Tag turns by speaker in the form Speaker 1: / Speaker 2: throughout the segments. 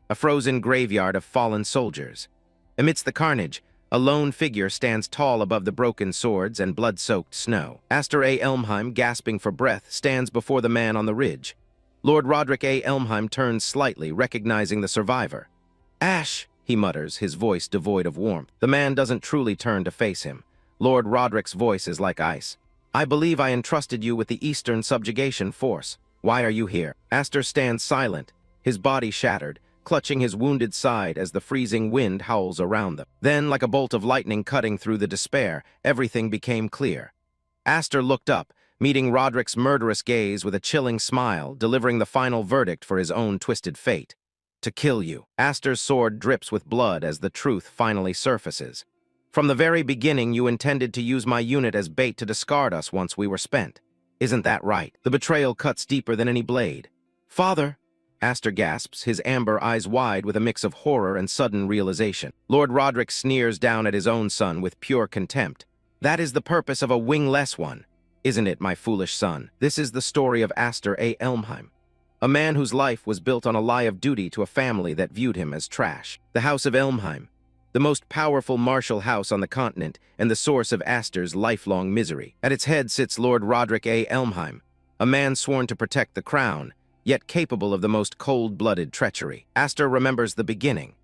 Speaker 1: a frozen graveyard of fallen soldiers. Amidst the carnage, a lone figure stands tall above the broken swords and blood-soaked snow. Aster Elmheim, gasping for breath, stands before the man on the ridge. Lord Roderick Elmheim turns slightly, recognizing the survivor. "Ash," he mutters, his voice devoid of warmth. The man doesn't truly turn to face him. Lord Roderick's voice is like ice. "I believe I entrusted you with the Eastern Subjugation Force. Why are you here?" Aster stands silent, his body shattered, clutching his wounded side as the freezing wind howls around them. Then, like a bolt of lightning cutting through the despair, everything became clear. Aster looked up, meeting Roderick's murderous gaze with a chilling smile, delivering the final verdict for his own twisted fate. "To kill you." Aster's sword drips with blood as the truth finally surfaces. "From the very beginning, you intended to use my unit as bait to discard us once we were spent. Isn't that right?" The betrayal cuts deeper than any blade. "Father!" Aster gasps, his amber eyes wide with a mix of horror and sudden realization. Lord Roderick sneers down at his own son with pure contempt. "That is the purpose of a wingless one, isn't it, my foolish son?" This is the story of Aster Elmheim, a man whose life was built on a lie of duty to a family that viewed him as trash. The House of Elmheim, the most powerful martial house on the continent and the source of Aster's lifelong misery. At its head sits Lord Roderick Elmheim, a man sworn to protect the crown, yet capable of the most cold-blooded treachery. Aster remembers the beginning.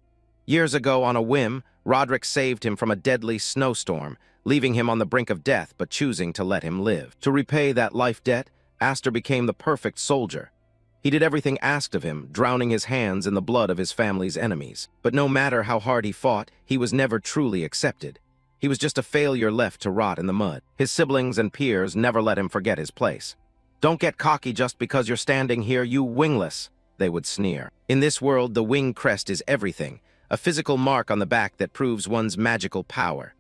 Speaker 1: Years ago, on a whim, Roderick saved him from a deadly snowstorm, leaving him on the brink of death but choosing to let him live. To repay that life debt, Aster became the perfect soldier. He did everything asked of him, drowning his hands in the blood of his family's enemies. But no matter how hard he fought, he was never truly accepted. He was just a failure left to rot in the mud. His siblings and peers never let him forget his place. "Don't get cocky just because you're standing here, you wingless," they would sneer. In this world, the wing crest is everything, a physical mark on the back that proves one's magical power.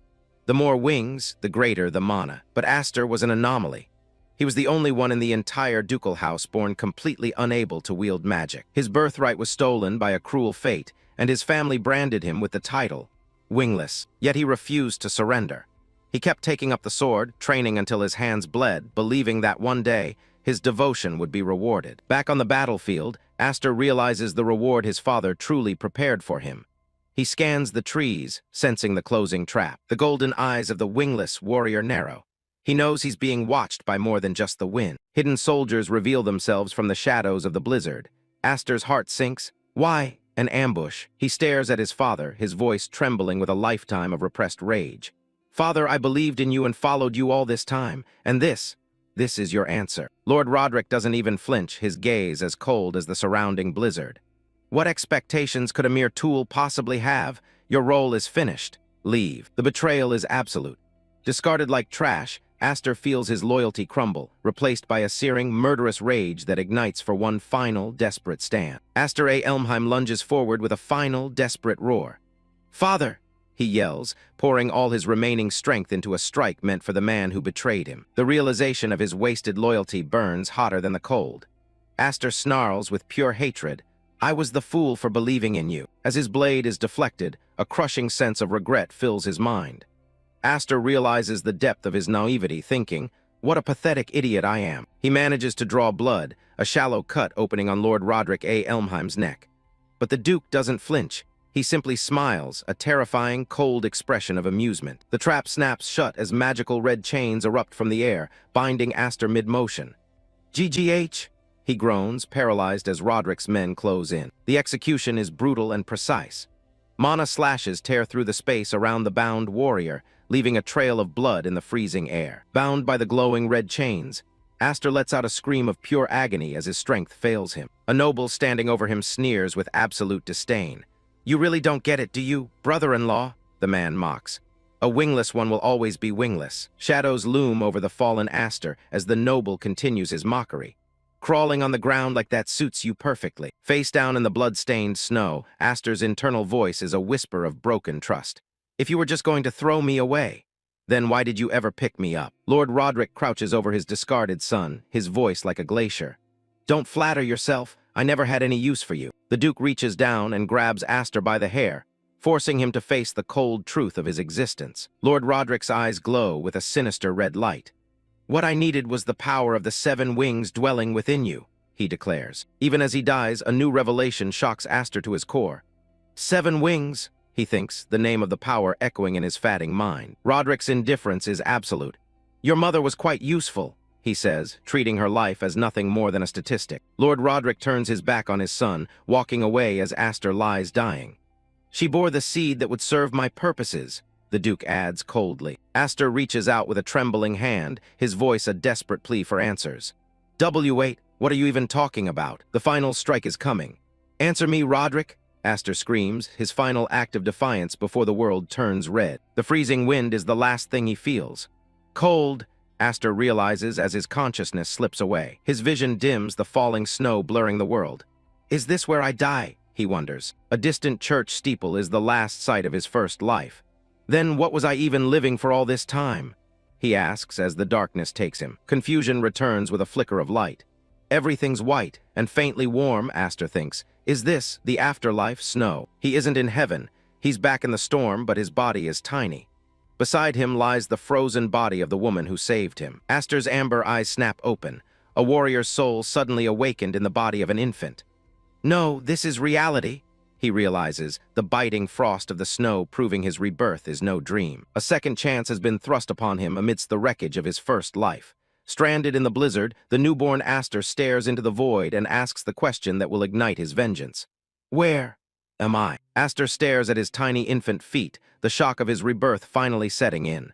Speaker 1: The more wings, the greater the mana. But Aster was an anomaly. He was the only one in the entire ducal house born completely unable to wield magic. His birthright was stolen by a cruel fate, and his family branded him with the title, Wingless. Yet he refused to surrender. He kept taking up the sword, training until his hands bled, believing that one day, his devotion would be rewarded. Back on the battlefield, Aster realizes the reward his father truly prepared for him. He scans the trees, sensing the closing trap. The golden eyes of the wingless warrior narrow. He knows he's being watched by more than just the wind. Hidden soldiers reveal themselves from the shadows of the blizzard. Aster's heart sinks. Why? An ambush. He stares at his father, his voice trembling with a lifetime of repressed rage. "Father, I believed in you and followed you all this time, and this is your answer." Lord Roderick doesn't even flinch, his gaze as cold as the surrounding blizzard. "What expectations could a mere tool possibly have? Your role is finished. Leave." The betrayal is absolute. Discarded like trash, Aster feels his loyalty crumble, replaced by a searing, murderous rage that ignites for one final, desperate stand. Aster Elmheim lunges forward with a final, desperate roar. "Father!" he yells, pouring all his remaining strength into a strike meant for the man who betrayed him. The realization of his wasted loyalty burns hotter than the cold. Aster snarls with pure hatred, "I was the fool for believing in you." As his blade is deflected, a crushing sense of regret fills his mind. Aster realizes the depth of his naivety, thinking, "What a pathetic idiot I am." He manages to draw blood, a shallow cut opening on Lord Roderick Elmheim's neck. But the Duke doesn't flinch. He simply smiles, a terrifying, cold expression of amusement. The trap snaps shut as magical red chains erupt from the air, binding Aster mid-motion. "GGH!" he groans, paralyzed as Roderick's men close in. The execution is brutal and precise. Mana slashes tear through the space around the bound warrior, leaving a trail of blood in the freezing air. Bound by the glowing red chains, Aster lets out a scream of pure agony as his strength fails him. A noble standing over him sneers with absolute disdain. "You really don't get it, do you, brother-in-law?" the man mocks. "A wingless one will always be wingless." Shadows loom over the fallen Aster as the noble continues his mockery. "Crawling on the ground like that suits you perfectly." Face down in the blood-stained snow, Aster's internal voice is a whisper of broken trust. "If you were just going to throw me away, then why did you ever pick me up?" Lord Roderick crouches over his discarded son, his voice like a glacier. "Don't flatter yourself. I never had any use for you." The Duke reaches down and grabs Aster by the hair, forcing him to face the cold truth of his existence. Lord Roderick's eyes glow with a sinister red light. "What I needed was the power of the 7 wings dwelling within you," he declares. Even as he dies, a new revelation shocks Aster to his core. 7 wings, he thinks, the name of the power echoing in his fatting mind. Roderick's indifference is absolute. Your mother was quite useful, he says, treating her life as nothing more than a statistic. Lord Roderick turns his back on his son, walking away as Aster lies dying. She bore the seed that would serve my purposes, the Duke adds coldly. Aster reaches out with a trembling hand, his voice a desperate plea for answers. W8, what are you even talking about? The final strike is coming. Answer me, Roderick, Aster screams, his final act of defiance before the world turns red. The freezing wind is the last thing he feels. Cold, Aster realizes as his consciousness slips away. His vision dims, the falling snow blurring the world. Is this where I die? He wonders. A distant church steeple is the last sight of his first life. Then what was I even living for all this time? He asks as the darkness takes him. Confusion returns with a flicker of light. Everything's white and faintly warm, Aster thinks. Is this the afterlife? Snow? He isn't in heaven. He's back in the storm, but his body is tiny. Beside him lies the frozen body of the woman who saved him. Aster's amber eyes snap open. A warrior's soul suddenly awakened in the body of an infant. No, this is reality, he realizes, the biting frost of the snow proving his rebirth is no dream. A second chance has been thrust upon him amidst the wreckage of his first life. Stranded in the blizzard, the newborn Aster stares into the void and asks the question that will ignite his vengeance. Where am I? Aster stares at his tiny infant feet, the shock of his rebirth finally setting in.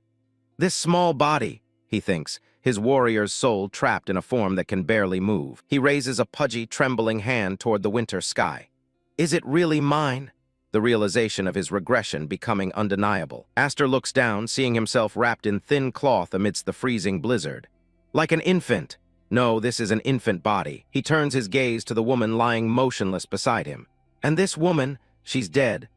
Speaker 1: This small body, he thinks, his warrior's soul trapped in a form that can barely move. He raises a pudgy, trembling hand toward the winter sky. Is it really mine? The realization of his regression becoming undeniable. Aster looks down, seeing himself wrapped in thin cloth amidst the freezing blizzard. Like an infant. No, this is an infant body. He turns his gaze to the woman lying motionless beside him. And this woman, she's dead.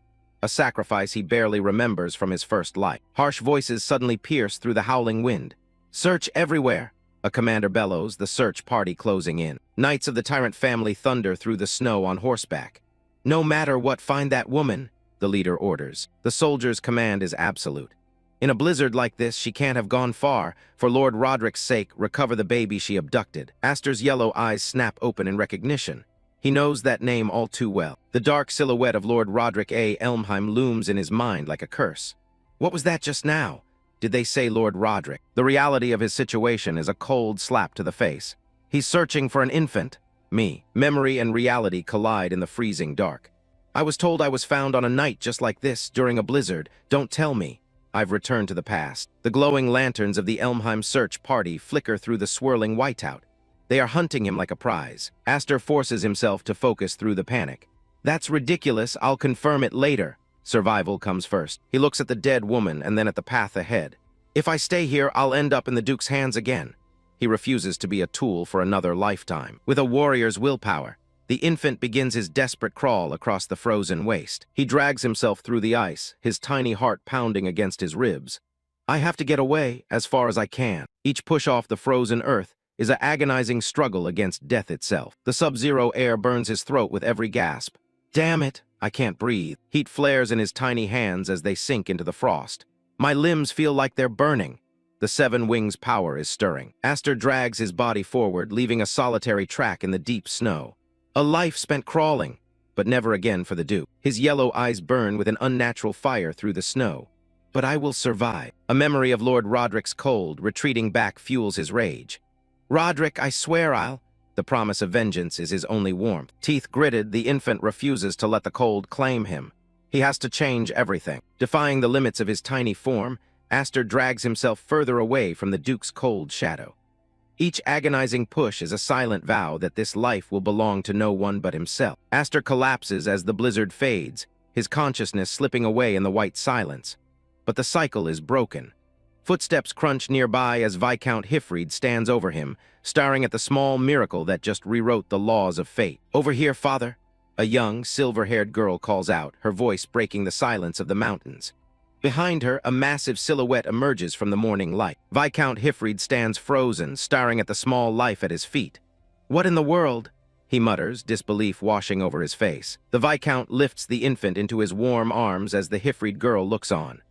Speaker 1: A sacrifice he barely remembers from his first life. Harsh voices suddenly pierce through the howling wind. Search everywhere, a commander bellows, the search party closing in. Knights of the tyrant family thunder through the snow on horseback. No matter what, find that woman, the leader orders. The soldier's command is absolute. In a blizzard like this, she can't have gone far. For Lord Roderick's sake, recover the baby she abducted. Aster's yellow eyes snap open in recognition. He knows that name all too well. The dark silhouette of Lord Roderick A. Elmheim looms in his mind like a curse. What was that just now? Did they say Lord Roderick? The reality of his situation is a cold slap to the face. He's searching for an infant. Me. Memory and reality collide in the freezing dark. I was told I was found on a night just like this, during a blizzard. Don't tell me. I've returned to the past. The glowing lanterns of the Elmheim search party flicker through the swirling whiteout. They are hunting him like a prize. Aster forces himself to focus through the panic. That's ridiculous, I'll confirm it later. Survival comes first. He looks at the dead woman and then at the path ahead. If I stay here, I'll end up in the Duke's hands again. He refuses to be a tool for another lifetime. With a warrior's willpower, the infant begins his desperate crawl across the frozen waste. He drags himself through the ice, his tiny heart pounding against his ribs. I have to get away as far as I can. Each push off the frozen earth is an agonizing struggle against death itself. The sub-zero air burns his throat with every gasp. Damn it, I can't breathe. Heat flares in his tiny hands as they sink into the frost. My limbs feel like they're burning. The 7 wings' power is stirring. Aster drags his body forward, leaving a solitary track in the deep snow. A life spent crawling, but never again for the Duke. His yellow eyes burn with an unnatural fire through the snow. But I will survive. A memory of Lord Roderick's cold, retreating back fuels his rage. Roderick, I swear I'll... The promise of vengeance is his only warmth. Teeth gritted, the infant refuses to let the cold claim him. He has to change everything. Defying the limits of his tiny form, Aster drags himself further away from the Duke's cold shadow. Each agonizing push is a silent vow that this life will belong to no one but himself. Aster collapses as the blizzard fades, his consciousness slipping away in the white silence. But the cycle is broken. Footsteps crunch nearby as Viscount Hifreed stands over him, staring at the small miracle that just rewrote the laws of fate. Over here, father, a young, silver-haired girl calls out, her voice breaking the silence of the mountains. Behind her, a massive silhouette emerges from the morning light. Viscount Hifreed stands frozen, staring at the small life at his feet. What in the world? He mutters, disbelief washing over his face. The Viscount lifts the infant into his warm arms as the Hifreed girl looks on.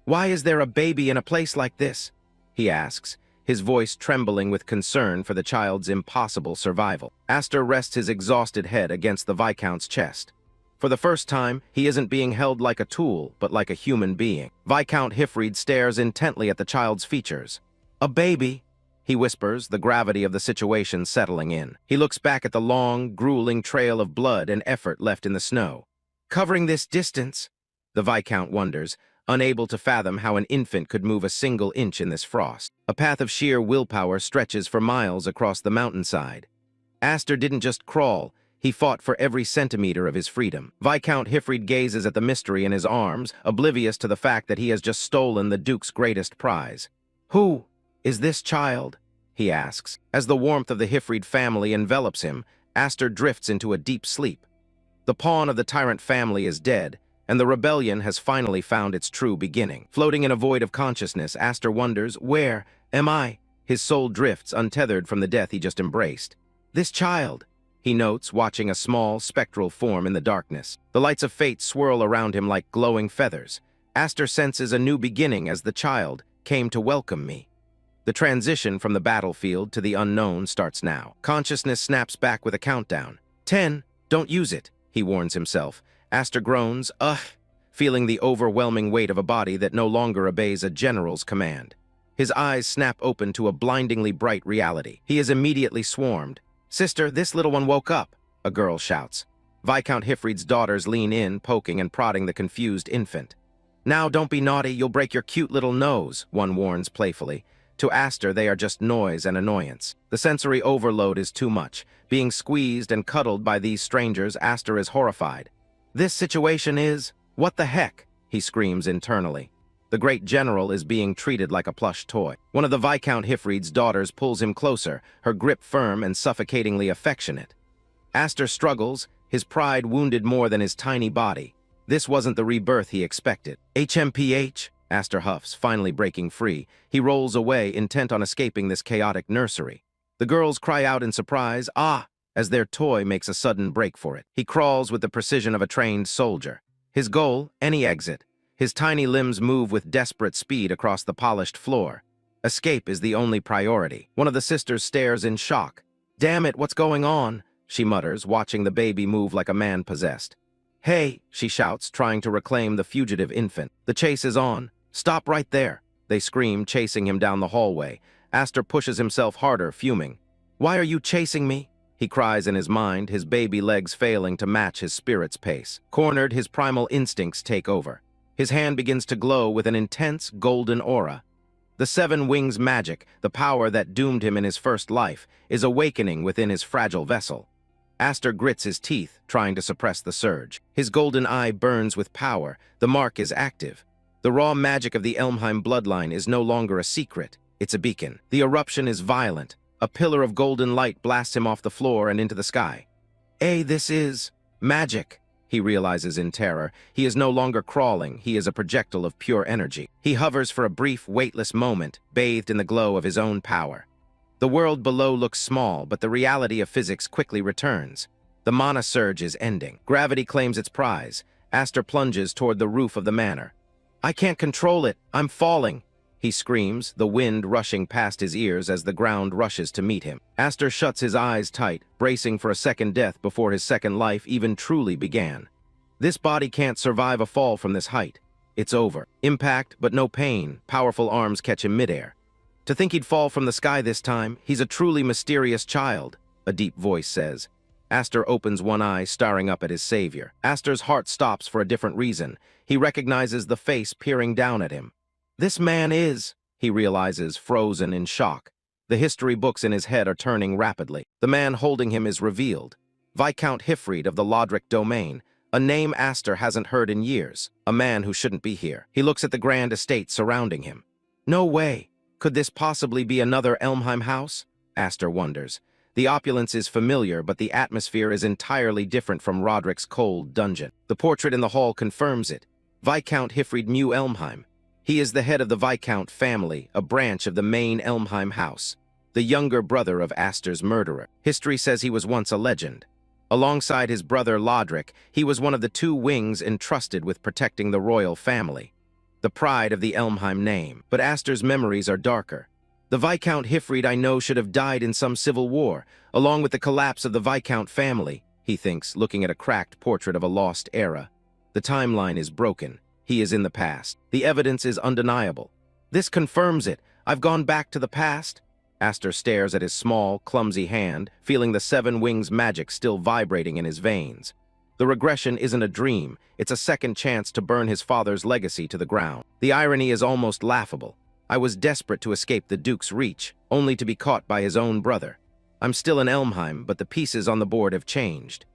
Speaker 1: Why is there a baby in a place like this? He asks, his voice trembling with concern for the child's impossible survival. Aster rests his exhausted head against the Viscount's chest. For the first time, he isn't being held like a tool, but like a human being. Viscount Hifreed stares intently at the child's features. "A baby," he whispers, the gravity of the situation settling in. He looks back at the long, grueling trail of blood and effort left in the snow. Covering this distance, the Viscount wonders, unable to fathom how an infant could move a single inch in this frost. A path of sheer willpower stretches for miles across the mountainside. Aster didn't just crawl, he fought for every centimeter of his freedom. Viscount Hifried gazes at the mystery in his arms, oblivious to the fact that he has just stolen the Duke's greatest prize. "Who is this child?" he asks. As the warmth of the Hifried family envelops him, Aster drifts into a deep sleep. The pawn of the tyrant family is dead, and the rebellion has finally found its true beginning. Floating in a void of consciousness, Aster wonders, "Where am I?" His soul drifts, untethered from the death he just embraced. "This child," he notes, watching a small, spectral form in the darkness. The lights of fate swirl around him like glowing feathers. Aster senses a new beginning as the child came to welcome me. The transition from the battlefield to the unknown starts now. Consciousness snaps back with a countdown. 10, don't use it, he warns himself. Aster groans, ugh, feeling the overwhelming weight of a body that no longer obeys a general's command. His eyes snap open to a blindingly bright reality. He is immediately swarmed. "Sister, this little one woke up," a girl shouts. Viscount Hifreed's daughters lean in, poking and prodding the confused infant. "Now don't be naughty, you'll break your cute little nose," one warns playfully. To Aster, they are just noise and annoyance. The sensory overload is too much. Being squeezed and cuddled by these strangers, Aster is horrified. "This situation is... what the heck?" he screams internally. The great general is being treated like a plush toy. One of the Viscount Hifreed's daughters pulls him closer, her grip firm and suffocatingly affectionate. Aster struggles, his pride wounded more than his tiny body. This wasn't the rebirth he expected. "HMPH," Aster huffs, finally breaking free. He rolls away, intent on escaping this chaotic nursery. The girls cry out in surprise, "Ah!" as their toy makes a sudden break for it. He crawls with the precision of a trained soldier. His goal, any exit. His tiny limbs move with desperate speed across the polished floor. Escape is the only priority. One of the sisters stares in shock. "Damn it, what's going on?" she mutters, watching the baby move like a man possessed. "Hey," she shouts, trying to reclaim the fugitive infant. "The chase is on. Stop right there," they scream, chasing him down the hallway. Aster pushes himself harder, fuming. "Why are you chasing me?" he cries in his mind, his baby legs failing to match his spirit's pace. Cornered, his primal instincts take over. His hand begins to glow with an intense, golden aura. The 7 Wings magic, the power that doomed him in his first life, is awakening within his fragile vessel. Aster grits his teeth, trying to suppress the surge. His golden eye burns with power. The mark is active. The raw magic of the Elmheim bloodline is no longer a secret. It's a beacon. The eruption is violent. A pillar of golden light blasts him off the floor and into the sky. This is... magic." He realizes in terror. He is no longer crawling, he is a projectile of pure energy. He hovers for a brief, weightless moment, bathed in the glow of his own power. The world below looks small, but the reality of physics quickly returns. The mana surge is ending. Gravity claims its prize. Aster plunges toward the roof of the manor. "I can't control it, I'm falling," he screams, the wind rushing past his ears as the ground rushes to meet him. Aster shuts his eyes tight, bracing for a second death before his second life even truly began. This body can't survive a fall from this height. It's over. Impact, but no pain. Powerful arms catch him midair. "To think he'd fall from the sky this time, he's a truly mysterious child," a deep voice says. Aster opens one eye, staring up at his savior. Aster's heart stops for a different reason. He recognizes the face peering down at him. "This man is," he realizes, frozen in shock. The history books in his head are turning rapidly. The man holding him is revealed. Viscount Hifreed of the Roderick domain, a name Aster hasn't heard in years. A man who shouldn't be here. He looks at the grand estate surrounding him. No way. Could this possibly be another Elmheim house? Aster wonders. The opulence is familiar, but the atmosphere is entirely different from Roderick's cold dungeon. The portrait in the hall confirms it. Viscount Hifreed New Elmheim. He is the head of the Viscount family, a branch of the main Elmheim house, the younger brother of Aster's murderer. History says he was once a legend. Alongside his brother Roderick, he was one of the 2 wings entrusted with protecting the royal family, the pride of the Elmheim name. But Aster's memories are darker. The Viscount Hifreed I know should have died in some civil war, along with the collapse of the Viscount family, he thinks, looking at a cracked portrait of a lost era. The timeline is broken. He is in the past. The evidence is undeniable. This confirms it. I've gone back to the past. Aster stares at his small, clumsy hand, feeling the seven wings magic still vibrating in his veins. The regression isn't a dream. It's a second chance to burn his father's legacy to the ground. The irony is almost laughable. I was desperate to escape the Duke's reach, only to be caught by his own brother. I'm still in Elmheim, but the pieces on the board have changed.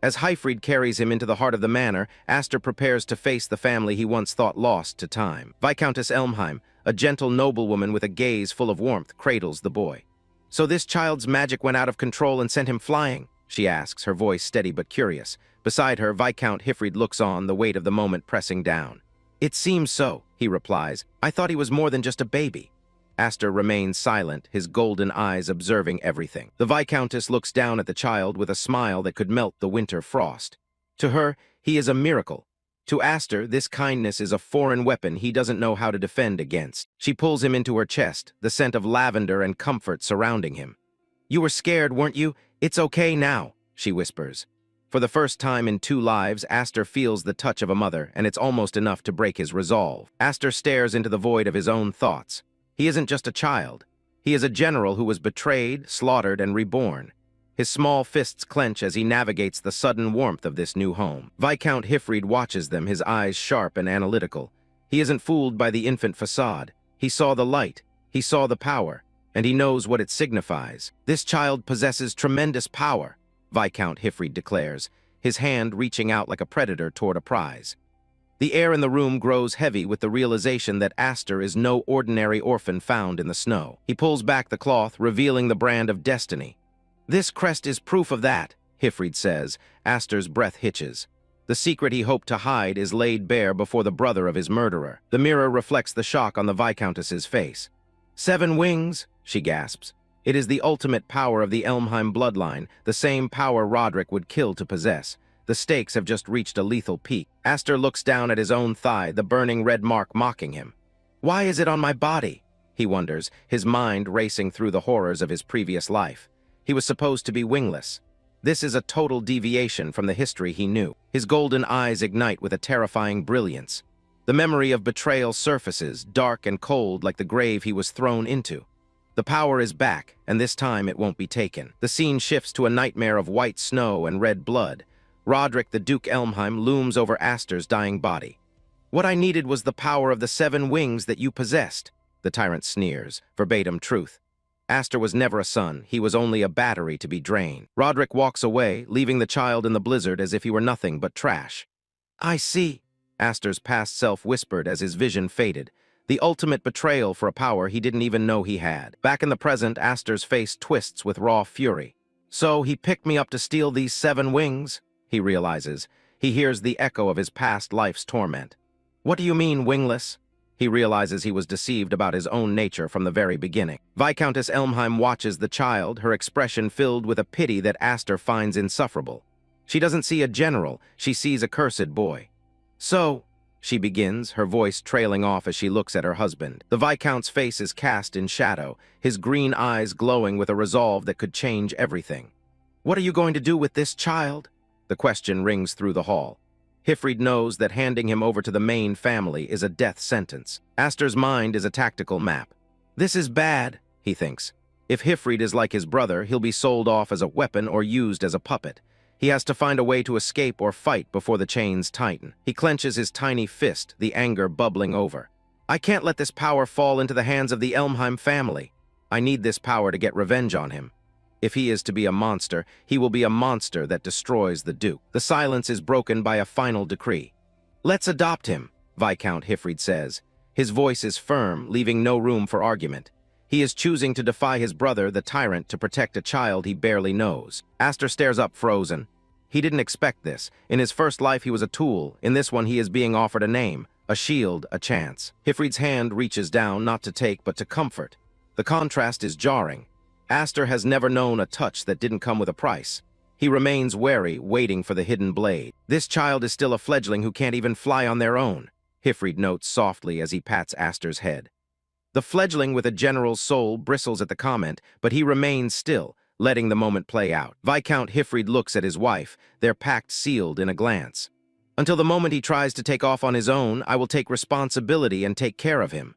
Speaker 1: As Hifried carries him into the heart of the manor, Aster prepares to face the family he once thought lost to time. Viscountess Elmheim, a gentle noblewoman with a gaze full of warmth, cradles the boy. "So this child's magic went out of control and sent him flying?" she asks, her voice steady but curious. Beside her, Viscount Hifried looks on, the weight of the moment pressing down. "It seems so," he replies. "I thought he was more than just a baby." Aster remains silent, his golden eyes observing everything. The Viscountess looks down at the child with a smile that could melt the winter frost. To her, he is a miracle. To Aster, this kindness is a foreign weapon he doesn't know how to defend against. She pulls him into her chest, the scent of lavender and comfort surrounding him. "You were scared, weren't you? It's okay now," she whispers. For the first time in 2 lives, Aster feels the touch of a mother, and it's almost enough to break his resolve. Aster stares into the void of his own thoughts. He isn't just a child. He is a general who was betrayed, slaughtered, and reborn. His small fists clench as he navigates the sudden warmth of this new home. Viscount Hifreed watches them, his eyes sharp and analytical. He isn't fooled by the infant facade. He saw the light, he saw the power, and he knows what it signifies. "This child possesses tremendous power," Viscount Hifreed declares, his hand reaching out like a predator toward a prize. The air in the room grows heavy with the realization that Aster is no ordinary orphan found in the snow. He pulls back the cloth, revealing the brand of destiny. "This crest is proof of that," Hifreed says. Aster's breath hitches. The secret he hoped to hide is laid bare before the brother of his murderer. The mirror reflects the shock on the Viscountess's face. "7 wings," she gasps. "It is the ultimate power of the Elmheim bloodline, the same power Roderick would kill to possess. The stakes have just reached a lethal peak." Aster looks down at his own thigh, the burning red mark mocking him. "Why is it on my body?" he wonders, his mind racing through the horrors of his previous life. He was supposed to be wingless. This is a total deviation from the history he knew. His golden eyes ignite with a terrifying brilliance. The memory of betrayal surfaces, dark and cold like the grave he was thrown into. The power is back, and this time it won't be taken. The scene shifts to a nightmare of white snow and red blood. Roderick, the Duke Elmheim, looms over Aster's dying body. "What I needed was the power of the 7 wings that you possessed," the tyrant sneers, verbatim truth. Aster was never a son, he was only a battery to be drained. Roderick walks away, leaving the child in the blizzard as if he were nothing but trash. "I see," Aster's past self whispered as his vision faded. The ultimate betrayal for a power he didn't even know he had. Back in the present, Aster's face twists with raw fury. "So he picked me up to steal these 7 wings?" He realizes. He hears the echo of his past life's torment. "What do you mean, Wingless?" He realizes he was deceived about his own nature from the very beginning. Viscountess Elmheim watches the child, her expression filled with a pity that Aster finds insufferable. She doesn't see a general, she sees a cursed boy. "So," she begins, her voice trailing off as she looks at her husband. The Viscount's face is cast in shadow, his green eyes glowing with a resolve that could change everything. "What are you going to do with this child?" The question rings through the hall. Hifreed knows that handing him over to the main family is a death sentence. Aster's mind is a tactical map. "This is bad," he thinks. If Hifreed is like his brother, he'll be sold off as a weapon or used as a puppet. He has to find a way to escape or fight before the chains tighten. He clenches his tiny fist, the anger bubbling over. "I can't let this power fall into the hands of the Elmheim family. I need this power to get revenge on him. If he is to be a monster, he will be a monster that destroys the Duke." The silence is broken by a final decree. "Let's adopt him," Viscount Hifreed says. His voice is firm, leaving no room for argument. He is choosing to defy his brother, the tyrant, to protect a child he barely knows. Aster stares up, frozen. He didn't expect this. In his first life, he was a tool. In this one, he is being offered a name, a shield, a chance. Hifreed's hand reaches down, not to take, but to comfort. The contrast is jarring. Aster has never known a touch that didn't come with a price. He remains wary, waiting for the hidden blade. "This child is still a fledgling who can't even fly on their own," Hifreed notes softly as he pats Aster's head. The fledgling with a general's soul bristles at the comment, but he remains still, letting the moment play out. Viscount Hifreed looks at his wife, their pact sealed in a glance. Until the moment he tries to take off on his own, I will take responsibility and take care of him.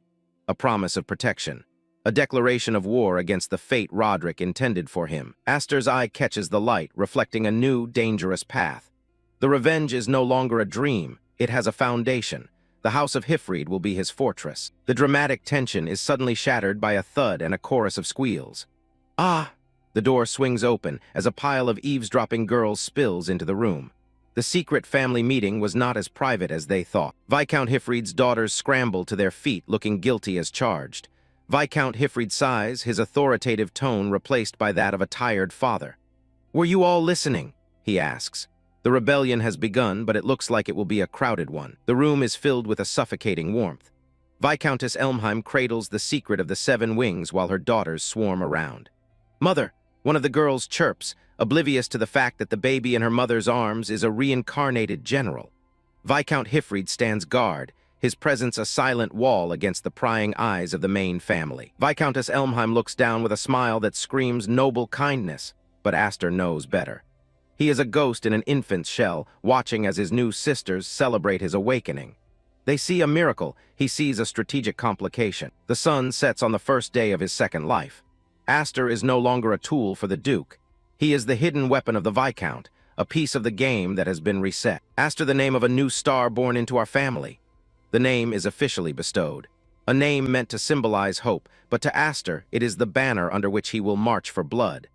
Speaker 1: A promise of protection. A declaration of war against the fate Roderick intended for him. Aster's eye catches the light, reflecting a new, dangerous path. The revenge is no longer a dream, it has a foundation. The House of Hifreed will be his fortress. The dramatic tension is suddenly shattered by a thud and a chorus of squeals. Ah! The door swings open as a pile of eavesdropping girls spills into the room. The secret family meeting was not as private as they thought. Viscount Hifreed's daughters scramble to their feet, looking guilty as charged. Viscount Hifreed sighs, his authoritative tone replaced by that of a tired father. "Were you all listening?" he asks. The rebellion has begun, but it looks like it will be a crowded one. The room is filled with a suffocating warmth. Viscountess Elmheim cradles the secret of the 7 wings while her daughters swarm around. "Mother," one of the girls chirps, oblivious to the fact that the baby in her mother's arms is a reincarnated general. Viscount Hifreed stands guard, his presence a silent wall against the prying eyes of the main family. Viscountess Elmheim looks down with a smile that screams noble kindness, but Aster knows better. He is a ghost in an infant's shell, watching as his new sisters celebrate his awakening. They see a miracle, he sees a strategic complication. The sun sets on the first day of his second life. Aster is no longer a tool for the Duke. He is the hidden weapon of the Viscount, a piece of the game that has been reset. Aster, the name of a new star born into our family. The name is officially bestowed. A name meant to symbolize hope, but to Aster, it is the banner under which he will march for blood.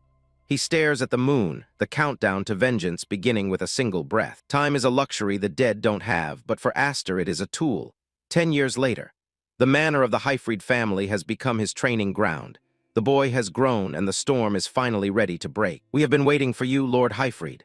Speaker 1: He stares at the moon, the countdown to vengeance beginning with a single breath. Time is a luxury the dead don't have, but for Aster it is a tool. 10 years later, the manor of the Hifried family has become his training ground. The boy has grown and the storm is finally ready to break. "We have been waiting for you, Lord Hifreed."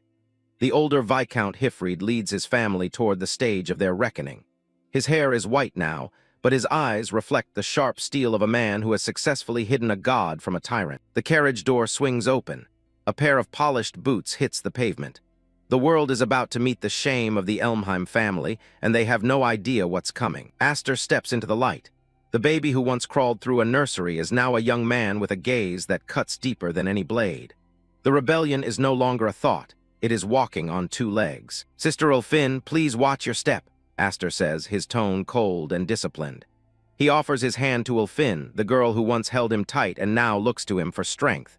Speaker 1: The older Viscount Hifreed leads his family toward the stage of their reckoning. His hair is white now, but his eyes reflect the sharp steel of a man who has successfully hidden a god from a tyrant. The carriage door swings open. A pair of polished boots hits the pavement. The world is about to meet the shame of the Elmheim family, and they have no idea what's coming. Aster steps into the light. The baby who once crawled through a nursery is now a young man with a gaze that cuts deeper than any blade. The rebellion is no longer a thought. It is walking on 2 legs. "Sister Ulfin, please watch your step," Aster says, his tone cold and disciplined. He offers his hand to Ulfin, the girl who once held him tight and now looks to him for strength.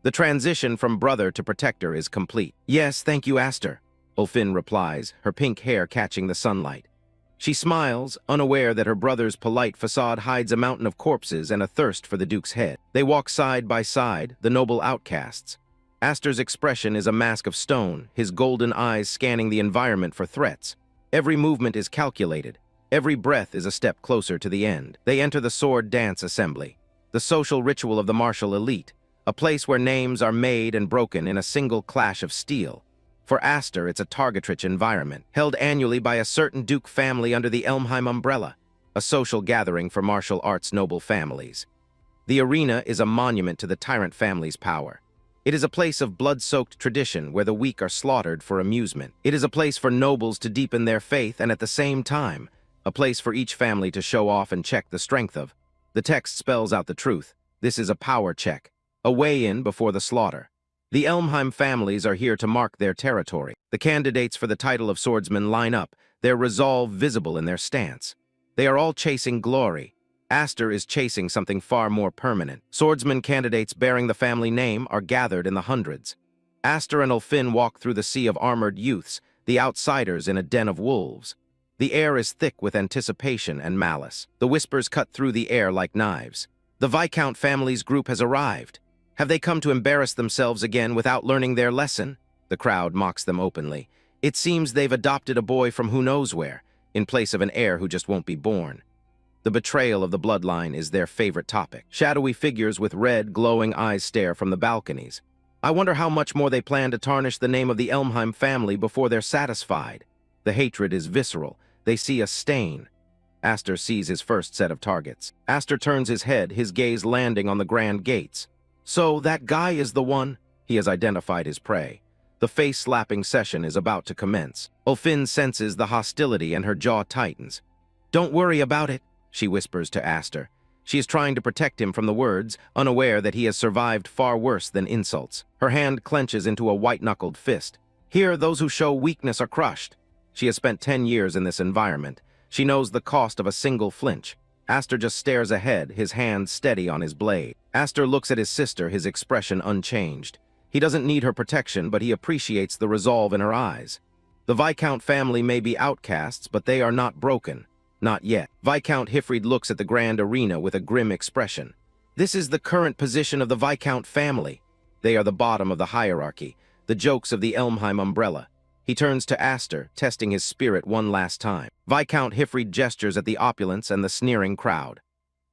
Speaker 1: The transition from brother to protector is complete. "Yes, thank you, Aster," Ulfin replies, her pink hair catching the sunlight. She smiles, unaware that her brother's polite facade hides a mountain of corpses and a thirst for the Duke's head. They walk side by side, the noble outcasts. Aster's expression is a mask of stone, his golden eyes scanning the environment for threats. Every movement is calculated. Every breath is a step closer to the end. They enter the sword dance assembly, the social ritual of the martial elite, a place where names are made and broken in a single clash of steel. For Aster, it's a target-rich environment, held annually by a certain Duke family under the Elmheim umbrella, a social gathering for martial arts noble families. The arena is a monument to the tyrant family's power. It is a place of blood-soaked tradition where the weak are slaughtered for amusement. It is a place for nobles to deepen their faith and at the same time, a place for each family to show off and check the strength of. The text spells out the truth. This is a power check, a weigh-in before the slaughter. The Elmheim families are here to mark their territory. The candidates for the title of swordsman line up, their resolve visible in their stance. They are all chasing glory. Aster is chasing something far more permanent. Swordsman candidates bearing the family name are gathered in the hundreds. Aster and Ulfin walk through the sea of armored youths, the outsiders in a den of wolves. The air is thick with anticipation and malice. The whispers cut through the air like knives. The Viscount family's group has arrived. Have they come to embarrass themselves again without learning their lesson? The crowd mocks them openly. It seems they've adopted a boy from who knows where, in place of an heir who just won't be born. The betrayal of the bloodline is their favorite topic. Shadowy figures with red, glowing eyes stare from the balconies. I wonder how much more they plan to tarnish the name of the Elmheim family before they're satisfied. The hatred is visceral. They see a stain. Aster sees his first set of targets. Aster turns his head, his gaze landing on the grand gates. So, that guy is the one? He has identified his prey. The face-slapping session is about to commence. Ulfin senses the hostility and her jaw tightens. "Don't worry about it," she whispers to Aster. She is trying to protect him from the words, unaware that he has survived far worse than insults. Her hand clenches into a white-knuckled fist. Here, those who show weakness are crushed. She has spent 10 years in this environment. She knows the cost of a single flinch. Aster just stares ahead, his hand steady on his blade. Aster looks at his sister, his expression unchanged. He doesn't need her protection, but he appreciates the resolve in her eyes. The Viscount family may be outcasts, but they are not broken. Not yet. Viscount Hifreed looks at the grand arena with a grim expression. This is the current position of the Viscount family. They are the bottom of the hierarchy, the jokes of the Elmheim umbrella. He turns to Aster, testing his spirit one last time. Viscount Hifreed gestures at the opulence and the sneering crowd.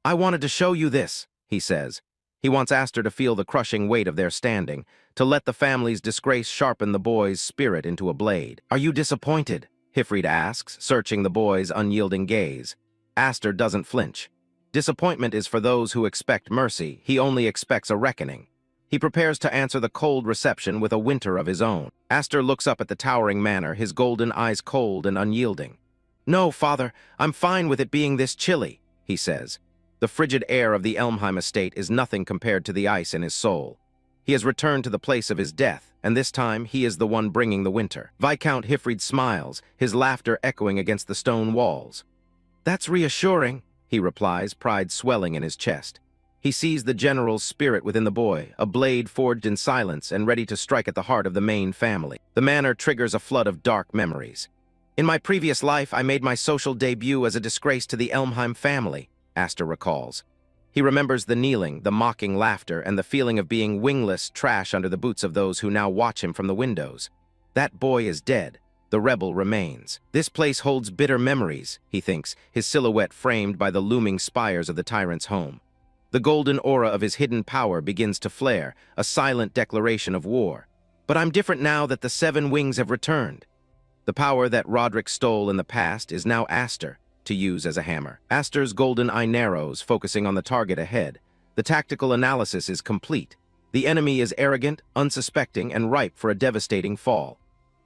Speaker 1: "I wanted to show you this," he says. He wants Aster to feel the crushing weight of their standing, to let the family's disgrace sharpen the boy's spirit into a blade. "Are you disappointed?" Hifreed asks, searching the boy's unyielding gaze. Aster doesn't flinch. Disappointment is for those who expect mercy. He only expects a reckoning. He prepares to answer the cold reception with a winter of his own. Aster looks up at the towering manor, his golden eyes cold and unyielding. "No, father, I'm fine with it being this chilly," he says. The frigid air of the Elmheim estate is nothing compared to the ice in his soul. He has returned to the place of his death, and this time he is the one bringing the winter. Viscount Hifreed smiles, his laughter echoing against the stone walls. "That's reassuring," he replies, pride swelling in his chest. He sees the general's spirit within the boy, a blade forged in silence and ready to strike at the heart of the main family. The manor triggers a flood of dark memories. "In my previous life, I made my social debut as a disgrace to the Elmheim family," Aster recalls. He remembers the kneeling, the mocking laughter, and the feeling of being wingless trash under the boots of those who now watch him from the windows. That boy is dead. The rebel remains. This place holds bitter memories, he thinks, his silhouette framed by the looming spires of the tyrant's home. The golden aura of his hidden power begins to flare, a silent declaration of war. "But I'm different now that the 7 wings have returned." The power that Roderick stole in the past is now Aster, to use as a hammer. Aster's golden eye narrows, focusing on the target ahead. The tactical analysis is complete. The enemy is arrogant, unsuspecting, and ripe for a devastating fall.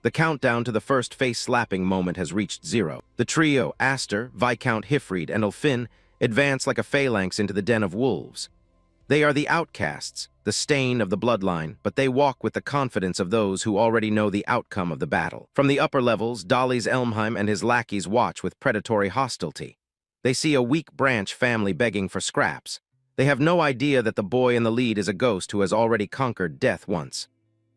Speaker 1: The countdown to the first face-slapping moment has reached 0. The trio, Aster, Viscount Hifreed, and Ulfin, advance like a phalanx into the den of wolves. They are the outcasts, the stain of the bloodline, but they walk with the confidence of those who already know the outcome of the battle. From the upper levels, Dolly's Elmheim and his lackeys watch with predatory hostility. They see a weak branch family begging for scraps. They have no idea that the boy in the lead is a ghost who has already conquered death once.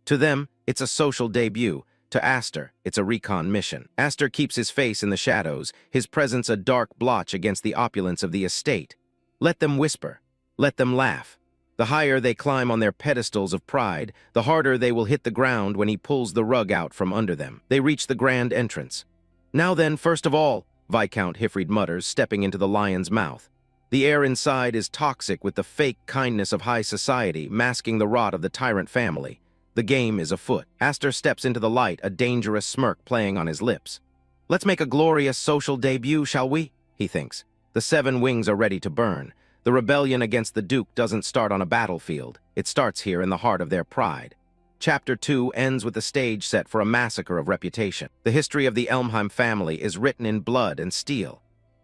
Speaker 1: To them, it's a social debut. To Aster, it's a recon mission. Aster keeps his face in the shadows, his presence a dark blotch against the opulence of the estate. Let them whisper. Let them laugh. The higher they climb on their pedestals of pride, the harder they will hit the ground when he pulls the rug out from under them. They reach the grand entrance. "Now then, first of all," Viscount Hifreed mutters, stepping into the lion's mouth. The air inside is toxic with the fake kindness of high society, masking the rot of the tyrant family. The game is afoot. Aster steps into the light, a dangerous smirk playing on his lips. "Let's make a glorious social debut, shall we?" he thinks. The 7 wings are ready to burn. The rebellion against the Duke doesn't start on a battlefield. It starts here in the heart of their pride. Chapter 2 ends with the stage set for a massacre of reputation. The history of the Elmheim family is written in blood and steel.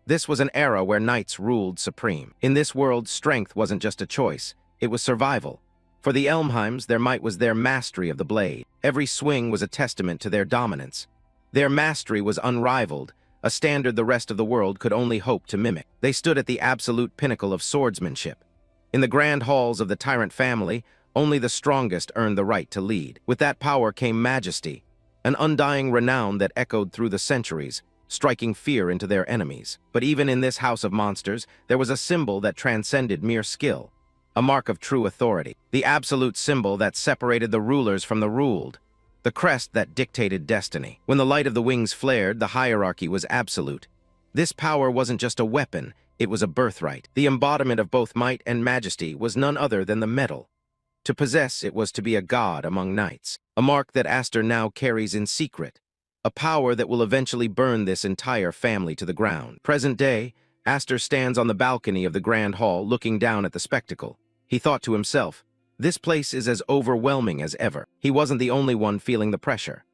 Speaker 1: This was an era where knights ruled supreme. In this world, strength wasn't just a choice. It was survival. For the Elmheims, their might was their mastery of the blade. Every swing was a testament to their dominance. Their mastery was unrivaled, a standard the rest of the world could only hope to mimic. They stood at the absolute pinnacle of swordsmanship. In the grand halls of the tyrant family, only the strongest earned the right to lead. With that power came majesty, an undying renown that echoed through the centuries, striking fear into their enemies. But even in this house of monsters, there was a symbol that transcended mere skill, a mark of true authority, the absolute symbol that separated the rulers from the ruled. The crest that dictated destiny. When the light of the wings flared, the hierarchy was absolute. This power wasn't just a weapon, it was a birthright. The embodiment of both might and majesty was none other than the metal. To possess it was to be a god among knights, a mark that Aster now carries in secret, a power that will eventually burn this entire family to the ground. Present day, Aster stands on the balcony of the grand hall looking down at the spectacle. He thought to himself, "This place is as overwhelming as ever." He wasn't the only one feeling the pressure.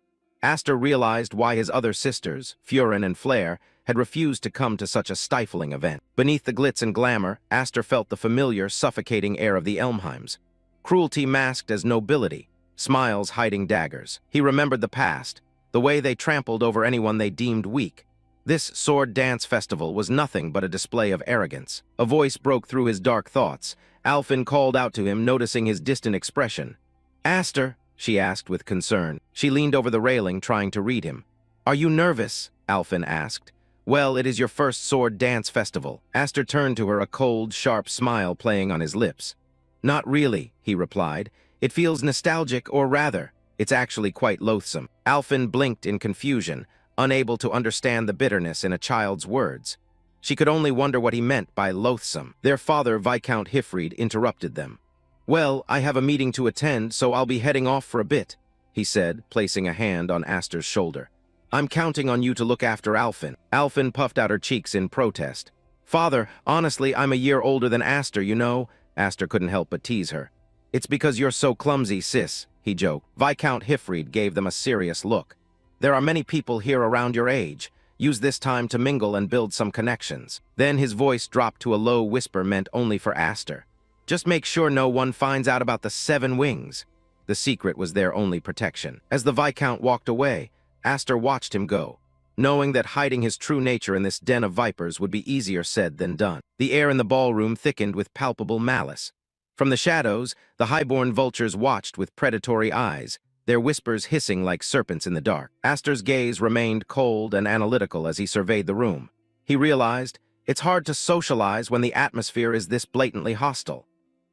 Speaker 1: Aster realized why his other sisters, Furin and Flare, had refused to come to such a stifling event. Beneath the glitz and glamour, Aster felt the familiar, suffocating air of the Elmheims. Cruelty masked as nobility, smiles hiding daggers. He remembered the past, the way they trampled over anyone they deemed weak. This sword dance festival was nothing but a display of arrogance. A voice broke through his dark thoughts. Alfin called out to him, noticing his distant expression. "Aster?" she asked with concern. She leaned over the railing, trying to read him. "Are you nervous?" Alfin asked. "Well, it is your first sword dance festival." Aster turned to her, a cold, sharp smile playing on his lips. "Not really," he replied. "It feels nostalgic, or rather, it's actually quite loathsome." Alfin blinked in confusion, unable to understand the bitterness in a child's words. She could only wonder what he meant by loathsome. Their father, Viscount Hifreed, interrupted them. "Well, I have a meeting to attend, so I'll be heading off for a bit," he said, placing a hand on Aster's shoulder. "I'm counting on you to look after Alfin." Alfin puffed out her cheeks in protest. "Father, honestly, I'm a year older than Aster, you know." Aster couldn't help but tease her. "It's because you're so clumsy, sis," he joked. Viscount Hifreed gave them a serious look. "There are many people here around your age. Use this time to mingle and build some connections." Then his voice dropped to a low whisper meant only for Aster. "Just make sure no one finds out about the 7 wings." The secret was their only protection. As the Viscount walked away, Aster watched him go, knowing that hiding his true nature in this den of vipers would be easier said than done. The air in the ballroom thickened with palpable malice. From the shadows, the highborn vultures watched with predatory eyes, their whispers hissing like serpents in the dark. Aster's gaze remained cold and analytical as he surveyed the room. He realized, it's hard to socialize when the atmosphere is this blatantly hostile.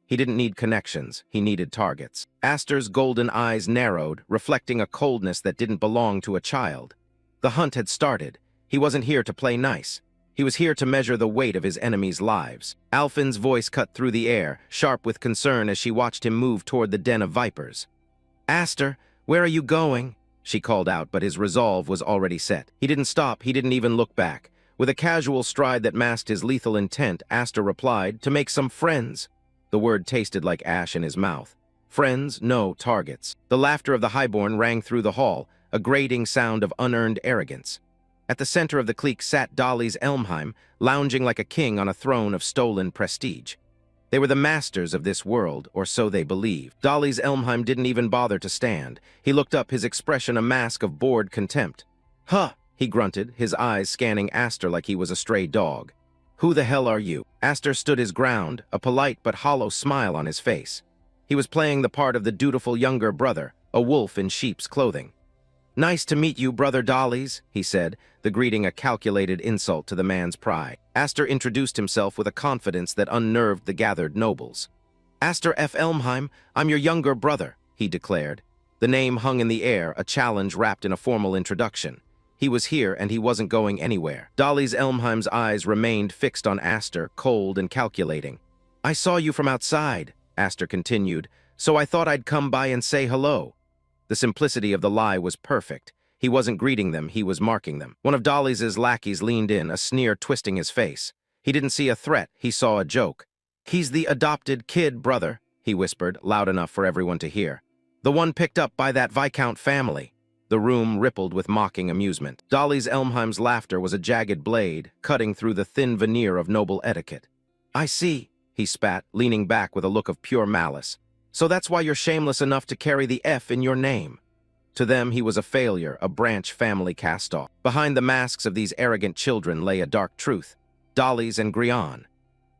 Speaker 1: He didn't need connections, he needed targets. Aster's golden eyes narrowed, reflecting a coldness that didn't belong to a child. The hunt had started. He wasn't here to play nice. He was here to measure the weight of his enemies' lives. Alfin's voice cut through the air, sharp with concern as she watched him move toward the den of vipers. "Aster, where are you going?" she called out, but his resolve was already set. He didn't stop, he didn't even look back. With a casual stride that masked his lethal intent, Aster replied, "To make some friends." The word tasted like ash in his mouth. Friends, no targets. The laughter of the highborn rang through the hall, a grating sound of unearned arrogance. At the center of the clique sat House Elmheim, lounging like a king on a throne of stolen prestige. They were the masters of this world, or so they believed. House Elmheim didn't even bother to stand. He looked up, his expression a mask of bored contempt. "Huh," he grunted, his eyes scanning Aster like he was a stray dog. "Who the hell are you?" Aster stood his ground, a polite but hollow smile on his face. He was playing the part of the dutiful younger brother, a wolf in sheep's clothing. "Nice to meet you, Brother Dollies," he said, the greeting a calculated insult to the man's pride. Aster introduced himself with a confidence that unnerved the gathered nobles. "Aster F. Elmheim, I'm your younger brother," he declared. The name hung in the air, a challenge wrapped in a formal introduction. He was here, and he wasn't going anywhere. House Elmheim's eyes remained fixed on Aster, cold and calculating. "I saw you from outside," Aster continued, "so I thought I'd come by and say hello." The simplicity of the lie was perfect. He wasn't greeting them, he was marking them. One of Dolly's lackeys leaned in, a sneer twisting his face. He didn't see a threat, he saw a joke. "He's the adopted kid, brother," he whispered, loud enough for everyone to hear. "The one picked up by that Viscount family." The room rippled with mocking amusement. House Elmheim's laughter was a jagged blade, cutting through the thin veneer of noble etiquette. "I see," he spat, leaning back with a look of pure malice. "So that's why you're shameless enough to carry the F in your name." To them, he was a failure, a branch family cast-off. Behind the masks of these arrogant children lay a dark truth. Dollies and Grian.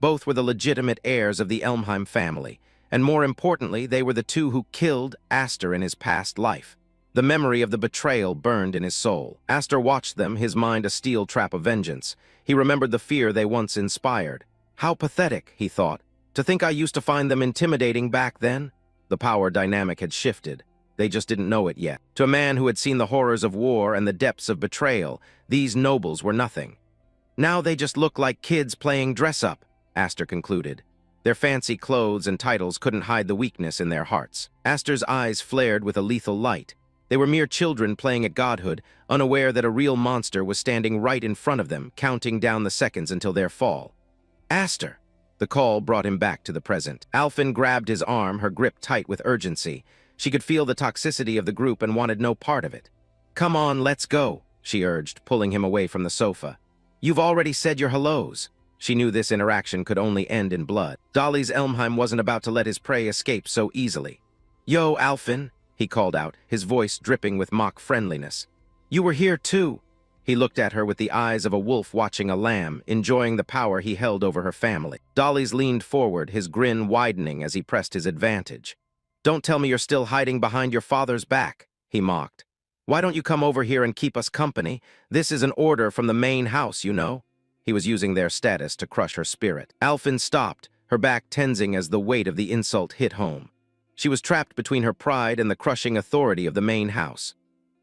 Speaker 1: Both were the legitimate heirs of the Elmheim family, and more importantly, they were the two who killed Aster in his past life. The memory of the betrayal burned in his soul. Aster watched them, his mind a steel trap of vengeance. He remembered the fear they once inspired. How pathetic, he thought. To think I used to find them intimidating back then? The power dynamic had shifted. They just didn't know it yet. To a man who had seen the horrors of war and the depths of betrayal, these nobles were nothing. "Now they just look like kids playing dress-up," Aster concluded. Their fancy clothes and titles couldn't hide the weakness in their hearts. Aster's eyes flared with a lethal light. They were mere children playing at godhood, unaware that a real monster was standing right in front of them, counting down the seconds until their fall. "Aster!" The call brought him back to the present. Alfin grabbed his arm, her grip tight with urgency. She could feel the toxicity of the group and wanted no part of it. "Come on, let's go," she urged, pulling him away from the sofa. "You've already said your hellos." She knew this interaction could only end in blood. Dolly's Elmheim wasn't about to let his prey escape so easily. "Yo, Alfin," he called out, his voice dripping with mock friendliness. "You were here too." He looked at her with the eyes of a wolf watching a lamb, enjoying the power he held over her family. Dolly's leaned forward, his grin widening as he pressed his advantage. "Don't tell me you're still hiding behind your father's back," he mocked. "Why don't you come over here and keep us company? This is an order from the main house, you know." He was using their status to crush her spirit. Alfin stopped, her back tensing as the weight of the insult hit home. She was trapped between her pride and the crushing authority of the main house.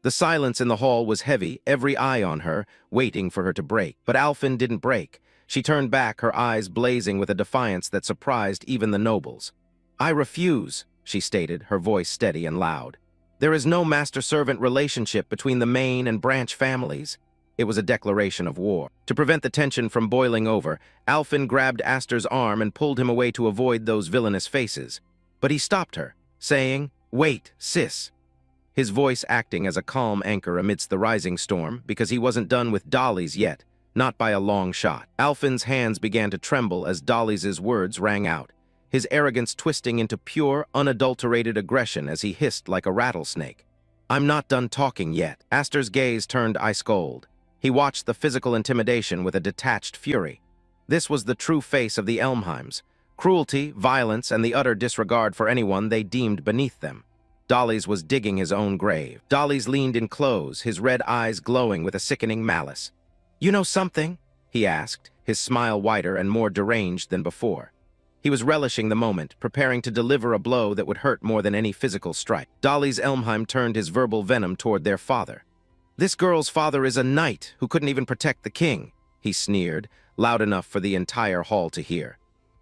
Speaker 1: The silence in the hall was heavy, every eye on her, waiting for her to break. But Alfin didn't break. She turned back, her eyes blazing with a defiance that surprised even the nobles. "I refuse," she stated, her voice steady and loud. "There is no master-servant relationship between the main and branch families." It was a declaration of war. To prevent the tension from boiling over, Alfin grabbed Aster's arm and pulled him away to avoid those villainous faces. But he stopped her, saying, "Wait, sis." His voice acting as a calm anchor amidst the rising storm, because he wasn't done with Dolly's yet, not by a long shot. Alfin's hands began to tremble as Dolly's words rang out, his arrogance twisting into pure, unadulterated aggression as he hissed like a rattlesnake. "I'm not done talking yet." Aster's gaze turned ice-cold. He watched the physical intimidation with a detached fury. This was the true face of the Elmheims: cruelty, violence, and the utter disregard for anyone they deemed beneath them. Dolly's was digging his own grave. Dolly's leaned in close, his red eyes glowing with a sickening malice. "You know something?" he asked, his smile wider and more deranged than before. He was relishing the moment, preparing to deliver a blow that would hurt more than any physical strike. Dolly's Elmheim turned his verbal venom toward their father. "This girl's father is a knight who couldn't even protect the king," he sneered, loud enough for the entire hall to hear.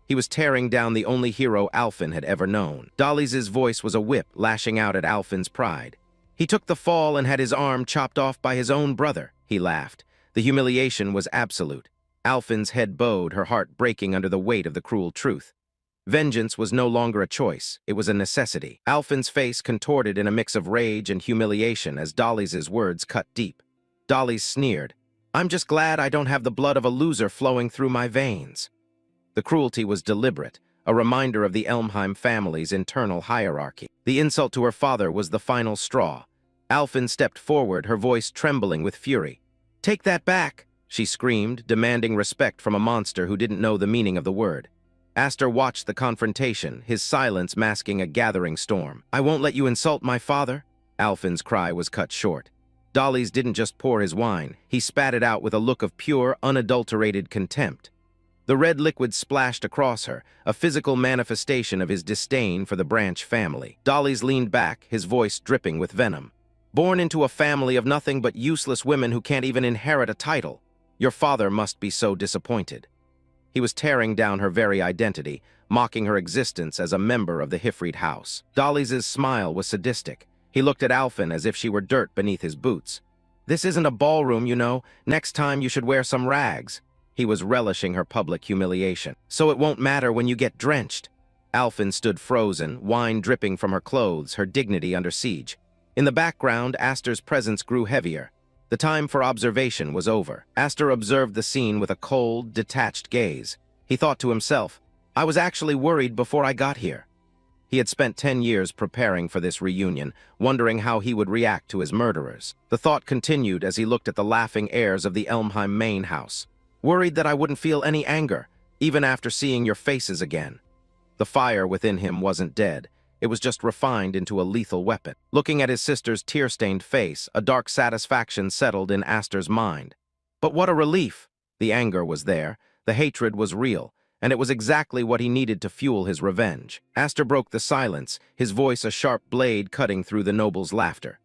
Speaker 1: He was tearing down the only hero Alfin had ever known. Dolly's voice was a whip, lashing out at Alfin's pride. "He took the fall and had his arm chopped off by his own brother," he laughed. The humiliation was absolute. Alfin's head bowed, her heart breaking under the weight of the cruel truth. Vengeance was no longer a choice, it was a necessity. Alfin's face contorted in a mix of rage and humiliation as Dolly's words cut deep. Dolly sneered, "I'm just glad I don't have the blood of a loser flowing through my veins." The cruelty was deliberate, a reminder of the Elmheim family's internal hierarchy. The insult to her father was the final straw. Alfin stepped forward, her voice trembling with fury. "Take that back," she screamed, demanding respect from a monster who didn't know the meaning of the word. Aster watched the confrontation, his silence masking a gathering storm. "I won't let you insult my father." Alfin's cry was cut short. Dolly's didn't just pour his wine, he spat it out with a look of pure, unadulterated contempt. The red liquid splashed across her, a physical manifestation of his disdain for the branch family. Dolly's leaned back, his voice dripping with venom. "Born into a family of nothing but useless women who can't even inherit a title. Your father must be so disappointed." He was tearing down her very identity, mocking her existence as a member of the Hifreed house. Dolly's smile was sadistic. He looked at Alfin as if she were dirt beneath his boots. "This isn't a ballroom, you know. Next time you should wear some rags." He was relishing her public humiliation. "So it won't matter when you get drenched." Alfin stood frozen, wine dripping from her clothes, her dignity under siege. In the background, Aster's presence grew heavier. The time for observation was over. Aster observed the scene with a cold, detached gaze. He thought to himself, "I was actually worried before I got here." He had spent 10 years preparing for this reunion, wondering how he would react to his murderers. The thought continued as he looked at the laughing heirs of the Elmheim main house. "Worried that I wouldn't feel any anger, even after seeing your faces again." The fire within him wasn't dead. It was just refined into a lethal weapon. Looking at his sister's tear-stained face, a dark satisfaction settled in Aster's mind. But what a relief! The anger was there, the hatred was real, and it was exactly what he needed to fuel his revenge. Aster broke the silence, his voice a sharp blade cutting through the noble's laughter.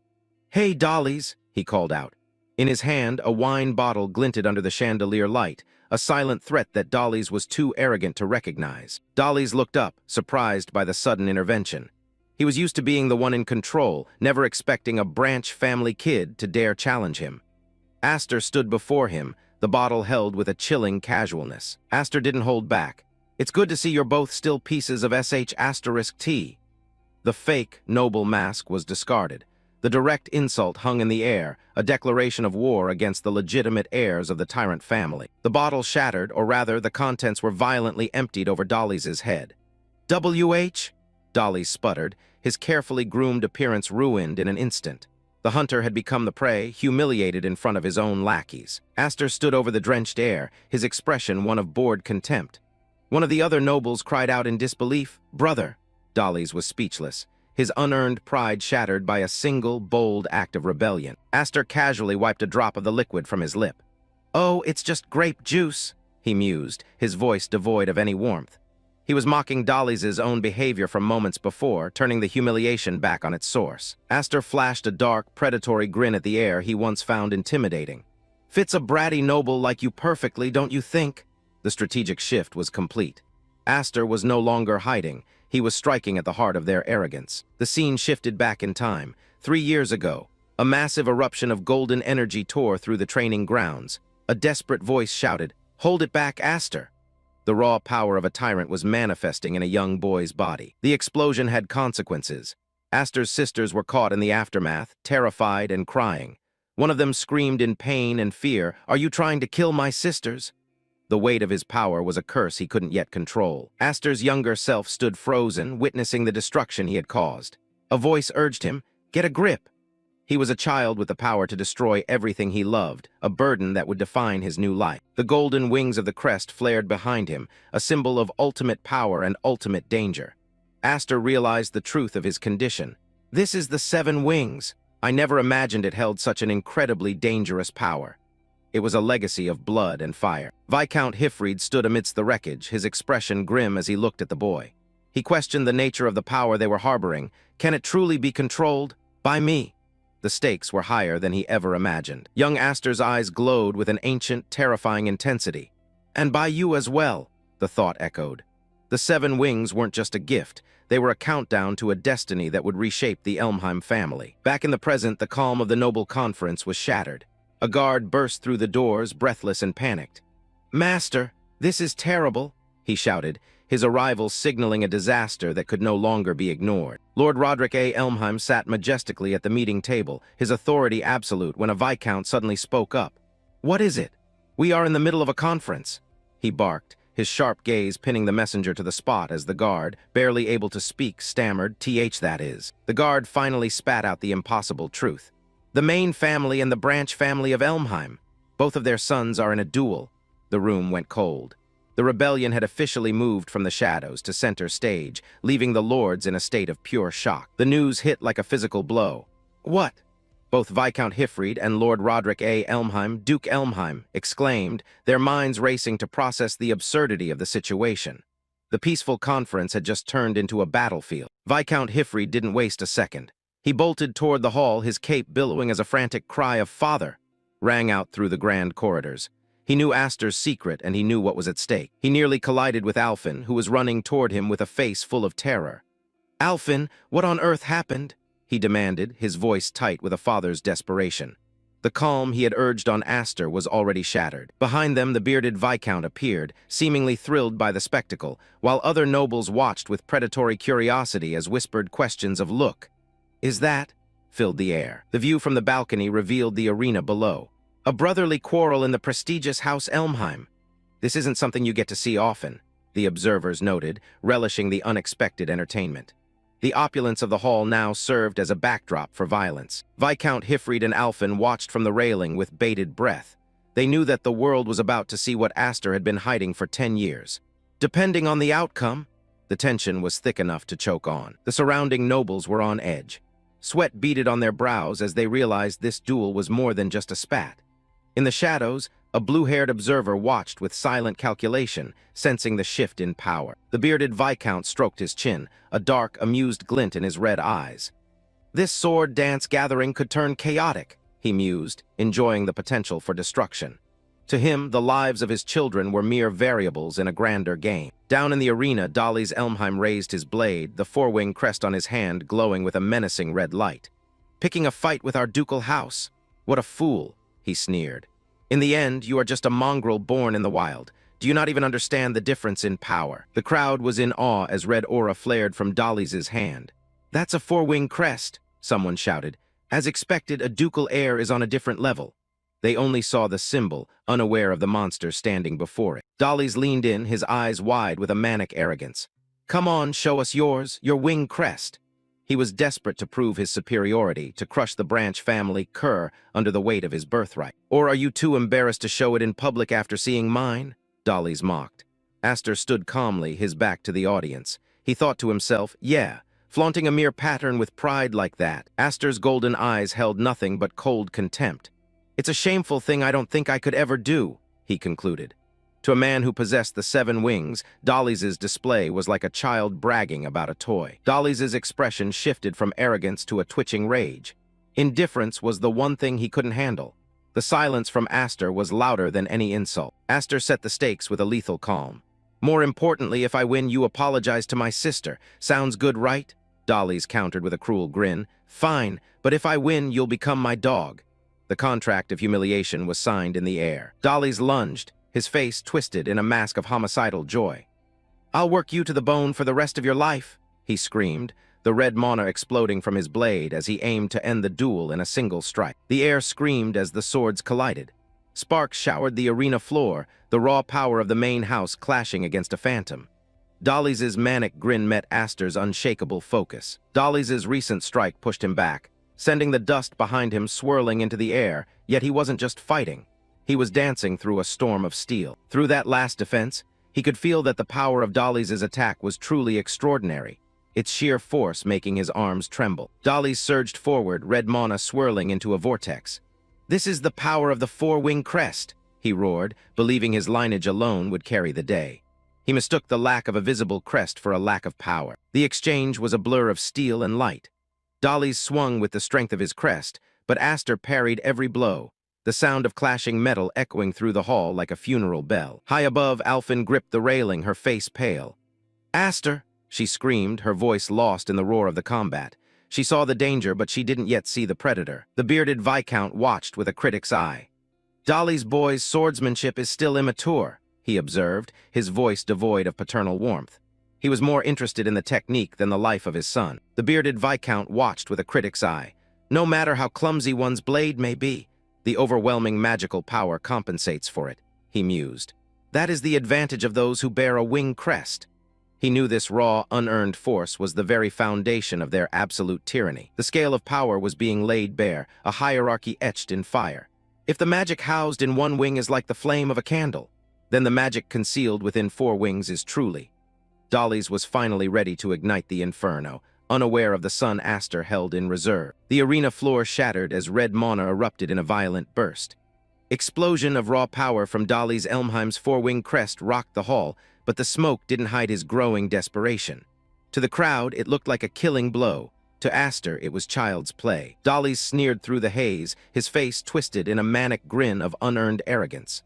Speaker 1: "Hey, Dolly's," he called out. In his hand, a wine bottle glinted under the chandelier light, a silent threat that Dolly's was too arrogant to recognize. Dolly's looked up, surprised by the sudden intervention. He was used to being the one in control, never expecting a branch family kid to dare challenge him. Aster stood before him, the bottle held with a chilling casualness. Aster didn't hold back. "It's good to see you're both still pieces of sh*T. The fake, noble mask was discarded. The direct insult hung in the air, a declaration of war against the legitimate heirs of the tyrant family. The bottle shattered, or rather, the contents were violently emptied over Dolly's head. "WH?" Dolly sputtered, his carefully groomed appearance ruined in an instant. The hunter had become the prey, humiliated in front of his own lackeys. Aster stood over the drenched air, his expression one of bored contempt. One of the other nobles cried out in disbelief, "Brother!" Dolly's was speechless, his unearned pride shattered by a single, bold act of rebellion. Aster casually wiped a drop of the liquid from his lip. "Oh, it's just grape juice," he mused, his voice devoid of any warmth. He was mocking Dolly's own behavior from moments before, turning the humiliation back on its source. Aster flashed a dark, predatory grin at the air he once found intimidating. "Fits a bratty noble like you perfectly, don't you think?" The strategic shift was complete. Aster was no longer hiding. He was striking at the heart of their arrogance. The scene shifted back in time. 3 years ago, a massive eruption of golden energy tore through the training grounds. A desperate voice shouted, "Hold it back, Aster!" The raw power of a tyrant was manifesting in a young boy's body. The explosion had consequences. Aster's sisters were caught in the aftermath, terrified and crying. One of them screamed in pain and fear, "Are you trying to kill my sisters?" The weight of his power was a curse he couldn't yet control. Aster's younger self stood frozen, witnessing the destruction he had caused. A voice urged him, "Get a grip." He was a child with the power to destroy everything he loved, a burden that would define his new life. The golden wings of the crest flared behind him, a symbol of ultimate power and ultimate danger. Aster realized the truth of his condition. "This is the 7 wings. I never imagined it held such an incredibly dangerous power." It was a legacy of blood and fire. Viscount Hifreed stood amidst the wreckage, his expression grim as he looked at the boy. He questioned the nature of the power they were harboring. "Can it truly be controlled? By me?" The stakes were higher than he ever imagined. Young Aster's eyes glowed with an ancient, terrifying intensity. "And by you as well," the thought echoed. The 7 wings weren't just a gift. They were a countdown to a destiny that would reshape the Elmheim family. Back in the present, the calm of the noble conference was shattered. A guard burst through the doors, breathless and panicked. "Master, this is terrible," he shouted, his arrival signaling a disaster that could no longer be ignored. Lord Roderick Elmheim sat majestically at the meeting table, his authority absolute, when a viscount suddenly spoke up. "What is it? We are in the middle of a conference," he barked, his sharp gaze pinning the messenger to the spot as the guard, barely able to speak, stammered, that is." The guard finally spat out the impossible truth. "The main family and the branch family of Elmheim. Both of their sons are in a duel." The room went cold. The rebellion had officially moved from the shadows to center stage, leaving the lords in a state of pure shock. The news hit like a physical blow. "What?" Both Viscount Hifreed and Lord Roderick Elmheim, Duke Elmheim, exclaimed, their minds racing to process the absurdity of the situation. The peaceful conference had just turned into a battlefield. Viscount Hifreed didn't waste a second. He bolted toward the hall, his cape billowing as a frantic cry of "Father!" rang out through the grand corridors. He knew Aster's secret, and he knew what was at stake. He nearly collided with Alfin, who was running toward him with a face full of terror. "Alfin, what on earth happened?" he demanded, his voice tight with a father's desperation. The calm he had urged on Aster was already shattered. Behind them, the bearded Viscount appeared, seemingly thrilled by the spectacle, while other nobles watched with predatory curiosity as whispered questions of "Look, is that?" filled the air. The view from the balcony revealed the arena below. A brotherly quarrel in the prestigious House Elmheim. "This isn't something you get to see often," the observers noted, relishing the unexpected entertainment. The opulence of the hall now served as a backdrop for violence. Viscount Hifried and Alfin watched from the railing with bated breath. They knew that the world was about to see what Aster had been hiding for 10 years. Depending on the outcome, the tension was thick enough to choke on. The surrounding nobles were on edge. Sweat beaded on their brows as they realized this duel was more than just a spat. In the shadows, a blue-haired observer watched with silent calculation, sensing the shift in power. The bearded Viscount stroked his chin, a dark, amused glint in his red eyes. "This sword dance gathering could turn chaotic," he mused, enjoying the potential for destruction. To him, the lives of his children were mere variables in a grander game. Down in the arena, Dolly's Elmheim raised his blade, the four-wing crest on his hand glowing with a menacing red light. "Picking a fight with our ducal house? What a fool," he sneered. "In the end, you are just a mongrel born in the wild. Do you not even understand the difference in power?" The crowd was in awe as red aura flared from Dolly's hand. "That's a four-wing crest," someone shouted. As expected, a ducal heir is on a different level. They only saw the symbol, unaware of the monster standing before it. Dolly's leaned in, his eyes wide with a manic arrogance. "Come on, show us yours, your wing crest." He was desperate to prove his superiority, to crush the branch family cur under the weight of his birthright. "Or are you too embarrassed to show it in public after seeing mine?" Dolly's mocked. Aster stood calmly, his back to the audience. He thought to himself, yeah, flaunting a mere pattern with pride like that. Aster's golden eyes held nothing but cold contempt. "It's a shameful thing I don't think I could ever do," he concluded. To a man who possessed the 7 wings, Dolly's display was like a child bragging about a toy. Dolly's expression shifted from arrogance to a twitching rage. Indifference was the one thing he couldn't handle. The silence from Aster was louder than any insult. Aster set the stakes with a lethal calm. "More importantly, if I win, you apologize to my sister. Sounds good, right?" Dolly's countered with a cruel grin. "Fine, but if I win, you'll become my dog." The contract of humiliation was signed in the air. Dolly's lunged, his face twisted in a mask of homicidal joy. "I'll work you to the bone for the rest of your life," he screamed, the red mana exploding from his blade as he aimed to end the duel in a single strike. The air screamed as the swords collided. Sparks showered the arena floor, the raw power of the main house clashing against a phantom. Dolly's manic grin met Aster's unshakable focus. Dolly's recent strike pushed him back, sending the dust behind him swirling into the air, yet he wasn't just fighting. He was dancing through a storm of steel. Through that last defense, he could feel that the power of Dolly's attack was truly extraordinary, its sheer force making his arms tremble. Dolly's surged forward, red mana swirling into a vortex. "This is the power of the 4-wing crest," he roared, believing his lineage alone would carry the day. He mistook the lack of a visible crest for a lack of power. The exchange was a blur of steel and light. Dolly's swung with the strength of his crest, but Aster parried every blow, the sound of clashing metal echoing through the hall like a funeral bell. High above, Alphen gripped the railing, her face pale. "Aster!" she screamed, her voice lost in the roar of the combat. She saw the danger, but she didn't yet see the predator. The bearded Viscount watched with a critic's eye. "Dolly's boy's swordsmanship is still immature," he observed, his voice devoid of paternal warmth. He was more interested in the technique than the life of his son. The bearded Viscount watched with a critic's eye. "No matter how clumsy one's blade may be, the overwhelming magical power compensates for it," he mused. "That is the advantage of those who bear a wing crest." He knew this raw, unearned force was the very foundation of their absolute tyranny. The scale of power was being laid bare, a hierarchy etched in fire. If the magic housed in one wing is like the flame of a candle, then the magic concealed within 4 wings is truly. Dolly's was finally ready to ignite the inferno, unaware of the sun Aster held in reserve. The arena floor shattered as red mana erupted in a violent burst. Explosion of raw power from House Elmheim's 4-wing crest rocked the hall, but the smoke didn't hide his growing desperation. To the crowd, it looked like a killing blow. To Aster, it was child's play. Dolly's sneered through the haze, his face twisted in a manic grin of unearned arrogance.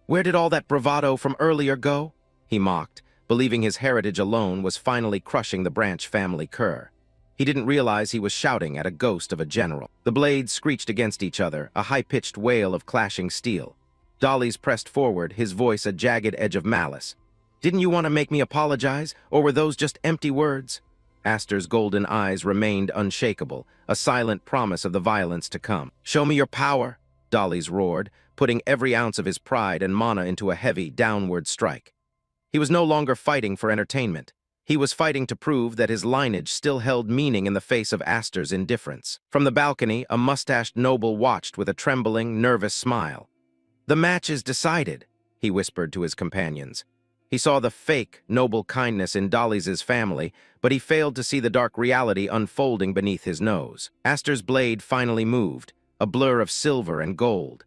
Speaker 1: "Where did all that bravado from earlier go?" he mocked, believing his heritage alone was finally crushing the branch family cur. He didn't realize he was shouting at a ghost of a general. The blades screeched against each other, a high-pitched wail of clashing steel. Dolly's pressed forward, his voice a jagged edge of malice. "Didn't you want to make me apologize, or were those just empty words?" Aster's golden eyes remained unshakable, a silent promise of the violence to come. "Show me your power," Dolly's roared, putting every ounce of his pride and mana into a heavy, downward strike. He was no longer fighting for entertainment. He was fighting to prove that his lineage still held meaning in the face of Aster's indifference. From the balcony, a mustached noble watched with a trembling, nervous smile. "The match is decided," he whispered to his companions. He saw the fake, noble kindness in Dolly's family, but he failed to see the dark reality unfolding beneath his nose. Aster's blade finally moved, a blur of silver and gold.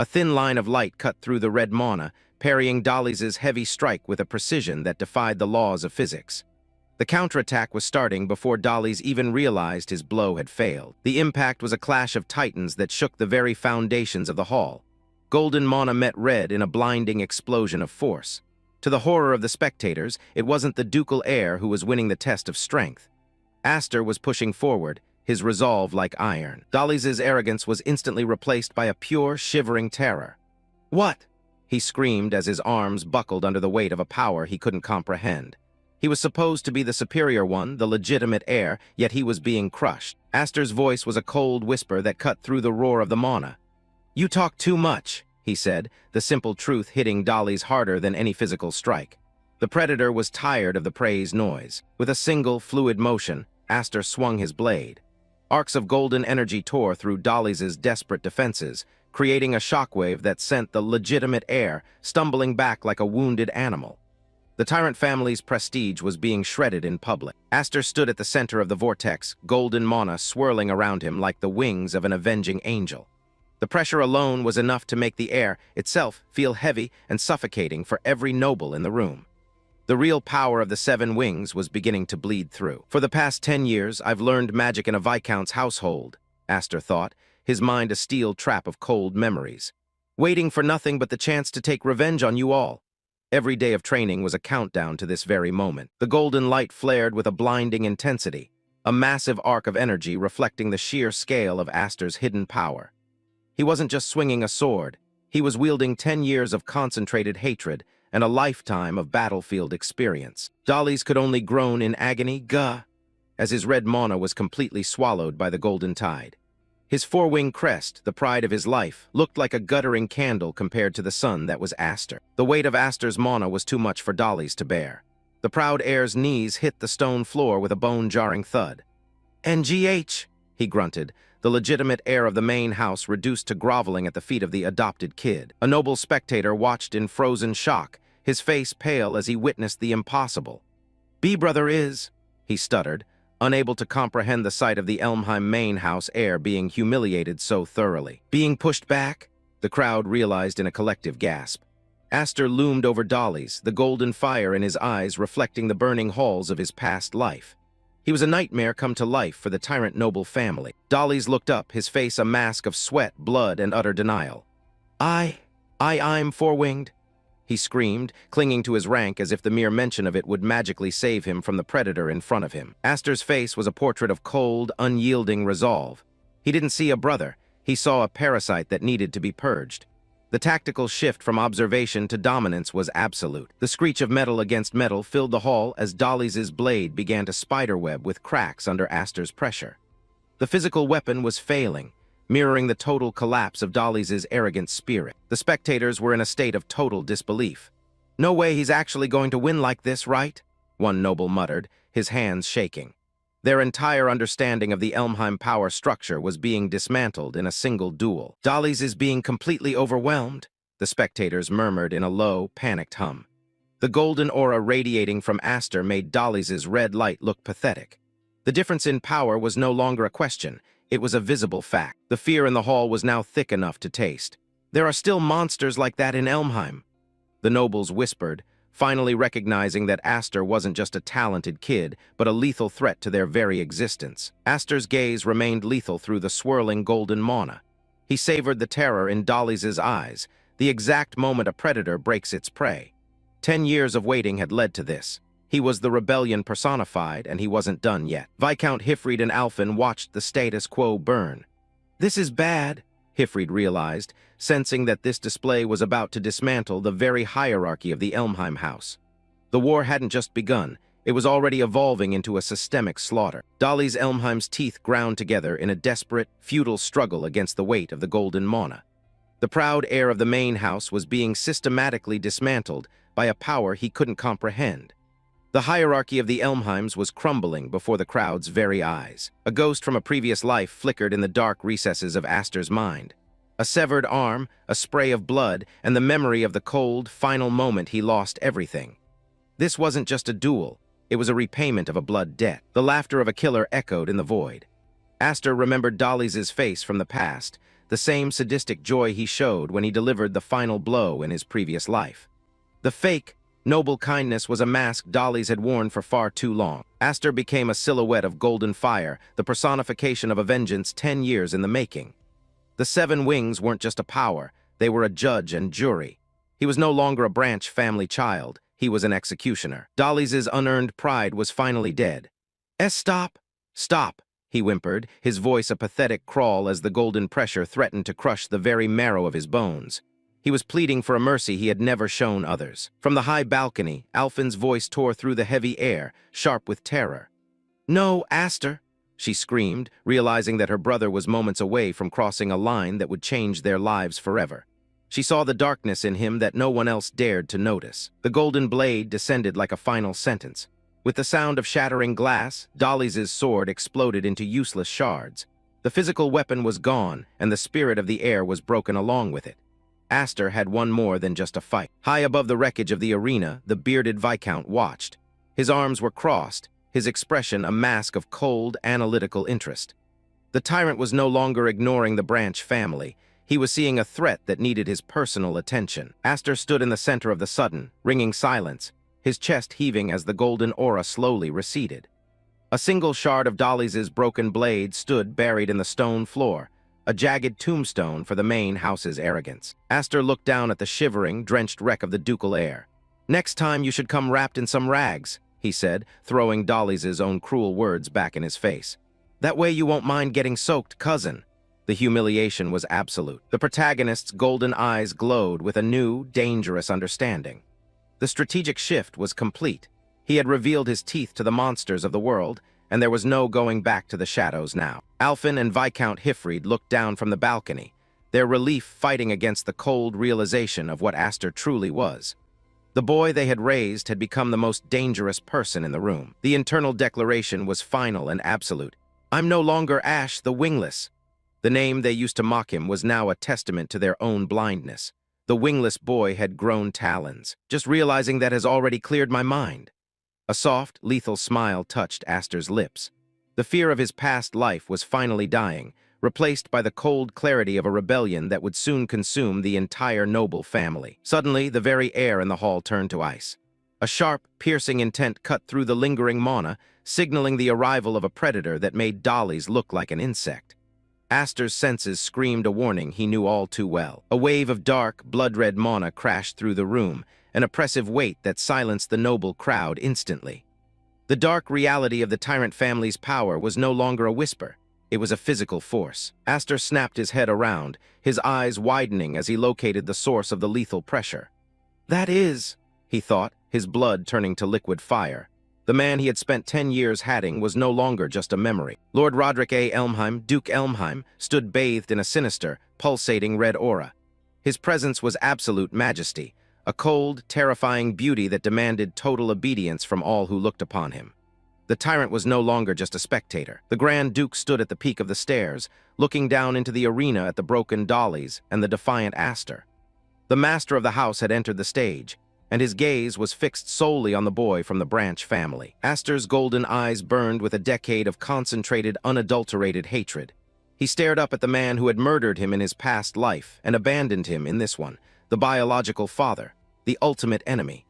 Speaker 1: A thin line of light cut through the red mana, parrying Dolly's heavy strike with a precision that defied the laws of physics. The counterattack was starting before Dolly's even realized his blow had failed. The impact was a clash of titans that shook the very foundations of the hall. Golden mana met red in a blinding explosion of force. To the horror of the spectators, it wasn't the ducal heir who was winning the test of strength. Aster was pushing forward, his resolve like iron. Dolly's arrogance was instantly replaced by a pure, shivering terror. "What?" he screamed as his arms buckled under the weight of a power he couldn't comprehend. He was supposed to be the superior one, the legitimate heir, yet he was being crushed. Aster's voice was a cold whisper that cut through the roar of the Mana. "You talk too much," he said, the simple truth hitting Dolly's harder than any physical strike. The predator was tired of the prey's noise. With a single, fluid motion, Aster swung his blade. Arcs of golden energy tore through Dolly's desperate defenses, creating a shockwave that sent the legitimate heir stumbling back like a wounded animal. The tyrant family's prestige was being shredded in public. Aster stood at the center of the vortex, golden mana swirling around him like the wings of an avenging angel. The pressure alone was enough to make the air itself feel heavy and suffocating for every noble in the room. The real power of the 7 wings was beginning to bleed through. "For the past 10 years, I've learned magic in a Viscount's household," Aster thought, his mind a steel trap of cold memories. "Waiting for nothing but the chance to take revenge on you all." Every day of training was a countdown to this very moment. The golden light flared with a blinding intensity, a massive arc of energy reflecting the sheer scale of Aster's hidden power. He wasn't just swinging a sword, he was wielding 10 years of concentrated hatred and a lifetime of battlefield experience. Dolly's could only groan in agony, "Gah," as his red mana was completely swallowed by the golden tide. His 4-winged crest, the pride of his life, looked like a guttering candle compared to the sun that was Aster. The weight of Aster's mana was too much for Dolly's to bear. The proud heir's knees hit the stone floor with a bone-jarring thud. "NGH," he grunted, the legitimate heir of the main house reduced to groveling at the feet of the adopted kid. A noble spectator watched in frozen shock, his face pale as he witnessed the impossible. "B-brother is," he stuttered, unable to comprehend the sight of the Elmheim main house heir being humiliated so thoroughly. "Being pushed back?" the crowd realized in a collective gasp. Aster loomed over Dolly's, the golden fire in his eyes reflecting the burning halls of his past life. He was a nightmare come to life for the tyrant noble family. Dolly's looked up, his face a mask of sweat, blood, and utter denial. I'm 4-winged," he screamed, clinging to his rank as if the mere mention of it would magically save him from the predator in front of him. Aster's face was a portrait of cold, unyielding resolve. He didn't see a brother, he saw a parasite that needed to be purged. The tactical shift from observation to dominance was absolute. The screech of metal against metal filled the hall as Dolly's blade began to spiderweb with cracks under Aster's pressure. The physical weapon was failing, mirroring the total collapse of Dolly's arrogant spirit. The spectators were in a state of total disbelief. "No way he's actually going to win like this, right?" one noble muttered, his hands shaking. Their entire understanding of the Elmheim power structure was being dismantled in a single duel. "Dolly's is being completely overwhelmed," the spectators murmured in a low, panicked hum. The golden aura radiating from Aster made Dolly's red light look pathetic. The difference in power was no longer a question, it was a visible fact. The fear in the hall was now thick enough to taste. "There are still monsters like that in Elmheim," the nobles whispered, finally recognizing that Aster wasn't just a talented kid, but a lethal threat to their very existence. Aster's gaze remained lethal through the swirling golden mana. He savored the terror in Dolly's eyes, the exact moment a predator breaks its prey. 10 years of waiting had led to this. He was the rebellion personified, and he wasn't done yet. Viscount Hifreed and Alphen watched the status quo burn. "This is bad," Hifried realized, sensing that this display was about to dismantle the very hierarchy of the Elmheim house. The war hadn't just begun, it was already evolving into a systemic slaughter. Dolly's Elmheim's teeth ground together in a desperate, futile struggle against the weight of the golden mana. The proud heir of the main house was being systematically dismantled by a power he couldn't comprehend. The hierarchy of the Elmheims was crumbling before the crowd's very eyes. A ghost from a previous life flickered in the dark recesses of Aster's mind. A severed arm, a spray of blood, and the memory of the cold, final moment he lost everything. This wasn't just a duel, it was a repayment of a blood debt. The laughter of a killer echoed in the void. Aster remembered Dolly's face from the past, the same sadistic joy he showed when he delivered the final blow in his previous life. The fake, noble kindness was a mask Dolly's had worn for far too long. Aster became a silhouette of golden fire, the personification of a vengeance 10 years in the making. The 7 wings weren't just a power, they were a judge and jury. He was no longer a branch family child, he was an executioner. Dolly's unearned pride was finally dead. Stop! Stop! He whimpered, his voice a pathetic crawl as the golden pressure threatened to crush the very marrow of his bones. He was pleading for a mercy he had never shown others. From the high balcony, Alphen's voice tore through the heavy air, sharp with terror. "No, Aster! she screamed, realizing that her brother was moments away from crossing a line that would change their lives forever. She saw the darkness in him that no one else dared to notice. The golden blade descended like a final sentence. With the sound of shattering glass, Dolly's sword exploded into useless shards. The physical weapon was gone, and the spirit of the air was broken along with it. Aster had won more than just a fight. High above the wreckage of the arena, the bearded Viscount watched. His arms were crossed, his expression a mask of cold, analytical interest. The tyrant was no longer ignoring the Branch family. He was seeing a threat that needed his personal attention. Aster stood in the center of the sudden, ringing silence, his chest heaving as the golden aura slowly receded. A single shard of Dolly's broken blade stood buried in the stone floor, a jagged tombstone for the main house's arrogance. Aster looked down at the shivering, drenched wreck of the ducal heir. "Next time you should come wrapped in some rags," he said, throwing Dolly's own cruel words back in his face. "That way you won't mind getting soaked, cousin." The humiliation was absolute. The protagonist's golden eyes glowed with a new, dangerous understanding. The strategic shift was complete. He had revealed his teeth to the monsters of the world, and there was no going back to the shadows now. Alphen and Viscount Hifreed looked down from the balcony, their relief fighting against the cold realization of what Aster truly was. The boy they had raised had become the most dangerous person in the room. The internal declaration was final and absolute. "I'm no longer Ash the Wingless." The name they used to mock him was now a testament to their own blindness. The wingless boy had grown talons. "Just realizing that has already cleared my mind." A soft, lethal smile touched Aster's lips. The fear of his past life was finally dying, replaced by the cold clarity of a rebellion that would soon consume the entire noble family. Suddenly, the very air in the hall turned to ice. A sharp, piercing intent cut through the lingering mana, signaling the arrival of a predator that made Dolly's look like an insect. Aster's senses screamed a warning he knew all too well. A wave of dark, blood-red mana crashed through the room, an oppressive weight that silenced the noble crowd instantly. The dark reality of the tyrant family's power was no longer a whisper. It was a physical force. Aster snapped his head around, his eyes widening as he located the source of the lethal pressure. "That is," he thought, his blood turning to liquid fire. The man he had spent 10 years hatting was no longer just a memory. Lord Roderick Elmheim, Duke Elmheim, stood bathed in a sinister, pulsating red aura. His presence was absolute majesty, a cold, terrifying beauty that demanded total obedience from all who looked upon him. The tyrant was no longer just a spectator. The Grand Duke stood at the peak of the stairs, looking down into the arena at the broken Dolly's and the defiant Aster. The master of the house had entered the stage, and his gaze was fixed solely on the boy from the Branch family. Aster's golden eyes burned with a decade of concentrated, unadulterated hatred. He stared up at the man who had murdered him in his past life and abandoned him in this one, the biological father, the ultimate enemy.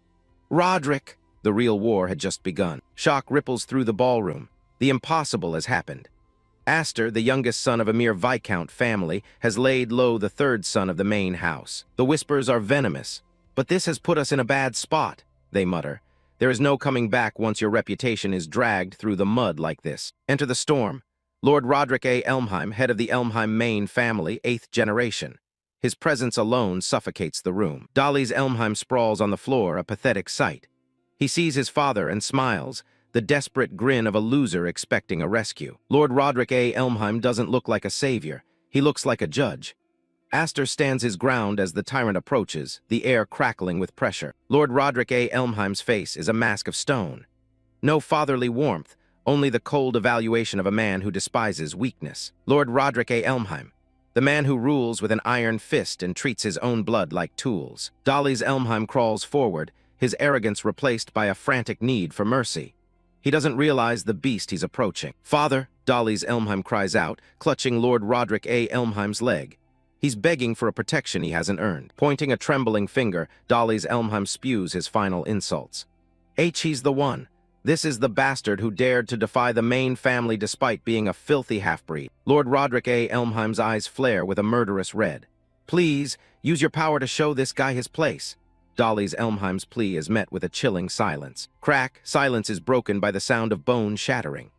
Speaker 1: "Roderick!" The real war had just begun. Shock ripples through the ballroom. The impossible has happened. Aster, the youngest son of a mere Viscount family, has laid low the third son of the main house. The whispers are venomous. "But this has put us in a bad spot," they mutter. "There is no coming back once your reputation is dragged through the mud like this." Enter the storm. Lord Roderick Elmheim, head of the Elmheim main family, 8th generation. His presence alone suffocates the room. Dolly's Elmheim sprawls on the floor, a pathetic sight. He sees his father and smiles, the desperate grin of a loser expecting a rescue. Lord Roderick Elmheim doesn't look like a savior. He looks like a judge. Aster stands his ground as the tyrant approaches, the air crackling with pressure. Lord Roderick Elmheim's face is a mask of stone. No fatherly warmth, only the cold evaluation of a man who despises weakness. Lord Roderick Elmheim, the man who rules with an iron fist and treats his own blood like tools. Dolly's Elmheim crawls forward, his arrogance replaced by a frantic need for mercy. He doesn't realize the beast he's approaching. "Father," Dolly's Elmheim cries out, clutching Lord Roderick Elmheim's leg. He's begging for a protection he hasn't earned. Pointing a trembling finger, Dolly's Elmheim spews his final insults. "He's the one. This is the bastard who dared to defy the main family despite being a filthy half-breed." Lord Roderick Elmheim's eyes flare with a murderous red. "Please, use your power to show this guy his place." Dolly's Elmheim's plea is met with a chilling silence. Crack, silence is broken by the sound of bone shattering.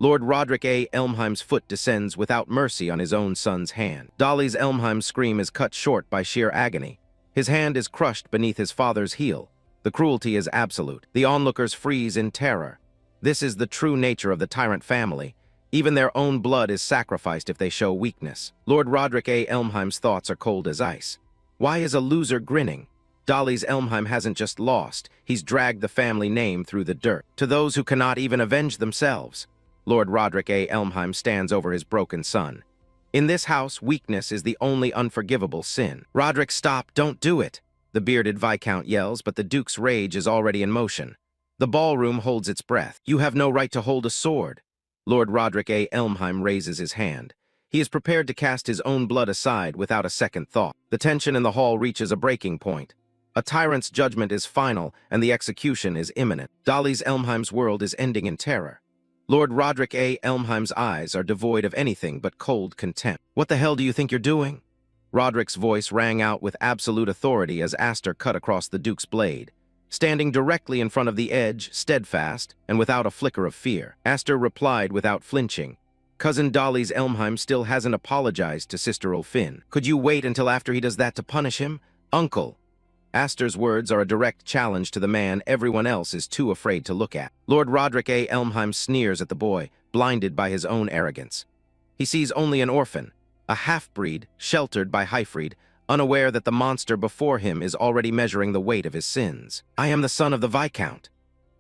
Speaker 1: Lord Roderick Elmheim's foot descends without mercy on his own son's hand. Dolly's Elmheim's scream is cut short by sheer agony. His hand is crushed beneath his father's heel. The cruelty is absolute. The onlookers freeze in terror. This is the true nature of the tyrant family. Even their own blood is sacrificed if they show weakness. Lord Roderick A. Elmheim's thoughts are cold as ice. Why is a loser grinning? Dolly's Elmheim hasn't just lost, he's dragged the family name through the dirt. To those who cannot even avenge themselves, Lord Roderick A. Elmheim stands over his broken son. In this house, weakness is the only unforgivable sin. Roderick, stop, don't do it! The bearded Viscount yells, but the Duke's rage is already in motion. The ballroom holds its breath. You have no right to hold a sword. Lord Roderick A. Elmheim raises his hand. He is prepared to cast his own blood aside without a second thought. The tension in the hall reaches a breaking point. A tyrant's judgment is final, and the execution is imminent. Dolly's Elmheim's world is ending in terror. Lord Roderick A. Elmheim's eyes are devoid of anything but cold contempt. What the hell do you think you're doing? Roderick's voice rang out with absolute authority as Aster cut across the Duke's blade. Standing directly in front of the edge, steadfast, and without a flicker of fear, Aster replied without flinching. Cousin Dolly's Elmheim still hasn't apologized to Sister Ulfin. Could you wait until after he does that to punish him? Uncle. Aster's words are a direct challenge to the man everyone else is too afraid to look at. Lord Roderick A. Elmheim sneers at the boy, blinded by his own arrogance. He sees only an orphan, a half-breed, sheltered by Hifreed, unaware that the monster before him is already measuring the weight of his sins. I am the son of the Viscount.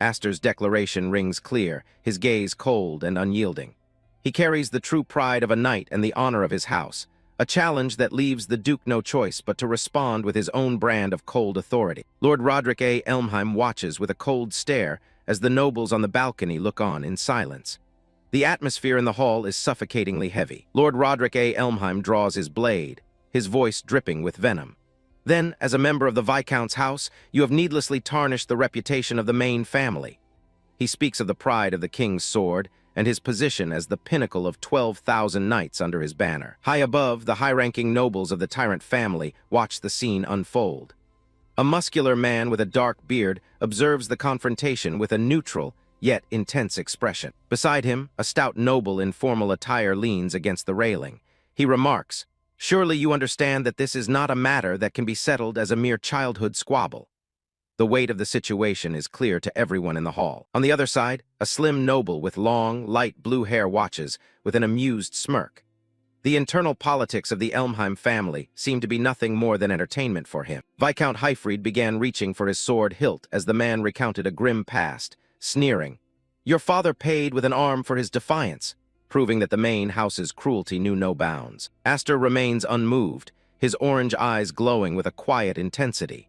Speaker 1: Aster's declaration rings clear, his gaze cold and unyielding. He carries the true pride of a knight and the honor of his house, a challenge that leaves the Duke no choice but to respond with his own brand of cold authority. Lord Roderick A. Elmheim watches with a cold stare as the nobles on the balcony look on in silence. The atmosphere in the hall is suffocatingly heavy. Lord Roderick A. Elmheim draws his blade, his voice dripping with venom. Then, as a member of the Viscount's house, you have needlessly tarnished the reputation of the main family. He speaks of the pride of the king's sword and his position as the pinnacle of 12,000 knights under his banner. High above, the high-ranking nobles of the tyrant family watch the scene unfold. A muscular man with a dark beard observes the confrontation with a neutral, yet intense expression. Beside him, a stout noble in formal attire leans against the railing. He remarks, "Surely you understand that this is not a matter that can be settled as a mere childhood squabble." The weight of the situation is clear to everyone in the hall. On the other side, a slim noble with long, light blue hair watches with an amused smirk. The internal politics of the Elmheim family seem to be nothing more than entertainment for him. Viscount Hifried began reaching for his sword hilt as the man recounted a grim past, sneering, "Your father paid with an arm for his defiance," proving that the main house's cruelty knew no bounds. Aster remains unmoved, his orange eyes glowing with a quiet intensity.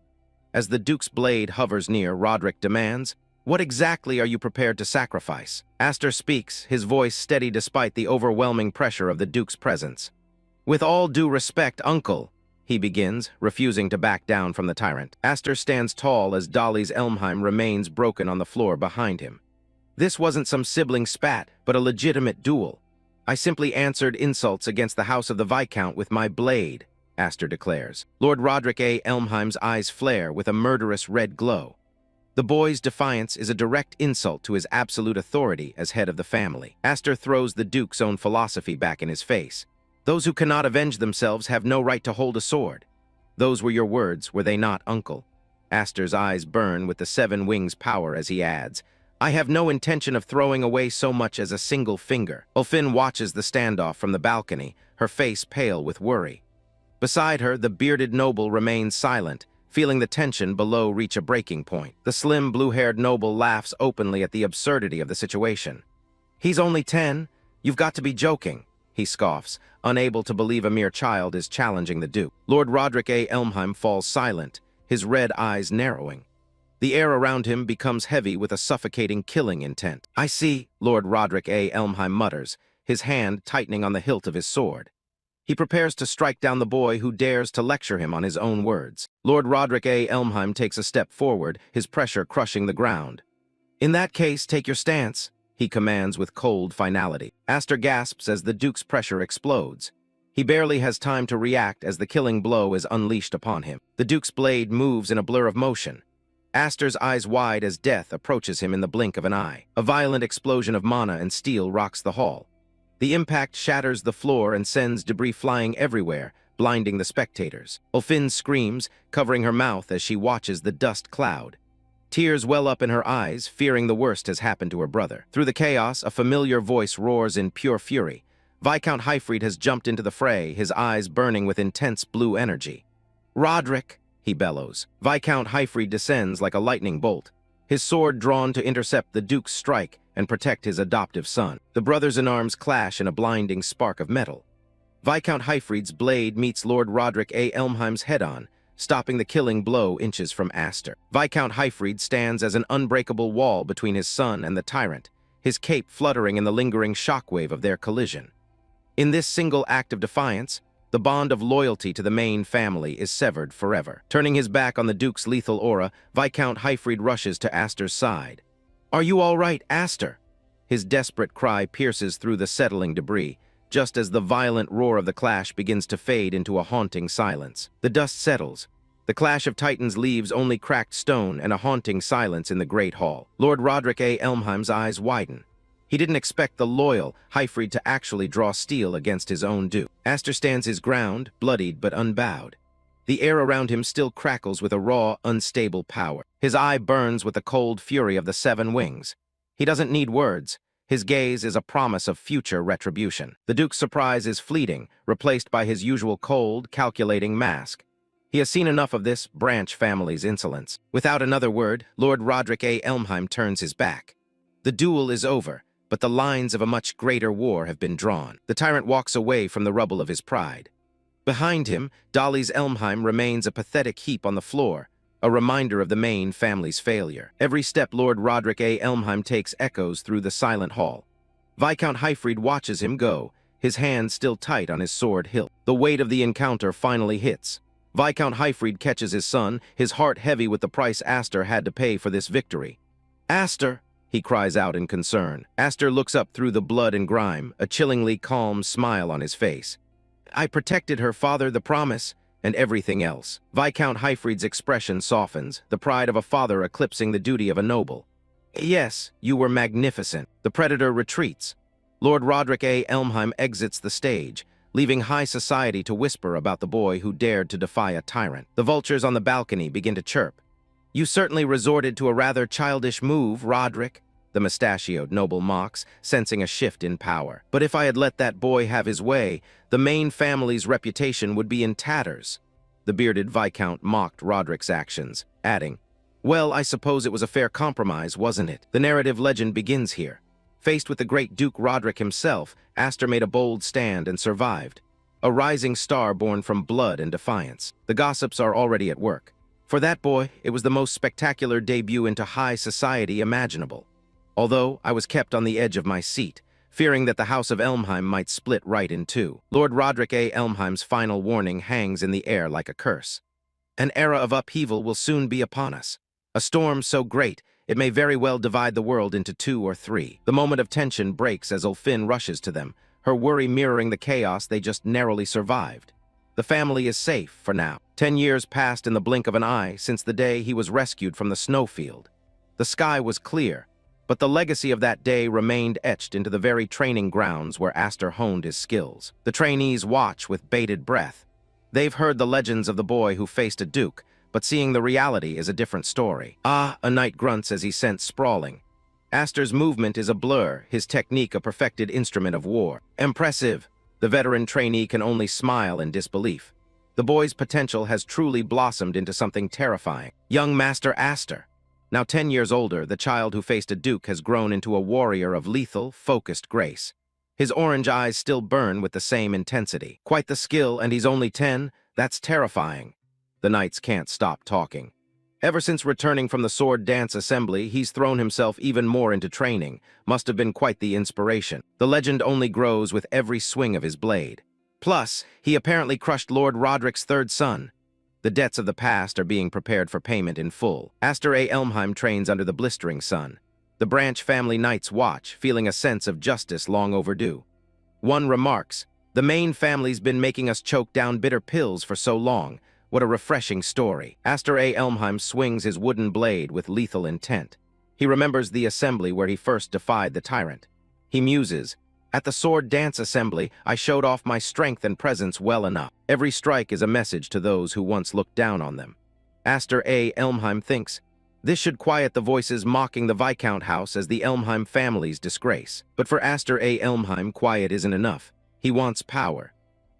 Speaker 1: As the Duke's blade hovers near, Roderick demands, "What exactly are you prepared to sacrifice?" Aster speaks, his voice steady despite the overwhelming pressure of the Duke's presence. "With all due respect, Uncle," he begins, refusing to back down from the tyrant. Aster stands tall as Dolly's Elmheim remains broken on the floor behind him. "This wasn't some sibling spat, but a legitimate duel. I simply answered insults against the house of the Viscount with my blade," Aster declares. Lord Roderick A. Elmheim's eyes flare with a murderous red glow. The boy's defiance is a direct insult to his absolute authority as head of the family. Aster throws the Duke's own philosophy back in his face. "Those who cannot avenge themselves have no right to hold a sword. Those were your words, were they not, Uncle?" Aster's eyes burn with the 7 wings power as he adds, "I have no intention of throwing away so much as a single finger." Ulfin watches the standoff from the balcony, her face pale with worry. Beside her, the bearded noble remains silent, feeling the tension below reach a breaking point. The slim, blue-haired noble laughs openly at the absurdity of the situation. "He's only 10. You've got to be joking," he scoffs, unable to believe a mere child is challenging the Duke. Lord Roderick A. Elmheim falls silent, his red eyes narrowing. The air around him becomes heavy with a suffocating killing intent. "I see," Lord Roderick A. Elmheim mutters, his hand tightening on the hilt of his sword. He prepares to strike down the boy who dares to lecture him on his own words. Lord Roderick A. Elmheim takes a step forward, his pressure crushing the ground. "In that case, take your stance," he commands with cold finality. Aster gasps as the Duke's pressure explodes. He barely has time to react as the killing blow is unleashed upon him. The Duke's blade moves in a blur of motion. Aster's eyes wide as death approaches him in the blink of an eye. A violent explosion of mana and steel rocks the hall. The impact shatters the floor and sends debris flying everywhere, blinding the spectators. Ulfin screams, covering her mouth as she watches the dust cloud. Tears well up in her eyes, fearing the worst has happened to her brother. Through the chaos, a familiar voice roars in pure fury. Viscount Hifreed has jumped into the fray, his eyes burning with intense blue energy. "Roderick!" he bellows. Viscount Hifreed descends like a lightning bolt, his sword drawn to intercept the Duke's strike and protect his adoptive son. The brothers-in-arms clash in a blinding spark of metal. Viscount Hifreed's blade meets Lord Roderick A. Elmheim's head-on, stopping the killing blow inches from Aster. Viscount Hifreed stands as an unbreakable wall between his son and the tyrant, his cape fluttering in the lingering shockwave of their collision. In this single act of defiance, the bond of loyalty to the main family is severed forever. Turning his back on the Duke's lethal aura, Viscount Hifreed rushes to Aster's side. "Are you all right, Aster?" His desperate cry pierces through the settling debris, just as the violent roar of the clash begins to fade into a haunting silence. The dust settles. The clash of titans leaves only cracked stone and a haunting silence in the great hall. Lord Roderick A. Elmheim's eyes widen. He didn't expect the loyal Hifreed to actually draw steel against his own Duke. Aster stands his ground, bloodied but unbowed. The air around him still crackles with a raw, unstable power. His eye burns with the cold fury of the seven wings. He doesn't need words. His gaze is a promise of future retribution. The Duke's surprise is fleeting, replaced by his usual cold, calculating mask. He has seen enough of this branch family's insolence. Without another word, Lord Roderick A. Elmheim turns his back. The duel is over, but the lines of a much greater war have been drawn. The tyrant walks away from the rubble of his pride. Behind him, Dolly's Elmheim remains a pathetic heap on the floor, a reminder of the main family's failure. Every step Lord Roderick A. Elmheim takes echoes through the silent hall. Viscount Hifreed watches him go, his hand still tight on his sword hilt. The weight of the encounter finally hits. Viscount Hifreed catches his son, his heart heavy with the price Aster had to pay for this victory. "Aster!" he cries out in concern. Aster looks up through the blood and grime, a chillingly calm smile on his face. "I protected her, father, the promise, and everything else." Viscount Hifreed's expression softens, the pride of a father eclipsing the duty of a noble. "Yes, you were magnificent." The predator retreats. Lord Roderick A. Elmheim exits the stage, leaving high society to whisper about the boy who dared to defy a tyrant. The vultures on the balcony begin to chirp. "You certainly resorted to a rather childish move, Roderick," the mustachioed noble mocks, sensing a shift in power. "But if I had let that boy have his way, the main family's reputation would be in tatters." The bearded Viscount mocked Roderick's actions, adding, "Well, I suppose it was a fair compromise, wasn't it?" The narrative legend begins here. Faced with the great Duke Roderick himself, Aster made a bold stand and survived. A rising star born from blood and defiance. The gossips are already at work. For that boy, it was the most spectacular debut into high society imaginable. Although I was kept on the edge of my seat, fearing that the House of Elmheim might split right in two. Lord Roderick A. Elmheim's final warning hangs in the air like a curse. An era of upheaval will soon be upon us. A storm so great, it may very well divide the world into two or three. The moment of tension breaks as Ulfin rushes to them, her worry mirroring the chaos they just narrowly survived. The family is safe for now. 10 years passed in the blink of an eye since the day he was rescued from the snowfield. The sky was clear, but the legacy of that day remained etched into the very training grounds where Aster honed his skills. The trainees watch with bated breath. They've heard the legends of the boy who faced a duke, but seeing the reality is a different story. "Ah," a knight grunts as he's sent sprawling. Aster's movement is a blur, his technique a perfected instrument of war. "Impressive." The veteran trainee can only smile in disbelief. The boy's potential has truly blossomed into something terrifying. Young Master Aster. Now 10 years older, the child who faced a duke has grown into a warrior of lethal, focused grace. His orange eyes still burn with the same intensity. Quite the skill, and he's only 10? That's terrifying. The knights can't stop talking. Ever since returning from the sword dance assembly, he's thrown himself even more into training. Must have been quite the inspiration. The legend only grows with every swing of his blade. Plus, he apparently crushed Lord Roderick's third son. The debts of the past are being prepared for payment in full. Aster A. Elmheim trains under the blistering sun. The branch family knights watch, feeling a sense of justice long overdue. One remarks, "The main family's been making us choke down bitter pills for so long. What a refreshing story." Aster A. Elmheim swings his wooden blade with lethal intent. He remembers the assembly where he first defied the tyrant. He muses, "At the sword dance assembly, I showed off my strength and presence well enough." Every strike is a message to those who once looked down on them. Aster A. Elmheim thinks, This should quiet the voices mocking the Viscount house as the Elmheim family's disgrace. But for Aster A. Elmheim, quiet isn't enough. He wants power.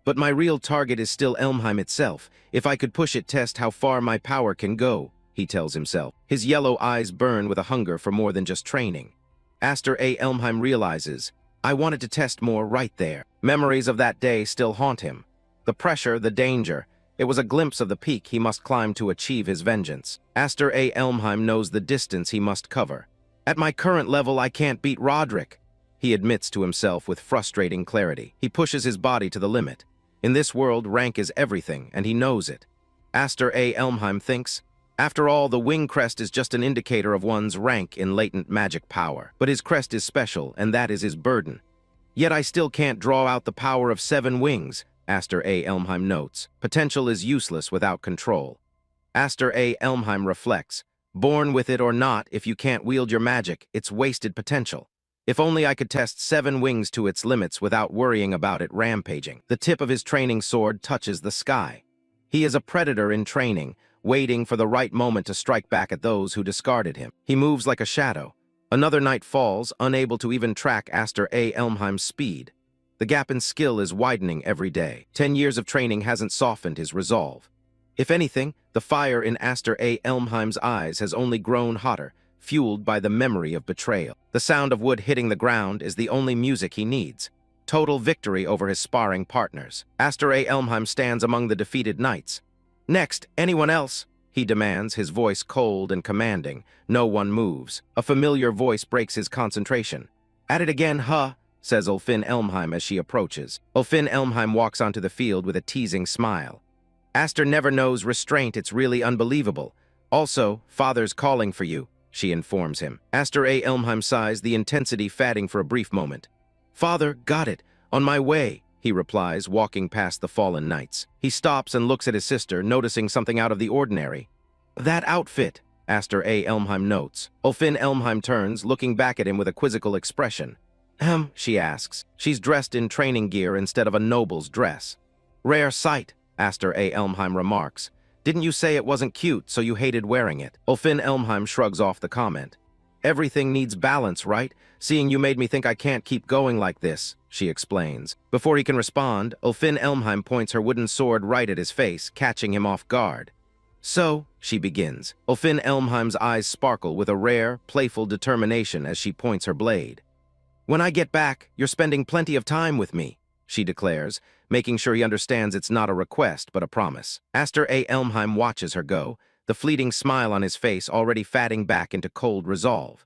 Speaker 1: But my real target is still Elmheim itself. If I could push it, test how far my power can go, he tells himself. His yellow eyes burn with a hunger for more than just training. Aster A. Elmheim realizes, I wanted to test more right there. Memories of that day still haunt him. The pressure, the danger. It was a glimpse of the peak he must climb to achieve his vengeance. Aster A. Elmheim knows the distance he must cover. At my current level, I can't beat Roderick, he admits to himself with frustrating clarity. He pushes his body to the limit. In this world, rank is everything, and he knows it. Aster A. Elmheim thinks, after all, the wing crest is just an indicator of one's rank in latent magic power. But his crest is special, and that is his burden. Yet I still can't draw out the power of 7 wings, Aster A. Elmheim notes. Potential is useless without control. Aster A. Elmheim reflects, born with it or not, if you can't wield your magic, it's wasted potential. If only I could test 7 wings to its limits without worrying about it rampaging. The tip of his training sword touches the sky. He is a predator in training, waiting for the right moment to strike back at those who discarded him. He moves like a shadow. Another night falls, unable to even track Aster A. Elmheim's speed. The gap in skill is widening every day. 10 years of training hasn't softened his resolve. If anything, the fire in Aster A. Elmheim's eyes has only grown hotter, fueled by the memory of betrayal. The sound of wood hitting the ground is the only music he needs. Total victory over his sparring partners. Aster A. Elmheim stands among the defeated knights. Next, anyone else? He demands, his voice cold and commanding. No one moves. A familiar voice breaks his concentration. At it again, huh? Says Ulfin Elmheim as she approaches. Ulfin Elmheim walks onto the field with a teasing smile. Aster never knows restraint, it's really unbelievable. Also, father's calling for you, she informs him. Aster A. Elmheim sighs, the intensity fading for a brief moment. Father, got it. On my way, he replies, walking past the fallen knights. He stops and looks at his sister, noticing something out of the ordinary. That outfit, Aster A. Elmheim notes. Ulfin Elmheim turns, looking back at him with a quizzical expression. She asks. She's dressed in training gear instead of a noble's dress. Rare sight, Aster A. Elmheim remarks. Didn't you say it wasn't cute, so you hated wearing it? Ulfin Elmheim shrugs off the comment. Everything needs balance, right? Seeing you made me think I can't keep going like this, she explains. Before he can respond, Ulfin Elmheim points her wooden sword right at his face, catching him off guard. So, she begins. Ulfin Elmheim's eyes sparkle with a rare, playful determination as she points her blade. When I get back, you're spending plenty of time with me, she declares, making sure he understands it's not a request but a promise. Aster A. Elmheim watches her go, the fleeting smile on his face already fatting back into cold resolve.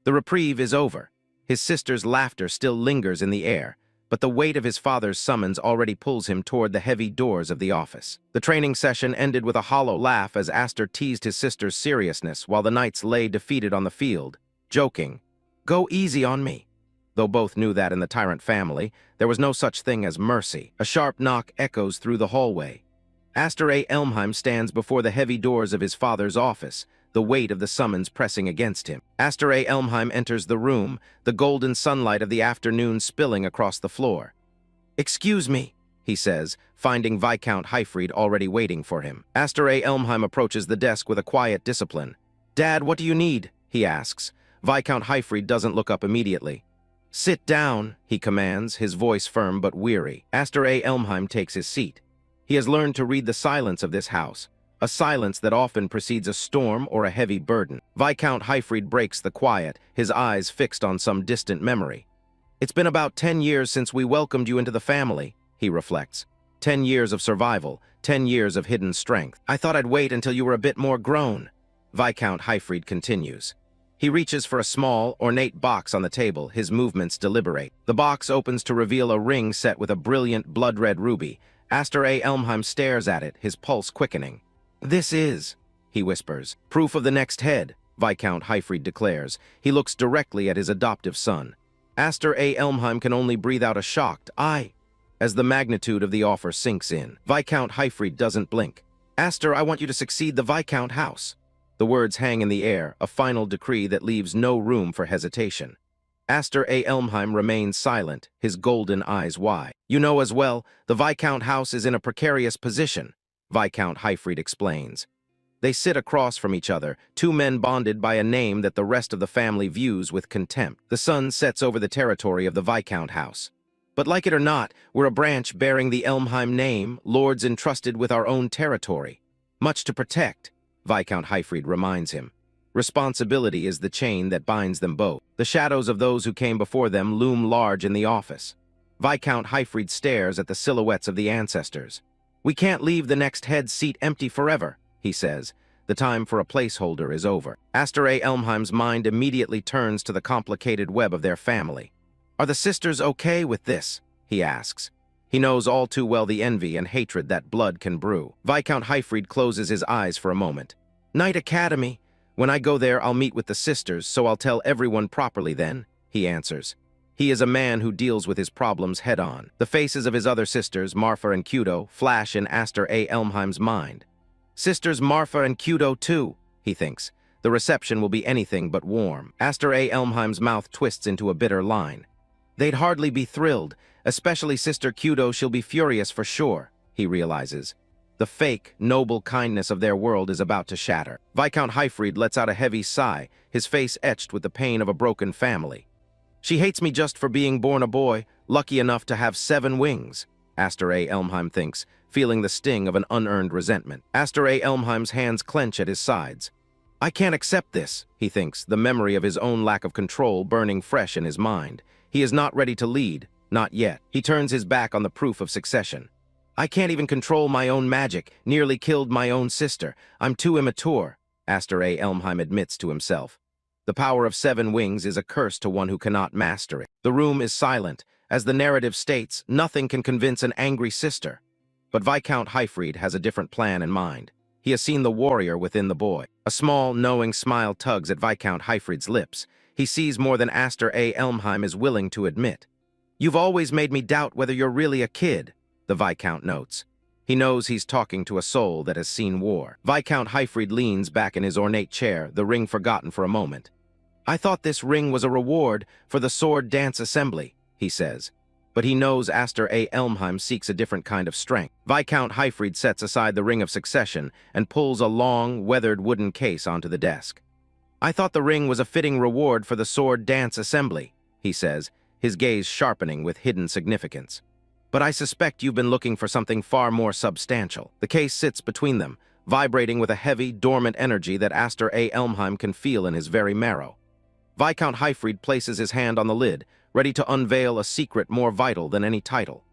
Speaker 1: The reprieve is over. His sister's laughter still lingers in the air, but the weight of his father's summons already pulls him toward the heavy doors of the office. The training session ended with a hollow laugh as Aster teased his sister's seriousness while the knights lay defeated on the field, joking, "Go easy on me." Though both knew that in the tyrant family, there was no such thing as mercy. A sharp knock echoes through the hallway. Aster A. Elmheim stands before the heavy doors of his father's office, the weight of the summons pressing against him. Aster A. Elmheim enters the room, the golden sunlight of the afternoon spilling across the floor. "Excuse me," he says, finding Viscount Hifried already waiting for him. Aster A. Elmheim approaches the desk with a quiet discipline. "Dad, what do you need?" he asks. Viscount Hifried doesn't look up immediately. "Sit down," he commands, his voice firm but weary. Aster A. Elmheim takes his seat. He has learned to read the silence of this house, a silence that often precedes a storm or a heavy burden. Viscount Hifried breaks the quiet, his eyes fixed on some distant memory. "It's been about 10 years since we welcomed you into the family," he reflects. 10 years of survival, 10 years of hidden strength. "I thought I'd wait until you were a bit more grown," Viscount Hifried continues. He reaches for a small, ornate box on the table, his movements deliberate. The box opens to reveal a ring set with a brilliant blood-red ruby. Aster A. Elmheim stares at it, his pulse quickening. "This is," he whispers. "Proof of the next head," Viscount Hifried declares. He looks directly at his adoptive son. Aster A. Elmheim can only breathe out a shocked "I," as the magnitude of the offer sinks in. Viscount Hifried doesn't blink. "Aster, I want you to succeed the Viscount house." The words hang in the air, a final decree that leaves no room for hesitation. Aster A. Elmheim remains silent, his golden eyes wide. "You know as well, the Viscount house is in a precarious position," Viscount Hifried explains. They sit across from each other, two men bonded by a name that the rest of the family views with contempt. The sun sets over the territory of the Viscount house. But like it or not, we're a branch bearing the Elmheim name, lords entrusted with our own territory. Much to protect, Viscount Hifried reminds him. Responsibility is the chain that binds them both. The shadows of those who came before them loom large in the office. Viscount Hifried stares at the silhouettes of the ancestors. "We can't leave the next head's seat empty forever," he says. The time for a placeholder is over. Aster Elmheim's mind immediately turns to the complicated web of their family. "Are the sisters okay with this?" he asks. He knows all too well the envy and hatred that blood can brew. Viscount Hifried closes his eyes for a moment. "Knight Academy. When I go there, I'll meet with the sisters, so I'll tell everyone properly then," he answers. He is a man who deals with his problems head-on. The faces of his other sisters, Marfa and Kudo, flash in Aster Elmheim's mind. Sisters Marfa and Kudo too, he thinks. The reception will be anything but warm. Aster Elmheim's mouth twists into a bitter line. They'd hardly be thrilled, especially Sister Kudo. She'll be furious for sure, he realizes. The fake, noble kindness of their world is about to shatter. Viscount Hifried lets out a heavy sigh, his face etched with the pain of a broken family. "She hates me just for being born a boy, lucky enough to have 7 wings, Aster Elmheim thinks, feeling the sting of an unearned resentment. Aster Elmheim's hands clench at his sides. I can't accept this, he thinks, the memory of his own lack of control burning fresh in his mind. He is not ready to lead, not yet. He turns his back on the proof of succession. I can't even control my own magic, nearly killed my own sister. I'm too immature, Aster Elmheim admits to himself. The power of 7 wings is a curse to one who cannot master it. The room is silent. As the narrative states, nothing can convince an angry sister. But Viscount Hifried has a different plan in mind. He has seen the warrior within the boy. A small, knowing smile tugs at Viscount Hifried's lips. He sees more than Aster Elmheim is willing to admit. You've always made me doubt whether you're really a kid, the Viscount notes. He knows he's talking to a soul that has seen war. Viscount Hifried leans back in his ornate chair, the ring forgotten for a moment. I thought this ring was a reward for the sword dance assembly, he says. But he knows Aster Elmheim seeks a different kind of strength. Viscount Hifried sets aside the ring of succession and pulls a long, weathered wooden case onto the desk. I thought the ring was a fitting reward for the sword dance assembly, he says, his gaze sharpening with hidden significance. But I suspect you've been looking for something far more substantial. The case sits between them, vibrating with a heavy, dormant energy that Aster Elmheim can feel in his very marrow. Viscount Hifried places his hand on the lid, ready to unveil a secret more vital than any title.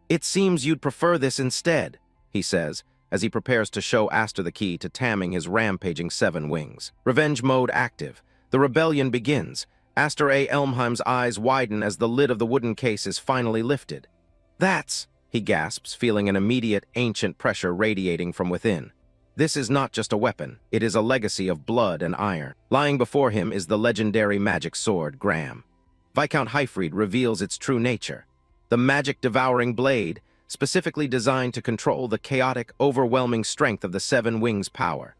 Speaker 1: It seems you'd prefer this instead, he says, as he prepares to show Aster the key to taming his rampaging 7 wings. Revenge mode active. The rebellion begins. Aster Elmheim's eyes widen as the lid of the wooden case is finally lifted. That's, he gasps, feeling an immediate, ancient pressure radiating from within. This is not just a weapon, it is a legacy of blood and iron. Lying before him is the legendary magic sword, Graham. Viscount Hifreed reveals its true nature. The magic-devouring blade, specifically designed to control the chaotic, overwhelming strength of the 7 wings' power.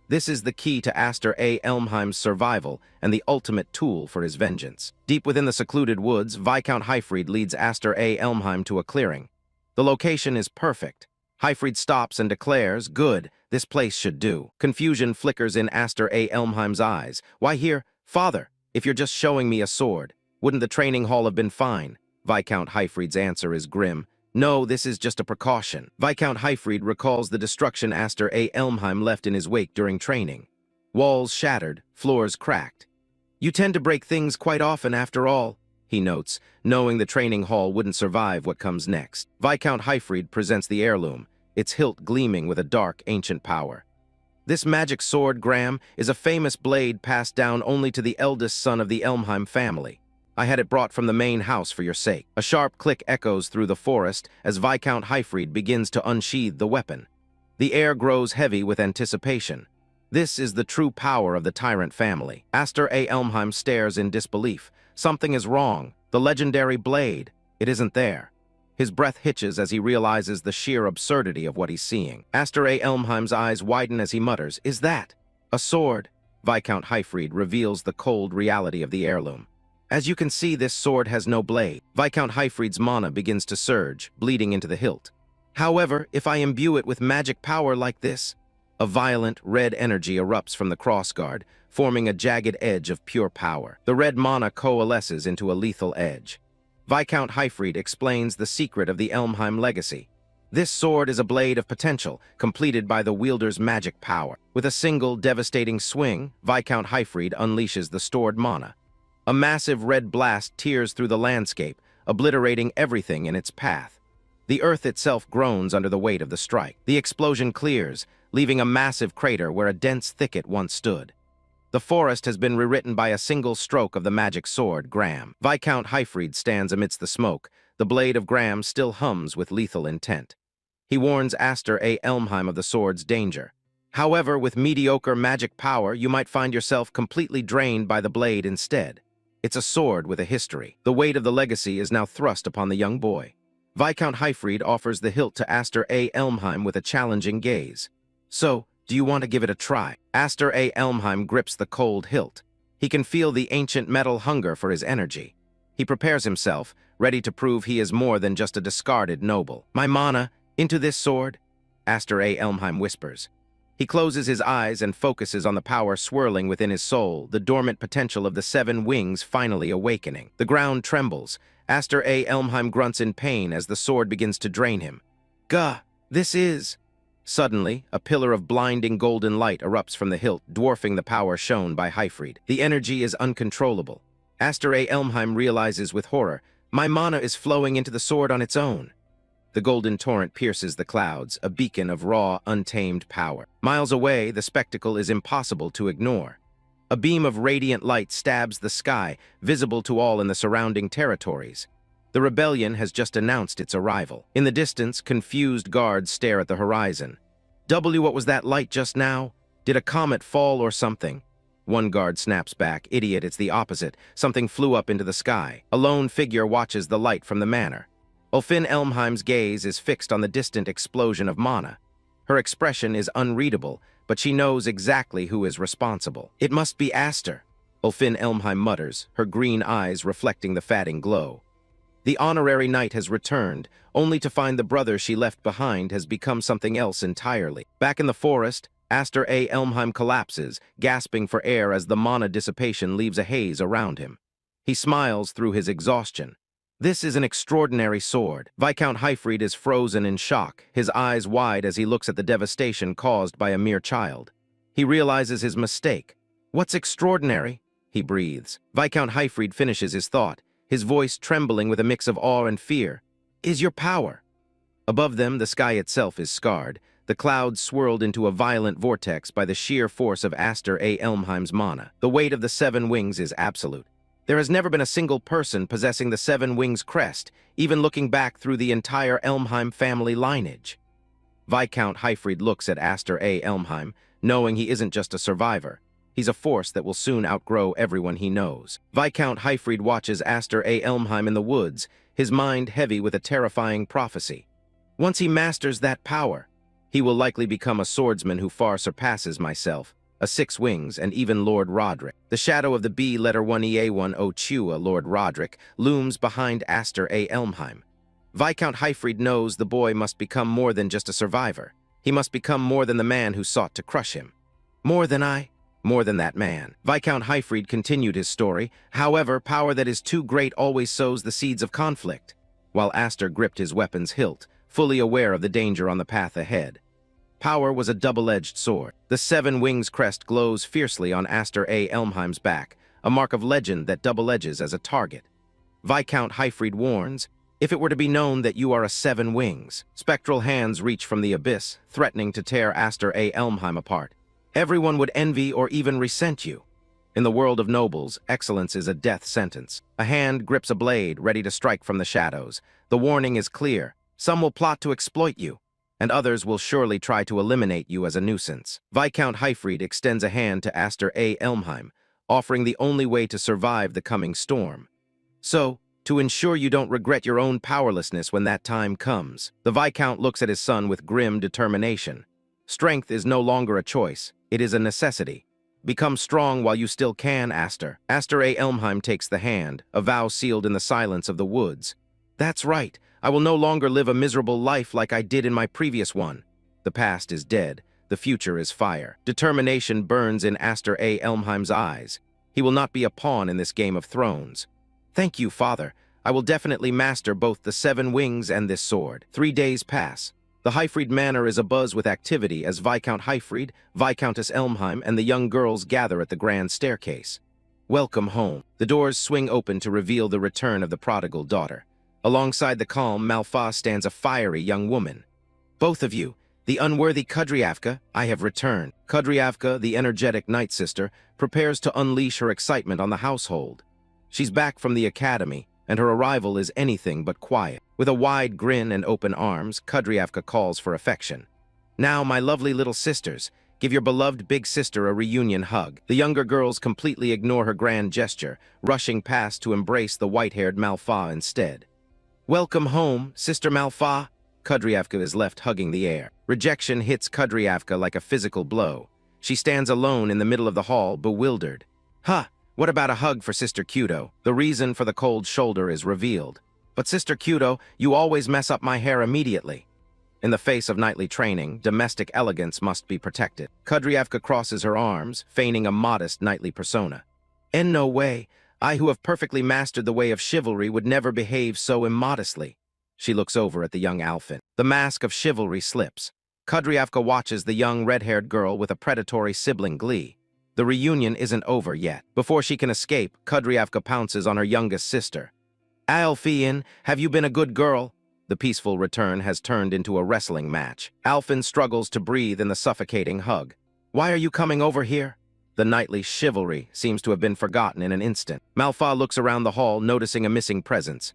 Speaker 1: This is the key to Aster Elmheim's survival and the ultimate tool for his vengeance. Deep within the secluded woods, Viscount Hifreed leads Aster Elmheim to a clearing. The location is perfect. Hifreed stops and declares, good, this place should do. Confusion flickers in Aster Elmheim's eyes. Why here? Father, if you're just showing me a sword, wouldn't the training hall have been fine? Viscount Hifreed's answer is grim. No, this is just a precaution. Viscount Hifreed recalls the destruction Aster Elmheim left in his wake during training. Walls shattered, floors cracked. You tend to break things quite often after all, he notes, knowing the training hall wouldn't survive what comes next. Viscount Hifreed presents the heirloom, its hilt gleaming with a dark, ancient power. This magic sword, Graham, is a famous blade passed down only to the eldest son of the Elmheim family. I had it brought from the main house for your sake. A sharp click echoes through the forest as Viscount Hifreed begins to unsheathe the weapon. The air grows heavy with anticipation. This is the true power of the tyrant family. Aster Elmheim stares in disbelief. Something is wrong. The legendary blade. It isn't there. His breath hitches as he realizes the sheer absurdity of what he's seeing. Aster Elmheim's eyes widen as he mutters, Is that a sword? Viscount Hifreed reveals the cold reality of the heirloom. As you can see, this sword has no blade. Viscount Hifreed's mana begins to surge, bleeding into the hilt. However, if I imbue it with magic power like this, A violent, red energy erupts from the crossguard, forming a jagged edge of pure power. The red mana coalesces into a lethal edge. Viscount Hifreed explains the secret of the Elmheim legacy. This sword is a blade of potential, completed by the wielder's magic power. With a single, devastating swing, Viscount Hifreed unleashes the stored mana. A massive red blast tears through the landscape, obliterating everything in its path. The earth itself groans under the weight of the strike. The explosion clears, leaving a massive crater where a dense thicket once stood. The forest has been rewritten by a single stroke of the magic sword, Graham. Viscount Hifreed stands amidst the smoke. The blade of Graham still hums with lethal intent. He warns Aster Elmheim of the sword's danger. However, with mediocre magic power, you might find yourself completely drained by the blade instead. It's a sword with a history. The weight of the legacy is now thrust upon the young boy. Viscount Hifreed offers the hilt to Aster Elmheim with a challenging gaze. So, do you want to give it a try? Aster Elmheim grips the cold hilt. He can feel the ancient metal hunger for his energy. He prepares himself, ready to prove he is more than just a discarded noble. My mana, into this sword? Aster Elmheim whispers. He closes his eyes and focuses on the power swirling within his soul, the dormant potential of the 7 wings finally awakening. The ground trembles. Aster Elmheim grunts in pain as the sword begins to drain him. Gah, this is... Suddenly, a pillar of blinding golden light erupts from the hilt, dwarfing the power shown by Hifreed. The energy is uncontrollable. Aster Elmheim realizes with horror, my mana is flowing into the sword on its own. The golden torrent pierces the clouds, a beacon of raw, untamed power. Miles away, the spectacle is impossible to ignore. A beam of radiant light stabs the sky, visible to all in the surrounding territories. The rebellion has just announced its arrival. In the distance, confused guards stare at the horizon. What was that light just now? Did a comet fall or something? One guard snaps back. Idiot, it's the opposite. Something flew up into the sky. A lone figure watches the light from the manor. Ulfin Elmheim's gaze is fixed on the distant explosion of mana. Her expression is unreadable, but she knows exactly who is responsible. It must be Aster, Ulfin Elmheim mutters, her green eyes reflecting the fading glow. The honorary knight has returned, only to find the brother she left behind has become something else entirely. Back in the forest, Aster Elmheim collapses, gasping for air as the mana dissipation leaves a haze around him. He smiles through his exhaustion. This is an extraordinary sword. Viscount Hifreed is frozen in shock, his eyes wide as he looks at the devastation caused by a mere child. He realizes his mistake. What's extraordinary? He breathes. Viscount Hifreed finishes his thought, his voice trembling with a mix of awe and fear. Is your power. Above them, the sky itself is scarred, the clouds swirled into a violent vortex by the sheer force of Aster Elmheim's mana. The weight of the 7 wings is absolute. There has never been a single person possessing the 7 wings crest, even looking back through the entire Elmheim family lineage. Viscount Hifreed looks at Aster Elmheim, knowing he isn't just a survivor. He's a force that will soon outgrow everyone he knows. Viscount Hifreed watches Aster Elmheim in the woods, his mind heavy with a terrifying prophecy. Once he masters that power, he will likely become a swordsman who far surpasses myself, a 6 wings, and even Lord Roderick. The shadow of the B letter 1EA1 Ochua, Lord Roderick, looms behind Aster Elmheim. Viscount Hifreed knows the boy must become more than just a survivor. He must become more than the man who sought to crush him. More than that man. Viscount Hifreed continued his story. However, power that is too great always sows the seeds of conflict. While Aster gripped his weapon's hilt, fully aware of the danger on the path ahead. Power was a double-edged sword. The 7 wings crest glows fiercely on Aster Elmheim's back, a mark of legend that double-edges as a target. Viscount Hifreed warns, if it were to be known that you are a 7 wings, spectral hands reach from the abyss, threatening to tear Aster Elmheim apart. Everyone would envy or even resent you. In the world of nobles, excellence is a death sentence. A hand grips a blade, ready to strike from the shadows. The warning is clear. Some will plot to exploit you, and others will surely try to eliminate you as a nuisance. Viscount Hifreed extends a hand to Aster Elmheim, offering the only way to survive the coming storm. So, to ensure you don't regret your own powerlessness when that time comes, the Viscount looks at his son with grim determination. Strength is no longer a choice, it is a necessity. Become strong while you still can, Aster. Aster Elmheim takes the hand, a vow sealed in the silence of the woods. That's right, I will no longer live a miserable life like I did in my previous one. The past is dead, The future is fire. Determination burns in Aster Elmheim's eyes. He will not be a pawn in this Game of Thrones. Thank you, father. I will definitely master both the 7 wings and this sword. 3 days pass. The Hifreed manor is abuzz with activity as Viscount Hifreed, Viscountess Elmheim, and the young girls gather at the grand staircase. Welcome home. The doors swing open to reveal the return of the prodigal daughter. Alongside the calm Malfa stands a fiery young woman. Both of you, the unworthy Kudryavka, I have returned. Kudryavka, the energetic night sister, prepares to unleash her excitement on the household. She's back from the academy, and her arrival is anything but quiet. With a wide grin and open arms, Kudryavka calls for affection. Now, my lovely little sisters, give your beloved big sister a reunion hug. The younger girls completely ignore her grand gesture, rushing past to embrace the white-haired Malfa instead. Welcome home, Sister Malfa. Kudryavka is left hugging the air. Rejection hits Kudryavka like a physical blow. She stands alone in the middle of the hall, bewildered. What about a hug for Sister Kudo? The reason for the cold shoulder is revealed. But Sister Kudo, you always mess up my hair immediately. In the face of knightly training, domestic elegance must be protected. Kudryavka crosses her arms, feigning a modest knightly persona. In no way. I who have perfectly mastered the way of chivalry would never behave so immodestly. She looks over at the young Alfin. The mask of chivalry slips. Kudryavka watches the young red-haired girl with a predatory sibling glee. The reunion isn't over yet. Before she can escape, Kudryavka pounces on her youngest sister. Alfin, have you been a good girl? The peaceful return has turned into a wrestling match. Alfin struggles to breathe in the suffocating hug. Why are you coming over here? The knightly chivalry seems to have been forgotten in an instant. Malfa looks around the hall, noticing a missing presence.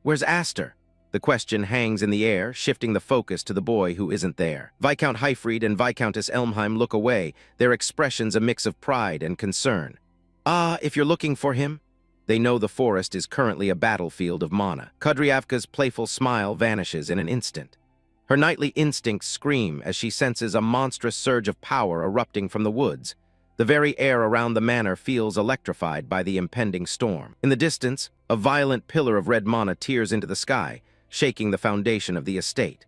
Speaker 1: Where's Aster? The question hangs in the air, shifting the focus to the boy who isn't there. Viscount Hifried and Viscountess Elmheim look away, their expressions a mix of pride and concern. If you're looking for him? They know the forest is currently a battlefield of mana. Kudryavka's playful smile vanishes in an instant. Her knightly instincts scream as she senses a monstrous surge of power erupting from the woods. The very air around the manor feels electrified by the impending storm. In the distance, a violent pillar of red mana tears into the sky, shaking the foundation of the estate.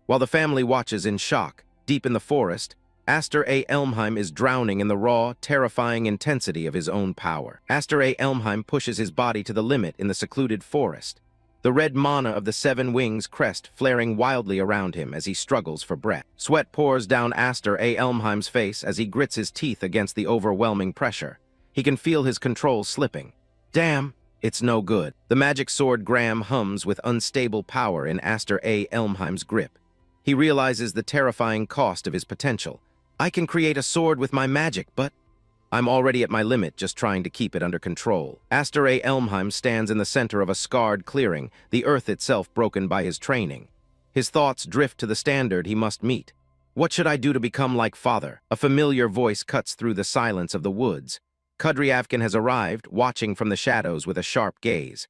Speaker 1: While the family watches in shock, deep in the forest, Aster Elmheim is drowning in the raw, terrifying intensity of his own power. Aster Elmheim pushes his body to the limit in the secluded forest, the red mana of the 7 wings crest flaring wildly around him as he struggles for breath. Sweat pours down Aster Elmheim's face as he grits his teeth against the overwhelming pressure. He can feel his control slipping. Damn! It's no good. The magic sword Graham hums with unstable power in Aster Elmheim's grip. He realizes the terrifying cost of his potential. I can create a sword with my magic, but I'm already at my limit just trying to keep it under control. Aster Elmheim stands in the center of a scarred clearing, the earth itself broken by his training. His thoughts drift to the standard he must meet. What should I do to become like father? A familiar voice cuts through the silence of the woods. Kudryavka has arrived, watching from the shadows with a sharp gaze.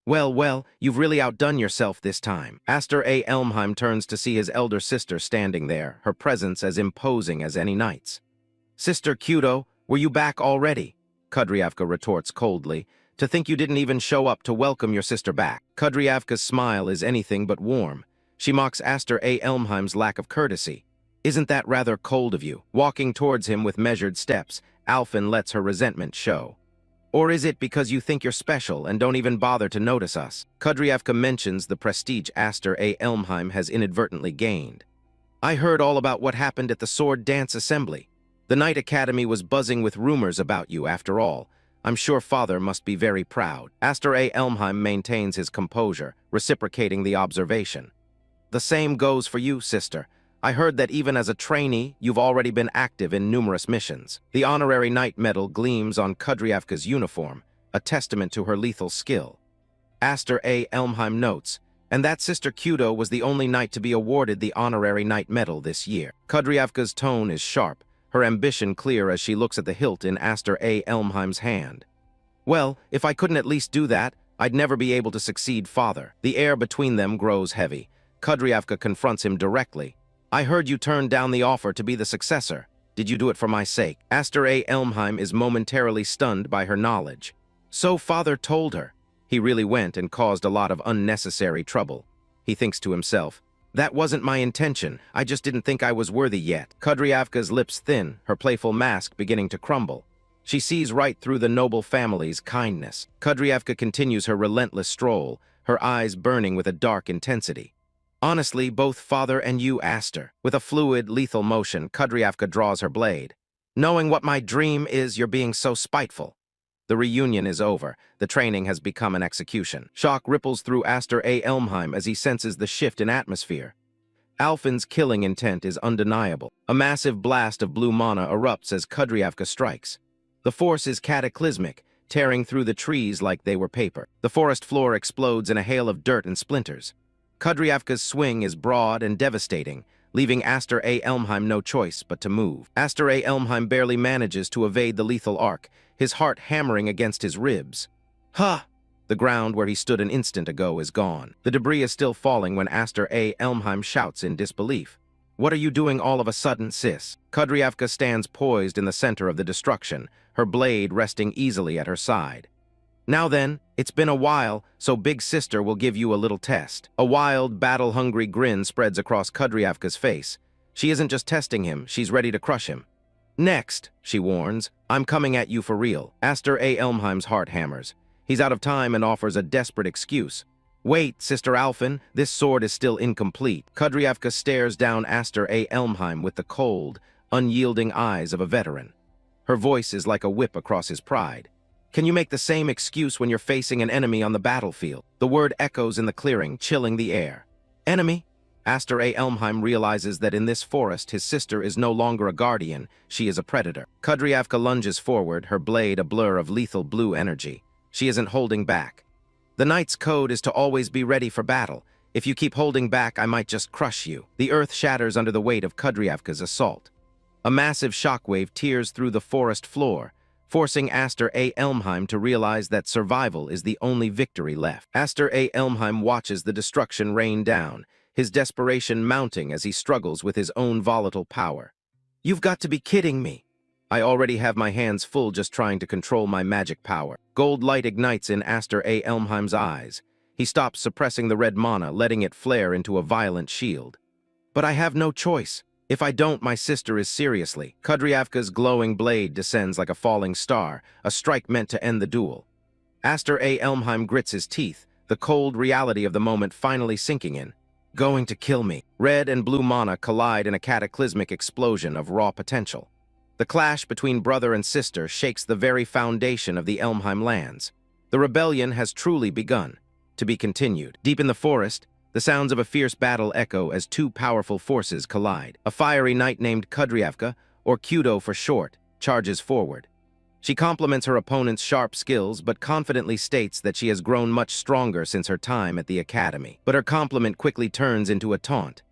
Speaker 1: Well, you've really outdone yourself this time. Aster Elmheim turns to see his elder sister standing there, her presence as imposing as any knight's. Sister Kudo, were you back already? Kudryavka retorts coldly. To think you didn't even show up to welcome your sister back. Kudryavka's smile is anything but warm. She mocks Aster Elmheim's lack of courtesy. Isn't that rather cold of you? Walking towards him with measured steps, Alfin lets her resentment show. Or is it because you think you're special and don't even bother to notice us? Kudryavka mentions the prestige Aster Elmheim has inadvertently gained. I heard all about what happened at the Sword Dance Assembly. The Knight Academy was buzzing with rumors about you after all. I'm sure father must be very proud. Aster Elmheim maintains his composure, reciprocating the observation. The same goes for you, sister. I heard that even as a trainee, you've already been active in numerous missions. The honorary knight medal gleams on Kudryavka's uniform, a testament to her lethal skill. Aster Elmheim notes, and that Sister Kudo was the only knight to be awarded the honorary knight medal this year. Kudryavka's tone is sharp, her ambition clear as she looks at the hilt in Aster Elmheim's hand. Well, if I couldn't at least do that, I'd never be able to succeed father. The air between them grows heavy. Kudryavka confronts him directly. I heard you turned down the offer to be the successor. Did you do it for my sake? Aster Elmheim is momentarily stunned by her knowledge. So father told her. He really went and caused a lot of unnecessary trouble. He thinks to himself, That wasn't my intention. I just didn't think I was worthy yet. Kudryavka's lips thin, her playful mask beginning to crumble. She sees right through the noble family's kindness. Kudryavka continues her relentless stroll, her eyes burning with a dark intensity. Honestly, both father and you, Aster. With a fluid, lethal motion, Kudryavka draws her blade. Knowing what my dream is, you're being so spiteful. The reunion is over. The training has become an execution. Shock ripples through Aster Elmheim as he senses the shift in atmosphere. Alfin's killing intent is undeniable. A massive blast of blue mana erupts as Kudryavka strikes. The force is cataclysmic, tearing through the trees like they were paper. The forest floor explodes in a hail of dirt and splinters. Kudryavka's swing is broad and devastating, leaving Aster Elmheim no choice but to move. Aster Elmheim barely manages to evade the lethal arc, his heart hammering against his ribs. Ha! The ground where he stood an instant ago is gone. The debris is still falling when Aster Elmheim shouts in disbelief. What are you doing all of a sudden, sis? Kudryavka stands poised in the center of the destruction, her blade resting easily at her side. Now then, it's been a while, so Big Sister will give you a little test. A wild, battle-hungry grin spreads across Kudryavka's face. She isn't just testing him, she's ready to crush him. Next, she warns, I'm coming at you for real. Aster Elmheim's heart hammers. He's out of time and offers a desperate excuse. Wait, Sister Alfin, this sword is still incomplete. Kudryavka stares down Aster Elmheim with the cold, unyielding eyes of a veteran. Her voice is like a whip across his pride. Can you make the same excuse when you're facing an enemy on the battlefield? The word echoes in the clearing, chilling the air. Enemy? Aster Elmheim realizes that in this forest his sister is no longer a guardian, she is a predator. Kudryavka lunges forward, her blade a blur of lethal blue energy. She isn't holding back. The knight's code is to always be ready for battle. If you keep holding back, I might just crush you. The earth shatters under the weight of Kudryavka's assault. A massive shockwave tears through the forest floor, forcing Aster Elmheim to realize that survival is the only victory left. Aster Elmheim watches the destruction rain down, his desperation mounting as he struggles with his own volatile power. You've got to be kidding me. I already have my hands full just trying to control my magic power. Gold light ignites in Aster Elmheim's eyes. He stops suppressing the red mana, letting it flare into a violent shield. But I have no choice. If I don't, my sister is seriously. Kudryavka's glowing blade descends like a falling star, a strike meant to end the duel. Aster Elmheim grits his teeth, the cold reality of the moment finally sinking in. Going to kill me. Red and blue mana collide in a cataclysmic explosion of raw potential. The clash between brother and sister shakes the very foundation of the Elmheim lands. The rebellion has truly begun, to be continued. Deep in the forest, the sounds of a fierce battle echo as two powerful forces collide. A fiery knight named Kudryavka, or Kudo for short, charges forward. She compliments her opponent's sharp skills, but confidently states that she has grown much stronger since her time at the academy. But her compliment quickly turns into a taunt.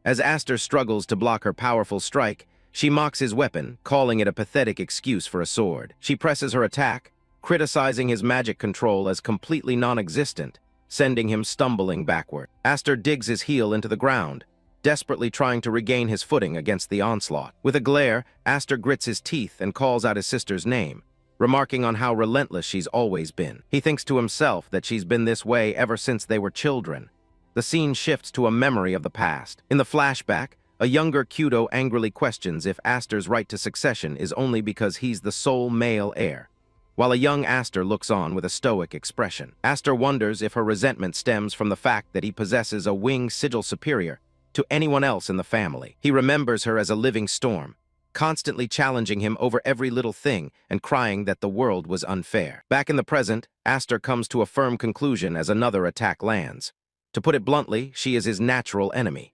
Speaker 1: As Aster struggles to block her powerful strike, she mocks his weapon, calling it a pathetic excuse for a sword. She presses her attack, criticizing his magic control as completely non-existent, sending him stumbling backward. Aster digs his heel into the ground, desperately trying to regain his footing against the onslaught. With a glare, Aster grits his teeth and calls out his sister's name, remarking on how relentless she's always been. He thinks to himself that she's been this way ever since they were children. The scene shifts to a memory of the past. In the flashback, a younger Kudo angrily questions if Aster's right to succession is only because he's the sole male heir, while a young Aster looks on with a stoic expression. Aster wonders if her resentment stems from the fact that he possesses a winged sigil superior to anyone else in the family. He remembers her as a living storm, constantly challenging him over every little thing and crying that the world was unfair. Back in the present, Aster comes to a firm conclusion as another attack lands. To put it bluntly, she is his natural enemy.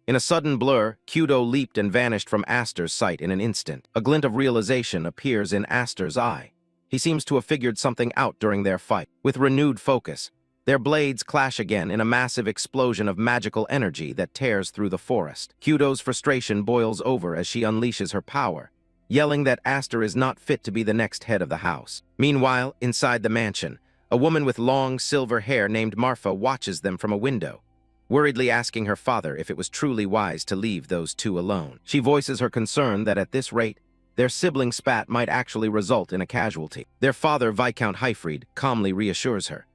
Speaker 1: In a sudden blur, Kudo leaped and vanished from Aster's sight in an instant. A glint of realization appears in Aster's eye. He seems to have figured something out during their fight. With renewed focus, their blades clash again in a massive explosion of magical energy that tears through the forest. Kudo's frustration boils over as she unleashes her power, yelling that Aster is not fit to be the next head of the house. Meanwhile, inside the mansion, a woman with long silver hair named Marfa watches them from a window, worriedly asking her father if it was truly wise to leave those two alone. She voices her concern that at this rate, their sibling spat might actually result in a casualty. Their father, Viscount Hifreed, calmly reassures her.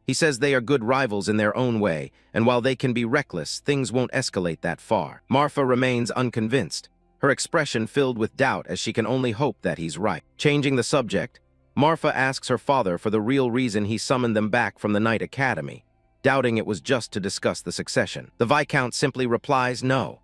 Speaker 1: He says they are good rivals in their own way, and while they can be reckless, things won't escalate that far. Marfa remains unconvinced, her expression filled with doubt as she can only hope that he's right. Changing the subject, Marfa asks her father for the real reason he summoned them back from the Knight Academy, doubting it was just to discuss the succession. The Viscount simply replies no.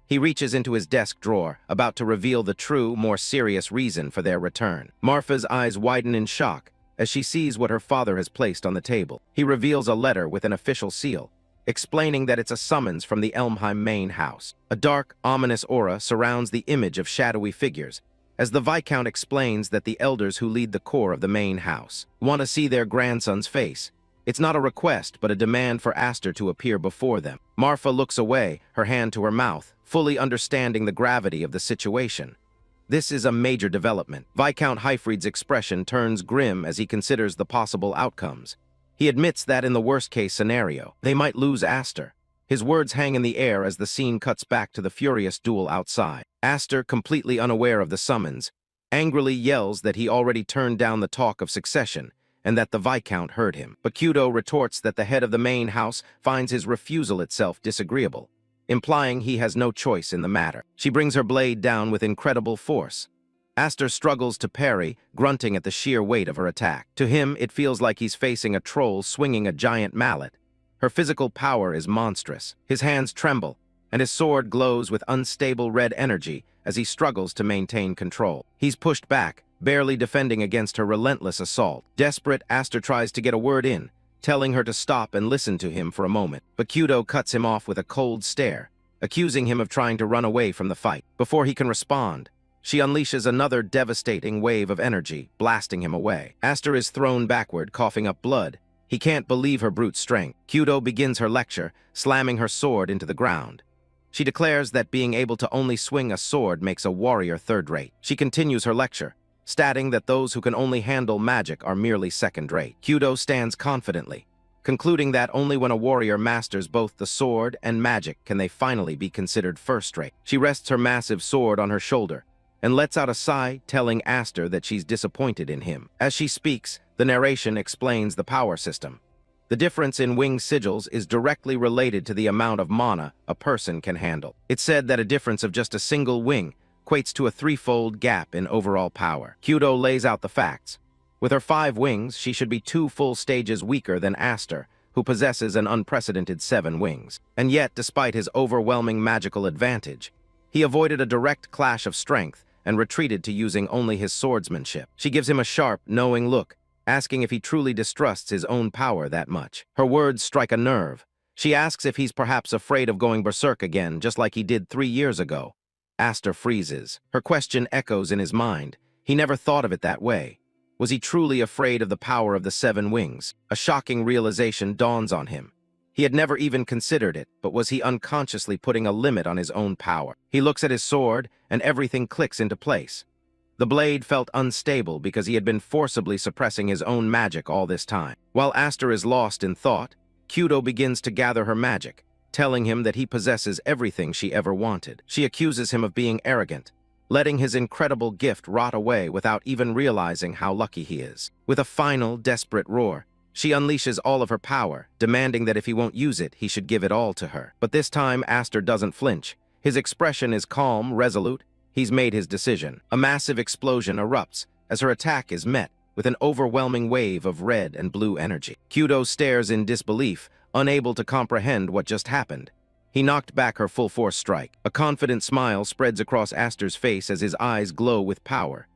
Speaker 1: He reaches into his desk drawer, about to reveal the true, more serious reason for their return. Marfa's eyes widen in shock as she sees what her father has placed on the table. He reveals a letter with an official seal, explaining that it's a summons from the Elmheim main house. A dark, ominous aura surrounds the image of shadowy figures, as the Viscount explains that the elders who lead the core of the main house want to see their grandson's face. It's not a request, but a demand for Aster to appear before them. Marfa looks away, her hand to her mouth, fully understanding the gravity of the situation. This is a major development. Viscount Hifreed's expression turns grim as he considers the possible outcomes. He admits that in the worst-case scenario, they might lose Aster. His words hang in the air as the scene cuts back to the furious duel outside. Aster, completely unaware of the summons, angrily yells that he already turned down the talk of succession, and that the Viscount heard him. Bakudo retorts that the head of the main house finds his refusal itself disagreeable, implying he has no choice in the matter. She brings her blade down with incredible force. Aster struggles to parry, grunting at the sheer weight of her attack. To him, it feels like he's facing a troll swinging a giant mallet. Her physical power is monstrous. His hands tremble, and his sword glows with unstable red energy as he struggles to maintain control. He's pushed back, barely defending against her relentless assault. Desperate, Aster tries to get a word in, telling her to stop and listen to him for a moment. Bakudo cuts him off with a cold stare, accusing him of trying to run away from the fight. Before he can respond, she unleashes another devastating wave of energy, blasting him away. Aster is thrown backward, coughing up blood. He can't believe her brute strength. Bakudo begins her lecture, slamming her sword into the ground. She declares that being able to only swing a sword makes a warrior third-rate. She continues her lecture, stating that those who can only handle magic are merely second-rate. Bakudo stands confidently, concluding that only when a warrior masters both the sword and magic can they finally be considered first-rate. She rests her massive sword on her shoulder and lets out a sigh, telling Aster that she's disappointed in him. As she speaks, the narration explains the power system. The difference in wing sigils is directly related to the amount of mana a person can handle. It's said that a difference of just a single wing equates to a threefold gap in overall power. Bakudo lays out the facts. With her 5 wings, she should be 2 full stages weaker than Aster, who possesses an unprecedented 7 wings. And yet, despite his overwhelming magical advantage, he avoided a direct clash of strength and retreated to using only his swordsmanship. She gives him a sharp, knowing look, asking if he truly distrusts his own power that much. Her words strike a nerve. She asks if he's perhaps afraid of going berserk again, just like he did 3 years ago. Aster freezes. Her question echoes in his mind. He never thought of it that way. Was he truly afraid of the power of the 7 wings? A shocking realization dawns on him. He had never even considered it, but was he unconsciously putting a limit on his own power? He looks at his sword, and everything clicks into place. The blade felt unstable because he had been forcibly suppressing his own magic all this time. While Aster is lost in thought, Bakudo begins to gather her magic, telling him that he possesses everything she ever wanted. She accuses him of being arrogant, letting his incredible gift rot away without even realizing how lucky he is. With a final, desperate roar, she unleashes all of her power, demanding that if he won't use it, he should give it all to her. But this time, Aster doesn't flinch. His expression is calm, resolute. He's made his decision. A massive explosion erupts as her attack is met with an overwhelming wave of red and blue energy. Bakudo stares in disbelief, unable to comprehend what just happened. He knocked back her full-force strike. A confident smile spreads across Aster's face as his eyes glow with power.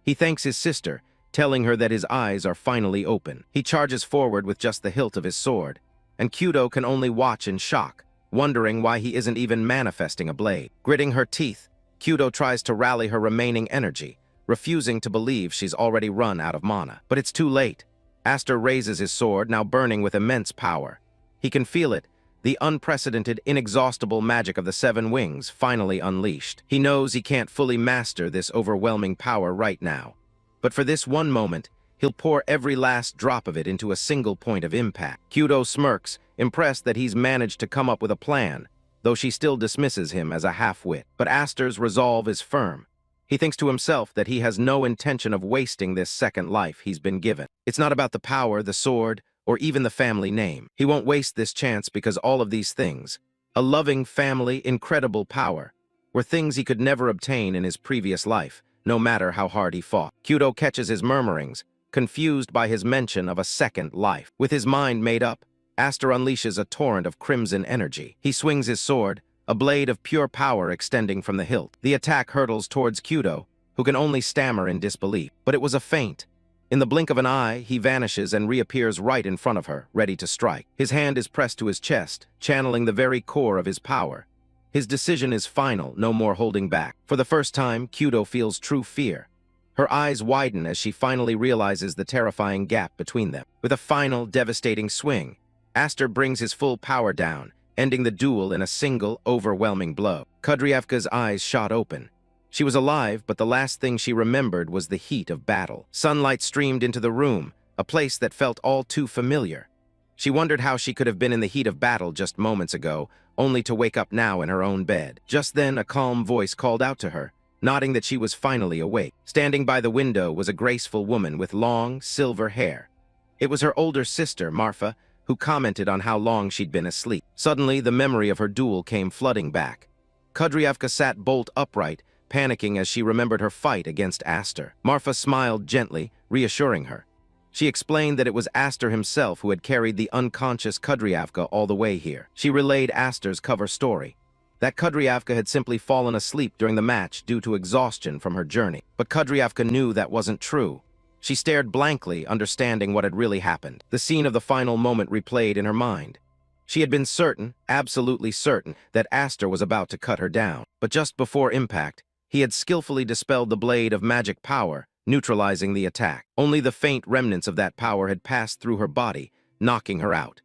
Speaker 1: He thanks his sister, telling her that his eyes are finally open. He charges forward with just the hilt of his sword, and Bakudo can only watch in shock, wondering why he isn't even manifesting a blade. Gritting her teeth, Bakudo tries to rally her remaining energy, refusing to believe she's already run out of mana. But it's too late. Aster raises his sword, now burning with immense power. He can feel it, the unprecedented, inexhaustible magic of the 7 wings finally unleashed. He knows he can't fully master this overwhelming power right now, but for this one moment, he'll pour every last drop of it into a single point of impact. Bakudo smirks, impressed that he's managed to come up with a plan, though she still dismisses him as a half-wit. But Aster's resolve is firm. He thinks to himself that he has no intention of wasting this second life he's been given. It's not about the power, the sword, or even the family name. He won't waste this chance because all of these things, a loving family, incredible power, were things he could never obtain in his previous life, no matter how hard he fought. Kyudo catches his murmurings, confused by his mention of a second life. With his mind made up, Aster unleashes a torrent of crimson energy. He swings his sword, a blade of pure power extending from the hilt. The attack hurtles towards Kyudo, who can only stammer in disbelief. But it was a feint. In the blink of an eye, he vanishes and reappears right in front of her, ready to strike. His hand is pressed to his chest, channeling the very core of his power. His decision is final, no more holding back. For the first time, Kyudo feels true fear. Her eyes widen as she finally realizes the terrifying gap between them. With a final, devastating swing, Aster brings his full power down, ending the duel in a single, overwhelming blow. Kudryavka's eyes shot open. She was alive, but the last thing she remembered was the heat of battle. Sunlight streamed into the room, a place that felt all too familiar. She wondered how she could have been in the heat of battle just moments ago, only to wake up now in her own bed. Just then, a calm voice called out to her, nodding that she was finally awake. Standing by the window was a graceful woman with long, silver hair. It was her older sister, Marfa, who commented on how long she'd been asleep. Suddenly, the memory of her duel came flooding back. Kudryavka sat bolt upright, panicking as she remembered her fight against Aster. Marfa smiled gently, reassuring her. She explained that it was Aster himself who had carried the unconscious Kudryavka all the way here. She relayed Aster's cover story, that Kudryavka had simply fallen asleep during the match due to exhaustion from her journey. But Kudryavka knew that wasn't true. She stared blankly, understanding what had really happened. The scene of the final moment replayed in her mind. She had been certain, absolutely certain, that Aster was about to cut her down. But just before impact, he had skillfully dispelled the blade of magic power, neutralizing the attack. Only the faint remnants of that power had passed through her body, knocking her out.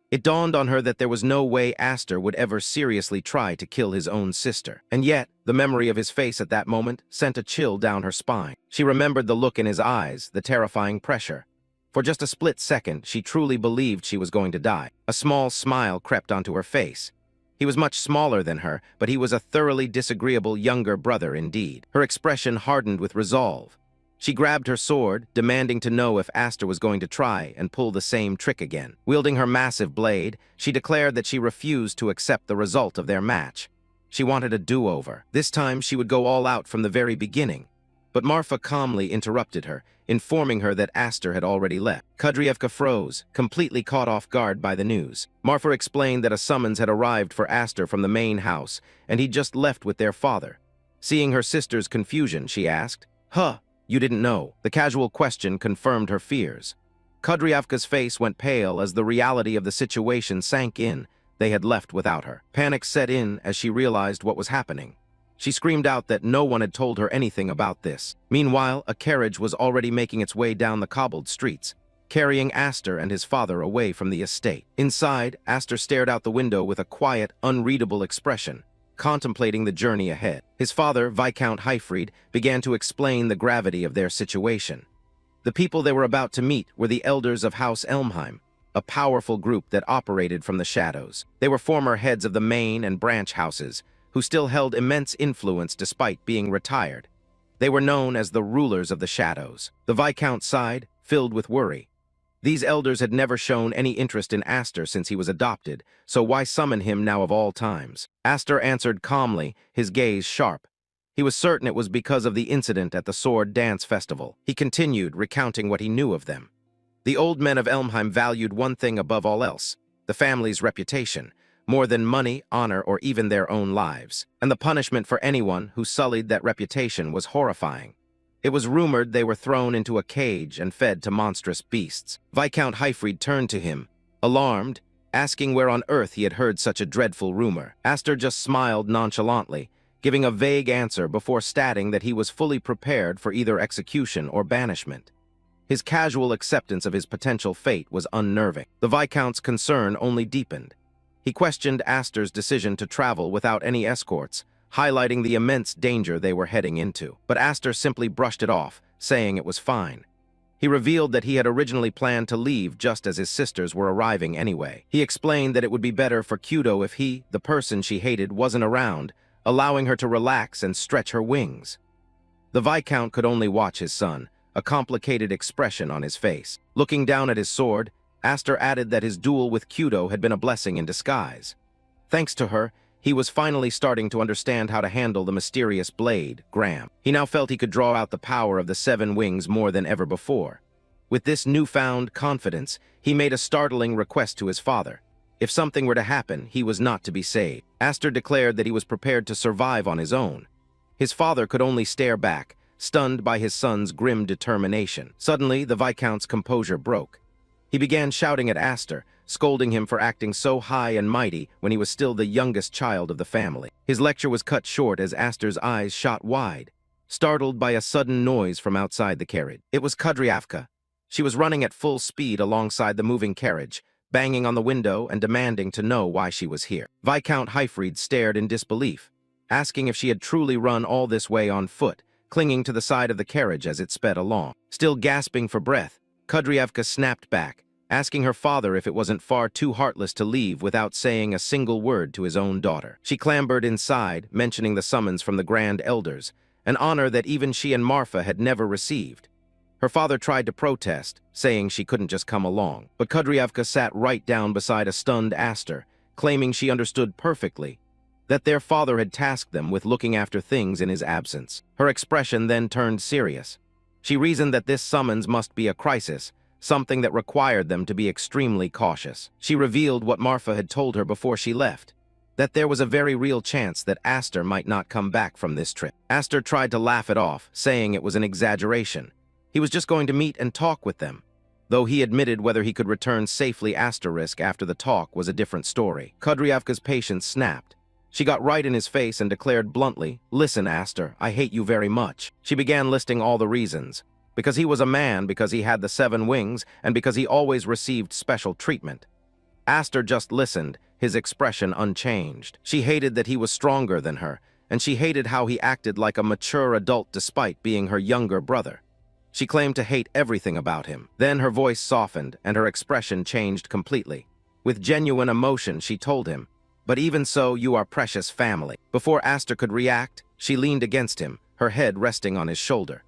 Speaker 1: It dawned on her that there was no way Aster would ever seriously try to kill his own sister. And yet, the memory of his face at that moment sent a chill down her spine. She remembered the look in his eyes, the terrifying pressure. For just a split second, she truly believed she was going to die. A small smile crept onto her face. He was much smaller than her, but he was a thoroughly disagreeable younger brother indeed. Her expression hardened with resolve. She grabbed her sword, demanding to know if Aster was going to try and pull the same trick again. Wielding her massive blade, she declared that she refused to accept the result of their match. She wanted a do-over. This time she would go all out from the very beginning. But Marfa calmly interrupted her, informing her that Aster had already left. Kudryavka froze, completely caught off guard by the news. Marfa explained that a summons had arrived for Aster from the main house, and he'd just left with their father. Seeing her sister's confusion, she asked, "Huh, you didn't know?" The casual question confirmed her fears. Kudryavka's face went pale as the reality of the situation sank in. They had left without her. Panic set in as she realized what was happening. She screamed out that no one had told her anything about this. Meanwhile, a carriage was already making its way down the cobbled streets, carrying Aster and his father away from the estate. Inside, Aster stared out the window with a quiet, unreadable expression, contemplating the journey ahead. His father, Viscount Hifreed, began to explain the gravity of their situation. The people they were about to meet were the elders of House Elmheim, a powerful group that operated from the shadows. They were former heads of the main and branch houses, who still held immense influence despite being retired. They were known as the rulers of the shadows. The Viscount sighed, filled with worry. These elders had never shown any interest in Aster since he was adopted, so why summon him now of all times? Aster answered calmly, his gaze sharp. He was certain it was because of the incident at the Sword Dance Festival. He continued, recounting what he knew of them. The old men of Elmheim valued one thing above all else, the family's reputation, more than money, honor, or even their own lives. And the punishment for anyone who sullied that reputation was horrifying. It was rumored they were thrown into a cage and fed to monstrous beasts. Viscount Hifried turned to him, alarmed, asking where on earth he had heard such a dreadful rumor. Aster just smiled nonchalantly, giving a vague answer before stating that he was fully prepared for either execution or banishment. His casual acceptance of his potential fate was unnerving. The Viscount's concern only deepened. He questioned Aster's decision to travel without any escorts, highlighting the immense danger they were heading into. But Aster simply brushed it off, saying it was fine. He revealed that he had originally planned to leave just as his sisters were arriving anyway. He explained that it would be better for Kyudo if he, the person she hated, wasn't around, allowing her to relax and stretch her wings. The Viscount could only watch his son, a complicated expression on his face. Looking down at his sword, Aster added that his duel with Kudo had been a blessing in disguise. Thanks to her, he was finally starting to understand how to handle the mysterious blade, Graham. He now felt he could draw out the power of the 7 wings more than ever before. With this newfound confidence, he made a startling request to his father. If something were to happen, he was not to be saved. Aster declared that he was prepared to survive on his own. His father could only stare back, stunned by his son's grim determination. Suddenly, the Viscount's composure broke. He began shouting at Aster, scolding him for acting so high and mighty when he was still the youngest child of the family. His lecture was cut short as Aster's eyes shot wide, startled by a sudden noise from outside the carriage. It was Kudryavka. She was running at full speed alongside the moving carriage, banging on the window and demanding to know why she was here. Viscount Hifreed stared in disbelief, asking if she had truly run all this way on foot, clinging to the side of the carriage as it sped along. Still gasping for breath, Kudryavka snapped back, asking her father if it wasn't far too heartless to leave without saying a single word to his own daughter. She clambered inside, mentioning the summons from the Grand Elders, an honor that even she and Marfa had never received. Her father tried to protest, saying she couldn't just come along, but Kudryavka sat right down beside a stunned Aster, claiming she understood perfectly that their father had tasked them with looking after things in his absence. Her expression then turned serious. She reasoned that this summons must be a crisis, something that required them to be extremely cautious. She revealed what Marfa had told her before she left, that there was a very real chance that Aster might not come back from this trip. Aster tried to laugh it off, saying it was an exaggeration. He was just going to meet and talk with them. Though he admitted whether he could return safely asterisk after the talk was a different story. Kudryavka's patience snapped. She got right in his face and declared bluntly, "Listen, Aster, I hate you very much." She began listing all the reasons. Because he was a man, because he had the 7 wings, and because he always received special treatment. Aster just listened, his expression unchanged. She hated that he was stronger than her, and she hated how he acted like a mature adult despite being her younger brother. She claimed to hate everything about him. Then her voice softened, and her expression changed completely. With genuine emotion, she told him, "But even so, you are precious family." Before Aster could react, she leaned against him, her head resting on his shoulder.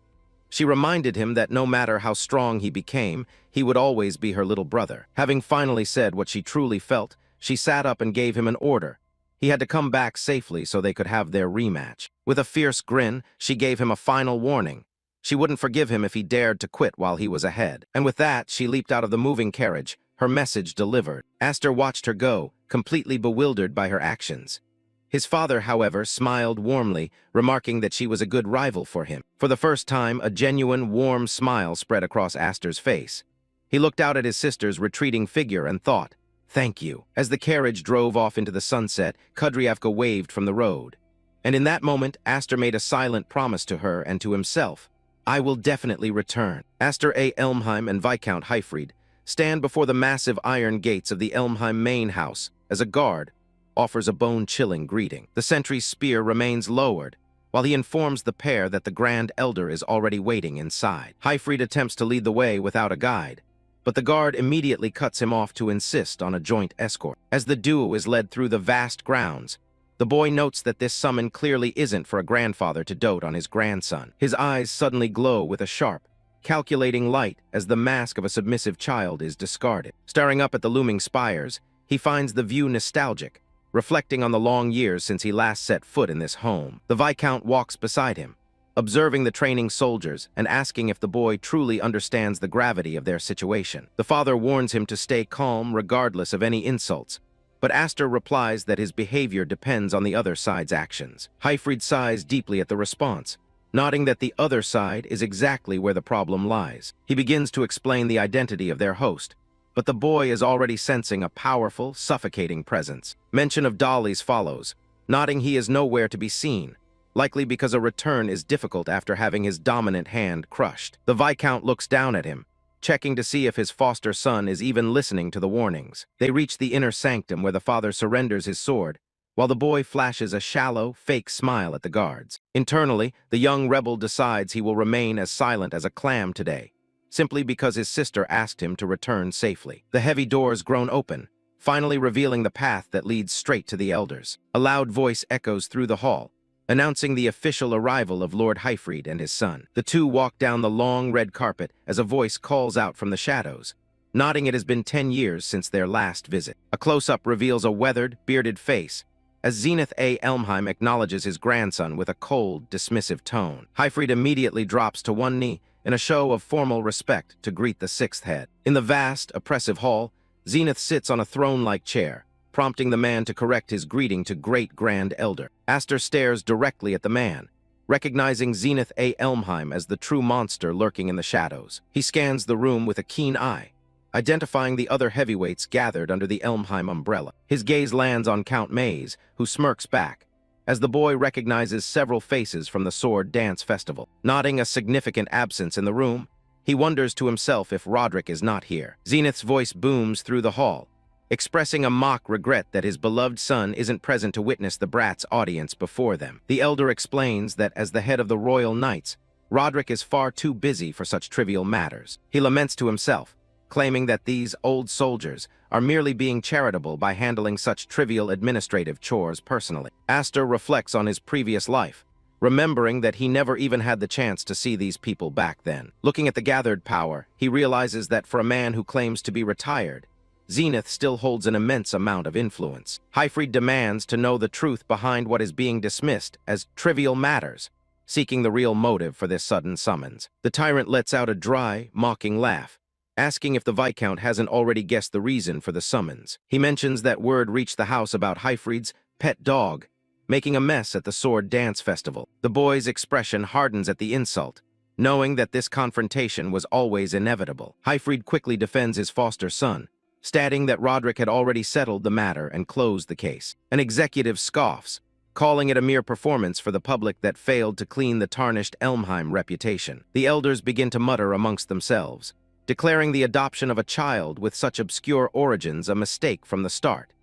Speaker 1: She reminded him that no matter how strong he became, he would always be her little brother. Having finally said what she truly felt, she sat up and gave him an order. He had to come back safely so they could have their rematch. With a fierce grin, she gave him a final warning. She wouldn't forgive him if he dared to quit while he was ahead. And with that, she leaped out of the moving carriage, her message delivered. Aster watched her go, completely bewildered by her actions. His father, however, smiled warmly, remarking that she was a good rival for him. For the first time, a genuine, warm smile spread across Aster's face. He looked out at his sister's retreating figure and thought, "Thank you." As the carriage drove off into the sunset, Kudryavka waved from the road. And in that moment, Aster made a silent promise to her and to himself. "I will definitely return." Aster A. Elmheim and Viscount Hifreed stand before the massive iron gates of the Elmheim main house as a guard offers a bone-chilling greeting. The sentry's spear remains lowered, while he informs the pair that the Grand Elder is already waiting inside. Hifried attempts to lead the way without a guide, but the guard immediately cuts him off to insist on a joint escort. As the duo is led through the vast grounds, the boy notes that this summon clearly isn't for a grandfather to dote on his grandson. His eyes suddenly glow with a sharp, calculating light as the mask of a submissive child is discarded. Staring up at the looming spires, he finds the view nostalgic, reflecting on the long years since he last set foot in this home. The Viscount walks beside him, observing the training soldiers and asking if the boy truly understands the gravity of their situation. The father warns him to stay calm regardless of any insults, but Aster replies that his behavior depends on the other side's actions. Hifried sighs deeply at the response, nodding that the other side is exactly where the problem lies. He begins to explain the identity of their host, but the boy is already sensing a powerful, suffocating presence. Mention of Dolly's follows, nodding he is nowhere to be seen, likely because a return is difficult after having his dominant hand crushed. The Viscount looks down at him, checking to see if his foster son is even listening to the warnings. They reach the inner sanctum where the father surrenders his sword, while the boy flashes a shallow, fake smile at the guards. Internally, the young rebel decides he will remain as silent as a clam today, simply because his sister asked him to return safely. The heavy doors groan open, finally revealing the path that leads straight to the elders. A loud voice echoes through the hall, announcing the official arrival of Lord Hifried and his son. The two walk down the long red carpet as a voice calls out from the shadows, nodding it has been 10 years since their last visit. A close-up reveals a weathered, bearded face, as Zenith A. Elmheim acknowledges his grandson with a cold, dismissive tone. Hifreed immediately drops to one knee in a show of formal respect to greet the sixth head. In the vast, oppressive hall, Zenith sits on a throne-like chair, prompting the man to correct his greeting to Great Grand Elder. Aster stares directly at the man, recognizing Zenith A. Elmheim as the true monster lurking in the shadows. He scans the room with a keen eye, identifying the other heavyweights gathered under the Elmheim umbrella. His gaze lands on Count Maze, who smirks back, as the boy recognizes several faces from the Sword Dance Festival. Noting a significant absence in the room, he wonders to himself if Roderick is not here. Zenith's voice booms through the hall, expressing a mock regret that his beloved son isn't present to witness the brat's audience before them. The elder explains that as the head of the Royal Knights, Roderick is far too busy for such trivial matters. He laments to himself, claiming that these old soldiers are merely being charitable by handling such trivial administrative chores personally. Aster reflects on his previous life, remembering that he never even had the chance to see these people back then. Looking at the gathered power, he realizes that for a man who claims to be retired, Zenith still holds an immense amount of influence. Hifried demands to know the truth behind what is being dismissed as trivial matters, seeking the real motive for this sudden summons. The tyrant lets out a dry, mocking laugh, asking if the Viscount hasn't already guessed the reason for the summons. He mentions that word reached the house about Hifreed's pet dog making a mess at the Sword Dance Festival. The boy's expression hardens at the insult, knowing that this confrontation was always inevitable. Hifreed quickly defends his foster son, stating that Roderick had already settled the matter and closed the case. An executive scoffs, calling it a mere performance for the public that failed to clean the tarnished Elmheim reputation. The elders begin to mutter amongst themselves, declaring the adoption of a child with such obscure origins a mistake from the start,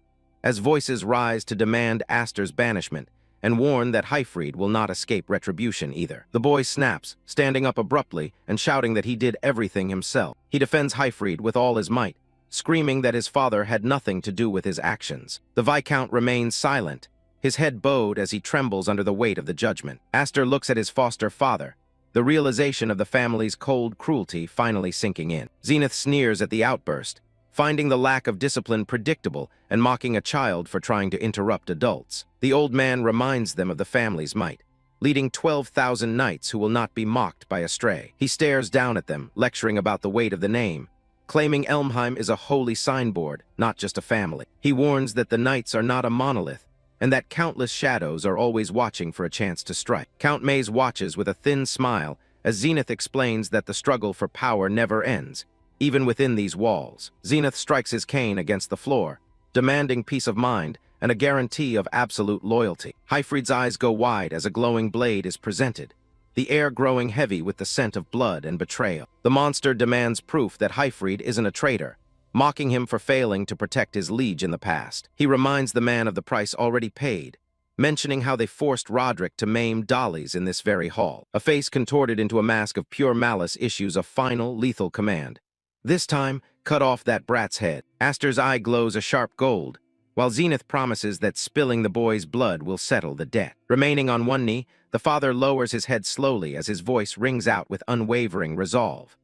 Speaker 1: as voices rise to demand Aster's banishment and warn that Hifreed will not escape retribution either. The boy snaps, standing up abruptly and shouting that he did everything himself. He defends Hifreed with all his might, screaming that his father had nothing to do with his actions. The Viscount remains silent, his head bowed as he trembles under the weight of the judgment. Aster looks at his foster father, the realization of the family's cold cruelty finally sinking in. Zenith sneers at the outburst, finding the lack of discipline predictable and mocking a child for trying to interrupt adults. The old man reminds them of the family's might, leading 12,000 knights who will not be mocked by a stray. He stares down at them, lecturing about the weight of the name, claiming Elmheim is a holy signboard, not just a family. He warns that the knights are not a monolith, and that countless shadows are always watching for a chance to strike. Count Maze watches with a thin smile as Zenith explains that the struggle for power never ends, even within these walls. Zenith strikes his cane against the floor, demanding peace of mind and a guarantee of absolute loyalty. Hifreed's eyes go wide as a glowing blade is presented, the air growing heavy with the scent of blood and betrayal. The monster demands proof that Hifreed isn't a traitor, mocking him for failing to protect his liege in the past. He reminds the man of the price already paid, mentioning how they forced Roderick to maim dollies in this very hall. A face contorted into a mask of pure malice issues a final, lethal command. This time, cut off that brat's head. Aster's eye glows a sharp gold, while Zenith promises that spilling the boy's blood will settle the debt. Remaining on one knee, the father lowers his head slowly as his voice rings out with unwavering resolve.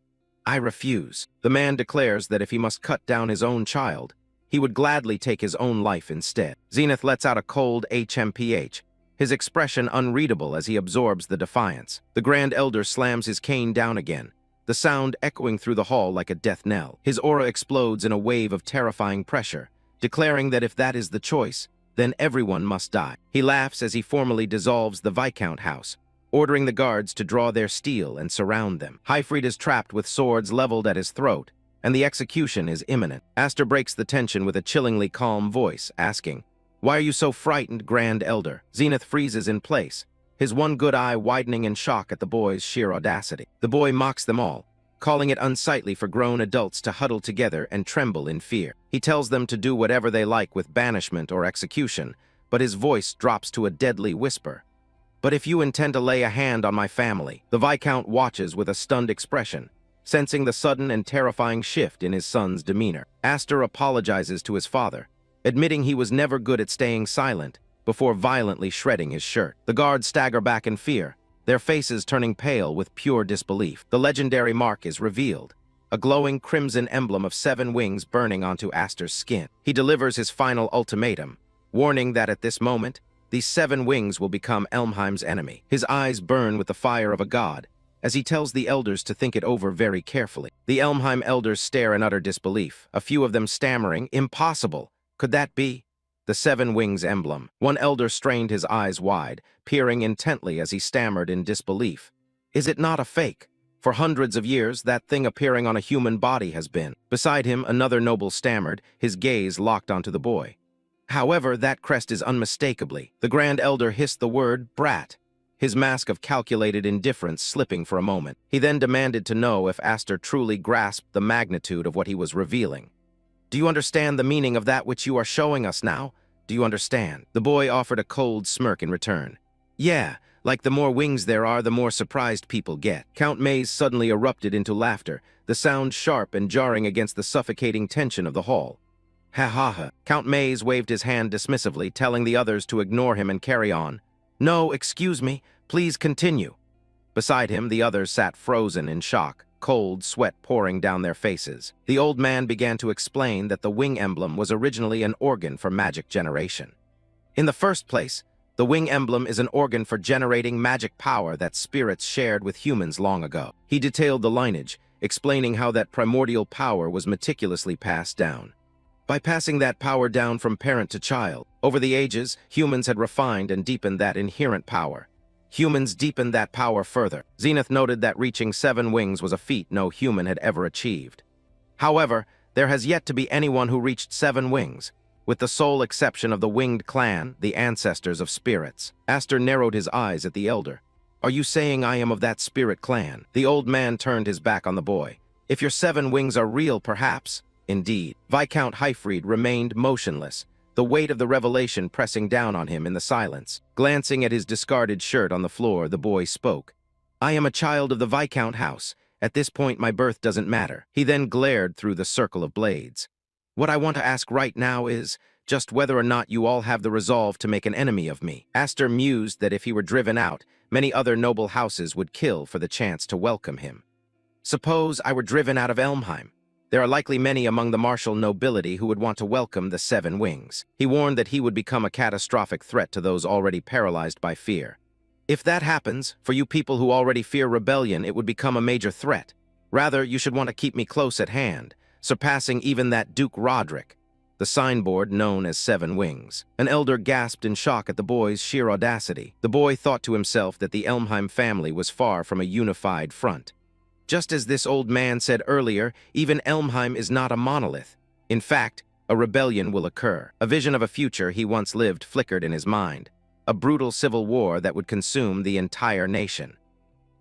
Speaker 1: I refuse. The man declares that if he must cut down his own child, he would gladly take his own life instead. Zenith lets out a cold HMPH, his expression unreadable as he absorbs the defiance. The Grand Elder slams his cane down again, the sound echoing through the hall like a death knell. His aura explodes in a wave of terrifying pressure, declaring that if that is the choice, then everyone must die. He laughs as he formally dissolves the Viscount house, ordering the guards to draw their steel and surround them. Hifreed is trapped with swords leveled at his throat, and the execution is imminent. Aster breaks the tension with a chillingly calm voice, asking, "Why are you so frightened, Grand Elder?" Zenith freezes in place, his one good eye widening in shock at the boy's sheer audacity. The boy mocks them all, calling it unsightly for grown adults to huddle together and tremble in fear. He tells them to do whatever they like with banishment or execution, but his voice drops to a deadly whisper. "But if you intend to lay a hand on my family." The Viscount watches with a stunned expression, sensing the sudden and terrifying shift in his son's demeanor. Aster apologizes to his father, admitting he was never good at staying silent, before violently shredding his shirt. The guards stagger back in fear, their faces turning pale with pure disbelief. The legendary mark is revealed, a glowing crimson emblem of 7 wings burning onto Aster's skin. He delivers his final ultimatum, warning that at this moment, these 7 wings will become Elmheim's enemy. His eyes burn with the fire of a god, as he tells the elders to think it over very carefully. The Elmheim elders stare in utter disbelief, a few of them stammering, "Impossible! Could that be?" The 7 wings emblem. One elder strained his eyes wide, peering intently as he stammered in disbelief. "Is it not a fake? For hundreds of years, that thing appearing on a human body has been." Beside him, another noble stammered, his gaze locked onto the boy. "However, that crest is unmistakably." The Grand Elder hissed the word, "brat," his mask of calculated indifference slipping for a moment. He then demanded to know if Aster truly grasped the magnitude of what he was revealing. "Do you understand the meaning of that which you are showing us now? Do you understand?" The boy offered a cold smirk in return. "Yeah, like the more wings there are, the more surprised people get." Count Maze suddenly erupted into laughter, the sound sharp and jarring against the suffocating tension of the hall. "Ha ha ha." Count Maze waved his hand dismissively, telling the others to ignore him and carry on. "No, excuse me. Please continue." Beside him, the others sat frozen in shock, cold sweat pouring down their faces. The old man began to explain that the wing emblem was originally an organ for magic generation. In the first place, the wing emblem is an organ for generating magic power that spirits shared with humans long ago. He detailed the lineage, explaining how that primordial power was meticulously passed down. By passing that power down from parent to child, over the ages, humans had refined and deepened that inherent power. Humans deepened that power further. Zenith noted that reaching 7 wings was a feat no human had ever achieved. However, there has yet to be anyone who reached 7 wings, with the sole exception of the winged clan, the ancestors of spirits. Aster narrowed his eyes at the elder. "Are you saying I am of that spirit clan?" The old man turned his back on the boy. "If your 7 wings are real, perhaps." Indeed. Viscount Hifreed remained motionless, the weight of the revelation pressing down on him in the silence. Glancing at his discarded shirt on the floor, the boy spoke. "I am a child of the Viscount house. At this point, my birth doesn't matter." He then glared through the circle of blades. "What I want to ask right now is just whether or not you all have the resolve to make an enemy of me." Aster mused that if he were driven out, many other noble houses would kill for the chance to welcome him. "Suppose I were driven out of Elmheim. There are likely many among the martial nobility who would want to welcome the 7 wings." He warned that he would become a catastrophic threat to those already paralyzed by fear. "If that happens, for you people who already fear rebellion, it would become a major threat. Rather, you should want to keep me close at hand, surpassing even that Duke Roderick." The signboard known as 7 Wings. An elder gasped in shock at the boy's sheer audacity. The boy thought to himself that the Elmheim family was far from a unified front. Just as this old man said earlier, even Elmheim is not a monolith. In fact, a rebellion will occur. A vision of a future he once lived flickered in his mind. A brutal civil war that would consume the entire nation.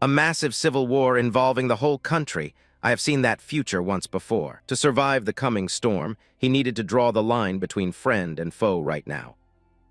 Speaker 1: A massive civil war involving the whole country. I have seen that future once before. To survive the coming storm, he needed to draw the line between friend and foe right now.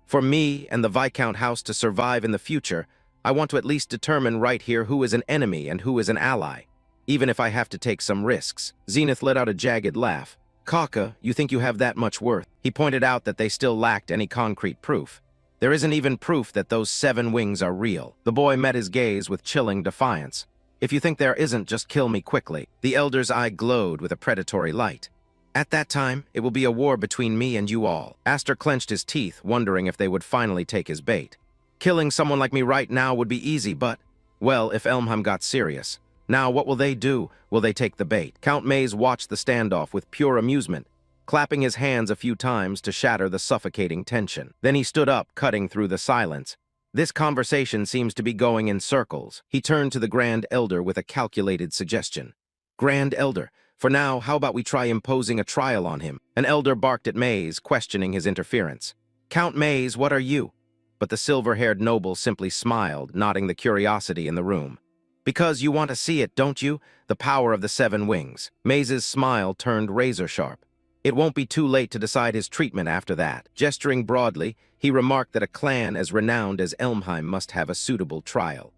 Speaker 1: For me and the Viscount house to survive in the future, I want to at least determine right here who is an enemy and who is an ally, even if I have to take some risks. Zenith let out a jagged laugh. "Kaka, you think you have that much worth?" He pointed out that they still lacked any concrete proof. "There isn't even proof that those 7 wings are real." The boy met his gaze with chilling defiance. "If you think there isn't, just kill me quickly." The elder's eye glowed with a predatory light. "At that time, it will be a war between me and you all." Aster clenched his teeth, wondering if they would finally take his bait. Killing someone like me right now would be easy, but, well, if Elmheim got serious. Now, what will they do? Will they take the bait? Count Maze watched the standoff with pure amusement, clapping his hands a few times to shatter the suffocating tension. Then he stood up, cutting through the silence. "This conversation seems to be going in circles." He turned to the Grand Elder with a calculated suggestion. "Grand Elder, for now, how about we try imposing a trial on him?" An elder barked at Maze, questioning his interference. "Count Maze, what are you?" But the silver-haired noble simply smiled, nodding the curiosity in the room. "Because you want to see it, don't you? The power of the 7 wings." Maze's smile turned razor-sharp. It won't be too late to decide his treatment after that. Gesturing broadly, he remarked that a clan as renowned as Elmheim must have a suitable trial.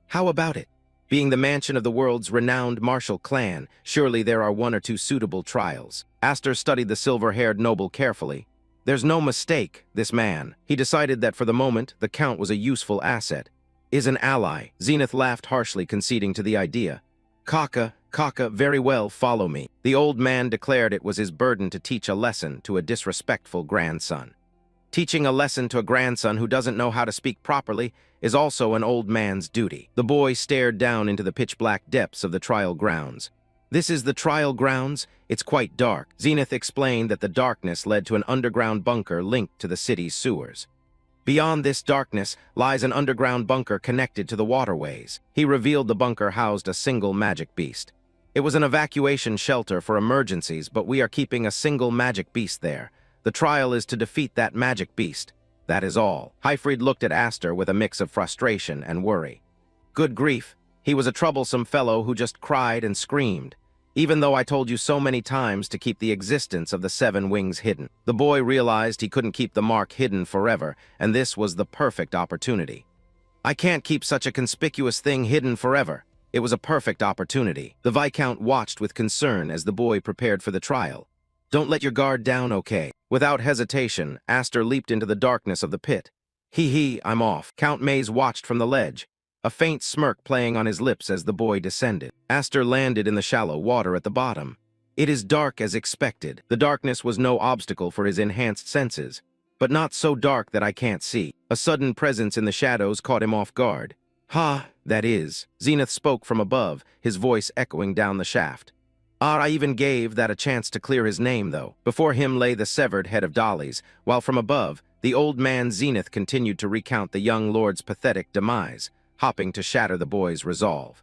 Speaker 1: "How about it? Being the mansion of the world's renowned martial clan, surely there are 1 or 2 suitable trials." Aster studied the silver-haired noble carefully. "There's no mistake, this man." He decided that for the moment, the Count was a useful asset. "Is an ally." Zenith laughed harshly, conceding to the idea. "Kaka, Kaka, very well, follow me. The old man declared it was his burden to teach a lesson to a disrespectful grandson. Teaching a lesson to a grandson who doesn't know how to speak properly is also an old man's duty. The boy stared down into the pitch-black depths of the trial grounds. This is the trial grounds? It's quite dark. Zenith explained that the darkness led to an underground bunker linked to the city's sewers. Beyond this darkness lies an underground bunker connected to the waterways. He revealed the bunker housed a single magic beast. It was an evacuation shelter for emergencies, but we are keeping a single magic beast there. The trial is to defeat that magic beast. That is all. Hifreed looked at Aster with a mix of frustration and worry. Good grief, he was a troublesome fellow who just cried and screamed, even though I told you so many times to keep the existence of the 7 wings hidden. The boy realized he couldn't keep the mark hidden forever, and this was the perfect opportunity. I can't keep such a conspicuous thing hidden forever. It was a perfect opportunity. The Viscount watched with concern as the boy prepared for the trial. Don't let your guard down, okay? Without hesitation, Aster leaped into the darkness of the pit. I'm off. Count Maze watched from the ledge, a faint smirk playing on his lips as the boy descended. Aster landed in the shallow water at the bottom. It is dark as expected. The darkness was no obstacle for his enhanced senses, but not so dark that I can't see. A sudden presence in the shadows caught him off guard. That is. Zenith spoke from above, his voice echoing down the shaft. I even gave that a chance to clear his name, though. Before him lay the severed head of Dolly's, while from above, the old man Zenith continued to recount the young lord's pathetic demise, hopping to shatter the boy's resolve.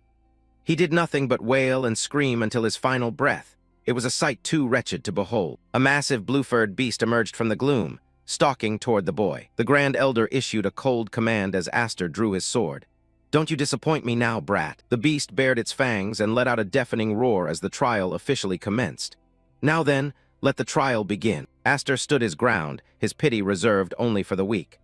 Speaker 1: He did nothing but wail and scream until his final breath. It was a sight too wretched to behold. A massive blue-furred beast emerged from the gloom, stalking toward the boy. The Grand Elder issued a cold command as Aster drew his sword. Don't you disappoint me now, brat. The beast bared its fangs and let out a deafening roar as the trial officially commenced. Now then, let the trial begin. Aster stood his ground, his pity reserved only for the weak.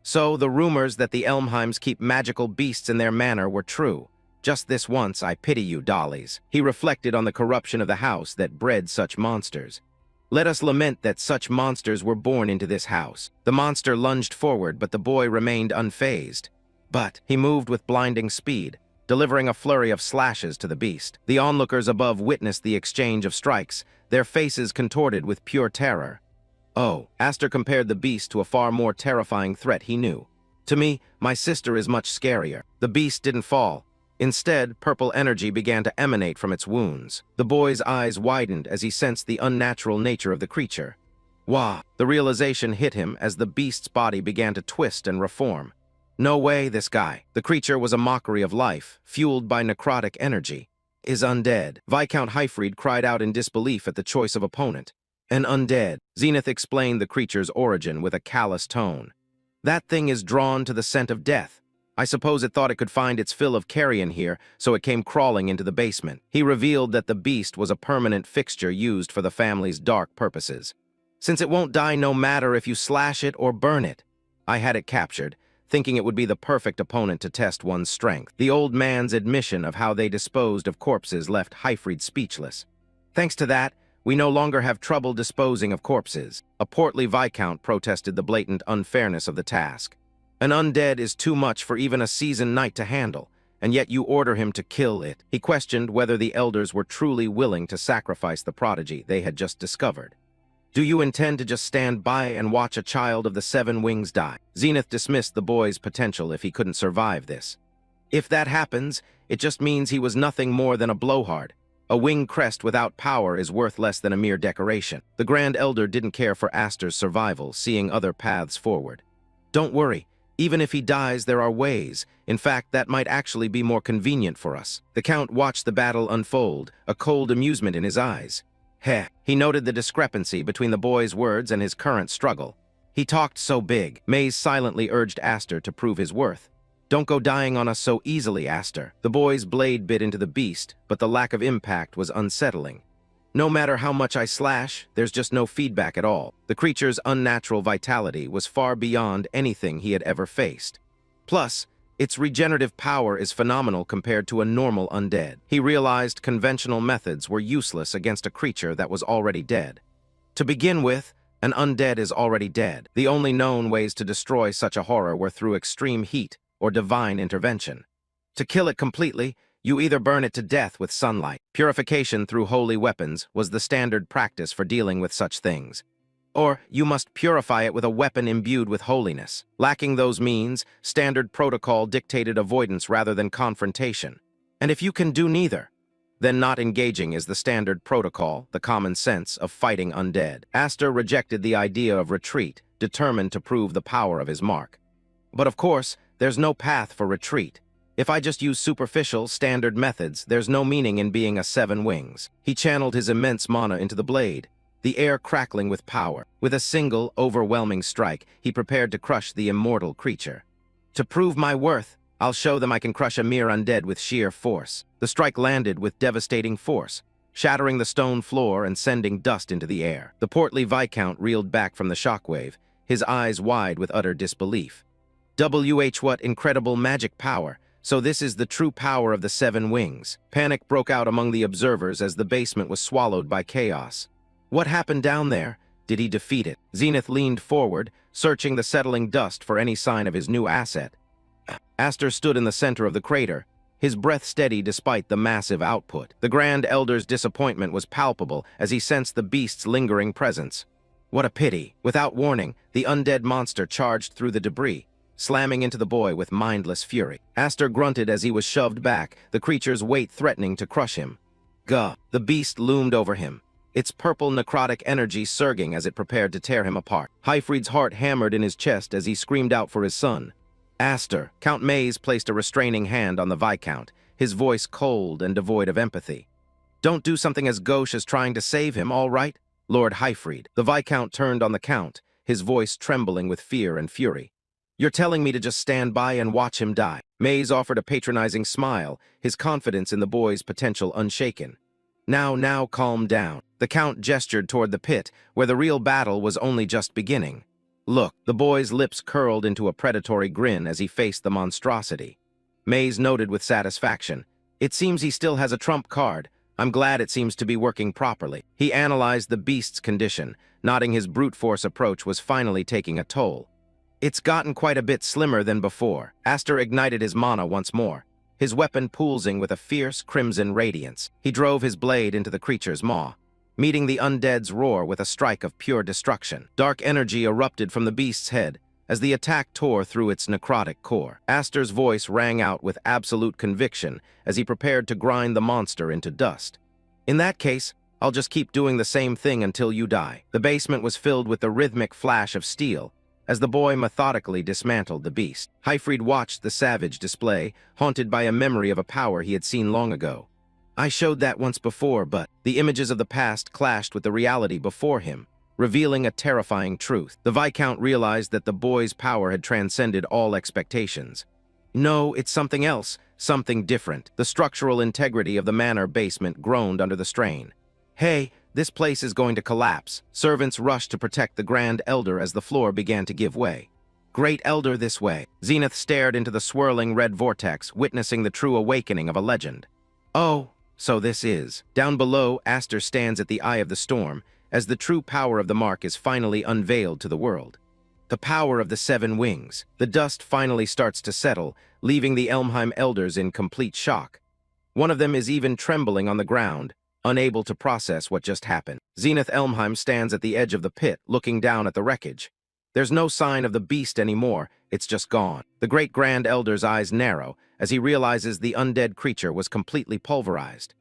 Speaker 1: So the rumors that the Elmheims keep magical beasts in their manor were true. Just this once, I pity you, Dollies. He reflected on the corruption of the house that bred such monsters. Let us lament that such monsters were born into this house. The monster lunged forward, but the boy remained unfazed. But he moved with blinding speed, delivering a flurry of slashes to the beast. The onlookers above witnessed the exchange of strikes, their faces contorted with pure terror. Oh, Aster compared the beast to a far more terrifying threat he knew. To me, my sister is much scarier. The beast didn't fall. Instead, purple energy began to emanate from its wounds. The boy's eyes widened as he sensed the unnatural nature of the creature. Wah! The realization hit him as the beast's body began to twist and reform. No way, this guy. The creature was a mockery of life, fueled by necrotic energy. Is undead. Viscount Hifreed cried out in disbelief at the choice of opponent. An undead. Zenith explained the creature's origin with a callous tone. That thing is drawn to the scent of death. I suppose it thought it could find its fill of carrion here, so it came crawling into the basement. He revealed that the beast was a permanent fixture used for the family's dark purposes. Since it won't die no matter if you slash it or burn it. I had it captured, thinking it would be the perfect opponent to test one's strength. The old man's admission of how they disposed of corpses left Hifried speechless. Thanks to that, we no longer have trouble disposing of corpses. A portly Viscount protested the blatant unfairness of the task. An undead is too much for even a seasoned knight to handle, and yet you order him to kill it. He questioned whether the elders were truly willing to sacrifice the prodigy they had just discovered. Do you intend to just stand by and watch a child of the 7 wings die? Zenith dismissed the boy's potential if he couldn't survive this. If that happens, it just means he was nothing more than a blowhard. A winged crest without power is worth less than a mere decoration. The Grand Elder didn't care for Aster's survival, seeing other paths forward. Don't worry, even if he dies, there are ways. In fact, that might actually be more convenient for us. The Count watched the battle unfold, a cold amusement in his eyes. He noted the discrepancy between the boy's words and his current struggle. He talked so big. Maze silently urged Aster to prove his worth. Don't go dying on us so easily, Aster. The boy's blade bit into the beast, but the lack of impact was unsettling. No matter how much I slash, there's just no feedback at all. The creature's unnatural vitality was far beyond anything he had ever faced. Plus, its regenerative power is phenomenal compared to a normal undead. He realized conventional methods were useless against a creature that was already dead. To begin with, an undead is already dead. The only known ways to destroy such a horror were through extreme heat or divine intervention. To kill it completely, You either burn it to death with sunlight. Purification through holy weapons was the standard practice for dealing with such things. Or you must purify it with a weapon imbued with holiness. Lacking those means, standard protocol dictated avoidance rather than confrontation. And if you can do neither, then not engaging is the standard protocol, the common sense of fighting undead. Aster rejected the idea of retreat, determined to prove the power of his mark. But of course, there's no path for retreat. If I just use superficial, standard methods, there's no meaning in being a 7 wings. He channeled his immense mana into the blade, the air crackling with power. With a single, overwhelming strike, he prepared to crush the immortal creature. To prove my worth, I'll show them I can crush a mere undead with sheer force. The strike landed with devastating force, shattering the stone floor and sending dust into the air. The portly Viscount reeled back from the shockwave, his eyes wide with utter disbelief. What incredible magic power! So this is the true power of the 7 wings. Panic broke out among the observers as the basement was swallowed by chaos. What happened down there? Did he defeat it? Zenith leaned forward, searching the settling dust for any sign of his new asset. Aster stood in the center of the crater, his breath steady despite the massive output. The Grand Elder's disappointment was palpable as he sensed the beast's lingering presence. What a pity! Without warning, the undead monster charged through the debris, slamming into the boy with mindless fury. Aster grunted as he was shoved back, the creature's weight threatening to crush him. Gah! The beast loomed over him, its purple necrotic energy surging as it prepared to tear him apart. Hifreed's heart hammered in his chest as he screamed out for his son. Aster! Count Maze placed a restraining hand on the Viscount, his voice cold and devoid of empathy. Don't do something as gauche as trying to save him, all right? Lord Hifried. The Viscount turned on the Count, his voice trembling with fear and fury. You're telling me to just stand by and watch him die? Maze offered a patronizing smile, his confidence in the boy's potential unshaken. Now, calm down. The Count gestured toward the pit, where the real battle was only just beginning. Look, the boy's lips curled into a predatory grin as he faced the monstrosity. Maze noted with satisfaction. It seems he still has a trump card. I'm glad it seems to be working properly. He analyzed the beast's condition, nodding his brute force approach was finally taking a toll. It's gotten quite a bit slimmer than before. Aster ignited his mana once more, his weapon pulsing with a fierce crimson radiance. He drove his blade into the creature's maw, meeting the undead's roar with a strike of pure destruction. Dark energy erupted from the beast's head as the attack tore through its necrotic core. Aster's voice rang out with absolute conviction as he prepared to grind the monster into dust. In that case, I'll just keep doing the same thing until you die. The basement was filled with the rhythmic flash of steel as the boy methodically dismantled the beast. Hifreed watched the savage display, haunted by a memory of a power he had seen long ago. I showed that once before, but the images of the past clashed with the reality before him, revealing a terrifying truth. The Viscount realized that the boy's power had transcended all expectations. No, it's something else, something different. The structural integrity of the manor basement groaned under the strain. Hey, this place is going to collapse. Servants rushed to protect the Grand Elder as the floor began to give way. Great Elder, this way. Zenith stared into the swirling red vortex, witnessing the true awakening of a legend. Oh, so this is. Down below, Aster stands at the eye of the storm, as the true power of the mark is finally unveiled to the world. The power of the 7 wings. The dust finally starts to settle, leaving the Elmheim elders in complete shock. One of them is even trembling on the ground, unable to process what just happened. Zenith Elmheim stands at the edge of the pit, looking down at the wreckage. There's no sign of the beast anymore, it's just gone. The great Grand Elder's eyes narrow as he realizes the undead creature was completely pulverized.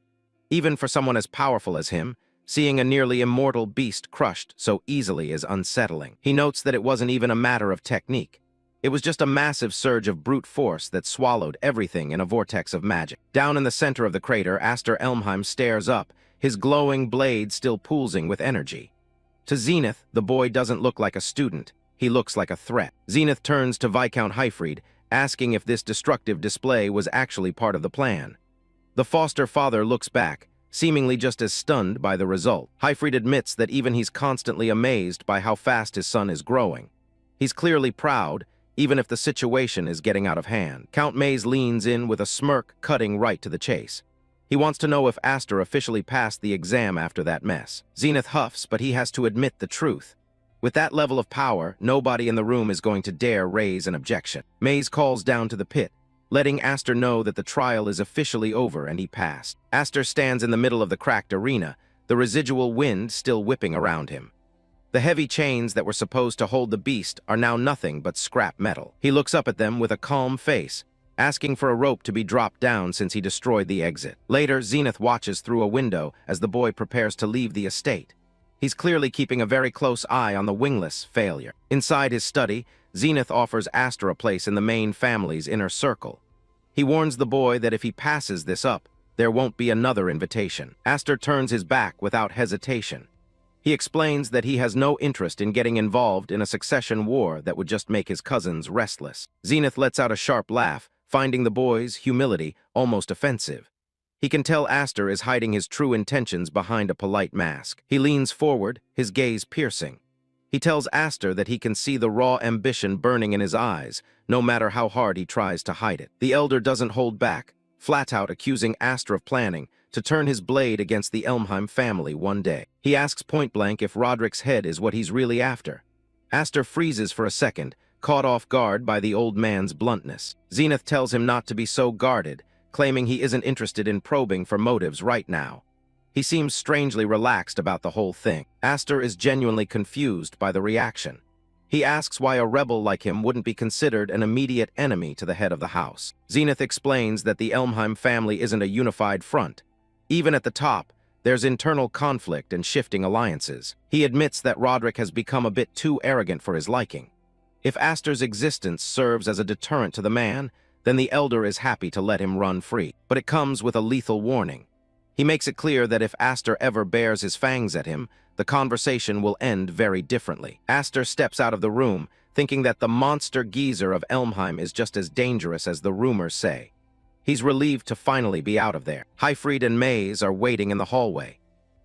Speaker 1: Even for someone as powerful as him, seeing a nearly immortal beast crushed so easily is unsettling. He notes that it wasn't even a matter of technique. It was just a massive surge of brute force that swallowed everything in a vortex of magic. Down in the center of the crater, Aster Elmheim stares up, his glowing blade still pulsing with energy. To Zenith, the boy doesn't look like a student. He looks like a threat. Zenith turns to Viscount Hifreed, asking if this destructive display was actually part of the plan. The foster father looks back, seemingly just as stunned by the result. Hifried admits that even he's constantly amazed by how fast his son is growing. He's clearly proud, even if the situation is getting out of hand. Count Maze leans in with a smirk, cutting right to the chase. He wants to know if Aster officially passed the exam after that mess. Zenith huffs, but he has to admit the truth. With that level of power, nobody in the room is going to dare raise an objection. Maze calls down to the pit, letting Aster know that the trial is officially over and he passed. Aster stands in the middle of the cracked arena, the residual wind still whipping around him. The heavy chains that were supposed to hold the beast are now nothing but scrap metal. He looks up at them with a calm face, asking for a rope to be dropped down since he destroyed the exit. Later, Zenith watches through a window as the boy prepares to leave the estate. He's clearly keeping a very close eye on the Wingless failure. Inside his study, Zenith offers Aster a place in the main family's inner circle. He warns the boy that if he passes this up, there won't be another invitation. Aster turns his back without hesitation. He explains that he has no interest in getting involved in a succession war that would just make his cousins restless. Zenith lets out a sharp laugh, finding the boy's humility almost offensive. He can tell Aster is hiding his true intentions behind a polite mask. He leans forward, his gaze piercing. He tells Aster that he can see the raw ambition burning in his eyes, no matter how hard he tries to hide it. The elder doesn't hold back, flat out accusing Aster of planning to turn his blade against the Elmheim family one day. He asks point-blank if Roderick's head is what he's really after. Aster freezes for a second, caught off guard by the old man's bluntness. Zenith tells him not to be so guarded, claiming he isn't interested in probing for motives right now. He seems strangely relaxed about the whole thing. Aster is genuinely confused by the reaction. He asks why a rebel like him wouldn't be considered an immediate enemy to the head of the house. Zenith explains that the Elmheim family isn't a unified front. Even at the top, there's internal conflict and shifting alliances. He admits that Roderick has become a bit too arrogant for his liking. If Aster's existence serves as a deterrent to the man, then the elder is happy to let him run free. But it comes with a lethal warning. He makes it clear that if Aster ever bares his fangs at him, the conversation will end very differently. Aster steps out of the room, thinking that the monster geezer of Elmheim is just as dangerous as the rumors say. He's relieved to finally be out of there. Hifreed and Maze are waiting in the hallway.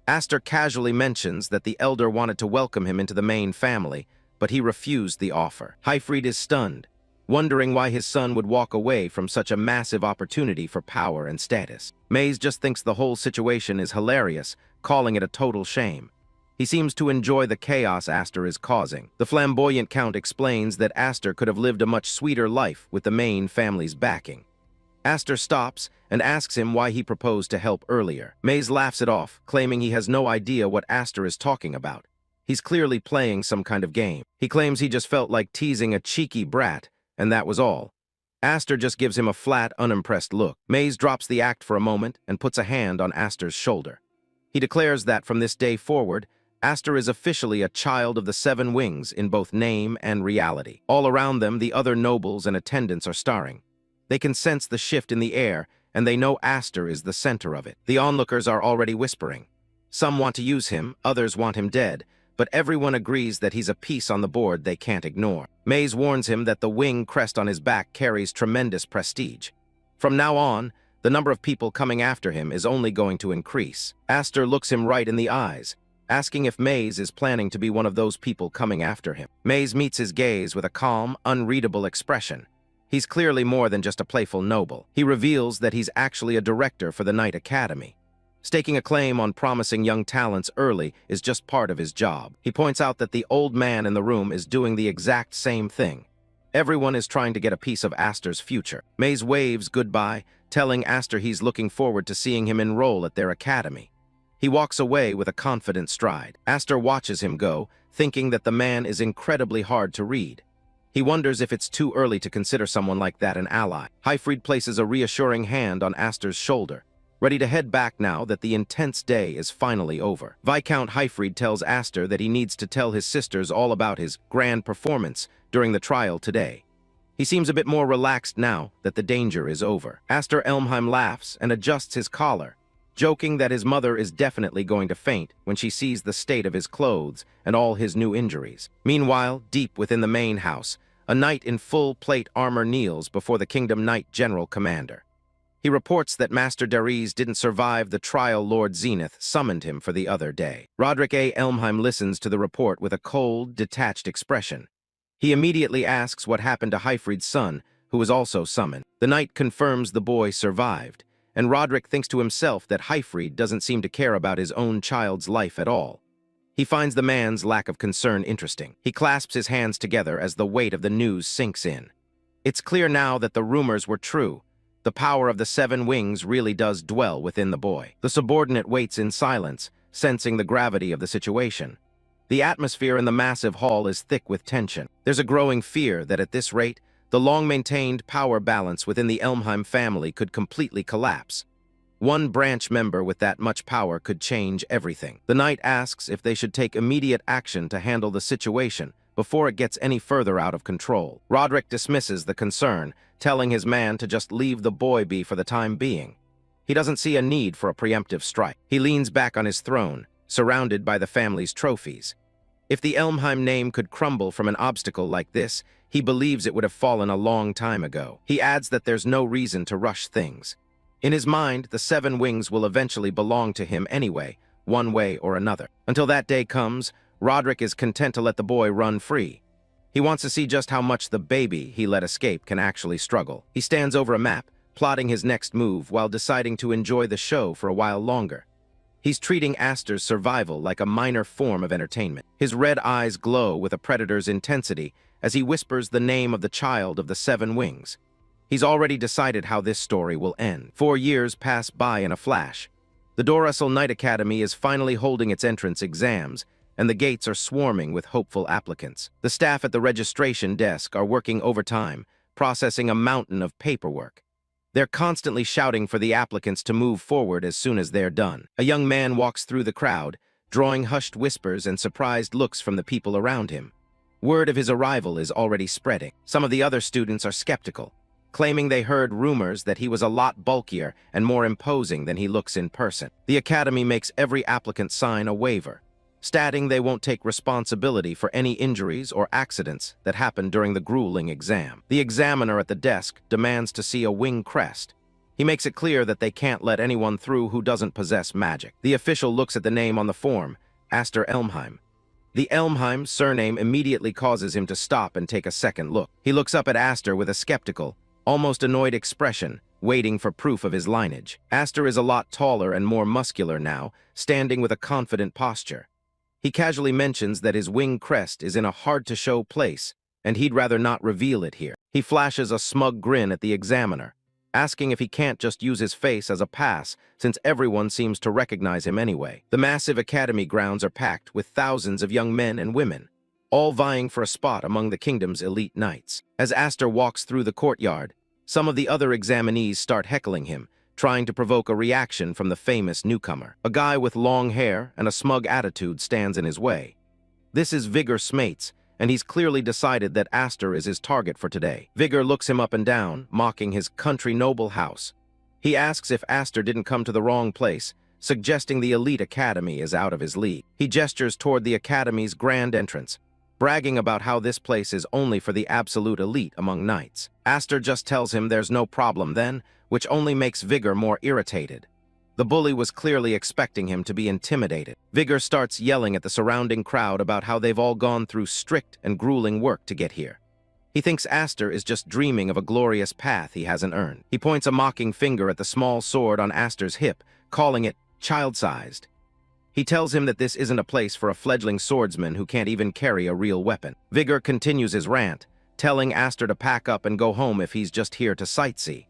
Speaker 1: Aster casually mentions that the elder wanted to welcome him into the main family, but he refused the offer. Hifreed is stunned, wondering why his son would walk away from such a massive opportunity for power and status. Maze just thinks the whole situation is hilarious, calling it a total shame. He seems to enjoy the chaos Aster is causing. The flamboyant count explains that Aster could have lived a much sweeter life with the main family's backing. Aster stops and asks him why he proposed to help earlier. Maze laughs it off, claiming he has no idea what Aster is talking about. He's clearly playing some kind of game. He claims he just felt like teasing a cheeky brat, and that was all. Aster just gives him a flat, unimpressed look. Maze drops the act for a moment and puts a hand on Aster's shoulder. He declares that from this day forward, Aster is officially a child of the Seven Wings in both name and reality. All around them, the other nobles and attendants are staring. They can sense the shift in the air, and they know Aster is the center of it. The onlookers are already whispering. Some want to use him, others want him dead, but everyone agrees that he's a piece on the board they can't ignore. Maze warns him that the wing crest on his back carries tremendous prestige. From now on, the number of people coming after him is only going to increase. Aster looks him right in the eyes, asking if Maze is planning to be one of those people coming after him. Maze meets his gaze with a calm, unreadable expression. He's clearly more than just a playful noble. He reveals that he's actually a director for the Knight Academy. Staking a claim on promising young talents early is just part of his job. He points out that the old man in the room is doing the exact same thing. Everyone is trying to get a piece of Aster's future. Maze waves goodbye, telling Aster he's looking forward to seeing him enroll at their academy. He walks away with a confident stride. Aster watches him go, thinking that the man is incredibly hard to read. He wonders if it's too early to consider someone like that an ally. Hifried places a reassuring hand on Aster's shoulder, ready to head back now that the intense day is finally over. Viscount Hifried tells Aster that he needs to tell his sisters all about his grand performance during the trial today. He seems a bit more relaxed now that the danger is over. Aster Elmheim laughs and adjusts his collar, joking that his mother is definitely going to faint when she sees the state of his clothes and all his new injuries. Meanwhile, deep within the main house, a knight in full plate armor kneels before the Kingdom Knight General Commander. He reports that Master Dariz didn't survive the trial Lord Zenith summoned him for the other day. Roderick A. Elmheim listens to the report with a cold, detached expression. He immediately asks what happened to Hifried's son, who was also summoned. The knight confirms the boy survived, and Roderick thinks to himself that Hifried doesn't seem to care about his own child's life at all. He finds the man's lack of concern interesting. He clasps his hands together as the weight of the news sinks in. It's clear now that the rumors were true. The power of the 7 wings really does dwell within the boy. The subordinate waits in silence, sensing the gravity of the situation. The atmosphere in the massive hall is thick with tension. There's a growing fear that at this rate, the long-maintained power balance within the Elmheim family could completely collapse. One branch member with that much power could change everything. The knight asks if they should take immediate action to handle the situation before it gets any further out of control. Roderick dismisses the concern, telling his man to just leave the boy be for the time being. He doesn't see a need for a preemptive strike. He leans back on his throne, surrounded by the family's trophies. If the Elmheim name could crumble from an obstacle like this, he believes it would have fallen a long time ago. He adds that there's no reason to rush things. In his mind, the 7 wings will eventually belong to him anyway, one way or another. Until that day comes, Roderick is content to let the boy run free. He wants to see just how much the baby he let escape can actually struggle. He stands over a map, plotting his next move while deciding to enjoy the show for a while longer. He's treating Aster's survival like a minor form of entertainment. His red eyes glow with a predator's intensity as he whispers the name of the child of the 7 wings. He's already decided how this story will end. 4 years pass by in a flash. The Dorusel Knight Academy is finally holding its entrance exams, and the gates are swarming with hopeful applicants. The staff at the registration desk are working overtime, processing a mountain of paperwork. They're constantly shouting for the applicants to move forward as soon as they're done. A young man walks through the crowd, drawing hushed whispers and surprised looks from the people around him. Word of his arrival is already spreading. Some of the other students are skeptical, claiming they heard rumors that he was a lot bulkier and more imposing than he looks in person. The academy makes every applicant sign a waiver, stating they won't take responsibility for any injuries or accidents that happened during the grueling exam. The examiner at the desk demands to see a wing crest. He makes it clear that they can't let anyone through who doesn't possess magic. The official looks at the name on the form, Aster Elmheim. The Elmheim surname immediately causes him to stop and take a second look. He looks up at Aster with a skeptical, almost annoyed expression, waiting for proof of his lineage. Aster is a lot taller and more muscular now, standing with a confident posture. He casually mentions that his wing crest is in a hard-to-show place, and he'd rather not reveal it here. He flashes a smug grin at the examiner, asking if he can't just use his face as a pass, since everyone seems to recognize him anyway. The massive academy grounds are packed with thousands of young men and women, all vying for a spot among the kingdom's elite knights. As Aster walks through the courtyard, some of the other examinees start heckling him, trying to provoke a reaction from the famous newcomer. A guy with long hair and a smug attitude stands in his way. This is Vigor Smates, and he's clearly decided that Aster is his target for today. Vigor looks him up and down, mocking his country noble house. He asks if Aster didn't come to the wrong place, suggesting the elite academy is out of his league. He gestures toward the academy's grand entrance, bragging about how this place is only for the absolute elite among knights. Aster just tells him there's no problem then, which only makes Vigor more irritated. The bully was clearly expecting him to be intimidated. Vigor starts yelling at the surrounding crowd about how they've all gone through strict and grueling work to get here. He thinks Aster is just dreaming of a glorious path he hasn't earned. He points a mocking finger at the small sword on Aster's hip, calling it child-sized. He tells him that this isn't a place for a fledgling swordsman who can't even carry a real weapon. Vigor continues his rant, telling Aster to pack up and go home if he's just here to sightsee.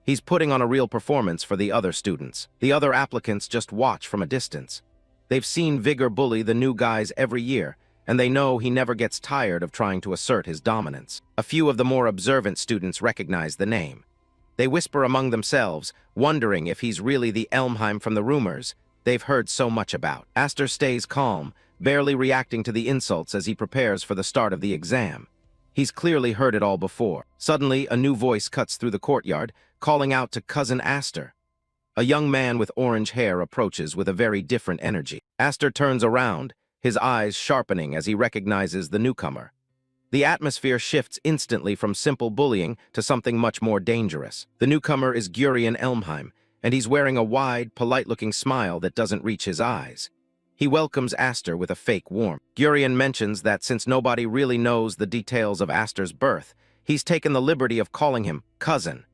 Speaker 1: He's putting on a real performance for the other students. The other applicants just watch from a distance. They've seen Vigor bully the new guys every year, and they know he never gets tired of trying to assert his dominance. A few of the more observant students recognize the name. They whisper among themselves, wondering if he's really the Elmheim from the rumors they've heard so much about. Aster stays calm, barely reacting to the insults as he prepares for the start of the exam. He's clearly heard it all before. Suddenly, a new voice cuts through the courtyard, calling out to Cousin Aster. A young man with orange hair approaches with a very different energy. Aster turns around, his eyes sharpening as he recognizes the newcomer. The atmosphere shifts instantly from simple bullying to something much more dangerous. The newcomer is Grian Elmheim, and he's wearing a wide, polite-looking smile that doesn't reach his eyes. He welcomes Aster with a fake warmth. Grian mentions that since nobody really knows the details of Aster's birth, he's taken the liberty of calling him cousin.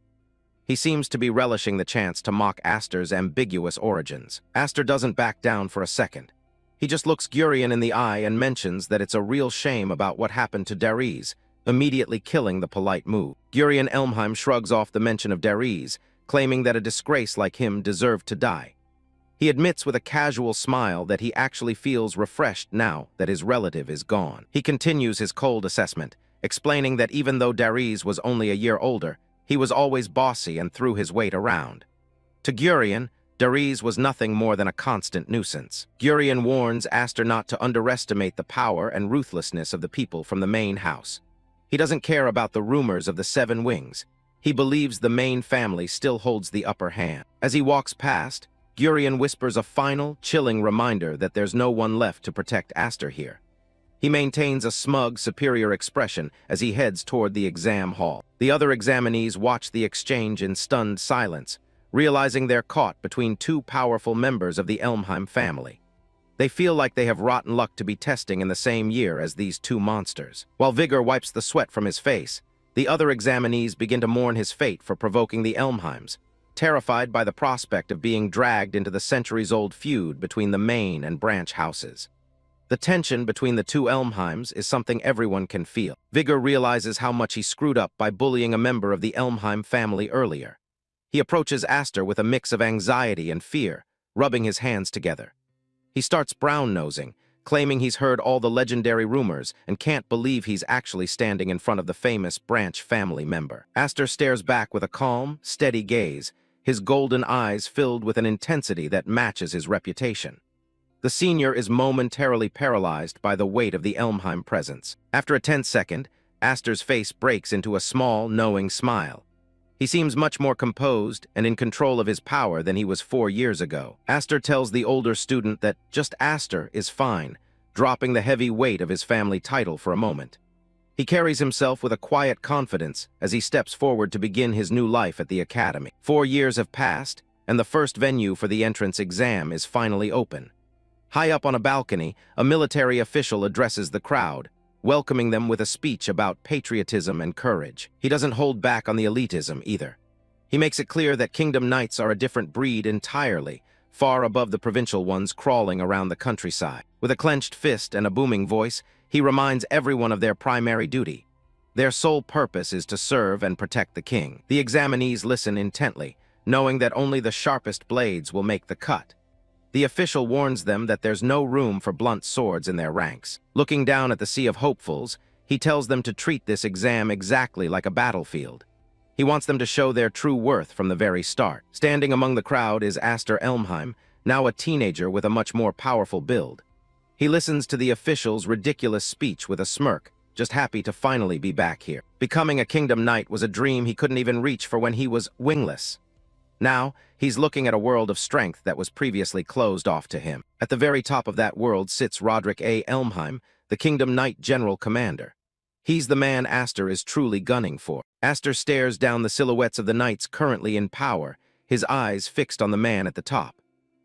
Speaker 1: He seems to be relishing the chance to mock Aster's ambiguous origins. Aster doesn't back down for a second. He just looks Grian in the eye and mentions that it's a real shame about what happened to Dariz, immediately killing the polite move. Grian Elmheim shrugs off the mention of Darius, claiming that a disgrace like him deserved to die. He admits with a casual smile that he actually feels refreshed now that his relative is gone. He continues his cold assessment, explaining that even though Darius was only a year older, he was always bossy and threw his weight around. To Grian, Darius was nothing more than a constant nuisance. Grian warns Aster not to underestimate the power and ruthlessness of the people from the main house. He doesn't care about the rumors of the Seven Wings. He believes the main family still holds the upper hand. As he walks past, Grian whispers a final, chilling reminder that there's no one left to protect Aster here. He maintains a smug, superior expression as he heads toward the exam hall. The other examinees watch the exchange in stunned silence, realizing they're caught between two powerful members of the Elmheim family. They feel like they have rotten luck to be testing in the same year as these two monsters. While Vigor wipes the sweat from his face, the other examinees begin to mourn his fate for provoking the Elmheims, terrified by the prospect of being dragged into the centuries-old feud between the main and branch houses. The tension between the two Elmheims is something everyone can feel. Vigor realizes how much he screwed up by bullying a member of the Elmheim family earlier. He approaches Aster with a mix of anxiety and fear, rubbing his hands together. He starts brown-nosing, claiming he's heard all the legendary rumors and can't believe he's actually standing in front of the famous branch family member. Aster stares back with a calm, steady gaze, his golden eyes filled with an intensity that matches his reputation. The senior is momentarily paralyzed by the weight of the Elmheim presence. After a tense second, Aster's face breaks into a small, knowing smile. He seems much more composed and in control of his power than he was 4 years ago. Aster tells the older student that just Aster is fine, dropping the heavy weight of his family title for a moment. He carries himself with a quiet confidence as he steps forward to begin his new life at the academy. 4 years have passed, and the first venue for the entrance exam is finally open. High up on a balcony, a military official addresses the crowd, welcoming them with a speech about patriotism and courage. He doesn't hold back on the elitism either. He makes it clear that Kingdom Knights are a different breed entirely, far above the provincial ones crawling around the countryside. With a clenched fist and a booming voice, he reminds everyone of their primary duty. Their sole purpose is to serve and protect the king. The examinees listen intently, knowing that only the sharpest blades will make the cut. The official warns them that there's no room for blunt swords in their ranks. Looking down at the sea of hopefuls, he tells them to treat this exam exactly like a battlefield. He wants them to show their true worth from the very start. Standing among the crowd is Aster Elmheim, now a teenager with a much more powerful build. He listens to the official's ridiculous speech with a smirk, just happy to finally be back here. Becoming a Kingdom Knight was a dream he couldn't even reach for when he was wingless. Now, he's looking at a world of strength that was previously closed off to him. At the very top of that world sits Roderick A. Elmheim, the Kingdom Knight General Commander. He's the man Aster is truly gunning for. Aster stares down the silhouettes of the knights currently in power, his eyes fixed on the man at the top.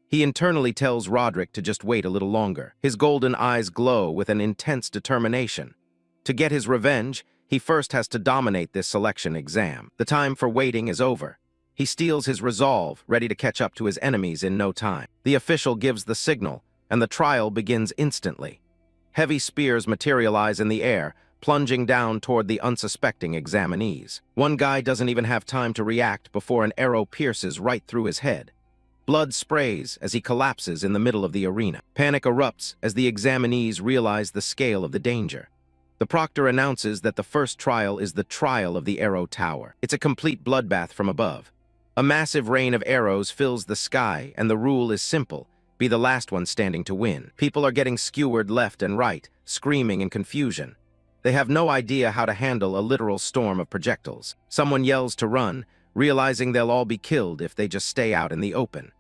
Speaker 1: He internally tells Roderick to just wait a little longer. His golden eyes glow with an intense determination. To get his revenge, he first has to dominate this selection exam. The time for waiting is over. He steals his resolve, ready to catch up to his enemies in no time. The official gives the signal, and the trial begins instantly. Heavy spears materialize in the air, plunging down toward the unsuspecting examinees. One guy doesn't even have time to react before an arrow pierces right through his head. Blood sprays as he collapses in the middle of the arena. Panic erupts as the examinees realize the scale of the danger. The proctor announces that the first trial is the trial of the Arrow Tower. It's a complete bloodbath from above. A massive rain of arrows fills the sky, and the rule is simple: be the last one standing to win. People are getting skewered left and right, screaming in confusion. They have no idea how to handle a literal storm of projectiles. Someone yells to run, realizing they'll all be killed if they just stay out in the open.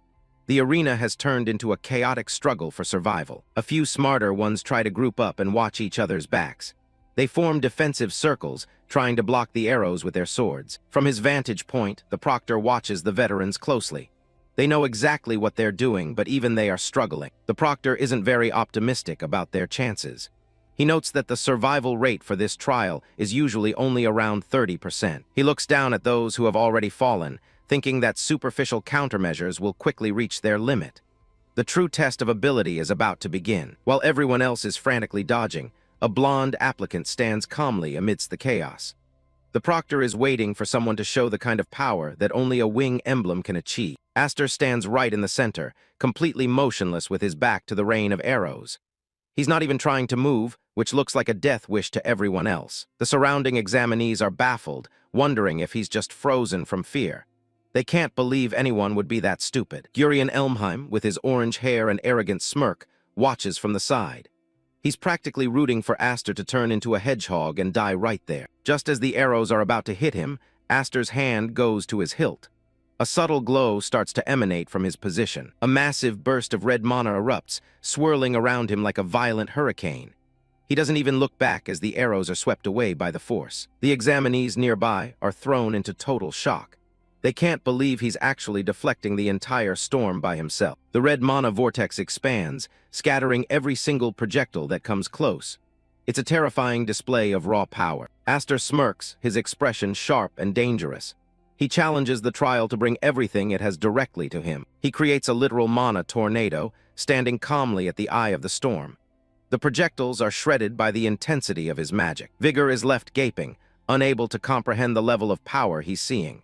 Speaker 1: The arena has turned into a chaotic struggle for survival. A few smarter ones try to group up and watch each other's backs. They form defensive circles, trying to block the arrows with their swords. From his vantage point, the proctor watches the veterans closely. They know exactly what they're doing, but even they are struggling. The proctor isn't very optimistic about their chances. He notes that the survival rate for this trial is usually only around 30%. He looks down at those who have already fallen, thinking that superficial countermeasures will quickly reach their limit. The true test of ability is about to begin. While everyone else is frantically dodging, a blonde applicant stands calmly amidst the chaos. The proctor is waiting for someone to show the kind of power that only a wing emblem can achieve. Aster stands right in the center, completely motionless with his back to the rain of arrows. He's not even trying to move, which looks like a death wish to everyone else. The surrounding examinees are baffled, wondering if he's just frozen from fear. They can't believe anyone would be that stupid. Grian Elmheim, with his orange hair and arrogant smirk, watches from the side. He's practically rooting for Aster to turn into a hedgehog and die right there. Just as the arrows are about to hit him, Aster's hand goes to his hilt. A subtle glow starts to emanate from his position. A massive burst of red mana erupts, swirling around him like a violent hurricane. He doesn't even look back as the arrows are swept away by the force. The examinees nearby are thrown into total shock. They can't believe he's actually deflecting the entire storm by himself. The red mana vortex expands, scattering every single projectile that comes close. It's a terrifying display of raw power. Aster smirks, his expression sharp and dangerous. He challenges the trial to bring everything it has directly to him. He creates a literal mana tornado, standing calmly at the eye of the storm. The projectiles are shredded by the intensity of his magic. Vigor is left gaping, unable to comprehend the level of power he's seeing.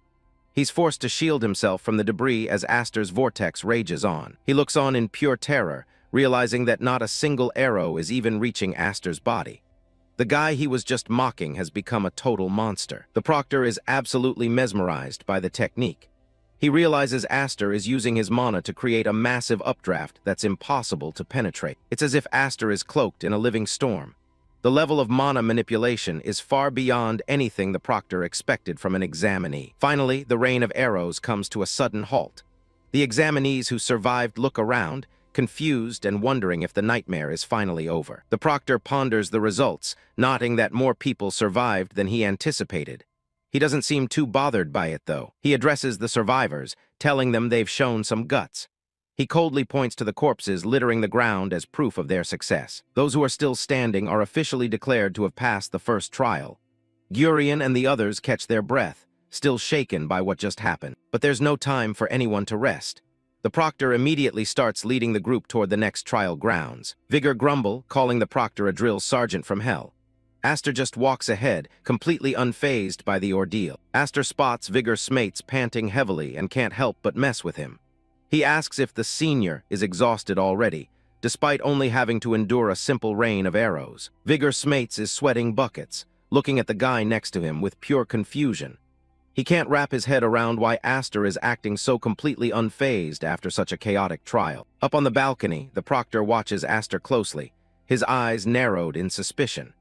Speaker 1: He's forced to shield himself from the debris as Aster's vortex rages on. He looks on in pure terror, realizing that not a single arrow is even reaching Aster's body. The guy he was just mocking has become a total monster. The proctor is absolutely mesmerized by the technique. He realizes Aster is using his mana to create a massive updraft that's impossible to penetrate. It's as if Aster is cloaked in a living storm. The level of mana manipulation is far beyond anything the proctor expected from an examinee. Finally, the rain of arrows comes to a sudden halt. The examinees who survived look around, confused and wondering if the nightmare is finally over. The proctor ponders the results, noting that more people survived than he anticipated. He doesn't seem too bothered by it, though. He addresses the survivors, telling them they've shown some guts. He coldly points to the corpses littering the ground as proof of their success. Those who are still standing are officially declared to have passed the first trial. Grian and the others catch their breath, still shaken by what just happened. But there's no time for anyone to rest. The proctor immediately starts leading the group toward the next trial grounds. Vigor grumble, calling the proctor a drill sergeant from hell. Aster just walks ahead, completely unfazed by the ordeal. Aster spots Vigor's mates panting heavily and can't help but mess with him. He asks if the senior is exhausted already, despite only having to endure a simple rain of arrows. Vigor Smates is sweating buckets, looking at the guy next to him with pure confusion. He can't wrap his head around why Aster is acting so completely unfazed after such a chaotic trial. Up on the balcony, the proctor watches Aster closely, his eyes narrowed in suspicion.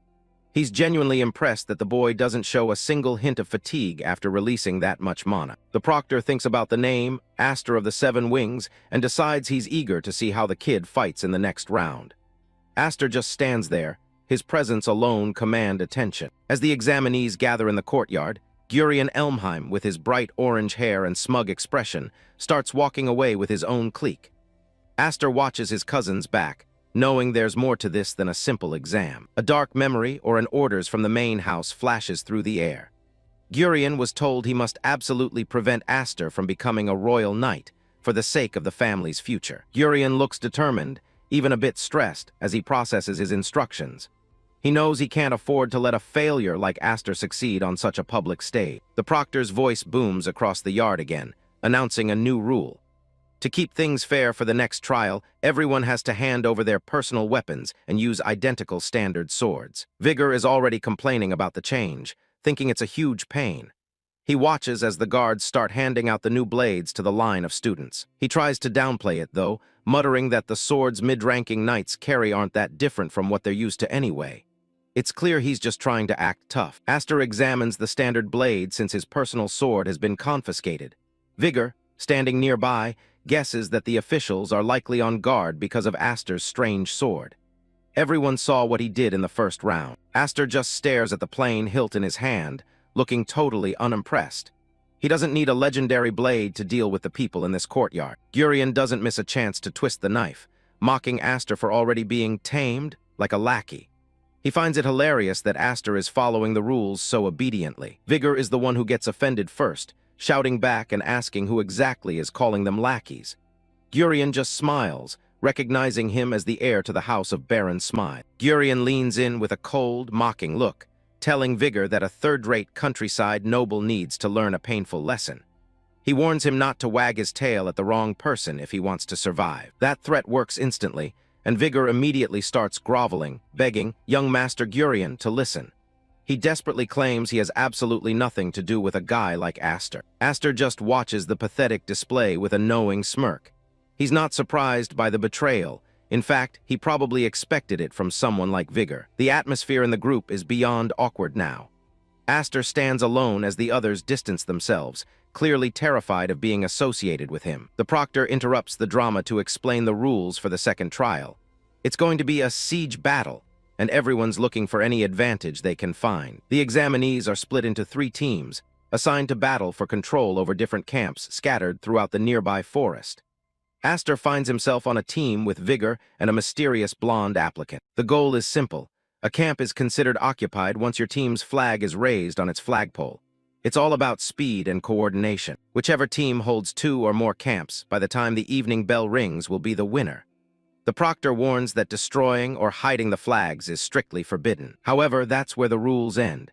Speaker 1: He's genuinely impressed that the boy doesn't show a single hint of fatigue after releasing that much mana. The proctor thinks about the name, Aster of the Seven Wings, and decides he's eager to see how the kid fights in the next round. Aster just stands there, his presence alone command attention. As the examinees gather in the courtyard, Grian Elmheim, with his bright orange hair and smug expression, starts walking away with his own clique. Aster watches his cousins back, knowing there's more to this than a simple exam. A dark memory or an orders from the main house flashes through the air. Grian was told he must absolutely prevent Aster from becoming a royal knight for the sake of the family's future. Grian looks determined, even a bit stressed, as he processes his instructions. He knows he can't afford to let a failure like Aster succeed on such a public stage. The proctor's voice booms across the yard again, announcing a new rule. To keep things fair for the next trial, everyone has to hand over their personal weapons and use identical standard swords. Vigor is already complaining about the change, thinking it's a huge pain. He watches as the guards start handing out the new blades to the line of students. He tries to downplay it, though, muttering that the swords mid-ranking knights carry aren't that different from what they're used to anyway. It's clear he's just trying to act tough. Aster examines the standard blade since his personal sword has been confiscated. Vigor, standing nearby, guesses that the officials are likely on guard because of Aster's strange sword. Everyone saw what he did in the first round. Aster just stares at the plain hilt in his hand, looking totally unimpressed. He doesn't need a legendary blade to deal with the people in this courtyard. Grian doesn't miss a chance to twist the knife, mocking Aster for already being tamed like a lackey. He finds it hilarious that Aster is following the rules so obediently. Vigor is the one who gets offended first, shouting back and asking who exactly is calling them lackeys. Grian just smiles, recognizing him as the heir to the house of Baron Smythe. Grian leans in with a cold, mocking look, telling Vigor that a third-rate countryside noble needs to learn a painful lesson. He warns him not to wag his tail at the wrong person if he wants to survive. That threat works instantly, and Vigor immediately starts groveling, begging young Master Grian to listen. He desperately claims he has absolutely nothing to do with a guy like Aster. Aster just watches the pathetic display with a knowing smirk. He's not surprised by the betrayal. In fact, he probably expected it from someone like Vigor. The atmosphere in the group is beyond awkward now. Aster stands alone as the others distance themselves, clearly terrified of being associated with him. The proctor interrupts the drama to explain the rules for the second trial. It's going to be a siege battle, and everyone's looking for any advantage they can find. The examinees are split into 3 teams, assigned to battle for control over different camps scattered throughout the nearby forest. Aster finds himself on a team with Vigor and a mysterious blonde applicant. The goal is simple. A camp is considered occupied once your team's flag is raised on its flagpole. It's all about speed and coordination. Whichever team holds 2 or more camps by the time the evening bell rings will be the winner. The proctor warns that destroying or hiding the flags is strictly forbidden. However, that's where the rules end.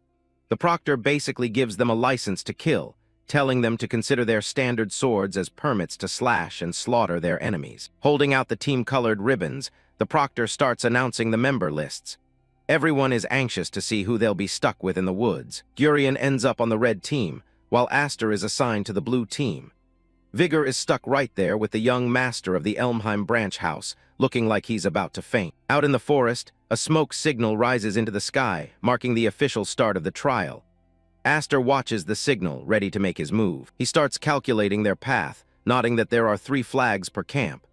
Speaker 1: The proctor basically gives them a license to kill, telling them to consider their standard swords as permits to slash and slaughter their enemies. Holding out the team-colored ribbons, the proctor starts announcing the member lists. Everyone is anxious to see who they'll be stuck with in the woods. Grian ends up on the red team, while Aster is assigned to the blue team. Vigor is stuck right there with the young master of the Elmheim branch house, looking like he's about to faint. Out in the forest, a smoke signal rises into the sky, marking the official start of the trial. Aster watches the signal, ready to make his move. He starts calculating their path, noting that there are 3 flags per camp.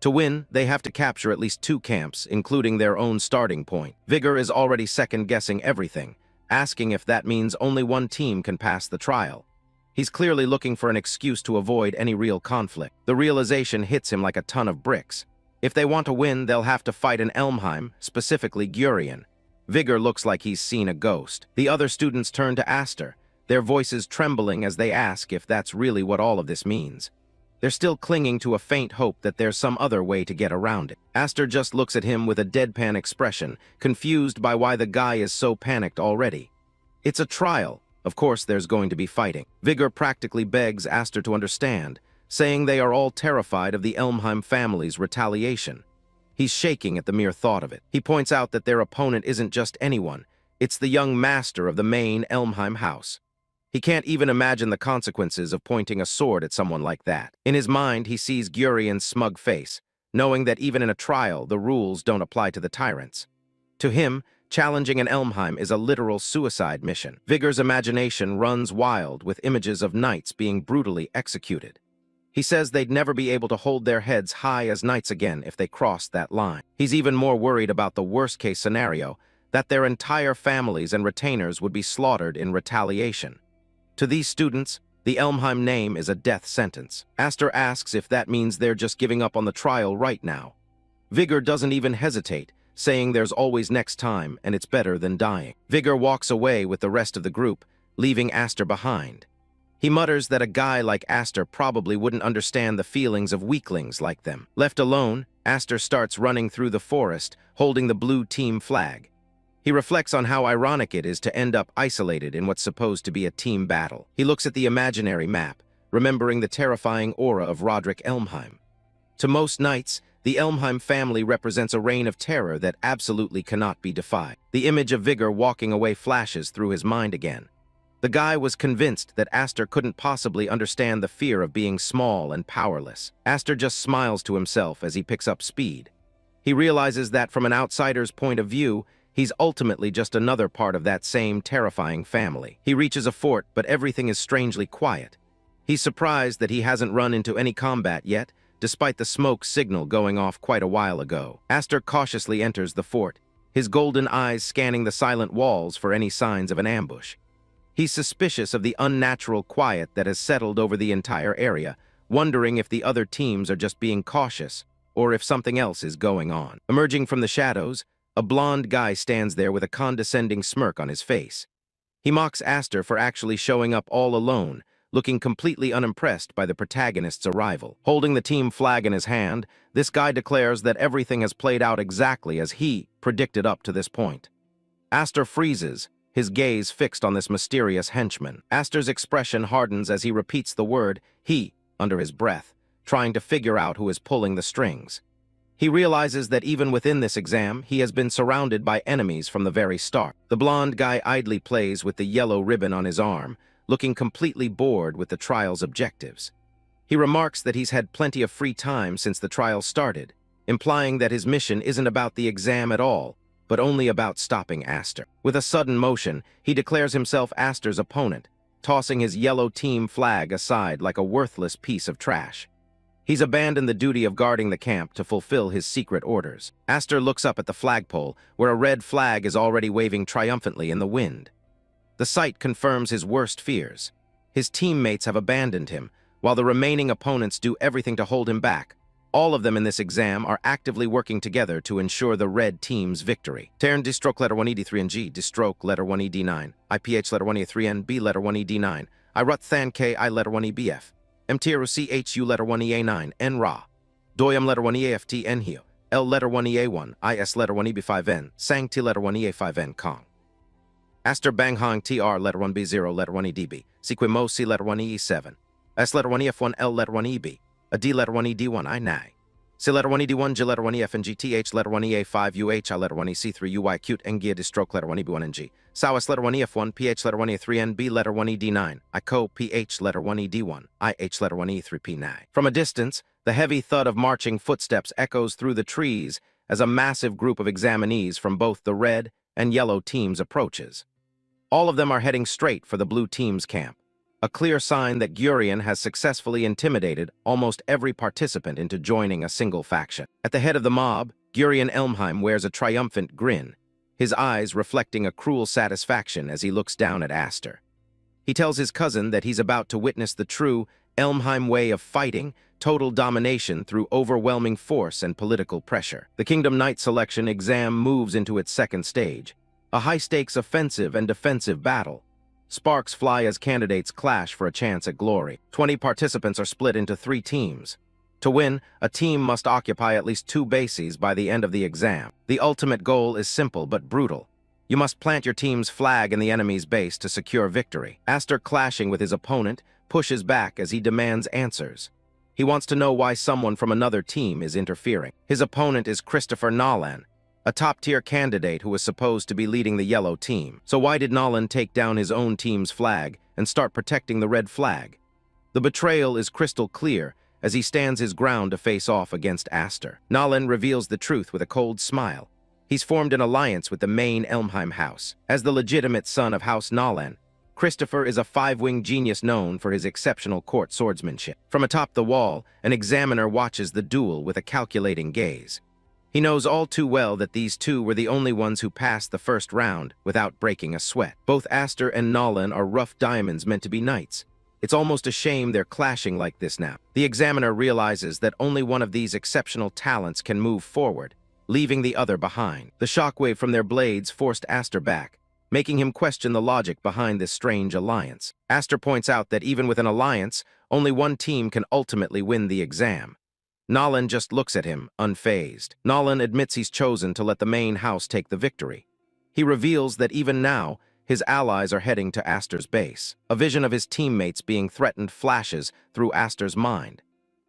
Speaker 1: To win, they have to capture at least 2 camps, including their own starting point. Vigor is already second-guessing everything, asking if that means only one team can pass the trial. He's clearly looking for an excuse to avoid any real conflict. The realization hits him like a ton of bricks. If they want to win, they'll have to fight an Elmheim, specifically Grian. Vigor looks like he's seen a ghost. The other students turn to Aster, their voices trembling as they ask if that's really what all of this means. They're still clinging to a faint hope that there's some other way to get around it. Aster just looks at him with a deadpan expression, confused by why the guy is so panicked already. It's a trial. Of course there's going to be fighting. Vigor practically begs Aster to understand, saying they are all terrified of the Elmheim family's retaliation. He's shaking at the mere thought of it. He points out that their opponent isn't just anyone. It's the young master of the main Elmheim house. He can't even imagine the consequences of pointing a sword at someone like that. In his mind, he sees Grian's smug face, knowing that even in a trial, the rules don't apply to the tyrants. To him, challenging an Elmheim is a literal suicide mission. Vigor's imagination runs wild with images of knights being brutally executed. He says they'd never be able to hold their heads high as knights again if they crossed that line. He's even more worried about the worst-case scenario, that their entire families and retainers would be slaughtered in retaliation. To these students, the Elmheim name is a death sentence. Aster asks if that means they're just giving up on the trial right now. Vigor doesn't even hesitate, saying there's always next time and it's better than dying. Vigor walks away with the rest of the group, leaving Aster behind. He mutters that a guy like Aster probably wouldn't understand the feelings of weaklings like them. Left alone, Aster starts running through the forest, holding the blue team flag. He reflects on how ironic it is to end up isolated in what's supposed to be a team battle. He looks at the imaginary map, remembering the terrifying aura of Roderick Elmheim. To most knights, the Elmheim family represents a reign of terror that absolutely cannot be defied. The image of Vigor walking away flashes through his mind again. The guy was convinced that Aster couldn't possibly understand the fear of being small and powerless. Aster just smiles to himself as he picks up speed. He realizes that from an outsider's point of view, he's ultimately just another part of that same terrifying family. He reaches a fort, but everything is strangely quiet. He's surprised that he hasn't run into any combat yet, despite the smoke signal going off quite a while ago. Aster cautiously enters the fort, his golden eyes scanning the silent walls for any signs of an ambush. He's suspicious of the unnatural quiet that has settled over the entire area, wondering if the other teams are just being cautious, or if something else is going on. Emerging from the shadows, a blond guy stands there with a condescending smirk on his face. He mocks Aster for actually showing up all alone, looking completely unimpressed by the protagonist's arrival. Holding the team flag in his hand, this guy declares that everything has played out exactly as he predicted up to this point. Aster freezes, his gaze fixed on this mysterious henchman. Aster's expression hardens as he repeats the word "he" under his breath, trying to figure out who is pulling the strings. He realizes that even within this exam, he has been surrounded by enemies from the very start. The blonde guy idly plays with the yellow ribbon on his arm, looking completely bored with the trial's objectives. He remarks that he's had plenty of free time since the trial started, implying that his mission isn't about the exam at all, but only about stopping Aster. With a sudden motion, he declares himself Aster's opponent, tossing his yellow team flag aside like a worthless piece of trash. He's abandoned the duty of guarding the camp to fulfill his secret orders. Aster looks up at the flagpole, where a red flag is already waving triumphantly in the wind. The sight confirms his worst fears. His teammates have abandoned him, while the remaining opponents do everything to hold him back. All of them in this exam are actively working together to ensure the red team's victory. Turn D-stroke letter 1 ED3 and G, D-stroke letter 1 ED9, IPH letter 1 E3 and B letter 1 ED9, I rut than K I letter 1 EBF, MTRU CHU letter 1 EA9, N Ra, Doyum letter 1 EAFT N Hio, L letter 1 EA1, IS letter 1 EB5N, Sang T letter 1 EA5N Kong. Aster Bang Hong TR letter 1 B0 letter 1 EDB, Sequimo C letter 1 EE7, S letter 1 EF1 L letter 1 EB, a D letter 1 ED1 I NAI. C letter 1 ED1 G letter 1 EF and GTH letter 1 EA5 UH I letter 1 EC3 UI cute and Gia stroke letter 1 EB1 and G. Sowis letter 1 EF1 PH letter 1 E3 and B letter 1 ED9 I co PH letter 1 ED1 IH letter 1 E3 P NAI. From a distance, the heavy thud of marching footsteps echoes through the trees as a massive group of examinees from both the red and yellow teams approaches. All of them are heading straight for the blue team's camp, a clear sign that Grian has successfully intimidated almost every participant into joining a single faction. At the head of the mob, House Elmheim wears a triumphant grin, his eyes reflecting a cruel satisfaction as he looks down at Aster. He tells his cousin that he's about to witness the true Elmheim way of fighting, total domination through overwhelming force and political pressure. The Kingdom Knight selection exam moves into its second stage, a high-stakes offensive and defensive battle. Sparks fly as candidates clash for a chance at glory. 20 participants are split into 3 teams. To win, a team must occupy at least 2 bases by the end of the exam. The ultimate goal is simple but brutal. You must plant your team's flag in the enemy's base to secure victory. Aster, clashing with his opponent, pushes back as he demands answers. He wants to know why someone from another team is interfering. His opponent is Christopher Nolan, a top-tier candidate who was supposed to be leading the yellow team. So why did Nolan take down his own team's flag and start protecting the red flag? The betrayal is crystal clear as he stands his ground to face off against Aster. Nolan reveals the truth with a cold smile. He's formed an alliance with the main Elmheim house. As the legitimate son of House Nolan, Christopher is a 5-winged genius known for his exceptional court swordsmanship. From atop the wall, an examiner watches the duel with a calculating gaze. He knows all too well that these two were the only ones who passed the first round without breaking a sweat. Both Aster and Nolan are rough diamonds meant to be knights. It's almost a shame they're clashing like this now. The examiner realizes that only one of these exceptional talents can move forward, leaving the other behind. The shockwave from their blades forced Aster back, making him question the logic behind this strange alliance. Aster points out that even with an alliance, only one team can ultimately win the exam. Nolan just looks at him, unfazed. Nolan admits he's chosen to let the main house take the victory. He reveals that even now, his allies are heading to Aster's base. A vision of his teammates being threatened flashes through Aster's mind.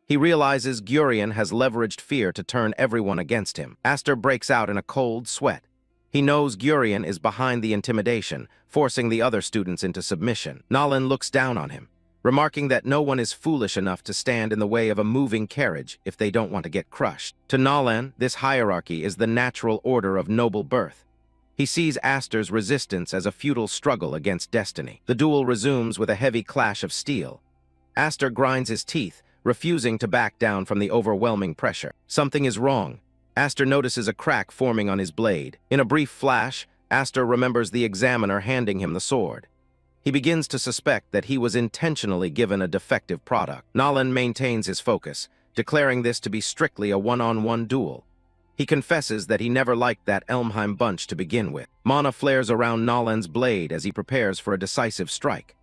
Speaker 1: He realizes Grian has leveraged fear to turn everyone against him. Aster breaks out in a cold sweat. He knows Grian is behind the intimidation, forcing the other students into submission. Nolan looks down on him, remarking that no one is foolish enough to stand in the way of a moving carriage if they don't want to get crushed. To Nolan, this hierarchy is the natural order of noble birth. He sees Aster's resistance as a futile struggle against destiny. The duel resumes with a heavy clash of steel. Aster grinds his teeth, refusing to back down from the overwhelming pressure. Something is wrong. Aster notices a crack forming on his blade. In a brief flash, Aster remembers the examiner handing him the sword. He begins to suspect that he was intentionally given a defective product. Nolan maintains his focus, declaring this to be strictly a one-on-one duel. He confesses that he never liked that Elmheim bunch to begin with. Mana flares around Nolan's blade as he prepares for a decisive strike.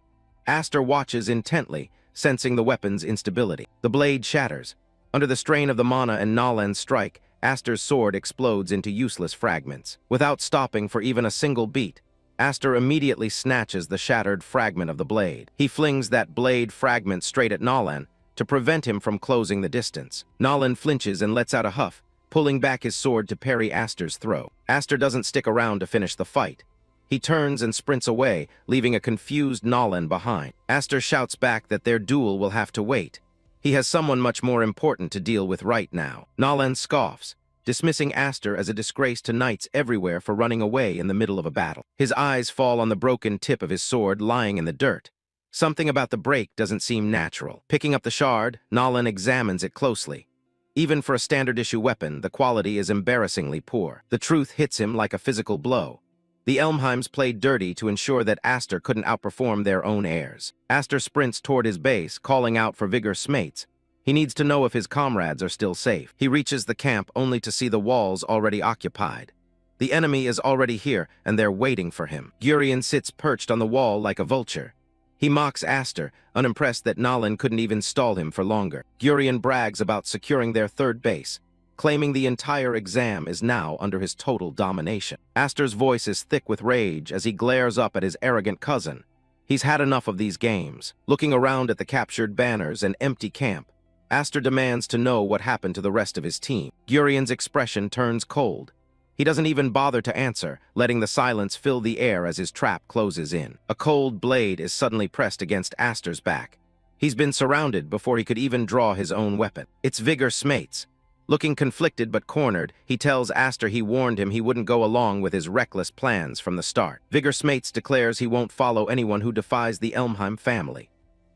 Speaker 1: Aster watches intently, sensing the weapon's instability. The blade shatters. Under the strain of the mana and Nolan's strike, Aster's sword explodes into useless fragments. Without stopping for even a single beat, Aster immediately snatches the shattered fragment of the blade. He flings that blade fragment straight at Nolan to prevent him from closing the distance. Nolan flinches and lets out a huff, pulling back his sword to parry Aster's throw. Aster doesn't stick around to finish the fight. He turns and sprints away, leaving a confused Nolan behind. Aster shouts back that their duel will have to wait. He has someone much more important to deal with right now. Nolan scoffs, dismissing Aster as a disgrace to knights everywhere for running away in the middle of a battle. His eyes fall on the broken tip of his sword lying in the dirt. Something about the break doesn't seem natural. Picking up the shard, Nolan examines it closely. Even for a standard-issue weapon, the quality is embarrassingly poor. The truth hits him like a physical blow. The Elmheims played dirty to ensure that Aster couldn't outperform their own heirs. Aster sprints toward his base, calling out for vigorous mates. He needs to know if his comrades are still safe. He reaches the camp only to see the walls already occupied. The enemy is already here, and they're waiting for him. Grian sits perched on the wall like a vulture. He mocks Aster, unimpressed that Nolan couldn't even stall him for longer. Grian brags about securing their third base, claiming the entire exam is now under his total domination. Aster's voice is thick with rage as he glares up at his arrogant cousin. He's had enough of these games. Looking around at the captured banners and empty camp, Aster demands to know what happened to the rest of his team. Grian's expression turns cold. He doesn't even bother to answer, letting the silence fill the air as his trap closes in. A cold blade is suddenly pressed against Aster's back. He's been surrounded before he could even draw his own weapon. It's Vigor Smates. Looking conflicted but cornered, he tells Aster he warned him he wouldn't go along with his reckless plans from the start. Vigor Smates declares he won't follow anyone who defies the Elmheim family.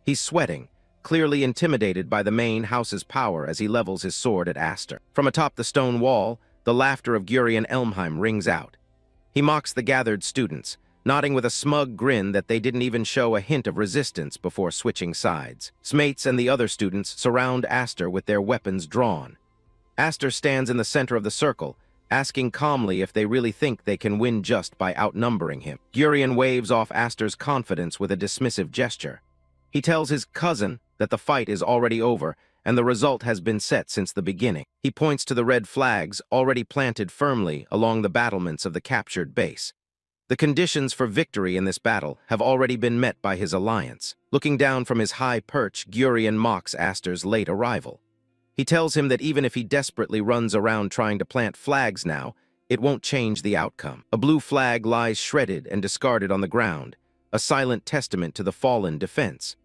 Speaker 1: He's sweating, clearly intimidated by the main house's power as he levels his sword at Aster. From atop the stone wall, the laughter of Grian Elmheim rings out. He mocks the gathered students, nodding with a smug grin that they didn't even show a hint of resistance before switching sides. Smates and the other students surround Aster with their weapons drawn. Aster stands in the center of the circle, asking calmly if they really think they can win just by outnumbering him. Grian waves off Aster's confidence with a dismissive gesture. He tells his cousin that the fight is already over and the result has been set since the beginning. He points to the red flags already planted firmly along the battlements of the captured base. The conditions for victory in this battle have already been met by his alliance. Looking down from his high perch, Grian mocks Aster's late arrival. He tells him that even if he desperately runs around trying to plant flags now, it won't change the outcome. A blue flag lies shredded and discarded on the ground, a silent testament to the fallen defense.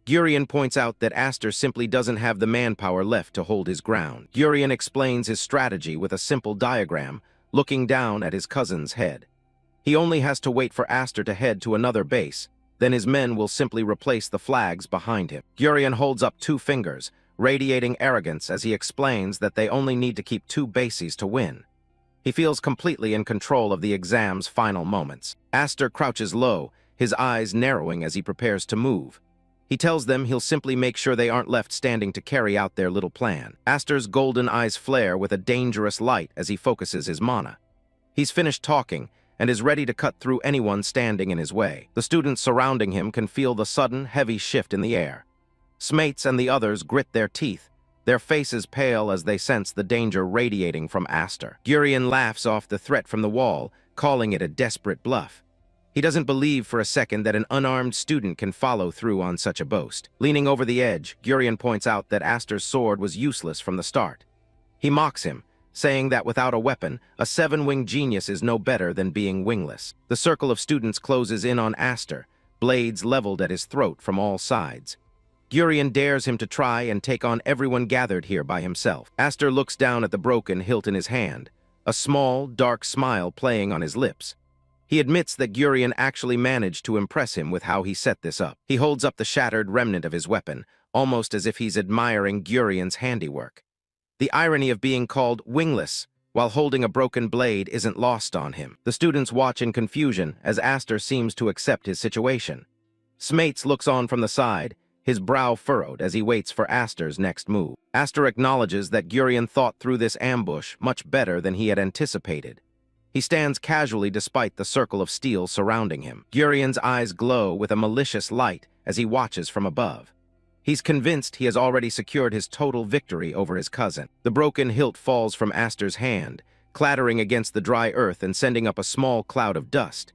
Speaker 1: Grian points out that Aster simply doesn't have the manpower left to hold his ground. Grian explains his strategy with a simple diagram, looking down at his cousin's head. He only has to wait for Aster to head to another base, then his men will simply replace the flags behind him. Grian holds up 2 fingers, radiating arrogance as he explains that they only need to keep 2 bases to win. He feels completely in control of the exam's final moments. Aster crouches low, his eyes narrowing as he prepares to move. He tells them he'll simply make sure they aren't left standing to carry out their little plan. Aster's golden eyes flare with a dangerous light as he focuses his mana. He's finished talking and is ready to cut through anyone standing in his way. The students surrounding him can feel the sudden, heavy shift in the air. Smates and the others grit their teeth, their faces pale as they sense the danger radiating from Aster. Grian laughs off the threat from the wall, calling it a desperate bluff. He doesn't believe for a second that an unarmed student can follow through on such a boast. Leaning over the edge, Grian points out that Aster's sword was useless from the start. He mocks him, saying that without a weapon, a 7-winged genius is no better than being wingless. The circle of students closes in on Aster, blades leveled at his throat from all sides. Grian dares him to try and take on everyone gathered here by himself. Aster looks down at the broken hilt in his hand, a small, dark smile playing on his lips. He admits that Grian actually managed to impress him with how he set this up. He holds up the shattered remnant of his weapon, almost as if he's admiring Grian's handiwork. The irony of being called Wingless while holding a broken blade isn't lost on him. The students watch in confusion as Aster seems to accept his situation. Smates looks on from the side, his brow furrowed as he waits for Aster's next move. Aster acknowledges that Grian thought through this ambush much better than he had anticipated. He stands casually despite the circle of steel surrounding him. Grian's eyes glow with a malicious light as he watches from above. He's convinced he has already secured his total victory over his cousin. The broken hilt falls from Aster's hand, clattering against the dry earth and sending up a small cloud of dust.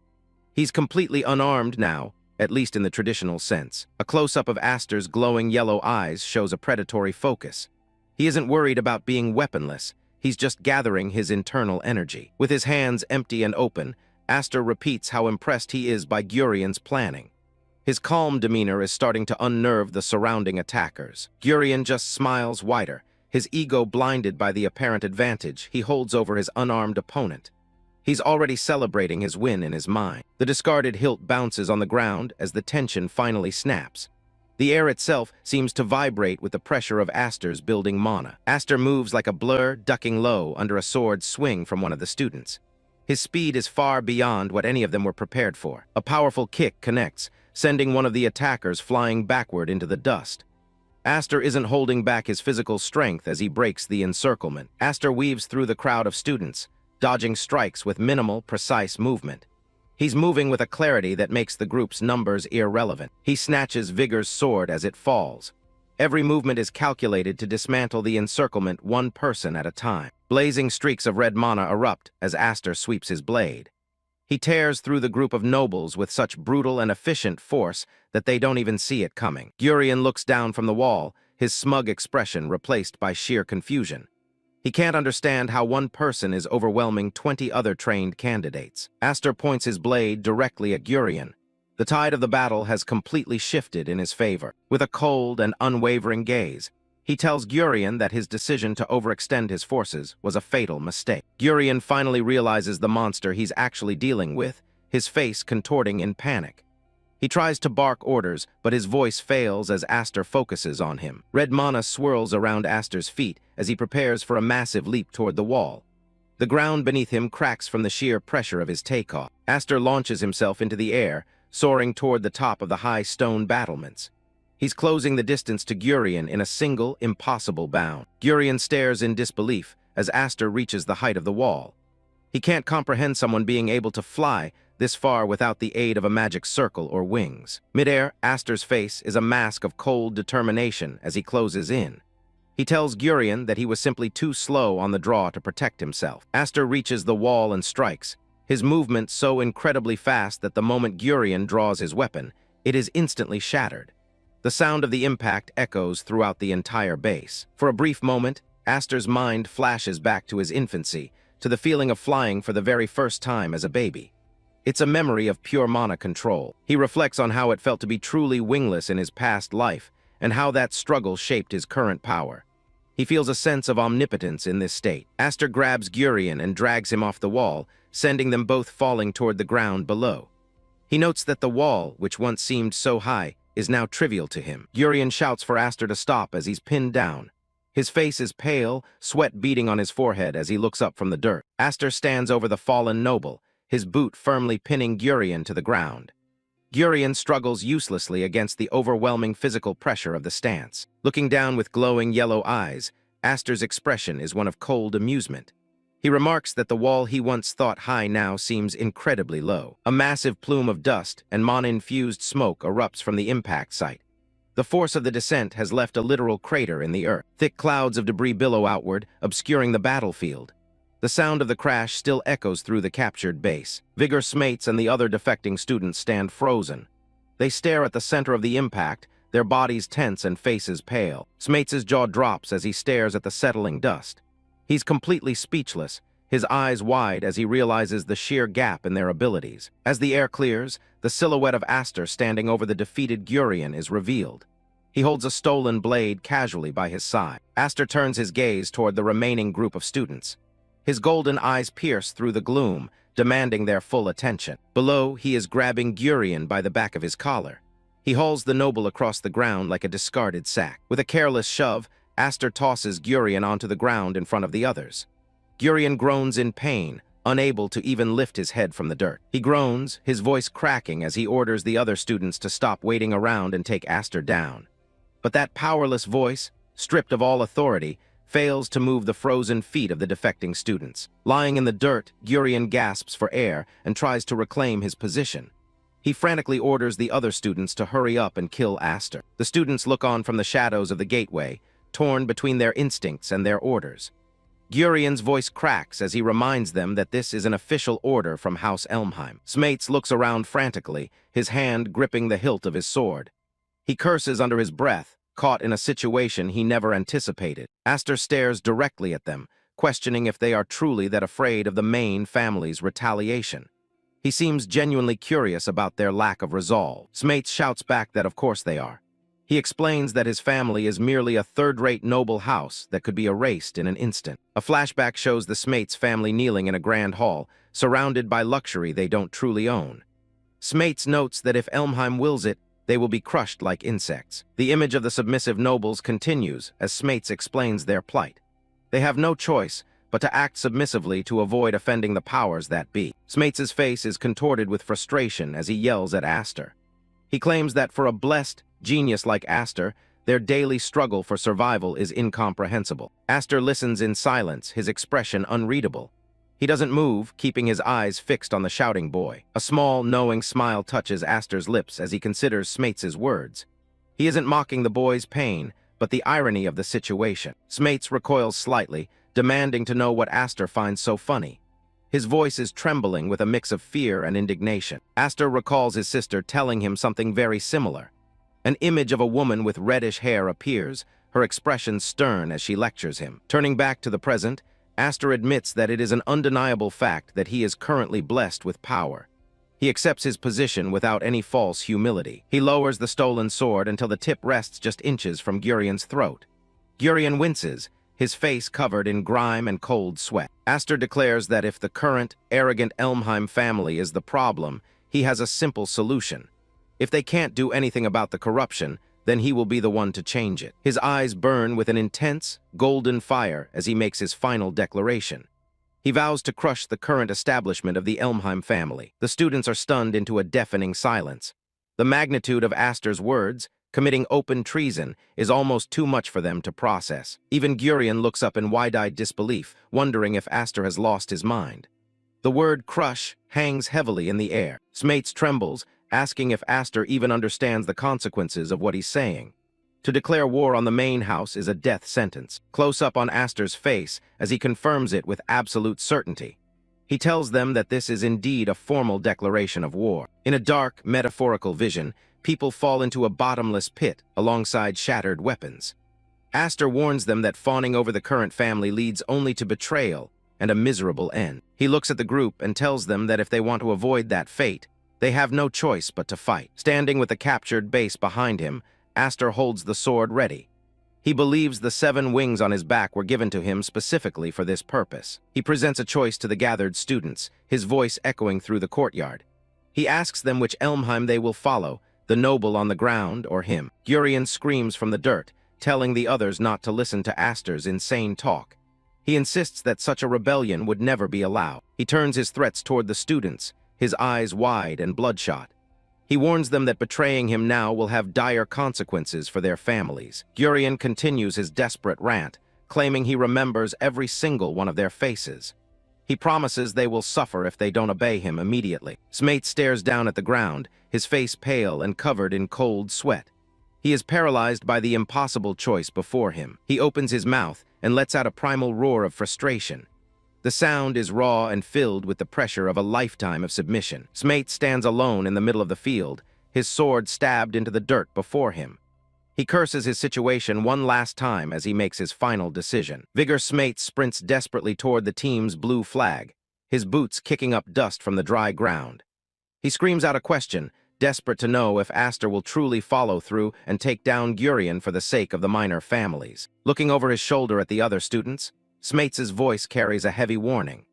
Speaker 1: He's completely unarmed now, at least in the traditional sense. A close-up of Aster's glowing yellow eyes shows a predatory focus. He isn't worried about being weaponless. He's just gathering his internal energy. With his hands empty and open, Aster repeats how impressed he is by Grian's planning. His calm demeanor is starting to unnerve the surrounding attackers. Grian just smiles wider, his ego blinded by the apparent advantage he holds over his unarmed opponent. He's already celebrating his win in his mind. The discarded hilt bounces on the ground as the tension finally snaps. The air itself seems to vibrate with the pressure of Aster's building mana. Aster moves like a blur, ducking low under a sword swing from one of the students. His speed is far beyond what any of them were prepared for. A powerful kick connects, sending one of the attackers flying backward into the dust. Aster isn't holding back his physical strength as he breaks the encirclement. Aster weaves through the crowd of students, dodging strikes with minimal, precise movement. He's moving with a clarity that makes the group's numbers irrelevant. He snatches Vigor's sword as it falls. Every movement is calculated to dismantle the encirclement one person at a time. Blazing streaks of red mana erupt as Aster sweeps his blade. He tears through the group of nobles with such brutal and efficient force that they don't even see it coming. Grian looks down from the wall, his smug expression replaced by sheer confusion. He can't understand how one person is overwhelming 20 other trained candidates. Aster points his blade directly at Grian. The tide of the battle has completely shifted in his favor. With a cold and unwavering gaze, he tells Grian that his decision to overextend his forces was a fatal mistake. Grian finally realizes the monster he's actually dealing with, his face contorting in panic. He tries to bark orders, but his voice fails as Aster focuses on him. Red mana swirls around Aster's feet as he prepares for a massive leap toward the wall. The ground beneath him cracks from the sheer pressure of his takeoff. Aster launches himself into the air, soaring toward the top of the high stone battlements. He's closing the distance to Grian in a single, impossible bound. Grian stares in disbelief as Aster reaches the height of the wall. He can't comprehend someone being able to fly this far without the aid of a magic circle or wings. Midair, Aster's face is a mask of cold determination as he closes in. He tells Grian that he was simply too slow on the draw to protect himself. Aster reaches the wall and strikes, his movement so incredibly fast that the moment Grian draws his weapon, it is instantly shattered. The sound of the impact echoes throughout the entire base. For a brief moment, Aster's mind flashes back to his infancy, to the feeling of flying for the very first time as a baby. It's a memory of pure mana control. He reflects on how it felt to be truly wingless in his past life, and how that struggle shaped his current power. He feels a sense of omnipotence in this state. Aster grabs Grian and drags him off the wall, sending them both falling toward the ground below. He notes that the wall, which once seemed so high, is now trivial to him. Grian shouts for Aster to stop as he's pinned down. His face is pale, sweat beading on his forehead as he looks up from the dirt. Aster stands over the fallen noble, his boot firmly pinning Grian to the ground. Grian struggles uselessly against the overwhelming physical pressure of the stance. Looking down with glowing yellow eyes, Aster's expression is one of cold amusement. He remarks that the wall he once thought high now seems incredibly low. A massive plume of dust and mana-infused smoke erupts from the impact site. The force of the descent has left a literal crater in the earth. Thick clouds of debris billow outward, obscuring the battlefield. The sound of the crash still echoes through the captured base. Vigor Smates and the other defecting students stand frozen. They stare at the center of the impact, their bodies tense and faces pale. Smates' jaw drops as he stares at the settling dust. He's completely speechless, his eyes wide as he realizes the sheer gap in their abilities. As the air clears, the silhouette of Aster standing over the defeated Grian is revealed. He holds a stolen blade casually by his side. Aster turns his gaze toward the remaining group of students. His golden eyes pierce through the gloom, demanding their full attention. Below, he is grabbing Grian by the back of his collar. He hauls the noble across the ground like a discarded sack. With a careless shove, Aster tosses Grian onto the ground in front of the others. Grian groans in pain, unable to even lift his head from the dirt. He groans, his voice cracking as he orders the other students to stop waiting around and take Aster down. But that powerless voice, stripped of all authority, fails to move the frozen feet of the defecting students. Lying in the dirt, Grian gasps for air and tries to reclaim his position. He frantically orders the other students to hurry up and kill Aster. The students look on from the shadows of the gateway, torn between their instincts and their orders. Grian's voice cracks as he reminds them that this is an official order from House Elmheim. Smates looks around frantically, his hand gripping the hilt of his sword. He curses under his breath, caught in a situation he never anticipated. Aster stares directly at them, questioning if they are truly that afraid of the main family's retaliation. He seems genuinely curious about their lack of resolve. Smates shouts back that of course they are. He explains that his family is merely a third-rate noble house that could be erased in an instant. A flashback shows the Smates family kneeling in a grand hall, surrounded by luxury they don't truly own. Smates notes that if Elmheim wills it, they will be crushed like insects. The image of the submissive nobles continues as Smates explains their plight. They have no choice but to act submissively to avoid offending the powers that be. Smates' face is contorted with frustration as he yells at Aster. He claims that for a blessed genius like Aster, their daily struggle for survival is incomprehensible. Aster listens in silence, his expression unreadable. He doesn't move, keeping his eyes fixed on the shouting boy. A small, knowing smile touches Aster's lips as he considers Smates' words. He isn't mocking the boy's pain, but the irony of the situation. Smates recoils slightly, demanding to know what Aster finds so funny. His voice is trembling with a mix of fear and indignation. Aster recalls his sister telling him something very similar. An image of a woman with reddish hair appears, her expression stern as she lectures him. Turning back to the present, Aster admits that it is an undeniable fact that he is currently blessed with power. He accepts his position without any false humility. He lowers the stolen sword until the tip rests just inches from Grian's throat. Grian winces, his face covered in grime and cold sweat. Aster declares that if the current, arrogant Elmheim family is the problem, he has a simple solution. If they can't do anything about the corruption, then he will be the one to change it. His eyes burn with an intense, golden fire as he makes his final declaration. He vows to crush the current establishment of the Elmheim family. The students are stunned into a deafening silence. The magnitude of Aster's words, committing open treason, is almost too much for them to process. Even Grian looks up in wide-eyed disbelief, wondering if Aster has lost his mind. The word crush hangs heavily in the air. Smates trembles, asking if Aster even understands the consequences of what he's saying. To declare war on the main house is a death sentence. Close up on Aster's face as he confirms it with absolute certainty. He tells them that this is indeed a formal declaration of war. In a dark, metaphorical vision, people fall into a bottomless pit alongside shattered weapons. Aster warns them that fawning over the current family leads only to betrayal and a miserable end. He looks at the group and tells them that if they want to avoid that fate, they have no choice but to fight. Standing with the captured base behind him, Aster holds the sword ready. He believes the 7 wings on his back were given to him specifically for this purpose. He presents a choice to the gathered students, his voice echoing through the courtyard. He asks them which Elmheim they will follow, the noble on the ground or him. Grian screams from the dirt, telling the others not to listen to Aster's insane talk. He insists that such a rebellion would never be allowed. He turns his threats toward the students, his eyes wide and bloodshot. He warns them that betraying him now will have dire consequences for their families. Grian continues his desperate rant, claiming he remembers every single one of their faces. He promises they will suffer if they don't obey him immediately. Smates stares down at the ground, his face pale and covered in cold sweat. He is paralyzed by the impossible choice before him. He opens his mouth and lets out a primal roar of frustration. The sound is raw and filled with the pressure of a lifetime of submission. Smates stands alone in the middle of the field, his sword stabbed into the dirt before him. He curses his situation one last time as he makes his final decision. Vigor Smates sprints desperately toward the team's blue flag, his boots kicking up dust from the dry ground. He screams out a question, desperate to know if Aster will truly follow through and take down Grian for the sake of the minor families. Looking over his shoulder at the other students, Smates' voice carries a heavy warning.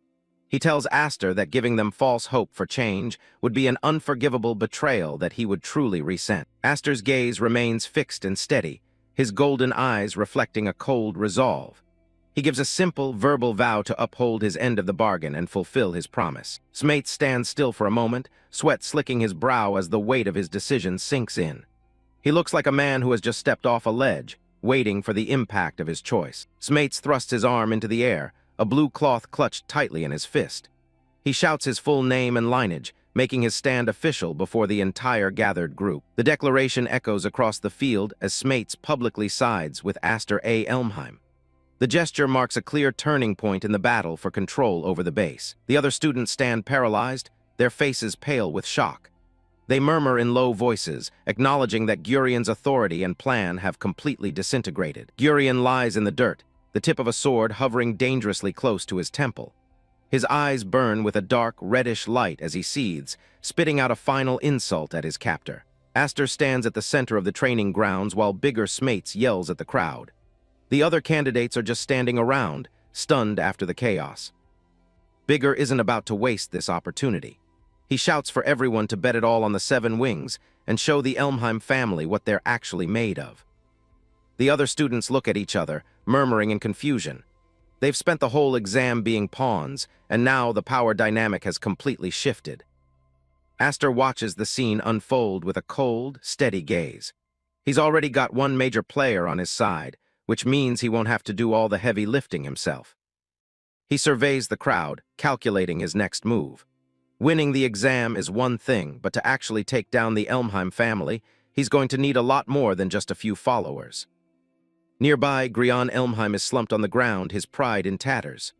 Speaker 1: He tells Aster that giving them false hope for change would be an unforgivable betrayal that he would truly resent. Aster's gaze remains fixed and steady, his golden eyes reflecting a cold resolve. He gives a simple, verbal vow to uphold his end of the bargain and fulfill his promise. Smates stands still for a moment, sweat slicking his brow as the weight of his decision sinks in. He looks like a man who has just stepped off a ledge, waiting for the impact of his choice. Smates thrusts his arm into the air, a blue cloth clutched tightly in his fist. He shouts his full name and lineage, making his stand official before the entire gathered group. The declaration echoes across the field as Smates publicly sides with Aster A. Elmheim. The gesture marks a clear turning point in the battle for control over the base. The other students stand paralyzed, their faces pale with shock. They murmur in low voices, acknowledging that Grian's authority and plan have completely disintegrated. Grian lies in the dirt, the tip of a sword hovering dangerously close to his temple. His eyes burn with a dark, reddish light as he seethes, spitting out a final insult at his captor. Aster stands at the center of the training grounds while Bigger Smates yells at the crowd. The other candidates are just standing around, stunned after the chaos. Bigger isn't about to waste this opportunity. He shouts for everyone to bet it all on the 7 wings and show the Elmheim family what they're actually made of. The other students look at each other, murmuring in confusion. They've spent the whole exam being pawns, and now the power dynamic has completely shifted. Aster watches the scene unfold with a cold, steady gaze. He's already got one major player on his side, which means he won't have to do all the heavy lifting himself. He surveys the crowd, calculating his next move. Winning the exam is one thing, but to actually take down the Elmheim family, he's going to need a lot more than just a few followers. Nearby, Grian Elmheim is slumped on the ground, his pride in tatters.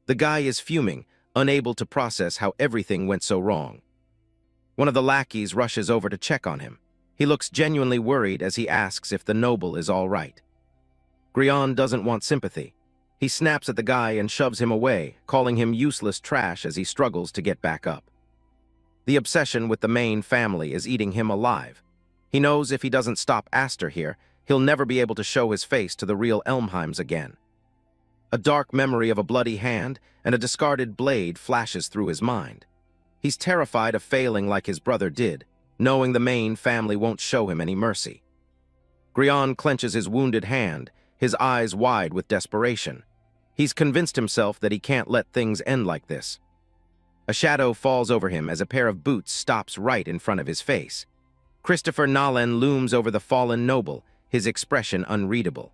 Speaker 1: The guy is fuming, unable to process how everything went so wrong. One of the lackeys rushes over to check on him. He looks genuinely worried as he asks if the noble is all right. Grian doesn't want sympathy. He snaps at the guy and shoves him away, calling him useless trash as he struggles to get back up. The obsession with the main family is eating him alive. He knows if he doesn't stop Aster here, he'll never be able to show his face to the real Elmheims again. A dark memory of a bloody hand and a discarded blade flashes through his mind. He's terrified of failing like his brother did, knowing the main family won't show him any mercy. Grian clenches his wounded hand, his eyes wide with desperation. He's convinced himself that he can't let things end like this. A shadow falls over him as a pair of boots stops right in front of his face. Christopher Nalen looms over the fallen noble, his expression unreadable.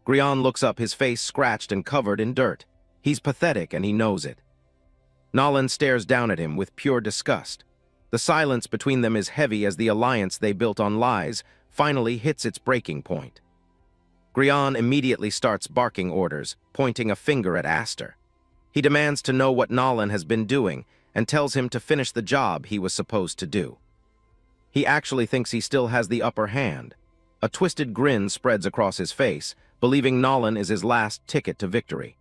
Speaker 1: Grian looks up, his face scratched and covered in dirt. He's pathetic and he knows it. Nalen stares down at him with pure disgust. The silence between them is heavy as the alliance they built on lies finally hits its breaking point. Grian immediately starts barking orders, pointing a finger at Aster. He demands to know what Nalen has been doing and tells him to finish the job he was supposed to do. He actually thinks he still has the upper hand. A twisted grin spreads across his face, believing Nalen is his last ticket to victory.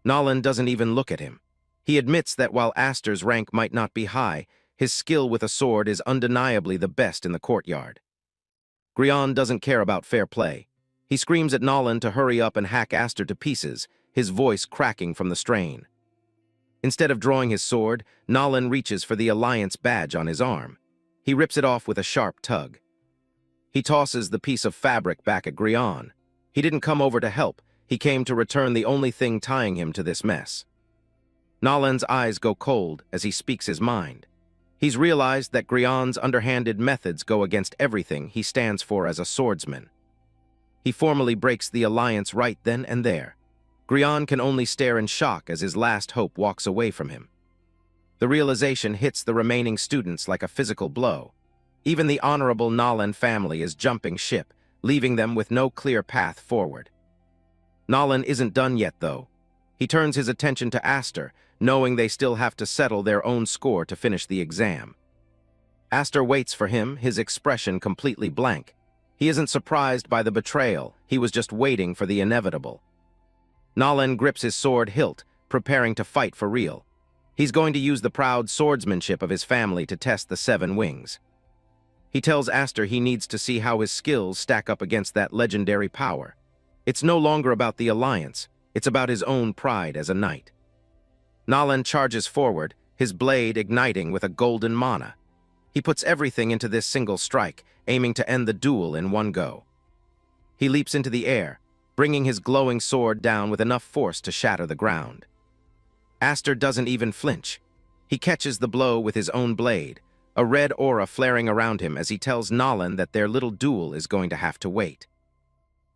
Speaker 1: Nalen doesn't even look at him. He admits that while Aster's rank might not be high, his skill with a sword is undeniably the best in the courtyard. Grian doesn't care about fair play. He screams at Nalen to hurry up and hack Aster to pieces, his voice cracking from the strain. Instead of drawing his sword, Nalen reaches for the Alliance badge on his arm. He rips it off with a sharp tug. He tosses the piece of fabric back at Grian. He didn't come over to help. He came to return the only thing tying him to this mess. Nalen's eyes go cold as he speaks his mind. He's realized that Grian's underhanded methods go against everything he stands for as a swordsman. He formally breaks the Alliance right then and there. Grian can only stare in shock as his last hope walks away from him. The realization hits the remaining students like a physical blow. Even the honorable Nalen family is jumping ship, leaving them with no clear path forward. Nalen isn't done yet, though. He turns his attention to Aster, knowing they still have to settle their own score to finish the exam. Aster waits for him, his expression completely blank. He isn't surprised by the betrayal, he was just waiting for the inevitable. Nalen grips his sword hilt, preparing to fight for real. He's going to use the proud swordsmanship of his family to test the 7 wings. He tells Aster he needs to see how his skills stack up against that legendary power. It's no longer about the Alliance, it's about his own pride as a knight. Nalen charges forward, his blade igniting with a golden mana. He puts everything into this single strike, aiming to end the duel in one go. He leaps into the air, bringing his glowing sword down with enough force to shatter the ground. Aster doesn't even flinch. He catches the blow with his own blade, a red aura flaring around him as he tells Nalen that their little duel is going to have to wait.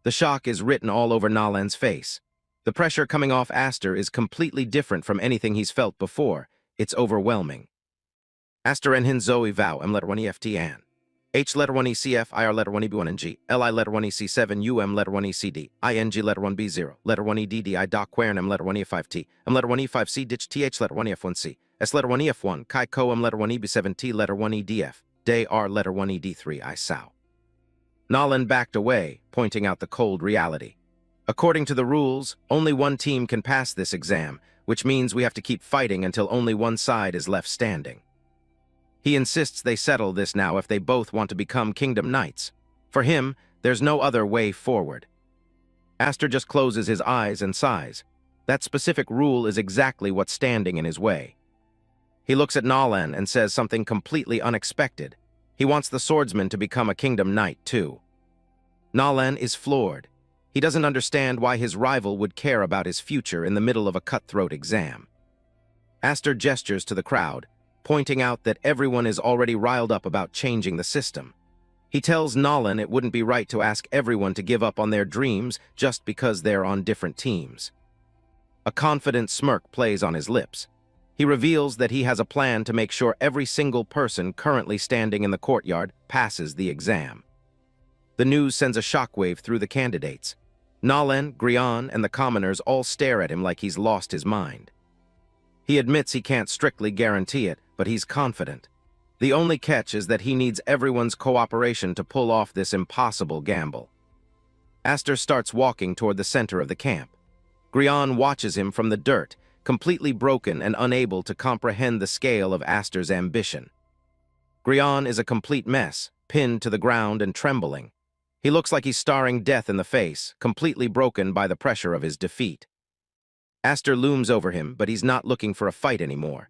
Speaker 1: The shock is written all over Nalen's face. The pressure coming off Aster is completely different from anything he's felt before. It's overwhelming. Aster and Hin Zoe vow emlet 1 EFTN. H letter 1 ECF, IR letter 1 EB1 and G, LI letter 1 EC7, UM letter 1 ECD, ING letter 1 B0, letter 1 EDD, I doc quern M letter 1 E5T, M letter 1 E5C, ditch TH letter 1 EF1C, S letter 1 EF1, Chi Co M letter 1 EB7T, letter 1 EDF, Day R letter 1 ED3, I Sao. Nolan backed away, pointing out the cold reality. According to the rules, only one team can pass this exam, which means we have to keep fighting until only one side is left standing. He insists they settle this now if they both want to become Kingdom Knights. For him, there's no other way forward. Aster just closes his eyes and sighs. That specific rule is exactly what's standing in his way. He looks at Nolan and says something completely unexpected. He wants the swordsman to become a Kingdom Knight, too. Nolan is floored. He doesn't understand why his rival would care about his future in the middle of a cutthroat exam. Aster gestures to the crowd, pointing out that everyone is already riled up about changing the system. He tells Nolan it wouldn't be right to ask everyone to give up on their dreams just because they're on different teams. A confident smirk plays on his lips. He reveals that he has a plan to make sure every single person currently standing in the courtyard passes the exam. The news sends a shockwave through the candidates. Nolan, Grian, and the commoners all stare at him like he's lost his mind. He admits he can't strictly guarantee it, but he's confident. The only catch is that he needs everyone's cooperation to pull off this impossible gamble. Aster starts walking toward the center of the camp. Grian watches him from the dirt, completely broken and unable to comprehend the scale of Aster's ambition. Grian is a complete mess, pinned to the ground and trembling. He looks like he's staring death in the face, completely broken by the pressure of his defeat. Aster looms over him, but he's not looking for a fight anymore.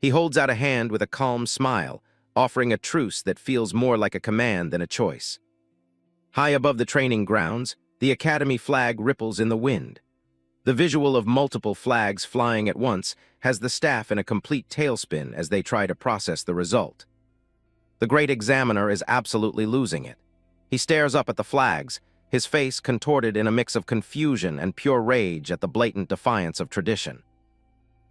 Speaker 1: He holds out a hand with a calm smile, offering a truce that feels more like a command than a choice. High above the training grounds, the academy flag ripples in the wind. The visual of multiple flags flying at once has the staff in a complete tailspin as they try to process the result. The great examiner is absolutely losing it. He stares up at the flags, his face contorted in a mix of confusion and pure rage at the blatant defiance of tradition.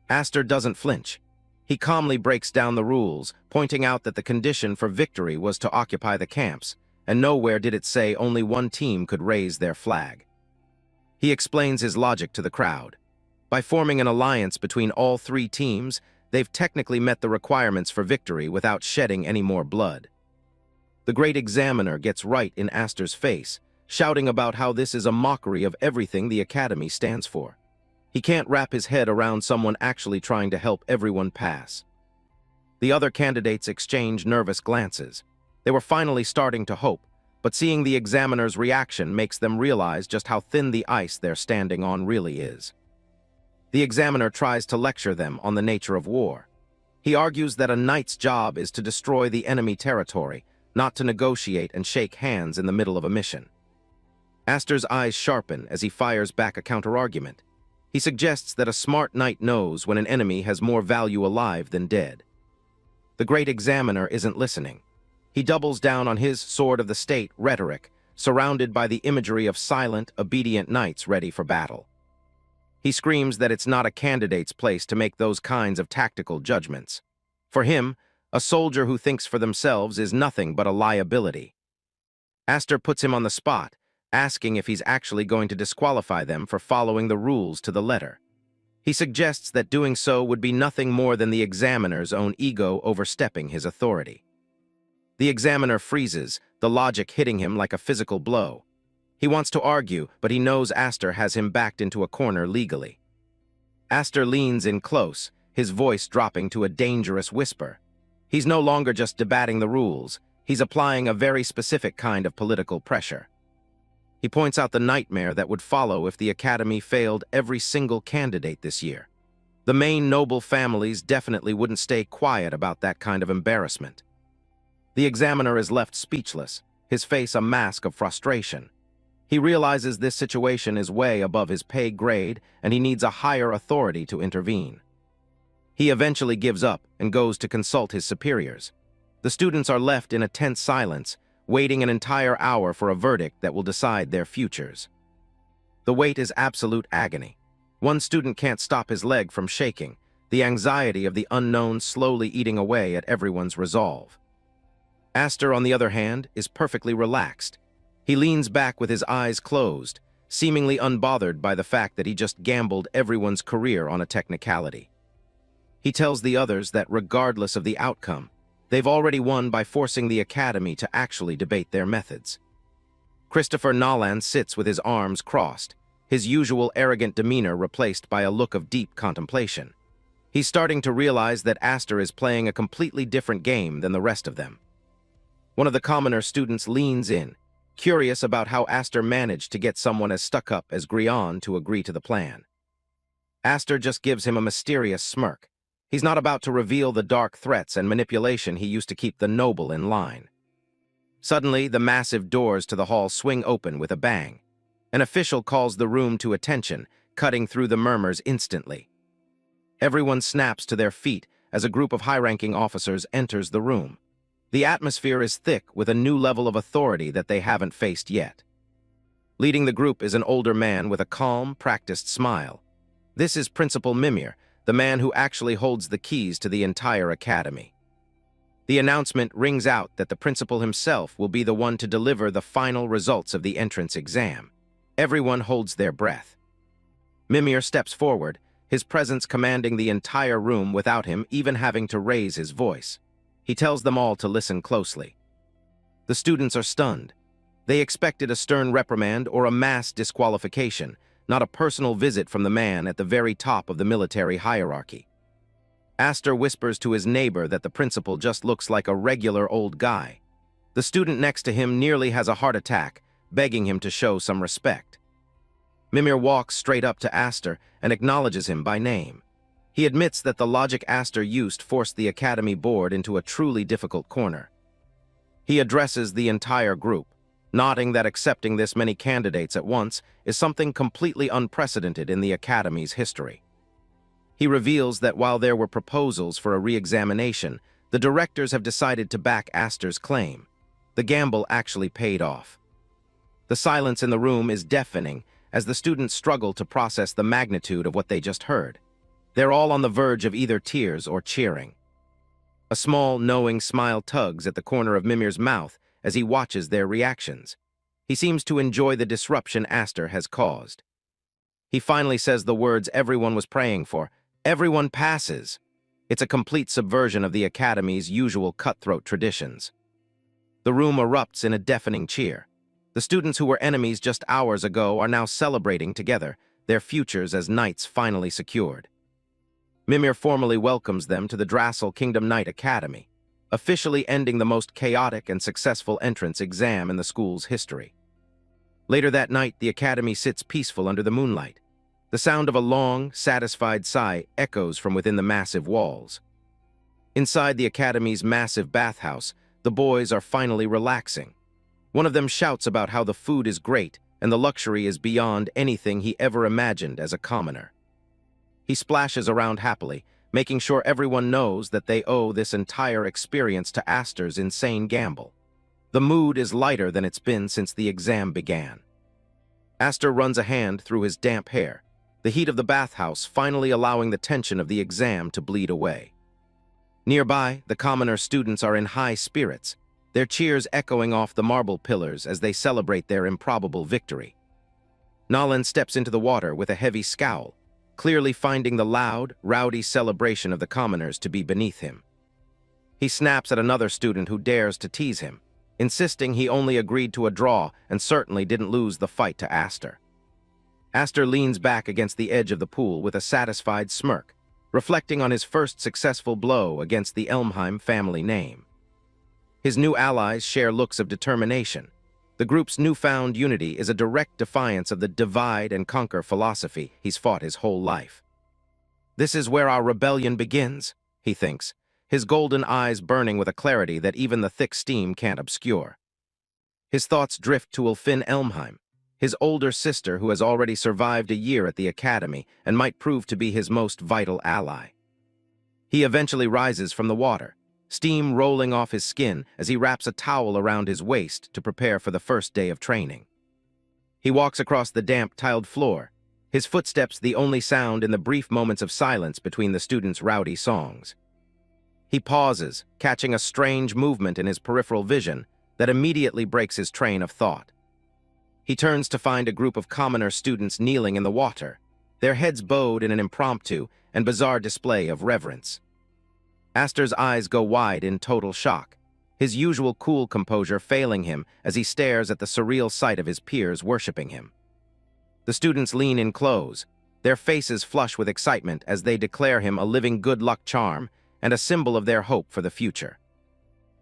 Speaker 1: Aster doesn't flinch. He calmly breaks down the rules, pointing out that the condition for victory was to occupy the camps, and nowhere did it say only one team could raise their flag. He explains his logic to the crowd. By forming an alliance between all three teams, they've technically met the requirements for victory without shedding any more blood. The great examiner gets right in Aster's face, shouting about how this is a mockery of everything the academy stands for. He can't wrap his head around someone actually trying to help everyone pass. The other candidates exchange nervous glances. They were finally starting to hope, but seeing the examiner's reaction makes them realize just how thin the ice they're standing on really is. The examiner tries to lecture them on the nature of war. He argues that a knight's job is to destroy the enemy territory, not to negotiate and shake hands in the middle of a mission. Aster's eyes sharpen as he fires back a counter-argument. He suggests that a smart knight knows when an enemy has more value alive than dead. The great examiner isn't listening. He doubles down on his sword of the state, Roderick, surrounded by the imagery of silent, obedient knights ready for battle. He screams that it's not a candidate's place to make those kinds of tactical judgments. For him, a soldier who thinks for themselves is nothing but a liability. Aster puts him on the spot, asking if he's actually going to disqualify them for following the rules to the letter. He suggests that doing so would be nothing more than the examiner's own ego overstepping his authority. The examiner freezes, the logic hitting him like a physical blow. He wants to argue, but he knows Aster has him backed into a corner legally. Aster leans in close, his voice dropping to a dangerous whisper. He's no longer just debating the rules, he's applying a very specific kind of political pressure. He points out the nightmare that would follow if the Academy failed every single candidate this year. The main noble families definitely wouldn't stay quiet about that kind of embarrassment. The examiner is left speechless, his face a mask of frustration. He realizes this situation is way above his pay grade and he needs a higher authority to intervene. He eventually gives up and goes to consult his superiors. The students are left in a tense silence, waiting an entire hour for a verdict that will decide their futures. The wait is absolute agony. One student can't stop his leg from shaking, the anxiety of the unknown slowly eating away at everyone's resolve. Aster, on the other hand, is perfectly relaxed. He leans back with his eyes closed, seemingly unbothered by the fact that he just gambled everyone's career on a technicality. He tells the others that regardless of the outcome, they've already won by forcing the Academy to actually debate their methods. Christopher Nolan sits with his arms crossed, his usual arrogant demeanor replaced by a look of deep contemplation. He's starting to realize that Aster is playing a completely different game than the rest of them. One of the commoner students leans in, curious about how Aster managed to get someone as stuck-up as Grian to agree to the plan. Aster just gives him a mysterious smirk. He's not about to reveal the dark threats and manipulation he used to keep the noble in line. Suddenly, the massive doors to the hall swing open with a bang. An official calls the room to attention, cutting through the murmurs instantly. Everyone snaps to their feet as a group of high-ranking officers enters the room. The atmosphere is thick with a new level of authority that they haven't faced yet. Leading the group is an older man with a calm, practiced smile. This is Principal Mimir, the man who actually holds the keys to the entire academy. The announcement rings out that the principal himself will be the one to deliver the final results of the entrance exam. Everyone holds their breath. Mimir steps forward, his presence commanding the entire room without him even having to raise his voice. He tells them all to listen closely. The students are stunned. They expected a stern reprimand or a mass disqualification, not a personal visit from the man at the very top of the military hierarchy. Aster whispers to his neighbor that the principal just looks like a regular old guy. The student next to him nearly has a heart attack, begging him to show some respect. Mimir walks straight up to Aster and acknowledges him by name. He admits that the logic Aster used forced the Academy board into a truly difficult corner. He addresses the entire group, nodding that accepting this many candidates at once is something completely unprecedented in the Academy's history. He reveals that while there were proposals for a re-examination, the directors have decided to back Aster's claim. The gamble actually paid off. The silence in the room is deafening as the students struggle to process the magnitude of what they just heard. They're all on the verge of either tears or cheering. A small, knowing smile tugs at the corner of Mimir's mouth as he watches their reactions. He seems to enjoy the disruption Aster has caused. He finally says the words everyone was praying for. Everyone passes. It's a complete subversion of the Academy's usual cutthroat traditions. The room erupts in a deafening cheer. The students who were enemies just hours ago are now celebrating together, their futures as knights finally secured. Mimir formally welcomes them to the Drassel Kingdom Knight Academy, officially ending the most chaotic and successful entrance exam in the school's history. Later that night, the Academy sits peaceful under the moonlight. The sound of a long, satisfied sigh echoes from within the massive walls. Inside the Academy's massive bathhouse, the boys are finally relaxing. One of them shouts about how the food is great and the luxury is beyond anything he ever imagined as a commoner. He splashes around happily, making sure everyone knows that they owe this entire experience to Aster's insane gamble. The mood is lighter than it's been since the exam began. Aster runs a hand through his damp hair, the heat of the bathhouse finally allowing the tension of the exam to bleed away. Nearby, the commoner students are in high spirits, their cheers echoing off the marble pillars as they celebrate their improbable victory. Nolan steps into the water with a heavy scowl, clearly finding the loud, rowdy celebration of the commoners to be beneath him. He snaps at another student who dares to tease him, insisting he only agreed to a draw and certainly didn't lose the fight to Aster. Aster leans back against the edge of the pool with a satisfied smirk, reflecting on his first successful blow against the Elmheim family name. His new allies share looks of determination. The group's newfound unity is a direct defiance of the divide-and-conquer philosophy he's fought his whole life. This is where our rebellion begins, he thinks, his golden eyes burning with a clarity that even the thick steam can't obscure. His thoughts drift to Ulfin Elmheim, his older sister who has already survived a year at the academy and might prove to be his most vital ally. He eventually rises from the water, steam rolling off his skin as he wraps a towel around his waist to prepare for the first day of training. He walks across the damp, tiled floor, his footsteps the only sound in the brief moments of silence between the students' rowdy songs. He pauses, catching a strange movement in his peripheral vision that immediately breaks his train of thought. He turns to find a group of commoner students kneeling in the water, their heads bowed in an impromptu and bizarre display of reverence. Aster's eyes go wide in total shock, his usual cool composure failing him as he stares at the surreal sight of his peers worshipping him. The students lean in close, their faces flush with excitement as they declare him a living good luck charm and a symbol of their hope for the future.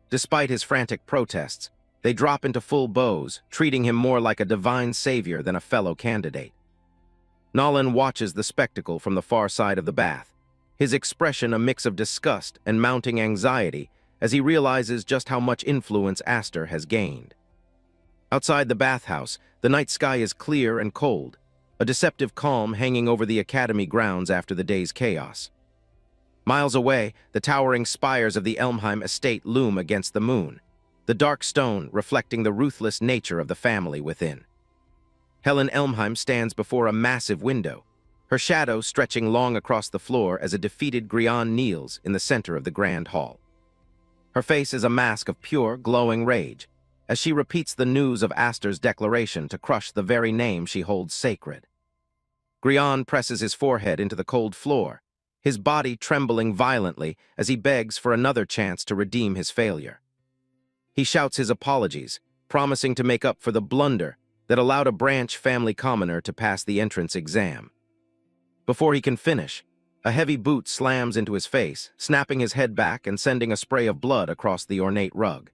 Speaker 1: Despite his frantic protests, they drop into full bows, treating him more like a divine savior than a fellow candidate. Nolan watches the spectacle from the far side of the bath, his expression a mix of disgust and mounting anxiety as he realizes just how much influence Aster has gained. Outside the bathhouse, the night sky is clear and cold, a deceptive calm hanging over the academy grounds after the day's chaos. Miles away, the towering spires of the Elmheim estate loom against the moon, the dark stone reflecting the ruthless nature of the family within. Helen Elmheim stands before a massive window, her shadow stretching long across the floor as a defeated Grian kneels in the center of the grand hall. Her face is a mask of pure, glowing rage, as she repeats the news of Aster's declaration to crush the very name she holds sacred. Grian presses his forehead into the cold floor, his body trembling violently as he begs for another chance to redeem his failure. He shouts his apologies, promising to make up for the blunder that allowed a branch family commoner to pass the entrance exam. Before he can finish, a heavy boot slams into his face, snapping his head back and sending a spray of blood across the ornate rug.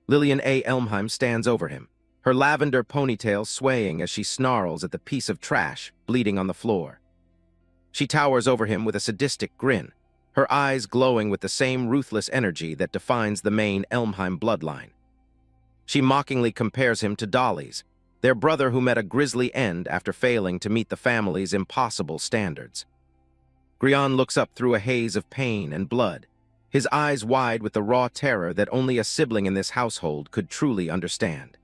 Speaker 1: Lillian A. Elmheim stands over him, her lavender ponytail swaying as she snarls at the piece of trash bleeding on the floor. She towers over him with a sadistic grin, her eyes glowing with the same ruthless energy that defines the main Elmheim bloodline. She mockingly compares him to Dolly's, their brother who met a grisly end after failing to meet the family's impossible standards. Grian looks up through a haze of pain and blood, his eyes wide with the raw terror that only a sibling in this household could truly understand.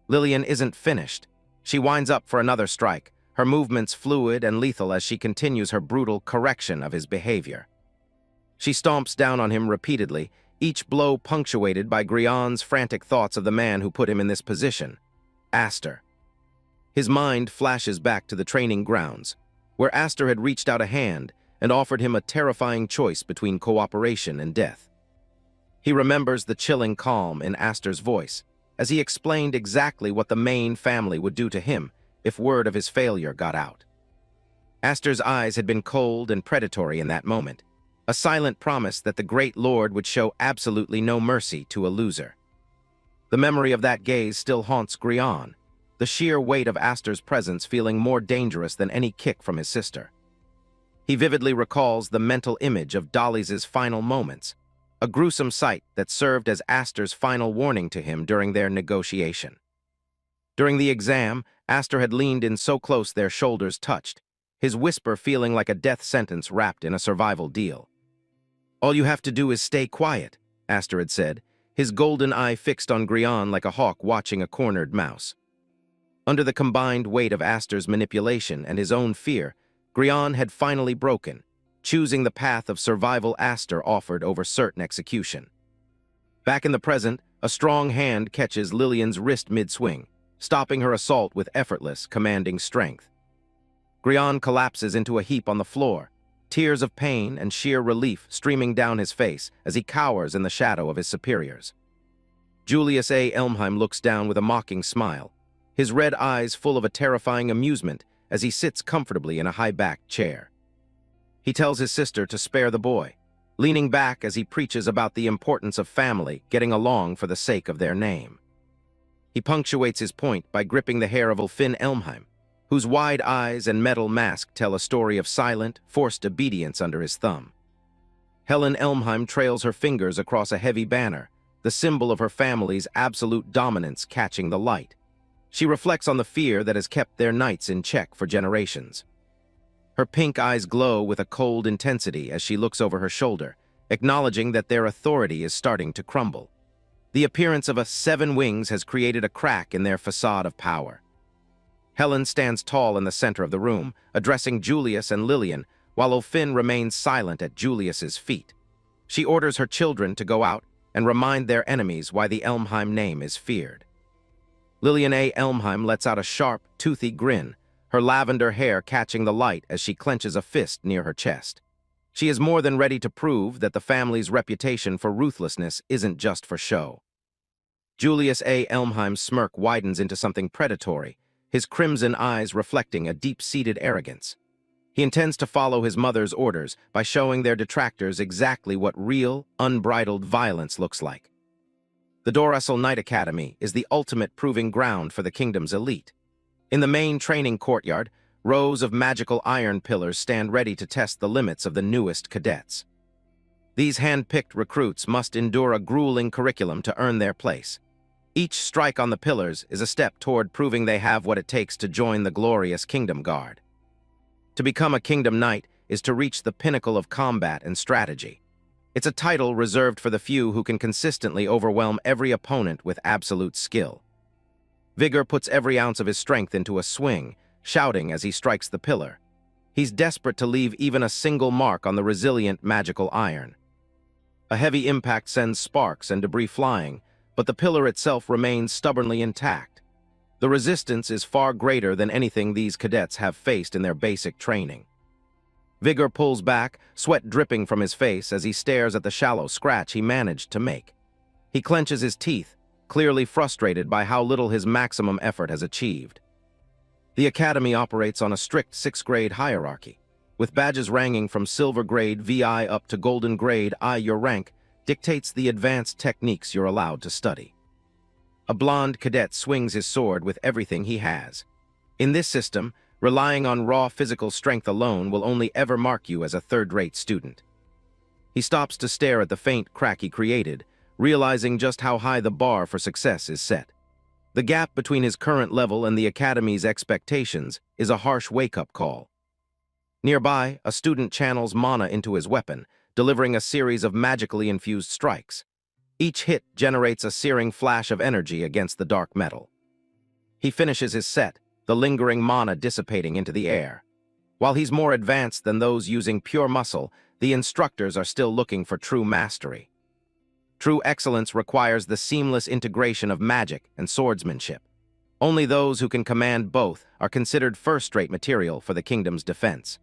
Speaker 1: Lillian isn't finished. She winds up for another strike, her movements fluid and lethal as she continues her brutal correction of his behavior. She stomps down on him repeatedly, each blow punctuated by Grian's frantic thoughts of the man who put him in this position, Aster. His mind flashes back to the training grounds, where Aster had reached out a hand and offered him a terrifying choice between cooperation and death. He remembers the chilling calm in Aster's voice, as he explained exactly what the main family would do to him if word of his failure got out. Aster's eyes had been cold and predatory in that moment, a silent promise that the great lord would show absolutely no mercy to a loser. The memory of that gaze still haunts Grian, the sheer weight of Aster's presence feeling more dangerous than any kick from his sister. He vividly recalls the mental image of Dolly's final moments, a gruesome sight that served as Aster's final warning to him during their negotiation. During the exam, Aster had leaned in so close their shoulders touched, his whisper feeling like a death sentence wrapped in a survival deal. "All you have to do is stay quiet," Aster had said, his golden eye fixed on Grian like a hawk watching a cornered mouse. Under the combined weight of Aster's manipulation and his own fear, Grian had finally broken, choosing the path of survival Aster offered over certain execution. Back in the present, a strong hand catches Lillian's wrist mid-swing, stopping her assault with effortless, commanding strength. Grian collapses into a heap on the floor, tears of pain and sheer relief streaming down his face as he cowers in the shadow of his superiors. Julius A. Elmheim looks down with a mocking smile, his red eyes full of a terrifying amusement as he sits comfortably in a high-backed chair. He tells his sister to spare the boy, leaning back as he preaches about the importance of family getting along for the sake of their name. He punctuates his point by gripping the hair of Ulfin Elmheim, whose wide eyes and metal mask tell a story of silent, forced obedience under his thumb. Helen Elmheim trails her fingers across a heavy banner, the symbol of her family's absolute dominance catching the light. She reflects on the fear that has kept their knights in check for generations. Her pink eyes glow with a cold intensity as she looks over her shoulder, acknowledging that their authority is starting to crumble. The appearance of a 7 wings has created a crack in their facade of power. Helen stands tall in the center of the room, addressing Julius and Lillian, while Ulfin remains silent at Julius's feet. She orders her children to go out and remind their enemies why the Elmheim name is feared. Lillian A. Elmheim lets out a sharp, toothy grin, her lavender hair catching the light as she clenches a fist near her chest. She is more than ready to prove that the family's reputation for ruthlessness isn't just for show. Julius A. Elmheim's smirk widens into something predatory, his crimson eyes reflecting a deep-seated arrogance. He intends to follow his mother's orders by showing their detractors exactly what real, unbridled violence looks like. The Dorasil Knight Academy is the ultimate proving ground for the kingdom's elite. In the main training courtyard, rows of magical iron pillars stand ready to test the limits of the newest cadets. These hand-picked recruits must endure a grueling curriculum to earn their place. Each strike on the pillars is a step toward proving they have what it takes to join the glorious Kingdom Guard. To become a Kingdom Knight is to reach the pinnacle of combat and strategy. It's a title reserved for the few who can consistently overwhelm every opponent with absolute skill. Vigor puts every ounce of his strength into a swing, shouting as he strikes the pillar. He's desperate to leave even a single mark on the resilient magical iron. A heavy impact sends sparks and debris flying, but the pillar itself remains stubbornly intact. The resistance is far greater than anything these cadets have faced in their basic training. Vigor pulls back, sweat dripping from his face as he stares at the shallow scratch he managed to make. He clenches his teeth, clearly frustrated by how little his maximum effort has achieved. The academy operates on a strict 6th grade hierarchy, with badges ranging from silver grade VI up to golden grade I. Your rank dictates the advanced techniques you're allowed to study. A blonde cadet swings his sword with everything he has. In this system, relying on raw physical strength alone will only ever mark you as a third-rate student. He stops to stare at the faint crack he created, realizing just how high the bar for success is set. The gap between his current level and the academy's expectations is a harsh wake-up call. Nearby, a student channels mana into his weapon, delivering a series of magically infused strikes. Each hit generates a searing flash of energy against the dark metal. He finishes his set, the lingering mana dissipating into the air. While he's more advanced than those using pure muscle, the instructors are still looking for true mastery. True excellence requires the seamless integration of magic and swordsmanship. Only those who can command both are considered first-rate material for the kingdom's defense.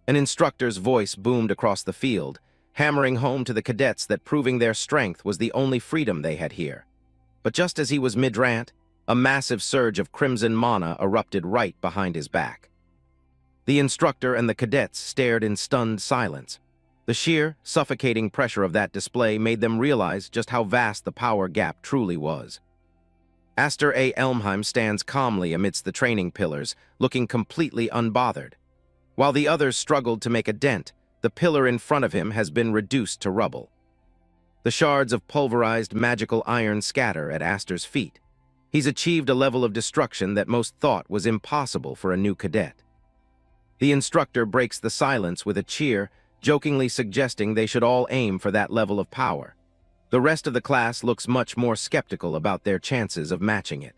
Speaker 1: An instructor's voice boomed across the field, hammering home to the cadets that proving their strength was the only freedom they had here. But just as he was mid-rant, a massive surge of crimson mana erupted right behind his back. The instructor and the cadets stared in stunned silence. The sheer, suffocating pressure of that display made them realize just how vast the power gap truly was. Aster A. Elmheim stands calmly amidst the training pillars, looking completely unbothered. While the others struggled to make a dent, the pillar in front of him has been reduced to rubble. The shards of pulverized magical iron scatter at Aster's feet. He's achieved a level of destruction that most thought was impossible for a new cadet. The instructor breaks the silence with a cheer, jokingly suggesting they should all aim for that level of power. The rest of the class looks much more skeptical about their chances of matching it.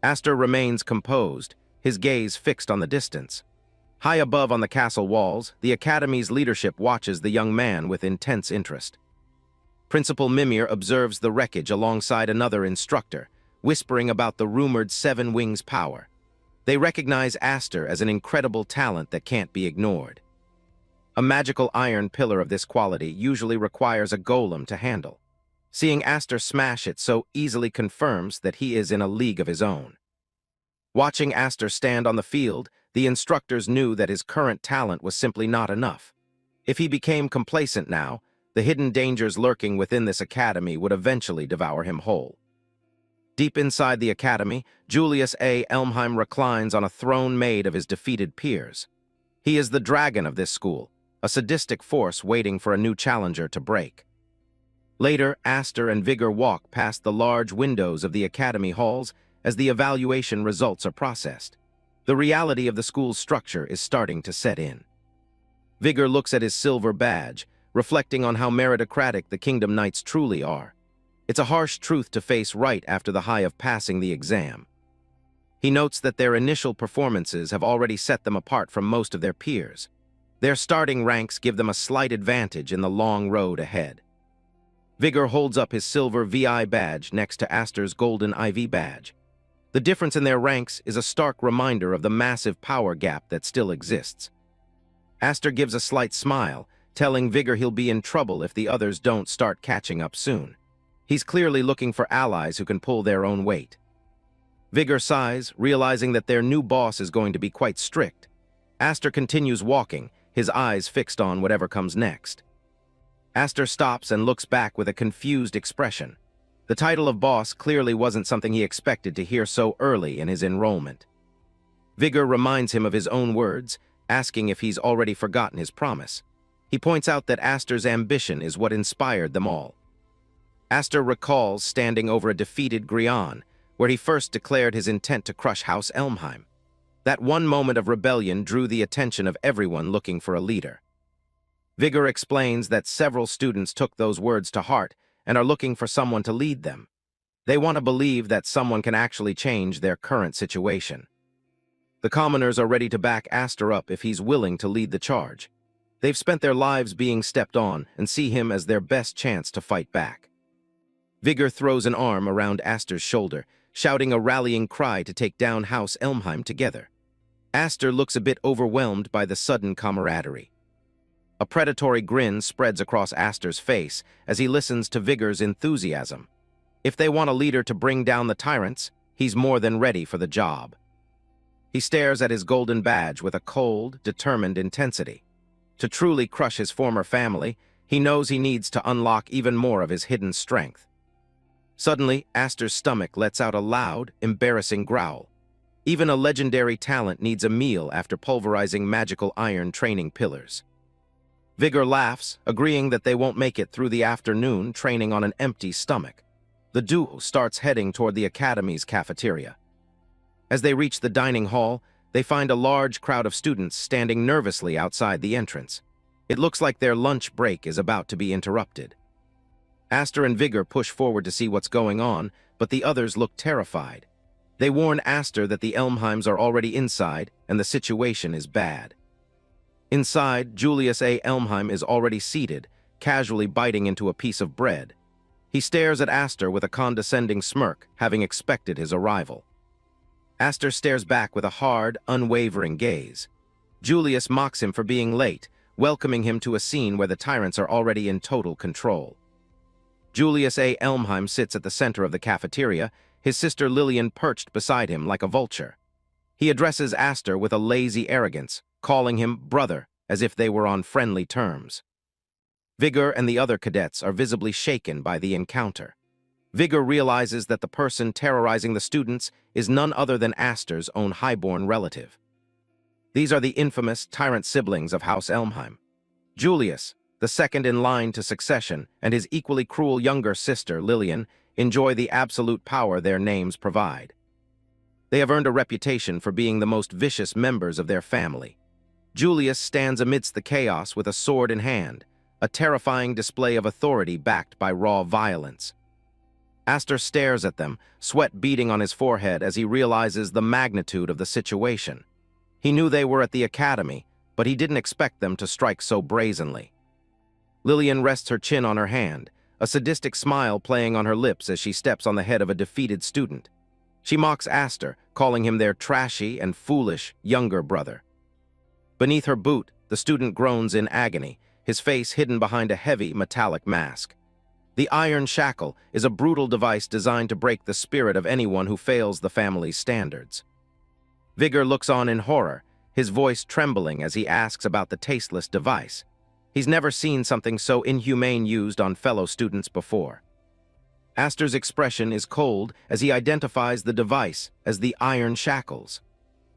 Speaker 1: Aster remains composed, his gaze fixed on the distance. High above on the castle walls, the academy's leadership watches the young man with intense interest. Principal Mimir observes the wreckage alongside another instructor, whispering about the rumored 7 Wings power. They recognize Aster as an incredible talent that can't be ignored. A magical iron pillar of this quality usually requires a golem to handle. Seeing Aster smash it so easily confirms that he is in a league of his own. Watching Aster stand on the field, the instructors knew that his current talent was simply not enough. If he became complacent now, the hidden dangers lurking within this academy would eventually devour him whole. Deep inside the academy, Julius A. Elmheim reclines on a throne made of his defeated peers. He is the dragon of this school, a sadistic force waiting for a new challenger to break. Later, Aster and Vigor walk past the large windows of the academy halls as the evaluation results are processed. The reality of the school's structure is starting to set in. Vigor looks at his silver badge, reflecting on how meritocratic the Kingdom Knights truly are. It's a harsh truth to face right after the high of passing the exam. He notes that their initial performances have already set them apart from most of their peers. Their starting ranks give them a slight advantage in the long road ahead. Vigor holds up his silver VI badge next to Aster's golden IV badge. The difference in their ranks is a stark reminder of the massive power gap that still exists. Aster gives a slight smile, telling Vigor he'll be in trouble if the others don't start catching up soon. He's clearly looking for allies who can pull their own weight. Vigor sighs, realizing that their new boss is going to be quite strict. Aster continues walking, his eyes fixed on whatever comes next. Aster stops and looks back with a confused expression. The title of boss clearly wasn't something he expected to hear so early in his enrollment. Vigor reminds him of his own words, asking if he's already forgotten his promise. He points out that Aster's ambition is what inspired them all. Aster recalls standing over a defeated Grian, where he first declared his intent to crush House Elmheim. That one moment of rebellion drew the attention of everyone looking for a leader. Vigor explains that several students took those words to heart and are looking for someone to lead them. They want to believe that someone can actually change their current situation. The commoners are ready to back Aster up if he's willing to lead the charge. They've spent their lives being stepped on and see him as their best chance to fight back. Vigor throws an arm around Aster's shoulder, shouting a rallying cry to take down House Elmheim together. Aster looks a bit overwhelmed by the sudden camaraderie. A predatory grin spreads across Aster's face as he listens to Vigor's enthusiasm. If they want a leader to bring down the tyrants, he's more than ready for the job. He stares at his golden badge with a cold, determined intensity. To truly crush his former family, he knows he needs to unlock even more of his hidden strength. Suddenly, Aster's stomach lets out a loud, embarrassing growl. Even a legendary talent needs a meal after pulverizing magical iron training pillars. Vigor laughs, agreeing that they won't make it through the afternoon training on an empty stomach. The duo starts heading toward the academy's cafeteria. As they reach the dining hall, they find a large crowd of students standing nervously outside the entrance. It looks like their lunch break is about to be interrupted. Aster and Vigor push forward to see what's going on, but the others look terrified. They warn Aster that the Elmheims are already inside and the situation is bad. Inside, Julius A. Elmheim is already seated, casually biting into a piece of bread. He stares at Aster with a condescending smirk, having expected his arrival. Aster stares back with a hard, unwavering gaze. Julius mocks him for being late, welcoming him to a scene where the tyrants are already in total control. Julius A. Elmheim sits at the center of the cafeteria, his sister Lillian perched beside him like a vulture. He addresses Aster with a lazy arrogance, calling him brother, as if they were on friendly terms. Vigor and the other cadets are visibly shaken by the encounter. Vigor realizes that the person terrorizing the students is none other than Aster's own highborn relative. These are the infamous tyrant siblings of House Elmheim. Julius, the second in line to succession, and his equally cruel younger sister, Lillian, enjoy the absolute power their names provide. They have earned a reputation for being the most vicious members of their family. Julius stands amidst the chaos with a sword in hand, a terrifying display of authority backed by raw violence. Aster stares at them, sweat beading on his forehead as he realizes the magnitude of the situation. He knew they were at the academy, but he didn't expect them to strike so brazenly. Lillian rests her chin on her hand, a sadistic smile playing on her lips as she steps on the head of a defeated student. She mocks Aster, calling him their trashy and foolish younger brother. Beneath her boot, the student groans in agony, his face hidden behind a heavy, metallic mask. The iron shackle is a brutal device designed to break the spirit of anyone who fails the family's standards. Vigor looks on in horror, his voice trembling as he asks about the tasteless device. He's never seen something so inhumane used on fellow students before. Aster's expression is cold as he identifies the device as the iron shackles.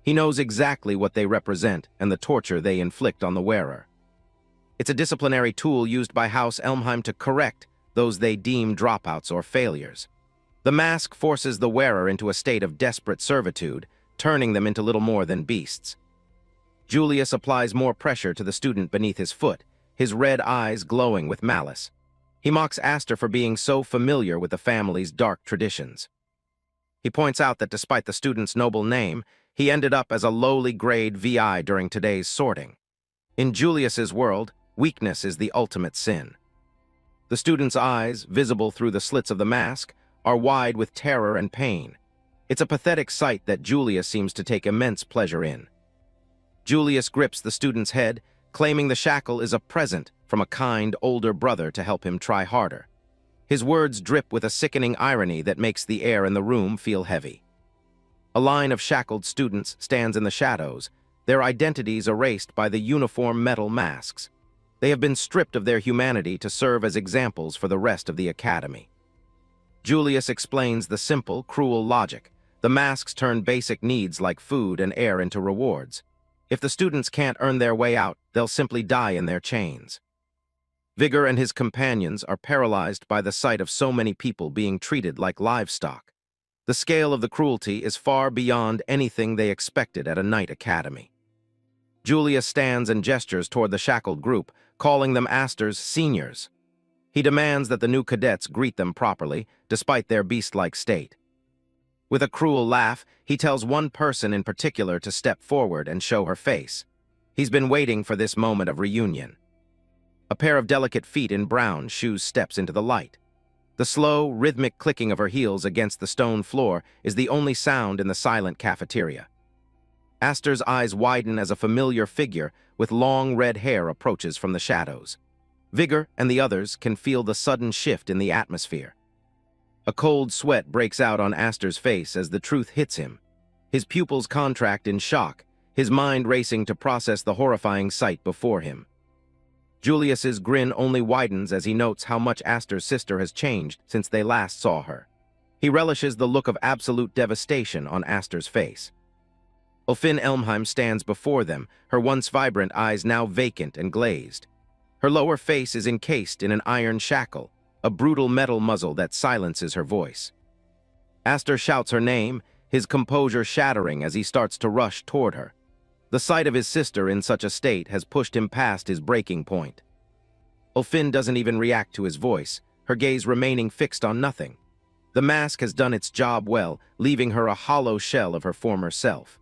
Speaker 1: He knows exactly what they represent and the torture they inflict on the wearer. It's a disciplinary tool used by House Elmheim to correct those they deem dropouts or failures. The mask forces the wearer into a state of desperate servitude, turning them into little more than beasts. Julius applies more pressure to the student beneath his foot, his red eyes glowing with malice. He mocks Aster for being so familiar with the family's dark traditions. He points out that despite the student's noble name, he ended up as a lowly grade VI during today's sorting. In Julius's world, weakness is the ultimate sin. The student's eyes, visible through the slits of the mask, are wide with terror and pain. It's a pathetic sight that Julius seems to take immense pleasure in. Julius grips the student's head, claiming the shackle is a present from a kind, older brother to help him try harder. His words drip with a sickening irony that makes the air in the room feel heavy. A line of shackled students stands in the shadows, their identities erased by the uniform metal masks. They have been stripped of their humanity to serve as examples for the rest of the academy. Julius explains the simple, cruel logic. The masks turn basic needs like food and air into rewards. If the students can't earn their way out, they'll simply die in their chains. Vigor and his companions are paralyzed by the sight of so many people being treated like livestock. The scale of the cruelty is far beyond anything they expected at a night academy. Julius stands and gestures toward the shackled group, calling them Aster's seniors. He demands that the new cadets greet them properly, despite their beast-like state. With a cruel laugh, he tells one person in particular to step forward and show her face. He's been waiting for this moment of reunion. A pair of delicate feet in brown shoes steps into the light. The slow, rhythmic clicking of her heels against the stone floor is the only sound in the silent cafeteria. Aster's eyes widen as a familiar figure with long red hair approaches from the shadows. Vigor and the others can feel the sudden shift in the atmosphere. A cold sweat breaks out on Aster's face as the truth hits him. His pupils contract in shock, his mind racing to process the horrifying sight before him. Julius's grin only widens as he notes how much Aster's sister has changed since they last saw her. He relishes the look of absolute devastation on Aster's face. House Elmheim stands before them, her once vibrant eyes now vacant and glazed. Her lower face is encased in an iron shackle, a brutal metal muzzle that silences her voice. Aster shouts her name, his composure shattering as he starts to rush toward her. The sight of his sister in such a state has pushed him past his breaking point. House doesn't even react to his voice, her gaze remaining fixed on nothing. The mask has done its job well, leaving her a hollow shell of her former self.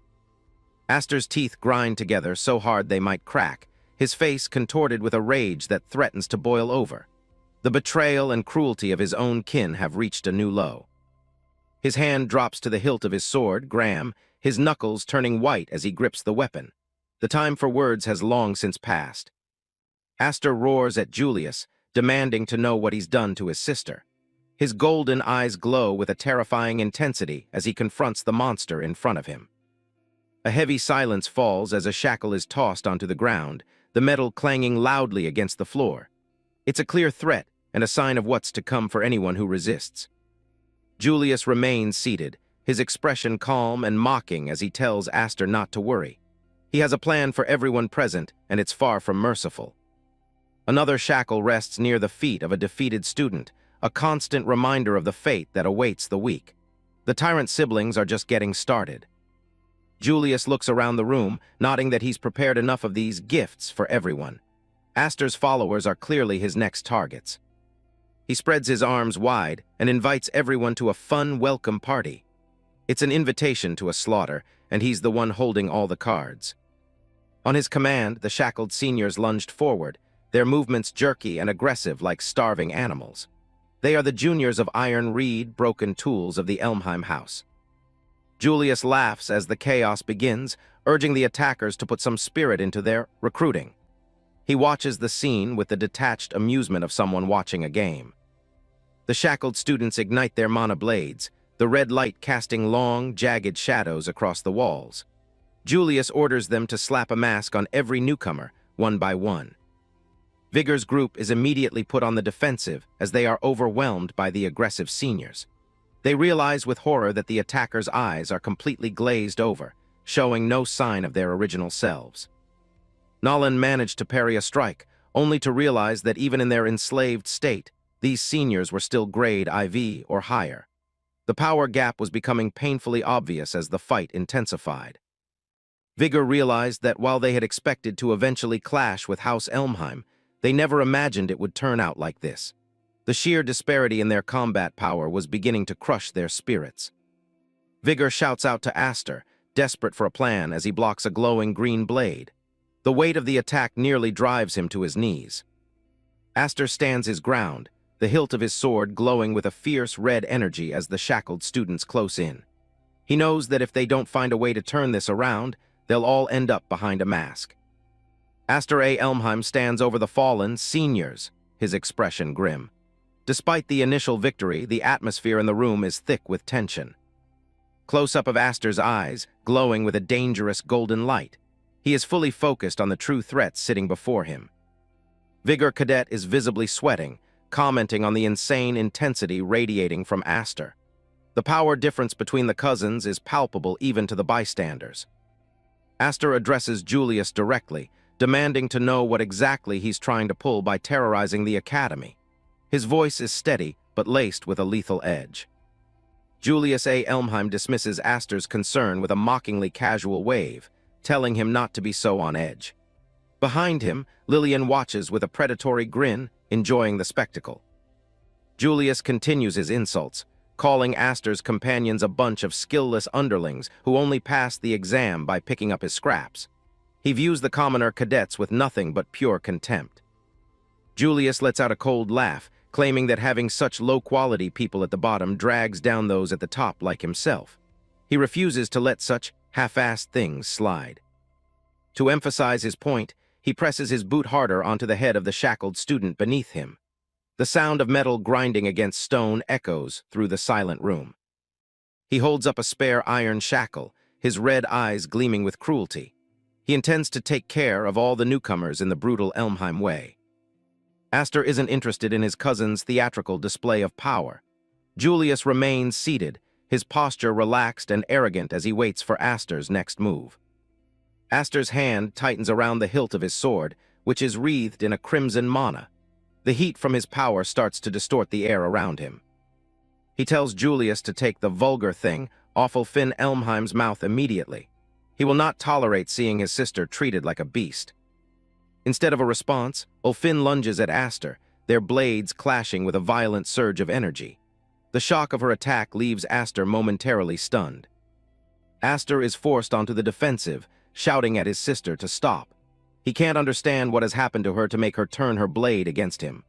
Speaker 1: Aster's teeth grind together so hard they might crack, his face contorted with a rage that threatens to boil over. The betrayal and cruelty of his own kin have reached a new low. His hand drops to the hilt of his sword, Graham, his knuckles turning white as he grips the weapon. The time for words has long since passed. Aster roars at Julius, demanding to know what he's done to his sister. His golden eyes glow with a terrifying intensity as he confronts the monster in front of him. A heavy silence falls as a shackle is tossed onto the ground, the metal clanging loudly against the floor. It's a clear threat and a sign of what's to come for anyone who resists. Julius remains seated, his expression calm and mocking as he tells Aster not to worry. He has a plan for everyone present, and it's far from merciful. Another shackle rests near the feet of a defeated student, a constant reminder of the fate that awaits the weak. The tyrant siblings are just getting started. Julius looks around the room, nodding that he's prepared enough of these gifts for everyone. Aster's followers are clearly his next targets. He spreads his arms wide and invites everyone to a fun welcome party. It's an invitation to a slaughter, and he's the one holding all the cards. On his command, the shackled seniors lunged forward, their movements jerky and aggressive like starving animals. They are the juniors of iron reed, broken tools of the Elmheim house. Julius laughs as the chaos begins, urging the attackers to put some spirit into their recruiting. He watches the scene with the detached amusement of someone watching a game. The shackled students ignite their mana blades, the red light casting long, jagged shadows across the walls. Julius orders them to slap a mask on every newcomer, one by one. Vigor's group is immediately put on the defensive as they are overwhelmed by the aggressive seniors. They realize with horror that the attackers' eyes are completely glazed over, showing no sign of their original selves. Nolan managed to parry a strike, only to realize that even in their enslaved state, these seniors were still grade IV or higher. The power gap was becoming painfully obvious as the fight intensified. Vigor realized that while they had expected to eventually clash with House Elmheim, they never imagined it would turn out like this. The sheer disparity in their combat power was beginning to crush their spirits. Vigor shouts out to Aster, desperate for a plan as he blocks a glowing green blade. The weight of the attack nearly drives him to his knees. Aster stands his ground, the hilt of his sword glowing with a fierce red energy as the shackled students close in. He knows that if they don't find a way to turn this around, they'll all end up behind a mask. Aster Elmheim stands over the fallen seniors, his expression grim. Despite the initial victory, the atmosphere in the room is thick with tension. Close-up of Aster's eyes, glowing with a dangerous golden light. He is fully focused on the true threat sitting before him. Vigor Cadet is visibly sweating, commenting on the insane intensity radiating from Aster. The power difference between the cousins is palpable even to the bystanders. Aster addresses Julius directly, demanding to know what exactly he's trying to pull by terrorizing the academy. His voice is steady, but laced with a lethal edge. Julius Elmheim dismisses Aster's concern with a mockingly casual wave, telling him not to be so on edge. Behind him, Lillian watches with a predatory grin, enjoying the spectacle. Julius continues his insults, calling Aster's companions a bunch of skillless underlings who only passed the exam by picking up his scraps. He views the commoner cadets with nothing but pure contempt. Julius lets out a cold laugh, claiming that having such low-quality people at the bottom drags down those at the top like himself. He refuses to let such half-assed things slide. To emphasize his point, he presses his boot harder onto the head of the shackled student beneath him. The sound of metal grinding against stone echoes through the silent room. He holds up a spare iron shackle, his red eyes gleaming with cruelty. He intends to take care of all the newcomers in the brutal Elmheim way. Aster isn't interested in his cousin's theatrical display of power. Julius remains seated, his posture relaxed and arrogant as he waits for Aster's next move. Aster's hand tightens around the hilt of his sword, which is wreathed in a crimson mana. The heat from his power starts to distort the air around him. He tells Julius to take the vulgar thing off Ulfin Elmheim's mouth immediately. He will not tolerate seeing his sister treated like a beast. Instead of a response, Ulfin lunges at Aster, their blades clashing with a violent surge of energy. The shock of her attack leaves Aster momentarily stunned. Aster is forced onto the defensive, shouting at his sister to stop. He can't understand what has happened to her to make her turn her blade against him.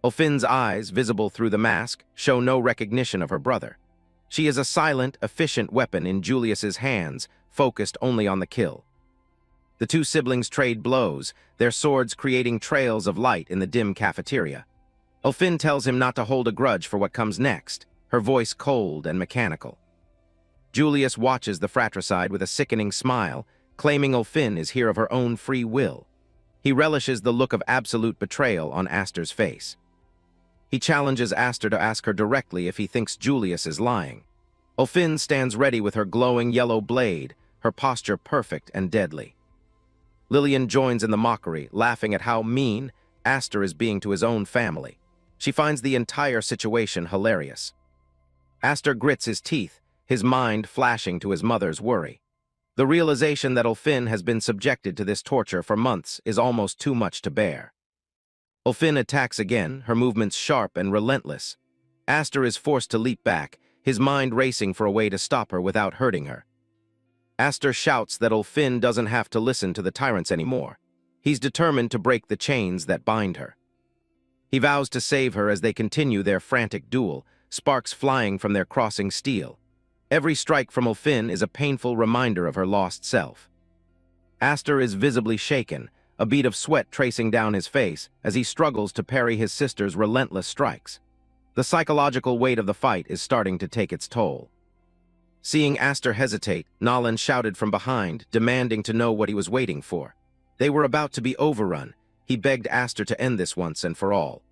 Speaker 1: Ulfin's eyes, visible through the mask, show no recognition of her brother. She is a silent, efficient weapon in Julius's hands, focused only on the kill. The two siblings trade blows, their swords creating trails of light in the dim cafeteria. Ulfin tells him not to hold a grudge for what comes next, her voice cold and mechanical. Julius watches the fratricide with a sickening smile, claiming Ulfin is here of her own free will. He relishes the look of absolute betrayal on Aster's face. He challenges Aster to ask her directly if he thinks Julius is lying. Ulfin stands ready with her glowing yellow blade, her posture perfect and deadly. Lillian joins in the mockery, laughing at how mean Aster is being to his own family. She finds the entire situation hilarious. Aster grits his teeth, his mind flashing to his mother's worry. The realization that Ulfin has been subjected to this torture for months is almost too much to bear. Ulfin attacks again, her movements sharp and relentless. Aster is forced to leap back, his mind racing for a way to stop her without hurting her. Aster shouts that Ulfin doesn't have to listen to the tyrants anymore. He's determined to break the chains that bind her. He vows to save her as they continue their frantic duel, sparks flying from their crossing steel. Every strike from Ulfin is a painful reminder of her lost self. Aster is visibly shaken, a bead of sweat tracing down his face as he struggles to parry his sister's relentless strikes. The psychological weight of the fight is starting to take its toll. Seeing Aster hesitate, Nolan shouted from behind, demanding to know what he was waiting for. They were about to be overrun. He begged Aster to end this once and for all.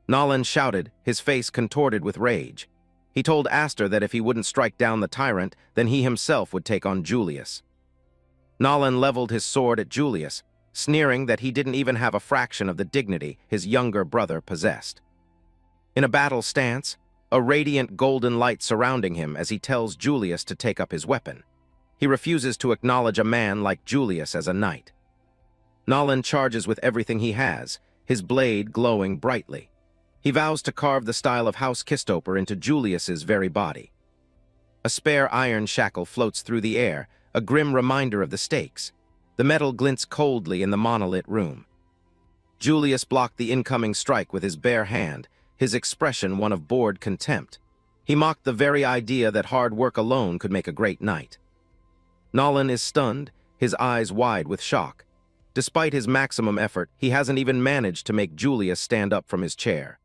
Speaker 1: Nolan shouted, his face contorted with rage. He told Aster that if he wouldn't strike down the tyrant, then he himself would take on Julius. Nolan leveled his sword at Julius, sneering that he didn't even have a fraction of the dignity his younger brother possessed. In a battle stance, a radiant golden light surrounding him as he tells Julius to take up his weapon. He refuses to acknowledge a man like Julius as a knight. Nolan charges with everything he has, his blade glowing brightly. He vows to carve the style of House Kistoper into Julius's very body. A spare iron shackle floats through the air, a grim reminder of the stakes. The metal glints coldly in the monolith room. Julius blocked the incoming strike with his bare hand, his expression one of bored contempt. He mocked the very idea that hard work alone could make a great knight. Nolan is stunned, his eyes wide with shock. Despite his maximum effort, he hasn't even managed to make Julius stand up from his chair.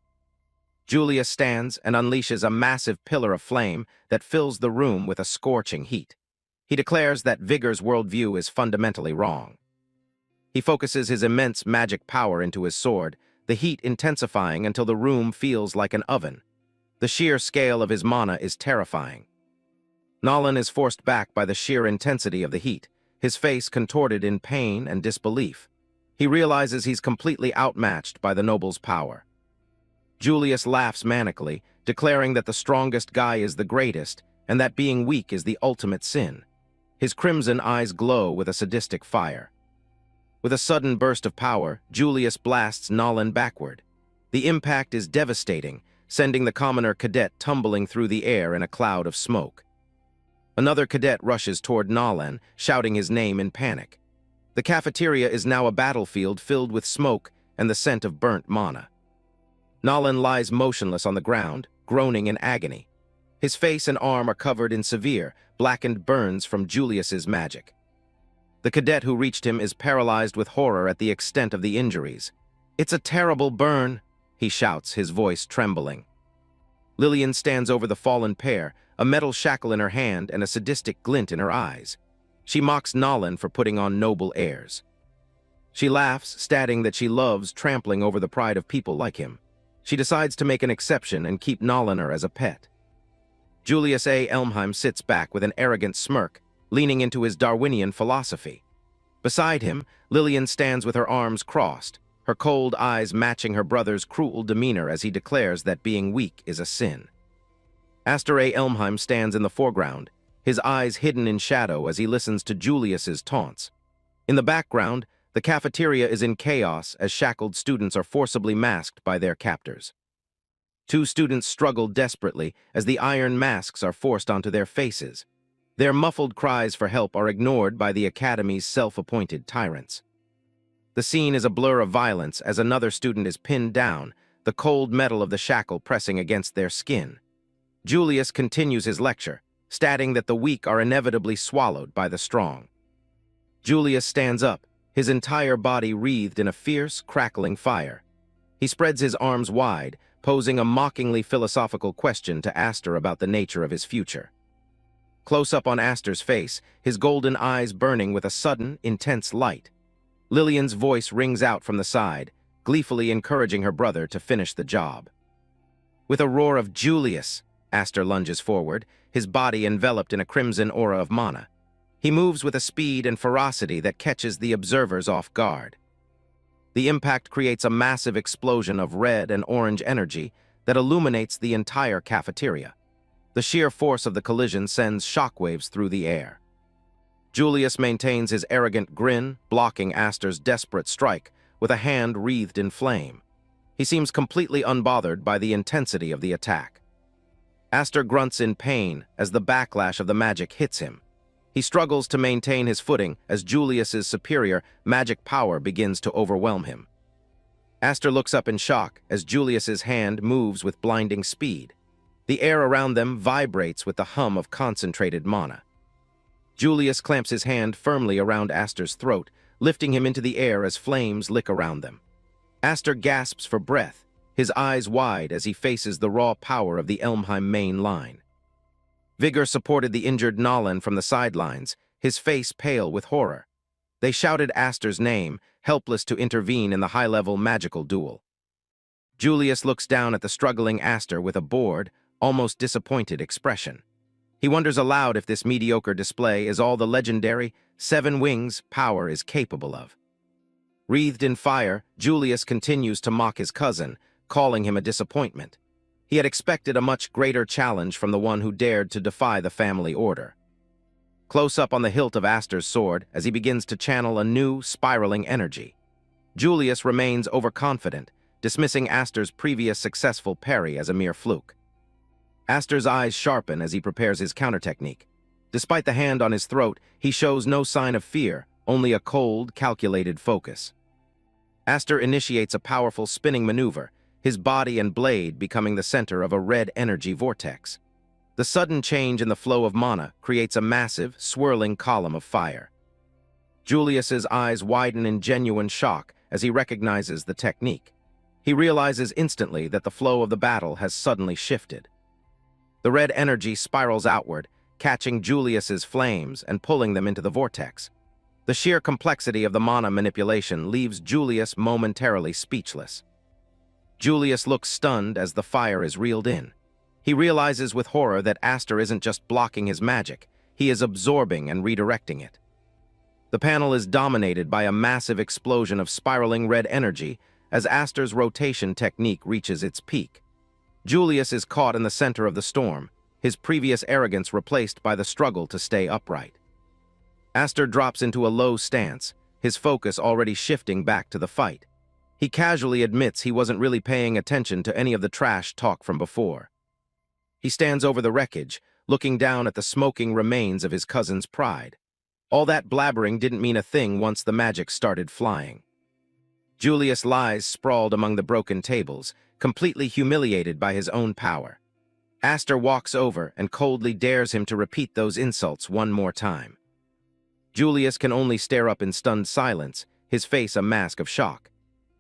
Speaker 1: Julius stands and unleashes a massive pillar of flame that fills the room with a scorching heat. He declares that Vigor's worldview is fundamentally wrong. He focuses his immense magic power into his sword, the heat intensifying until the room feels like an oven. The sheer scale of his mana is terrifying. Nolan is forced back by the sheer intensity of the heat, his face contorted in pain and disbelief. He realizes he's completely outmatched by the noble's power. Julius laughs manically, declaring that the strongest guy is the greatest, and that being weak is the ultimate sin. His crimson eyes glow with a sadistic fire. With a sudden burst of power, Julius blasts Nolan backward. The impact is devastating, sending the commoner cadet tumbling through the air in a cloud of smoke. Another cadet rushes toward Nolan, shouting his name in panic. The cafeteria is now a battlefield filled with smoke and the scent of burnt mana. Nolan lies motionless on the ground, groaning in agony. His face and arm are covered in severe, blackened burns from Julius's magic. The cadet who reached him is paralyzed with horror at the extent of the injuries. "It's a terrible burn," he shouts, his voice trembling. Lillian stands over the fallen pair, a metal shackle in her hand and a sadistic glint in her eyes. She mocks Nolan for putting on noble airs. She laughs, stating that she loves trampling over the pride of people like him. She decides to make an exception and keep Nolaner as a pet. Julius A. Elmheim sits back with an arrogant smirk, leaning into his Darwinian philosophy. Beside him, Lillian stands with her arms crossed, her cold eyes matching her brother's cruel demeanor as he declares that being weak is a sin. Aster A. Elmheim stands in the foreground, his eyes hidden in shadow as he listens to Julius's taunts. In the background, the cafeteria is in chaos as shackled students are forcibly masked by their captors. Two students struggle desperately as the iron masks are forced onto their faces. Their muffled cries for help are ignored by the Academy's self-appointed tyrants. The scene is a blur of violence as another student is pinned down, the cold metal of the shackle pressing against their skin. Julius continues his lecture, stating that the weak are inevitably swallowed by the strong. Julius stands up, his entire body wreathed in a fierce, crackling fire. He spreads his arms wide, posing a mockingly philosophical question to Aster about the nature of his future. Close up on Aster's face, his golden eyes burning with a sudden, intense light. Lillian's voice rings out from the side, gleefully encouraging her brother to finish the job. With a roar of "Julius!" Aster lunges forward, his body enveloped in a crimson aura of mana. He moves with a speed and ferocity that catches the observers off guard. The impact creates a massive explosion of red and orange energy that illuminates the entire cafeteria. The sheer force of the collision sends shockwaves through the air. Julius maintains his arrogant grin, blocking Aster's desperate strike with a hand wreathed in flame. He seems completely unbothered by the intensity of the attack. Aster grunts in pain as the backlash of the magic hits him. He struggles to maintain his footing as Julius's superior magic power begins to overwhelm him. Aster looks up in shock as Julius's hand moves with blinding speed. The air around them vibrates with the hum of concentrated mana. Julius clamps his hand firmly around Aster's throat, lifting him into the air as flames lick around them. Aster gasps for breath, his eyes wide as he faces the raw power of the Elmheim main line. Vigor supported the injured Nolan from the sidelines, his face pale with horror. They shouted Aster's name, helpless to intervene in the high-level magical duel. Julius looks down at the struggling Aster with a bored, almost disappointed expression. He wonders aloud if this mediocre display is all the legendary 7 wings power is capable of. Wreathed in fire, Julius continues to mock his cousin, calling him a disappointment. He had expected a much greater challenge from the one who dared to defy the family order. Close up on the hilt of Aster's sword as he begins to channel a new, spiraling energy. Julius remains overconfident, dismissing Aster's previous successful parry as a mere fluke. Aster's eyes sharpen as he prepares his counter-technique. Despite the hand on his throat, he shows no sign of fear, only a cold, calculated focus. Aster initiates a powerful spinning maneuver, his body and blade becoming the center of a red energy vortex. The sudden change in the flow of mana creates a massive, swirling column of fire. Julius's eyes widen in genuine shock as he recognizes the technique. He realizes instantly that the flow of the battle has suddenly shifted. The red energy spirals outward, catching Julius's flames and pulling them into the vortex. The sheer complexity of the mana manipulation leaves Julius momentarily speechless. Julius looks stunned as the fire is reeled in. He realizes with horror that Aster isn't just blocking his magic, he is absorbing and redirecting it. The panel is dominated by a massive explosion of spiraling red energy as Aster's rotation technique reaches its peak. Julius is caught in the center of the storm, his previous arrogance replaced by the struggle to stay upright. Aster drops into a low stance, his focus already shifting back to the fight. He casually admits he wasn't really paying attention to any of the trash talk from before. He stands over the wreckage, looking down at the smoking remains of his cousin's pride. All that blabbering didn't mean a thing once the magic started flying. Julius lies sprawled among the broken tables, completely humiliated by his own power. Aster walks over and coldly dares him to repeat those insults one more time. Julius can only stare up in stunned silence, his face a mask of shock.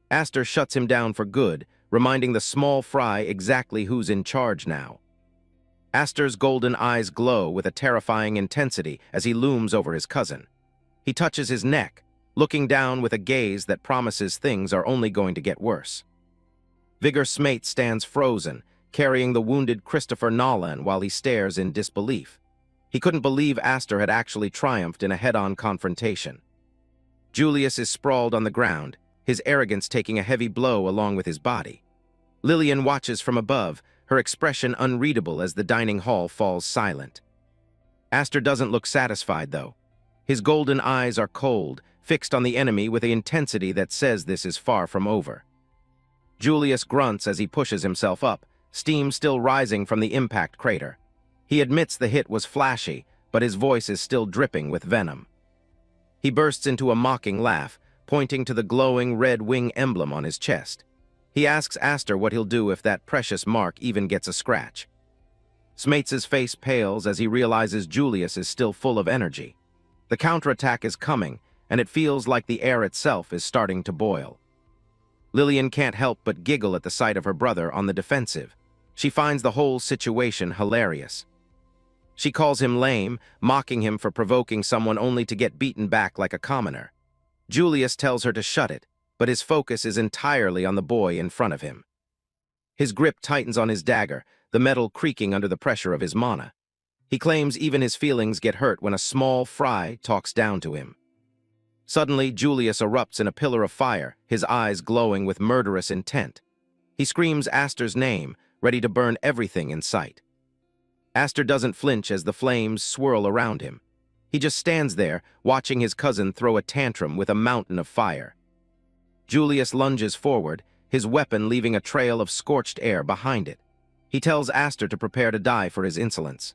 Speaker 1: Aster shuts him down for good, reminding the small fry exactly who's in charge now. Aster's golden eyes glow with a terrifying intensity as he looms over his cousin. He touches his neck, looking down with a gaze that promises things are only going to get worse. Vigor Smate stands frozen, carrying the wounded Christopher Nolan while he stares in disbelief. He couldn't believe Aster had actually triumphed in a head-on confrontation. Julius is sprawled on the ground, his arrogance taking a heavy blow along with his body. Lillian watches from above, her expression unreadable as the dining hall falls silent. Aster doesn't look satisfied, though. His golden eyes are cold, fixed on the enemy with the intensity that says this is far from over. Julius grunts as he pushes himself up, steam still rising from the impact crater. He admits the hit was flashy, but his voice is still dripping with venom. He bursts into a mocking laugh, pointing to the glowing red wing emblem on his chest. He asks Aster what he'll do if that precious mark even gets a scratch. Smates's face pales as he realizes Julius is still full of energy. The counterattack is coming, and it feels like the air itself is starting to boil. Lillian can't help but giggle at the sight of her brother on the defensive. She finds the whole situation hilarious. She calls him lame, mocking him for provoking someone only to get beaten back like a commoner. Julius tells her to shut it, but his focus is entirely on the boy in front of him. His grip tightens on his dagger, the metal creaking under the pressure of his mana. He claims even his feelings get hurt when a small fry talks down to him. Suddenly, Julius erupts in a pillar of fire, his eyes glowing with murderous intent. He screams Aster's name, ready to burn everything in sight. Aster doesn't flinch as the flames swirl around him. He just stands there, watching his cousin throw a tantrum with a mountain of fire. Julius lunges forward, his weapon leaving a trail of scorched air behind it. He tells Aster to prepare to die for his insolence.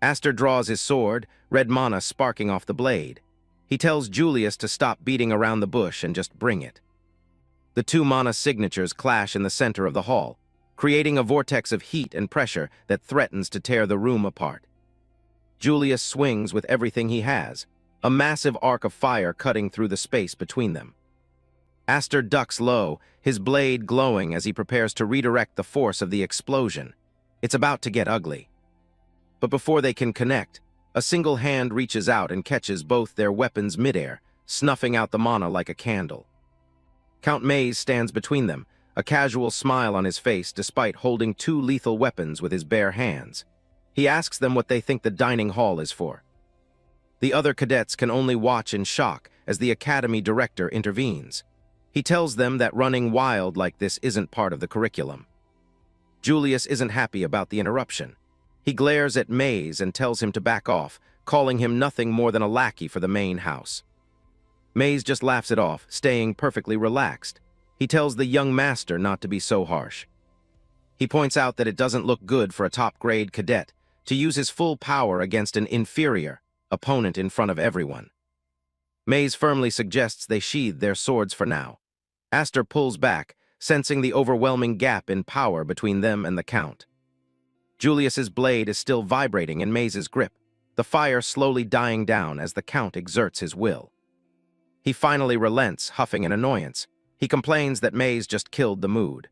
Speaker 1: Aster draws his sword, red mana sparking off the blade. He tells Julius to stop beating around the bush and just bring it. The two mana signatures clash in the center of the hall, creating a vortex of heat and pressure that threatens to tear the room apart. Julius swings with everything he has, a massive arc of fire cutting through the space between them. Aster ducks low, his blade glowing as he prepares to redirect the force of the explosion. It's about to get ugly. But before they can connect, a single hand reaches out and catches both their weapons midair, snuffing out the mana like a candle. Count Maze stands between them, a casual smile on his face despite holding two lethal weapons with his bare hands. He asks them what they think the dining hall is for. The other cadets can only watch in shock as the academy director intervenes. He tells them that running wild like this isn't part of the curriculum. Julius isn't happy about the interruption. He glares at Maze and tells him to back off, calling him nothing more than a lackey for the main house. Maze just laughs it off, staying perfectly relaxed. He tells the young master not to be so harsh. He points out that it doesn't look good for a top-grade cadet to use his full power against an inferior opponent in front of everyone. Maze firmly suggests they sheathe their swords for now. Aster pulls back, sensing the overwhelming gap in power between them and the Count. Julius's blade is still vibrating in Maze's grip, the fire slowly dying down as the Count exerts his will. He finally relents, huffing in annoyance. He complains that Maze just killed the mood.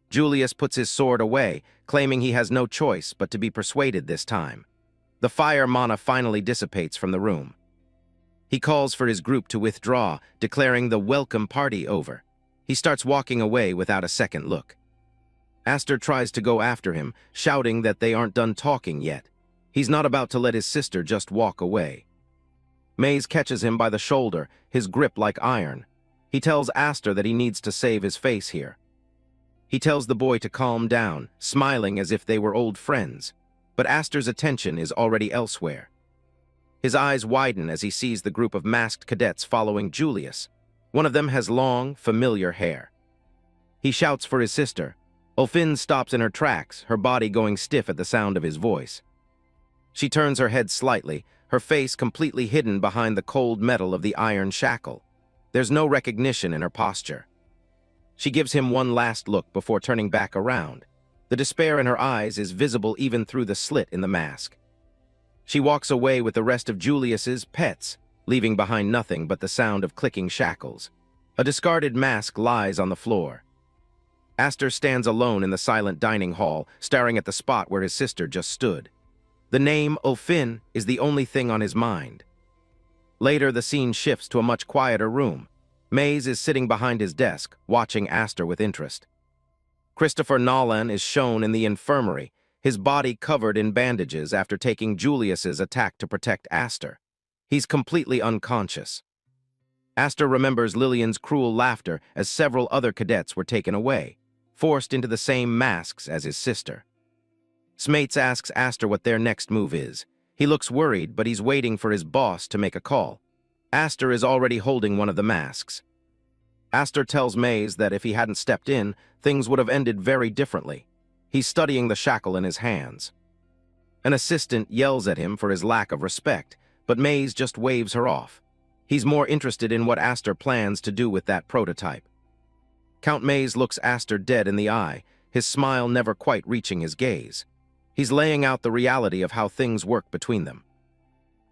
Speaker 1: Julius puts his sword away, claiming he has no choice but to be persuaded this time. The fire mana finally dissipates from the room. He calls for his group to withdraw, declaring the welcome party over. He starts walking away without a second look. Aster tries to go after him, shouting that they aren't done talking yet. He's not about to let his sister just walk away. Maze catches him by the shoulder, his grip like iron. He tells Aster that he needs to save his face here. He tells the boy to calm down, smiling as if they were old friends. But Aster's attention is already elsewhere. His eyes widen as he sees the group of masked cadets following Julius. One of them has long, familiar hair. He shouts for his sister. Ulfin stops in her tracks, her body going stiff at the sound of his voice. She turns her head slightly, her face completely hidden behind the cold metal of the iron shackle. There's no recognition in her posture. She gives him one last look before turning back around. The despair in her eyes is visible even through the slit in the mask. She walks away with the rest of Julius's pets, leaving behind nothing but the sound of clicking shackles. A discarded mask lies on the floor. Aster stands alone in the silent dining hall, staring at the spot where his sister just stood. The name Ulfin is the only thing on his mind. Later, the scene shifts to a much quieter room. Maze is sitting behind his desk, watching Aster with interest. Christopher Nolan is shown in the infirmary, his body covered in bandages after taking Julius's attack to protect Aster. He's completely unconscious. Aster remembers Lillian's cruel laughter as several other cadets were taken away, forced into the same masks as his sister. Smates asks Aster what their next move is. He looks worried, but he's waiting for his boss to make a call. Aster is already holding one of the masks. Aster tells Maze that if he hadn't stepped in, things would have ended very differently. He's studying the shackle in his hands. An assistant yells at him for his lack of respect, but Maze just waves her off. He's more interested in what Aster plans to do with that prototype. Count Maze looks Aster dead in the eye, his smile never quite reaching his gaze. He's laying out the reality of how things work between them.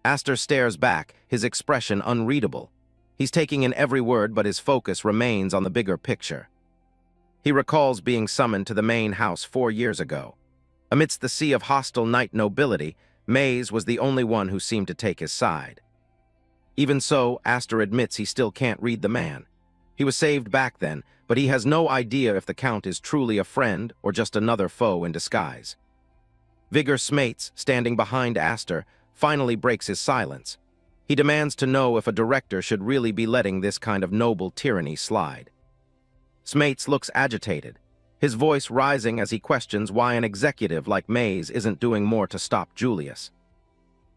Speaker 1: Aster stares back, his expression unreadable. He's taking in every word, but his focus remains on the bigger picture. He recalls being summoned to the main house 4 years ago. Amidst the sea of hostile knight nobility, Maze was the only one who seemed to take his side. Even so, Aster admits he still can't read the man. He was saved back then, but he has no idea if the Count is truly a friend or just another foe in disguise. Vigor Smates, standing behind Aster, finally breaks his silence. He demands to know if a director should really be letting this kind of noble tyranny slide. Smates looks agitated, his voice rising as he questions why an executive like Maze isn't doing more to stop Julius.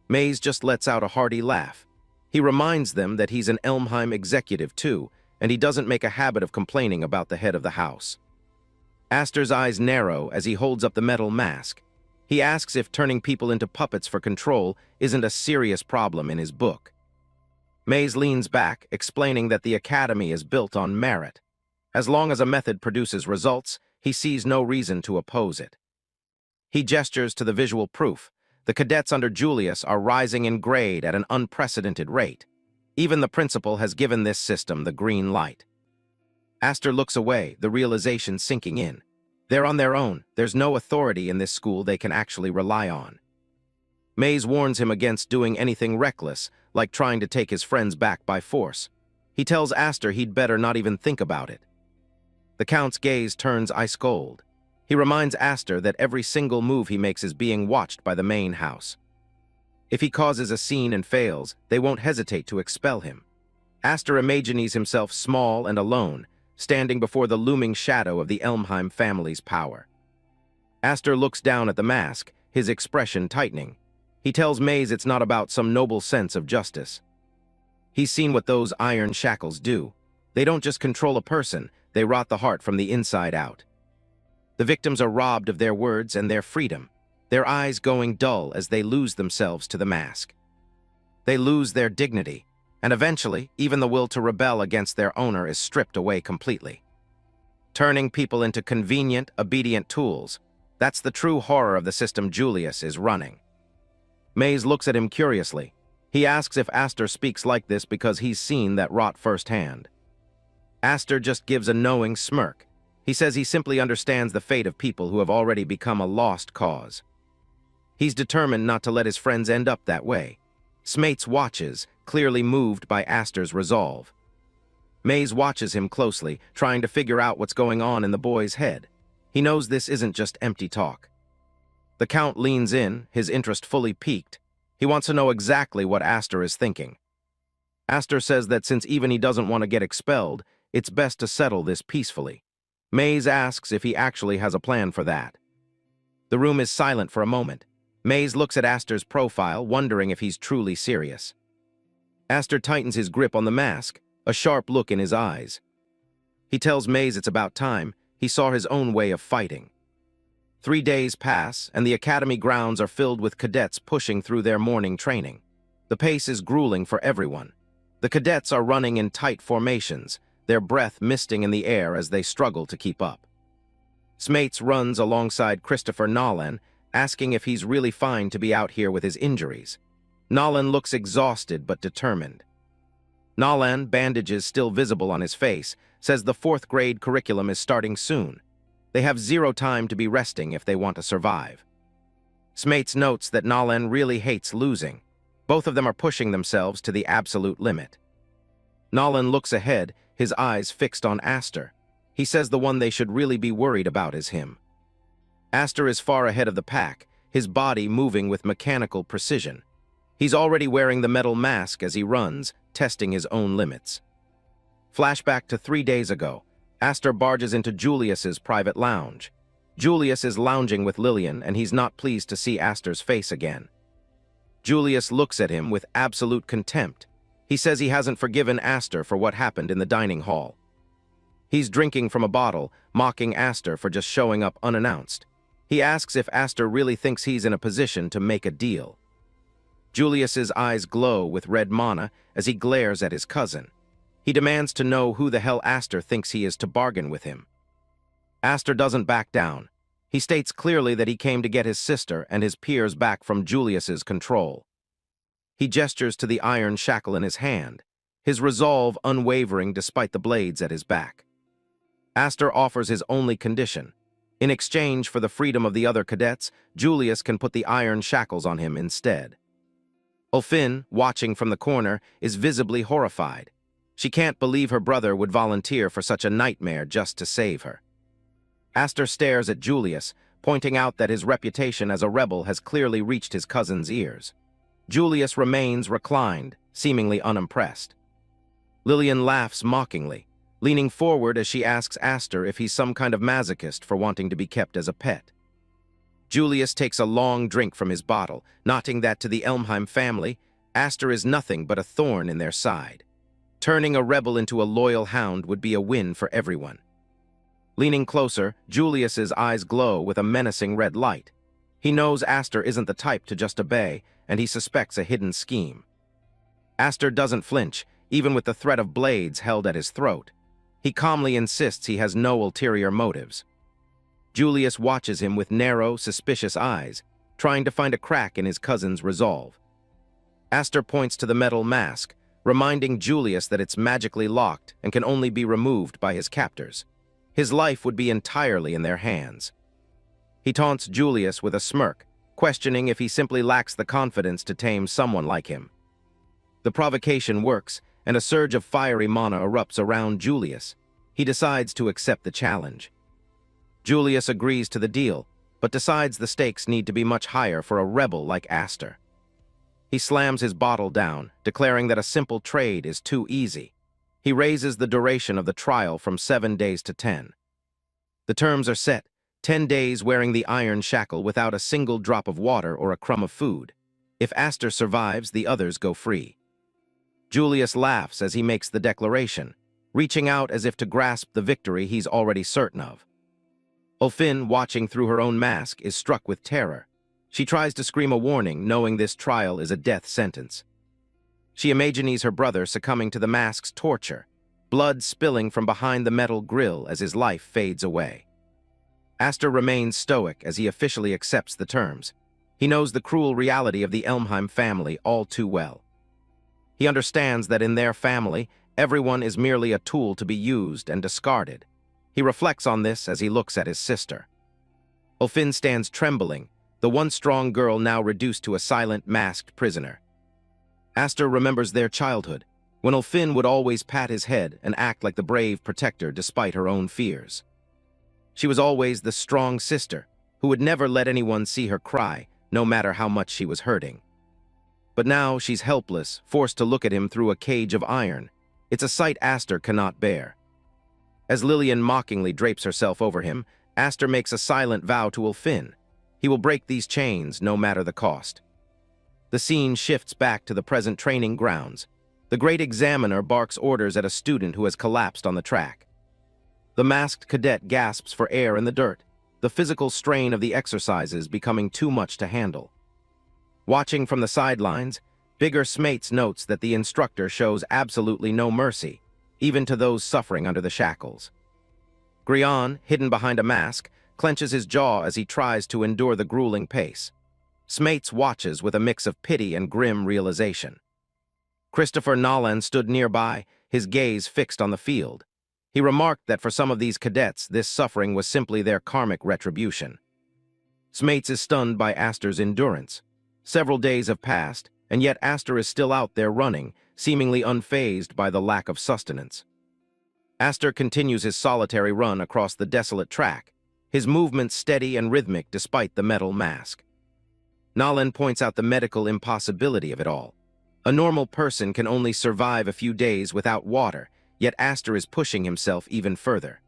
Speaker 1: Maze just lets out a hearty laugh. He reminds them that he's an Elmheim executive too, and he doesn't make a habit of complaining about the head of the house. Aster's eyes narrow as he holds up the metal mask. He asks if turning people into puppets for control isn't a serious problem in his book. Maze leans back, explaining that the academy is built on merit. As long as a method produces results, he sees no reason to oppose it. He gestures to the visual proof. The cadets under Julius are rising in grade at an unprecedented rate. Even the principal has given this system the green light. Aster looks away, the realization sinking in. They're on their own. There's no authority in this school they can actually rely on. Maze warns him against doing anything reckless, like trying to take his friends back by force. He tells Aster he'd better not even think about it. The Count's gaze turns ice cold. He reminds Aster that every single move he makes is being watched by the main house. If he causes a scene and fails, they won't hesitate to expel him. Aster imagines himself small and alone, standing before the looming shadow of the Elmheim family's power. Aster looks down at the mask, his expression tightening. He tells Maze it's not about some noble sense of justice. He's seen what those iron shackles do. They don't just control a person, they rot the heart from the inside out. The victims are robbed of their words and their freedom, their eyes going dull as they lose themselves to the mask. They lose their dignity. And eventually, even the will to rebel against their owner is stripped away completely. Turning people into convenient, obedient tools, that's the true horror of the system Julius is running. Maze looks at him curiously. He asks if Aster speaks like this because he's seen that rot firsthand. Aster just gives a knowing smirk. He says he simply understands the fate of people who have already become a lost cause. He's determined not to let his friends end up that way. Smates watches, clearly moved by Aster's resolve. Maze watches him closely, trying to figure out what's going on in the boy's head. He knows this isn't just empty talk. The Count leans in, his interest fully piqued. He wants to know exactly what Aster is thinking. Aster says that since even he doesn't want to get expelled, it's best to settle this peacefully. Maze asks if he actually has a plan for that. The room is silent for a moment. Maze looks at Aster's profile, wondering if he's truly serious. Aster tightens his grip on the mask, a sharp look in his eyes. He tells Maze it's about time. He saw his own way of fighting. 3 days pass, and the academy grounds are filled with cadets pushing through their morning training. The pace is grueling for everyone. The cadets are running in tight formations, their breath misting in the air as they struggle to keep up. Smates runs alongside Christopher Nolan, asking if he's really fine to be out here with his injuries. Nolan looks exhausted but determined. Nolan, bandages still visible on his face, says the 4th grade curriculum is starting soon. They have 0 time to be resting if they want to survive. Smates notes that Nolan really hates losing. Both of them are pushing themselves to the absolute limit. Nolan looks ahead, his eyes fixed on Aster. He says the one they should really be worried about is him. Aster is far ahead of the pack, his body moving with mechanical precision. He's already wearing the metal mask as he runs, testing his own limits. Flashback to 3 days ago. Aster barges into Julius's private lounge. Julius is lounging with Lillian, and he's not pleased to see Aster's face again. Julius looks at him with absolute contempt. He says he hasn't forgiven Aster for what happened in the dining hall. He's drinking from a bottle, mocking Aster for just showing up unannounced. He asks if Aster really thinks he's in a position to make a deal. Julius's eyes glow with red mana as he glares at his cousin. He demands to know who the hell Aster thinks he is to bargain with him. Aster doesn't back down. He states clearly that he came to get his sister and his peers back from Julius's control. He gestures to the iron shackle in his hand, his resolve unwavering despite the blades at his back. Aster offers his only condition. In exchange for the freedom of the other cadets, Julius can put the iron shackles on him instead. Ulfin, watching from the corner, is visibly horrified. She can't believe her brother would volunteer for such a nightmare just to save her. Aster stares at Julius, pointing out that his reputation as a rebel has clearly reached his cousin's ears. Julius remains reclined, seemingly unimpressed. Lillian laughs mockingly, leaning forward as she asks Aster if he's some kind of masochist for wanting to be kept as a pet. Julius takes a long drink from his bottle, noting that to the Elmheim family, Aster is nothing but a thorn in their side. Turning a rebel into a loyal hound would be a win for everyone. Leaning closer, Julius's eyes glow with a menacing red light. He knows Aster isn't the type to just obey, and he suspects a hidden scheme. Aster doesn't flinch, even with the threat of blades held at his throat. He calmly insists he has no ulterior motives. Julius watches him with narrow, suspicious eyes, trying to find a crack in his cousin's resolve. Aster points to the metal mask, reminding Julius that it's magically locked and can only be removed by his captors. His life would be entirely in their hands. He taunts Julius with a smirk, questioning if he simply lacks the confidence to tame someone like him. The provocation works, and a surge of fiery mana erupts around Julius. He decides to accept the challenge. Julius agrees to the deal, but decides the stakes need to be much higher for a rebel like Aster. He slams his bottle down, declaring that a simple trade is too easy. He raises the duration of the trial from 7 days to 10. The terms are set, 10 days wearing the iron shackle without a single drop of water or a crumb of food. If Aster survives, the others go free. Julius laughs as he makes the declaration, reaching out as if to grasp the victory he's already certain of. Ulfin, watching through her own mask, is struck with terror. She tries to scream a warning, knowing this trial is a death sentence. She imagines her brother succumbing to the mask's torture, blood spilling from behind the metal grill as his life fades away. Aster remains stoic as he officially accepts the terms. He knows the cruel reality of the Elmheim family all too well. He understands that in their family, everyone is merely a tool to be used and discarded. He reflects on this as he looks at his sister. Ulfin stands trembling, the once strong girl now reduced to a silent, masked prisoner. Aster remembers their childhood, when Ulfin would always pat his head and act like the brave protector despite her own fears. She was always the strong sister, who would never let anyone see her cry, no matter how much she was hurting. But now she's helpless, forced to look at him through a cage of iron. It's a sight Aster cannot bear. As Lillian mockingly drapes herself over him, Aster makes a silent vow to Ulfin. He will break these chains, no matter the cost. The scene shifts back to the present training grounds. The great examiner barks orders at a student who has collapsed on the track. The masked cadet gasps for air in the dirt, the physical strain of the exercises becoming too much to handle. Watching from the sidelines, Bigger Smates notes that the instructor shows absolutely no mercy, even to those suffering under the shackles. Grian, hidden behind a mask, clenches his jaw as he tries to endure the grueling pace. Smates watches with a mix of pity and grim realization. Christopher Nolan stood nearby, his gaze fixed on the field. He remarked that for some of these cadets, this suffering was simply their karmic retribution. Smates is stunned by Aster's endurance. Several days have passed, and yet Aster is still out there running, seemingly unfazed by the lack of sustenance. Aster continues his solitary run across the desolate track, his movements steady and rhythmic despite the metal mask. Nolan points out the medical impossibility of it all. A normal person can only survive a few days without water, yet Aster is pushing himself even further.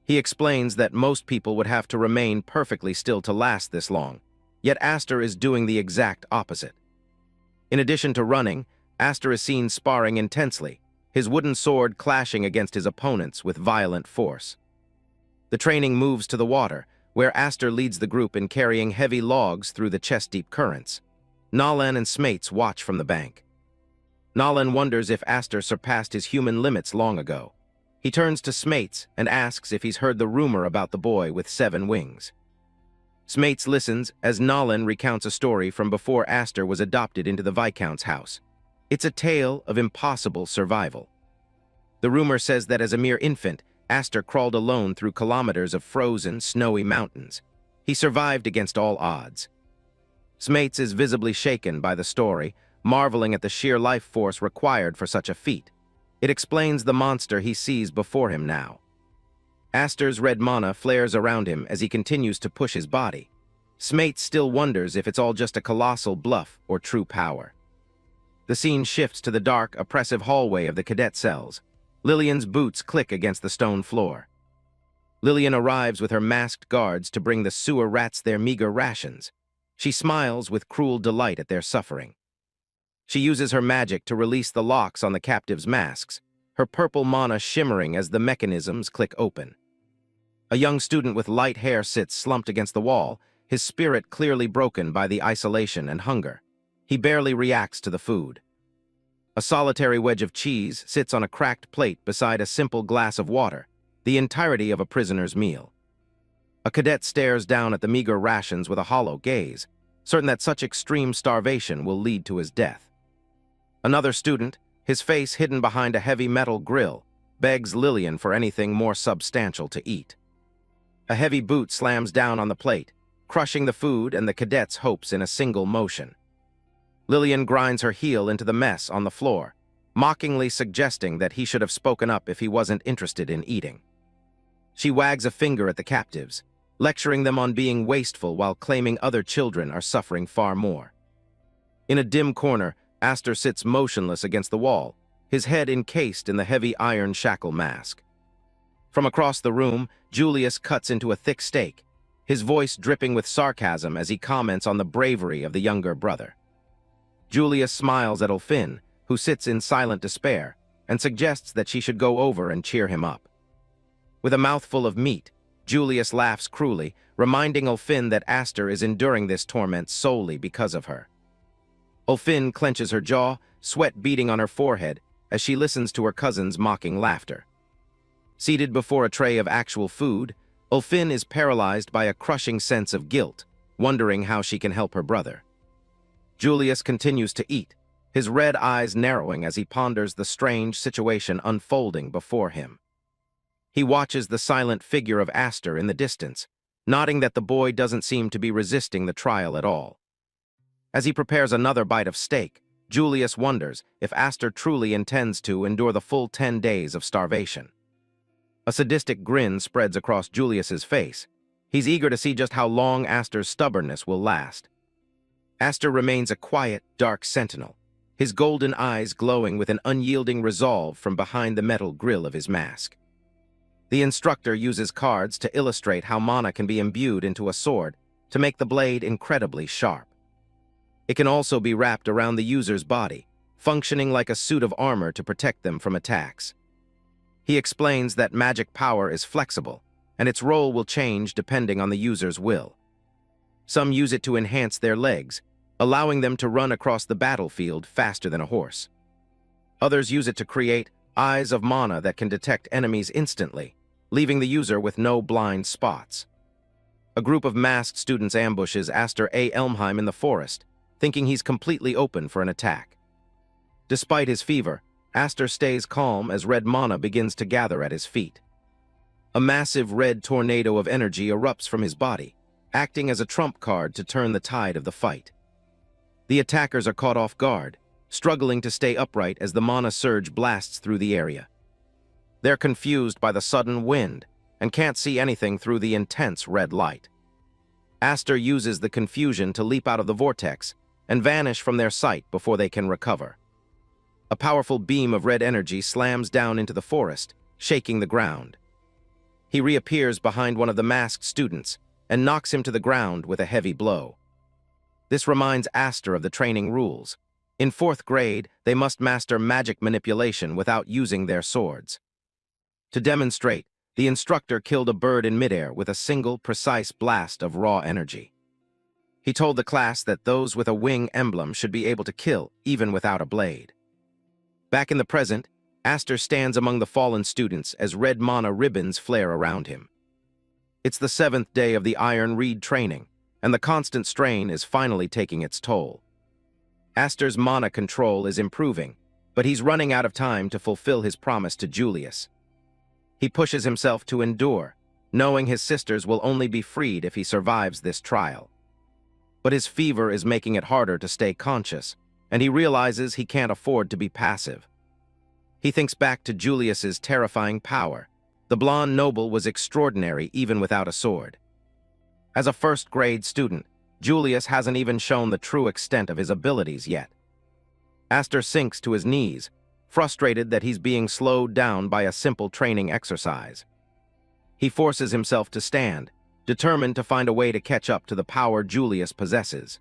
Speaker 1: He explains that most people would have to remain perfectly still to last this long, yet Aster is doing the exact opposite. In addition to running, Aster is seen sparring intensely, his wooden sword clashing against his opponents with violent force. The training moves to the water, where Aster leads the group in carrying heavy logs through the chest-deep currents. Nolan and Smates watch from the bank. Nolan wonders if Aster surpassed his human limits long ago. He turns to Smates and asks if he's heard the rumor about the boy with 7 wings. Smates listens as Nolan recounts a story from before Aster was adopted into the Viscount's house. It's a tale of impossible survival. The rumor says that as a mere infant, Aster crawled alone through kilometers of frozen, snowy mountains. He survived against all odds. Smates is visibly shaken by the story, marveling at the sheer life force required for such a feat. It explains the monster he sees before him now. Aster's red mana flares around him as he continues to push his body. Smates still wonders if it's all just a colossal bluff or true power. The scene shifts to the dark, oppressive hallway of the cadet cells. Lillian's boots click against the stone floor. Lillian arrives with her masked guards to bring the sewer rats their meager rations. She smiles with cruel delight at their suffering. She uses her magic to release the locks on the captives' masks, her purple mana shimmering as the mechanisms click open. A young student with light hair sits slumped against the wall, his spirit clearly broken by the isolation and hunger. He barely reacts to the food. A solitary wedge of cheese sits on a cracked plate beside a simple glass of water, the entirety of a prisoner's meal. A cadet stares down at the meager rations with a hollow gaze, certain that such extreme starvation will lead to his death. Another student, his face hidden behind a heavy metal grill, begs Lillian for anything more substantial to eat. A heavy boot slams down on the plate, crushing the food and the cadet's hopes in a single motion. Lillian grinds her heel into the mess on the floor, mockingly suggesting that he should have spoken up if he wasn't interested in eating. She wags a finger at the captives, lecturing them on being wasteful while claiming other children are suffering far more. In a dim corner, Aster sits motionless against the wall, his head encased in the heavy iron shackle mask. From across the room, Julius cuts into a thick steak, his voice dripping with sarcasm as he comments on the bravery of the younger brother. Julius smiles at Ulfin, who sits in silent despair, and suggests that she should go over and cheer him up. With a mouthful of meat, Julius laughs cruelly, reminding Ulfin that Aster is enduring this torment solely because of her. Ulfin clenches her jaw, sweat beading on her forehead as she listens to her cousin's mocking laughter. Seated before a tray of actual food, Ulfin is paralyzed by a crushing sense of guilt, wondering how she can help her brother. Julius continues to eat, his red eyes narrowing as he ponders the strange situation unfolding before him. He watches the silent figure of Aster in the distance, nodding that the boy doesn't seem to be resisting the trial at all. As he prepares another bite of steak, Julius wonders if Aster truly intends to endure the full 10 days of starvation. A sadistic grin spreads across Julius's face. He's eager to see just how long Aster's stubbornness will last. Aster remains a quiet, dark sentinel, his golden eyes glowing with an unyielding resolve from behind the metal grill of his mask. The instructor uses cards to illustrate how mana can be imbued into a sword to make the blade incredibly sharp. It can also be wrapped around the user's body, functioning like a suit of armor to protect them from attacks. He explains that magic power is flexible, and its role will change depending on the user's will. Some use it to enhance their legs, allowing them to run across the battlefield faster than a horse. Others use it to create eyes of mana that can detect enemies instantly, leaving the user with no blind spots. A group of masked students ambushes Aster Elmheim in the forest, thinking he's completely open for an attack. Despite his fever, Aster stays calm as red mana begins to gather at his feet. A massive red tornado of energy erupts from his body, acting as a trump card to turn the tide of the fight. The attackers are caught off guard, struggling to stay upright as the mana surge blasts through the area. They're confused by the sudden wind and can't see anything through the intense red light. Aster uses the confusion to leap out of the vortex and vanish from their sight before they can recover. A powerful beam of red energy slams down into the forest, shaking the ground. He reappears behind one of the masked students and knocks him to the ground with a heavy blow. This reminds Aster of the training rules. In 4th grade, they must master magic manipulation without using their swords. To demonstrate, the instructor killed a bird in midair with a single, precise blast of raw energy. He told the class that those with a wing emblem should be able to kill, even without a blade. Back in the present, Aster stands among the fallen students as red mana ribbons flare around him. It's the 7th day of the Iron Reed training, and the constant strain is finally taking its toll. Aster's mana control is improving, but he's running out of time to fulfill his promise to Julius. He pushes himself to endure, knowing his sisters will only be freed if he survives this trial. But his fever is making it harder to stay conscious, and he realizes he can't afford to be passive. He thinks back to Julius's terrifying power. The blonde noble was extraordinary even without a sword. As a 1st grade student, Julius hasn't even shown the true extent of his abilities yet. Aster sinks to his knees, frustrated that he's being slowed down by a simple training exercise. He forces himself to stand, determined to find a way to catch up to the power Julius possesses.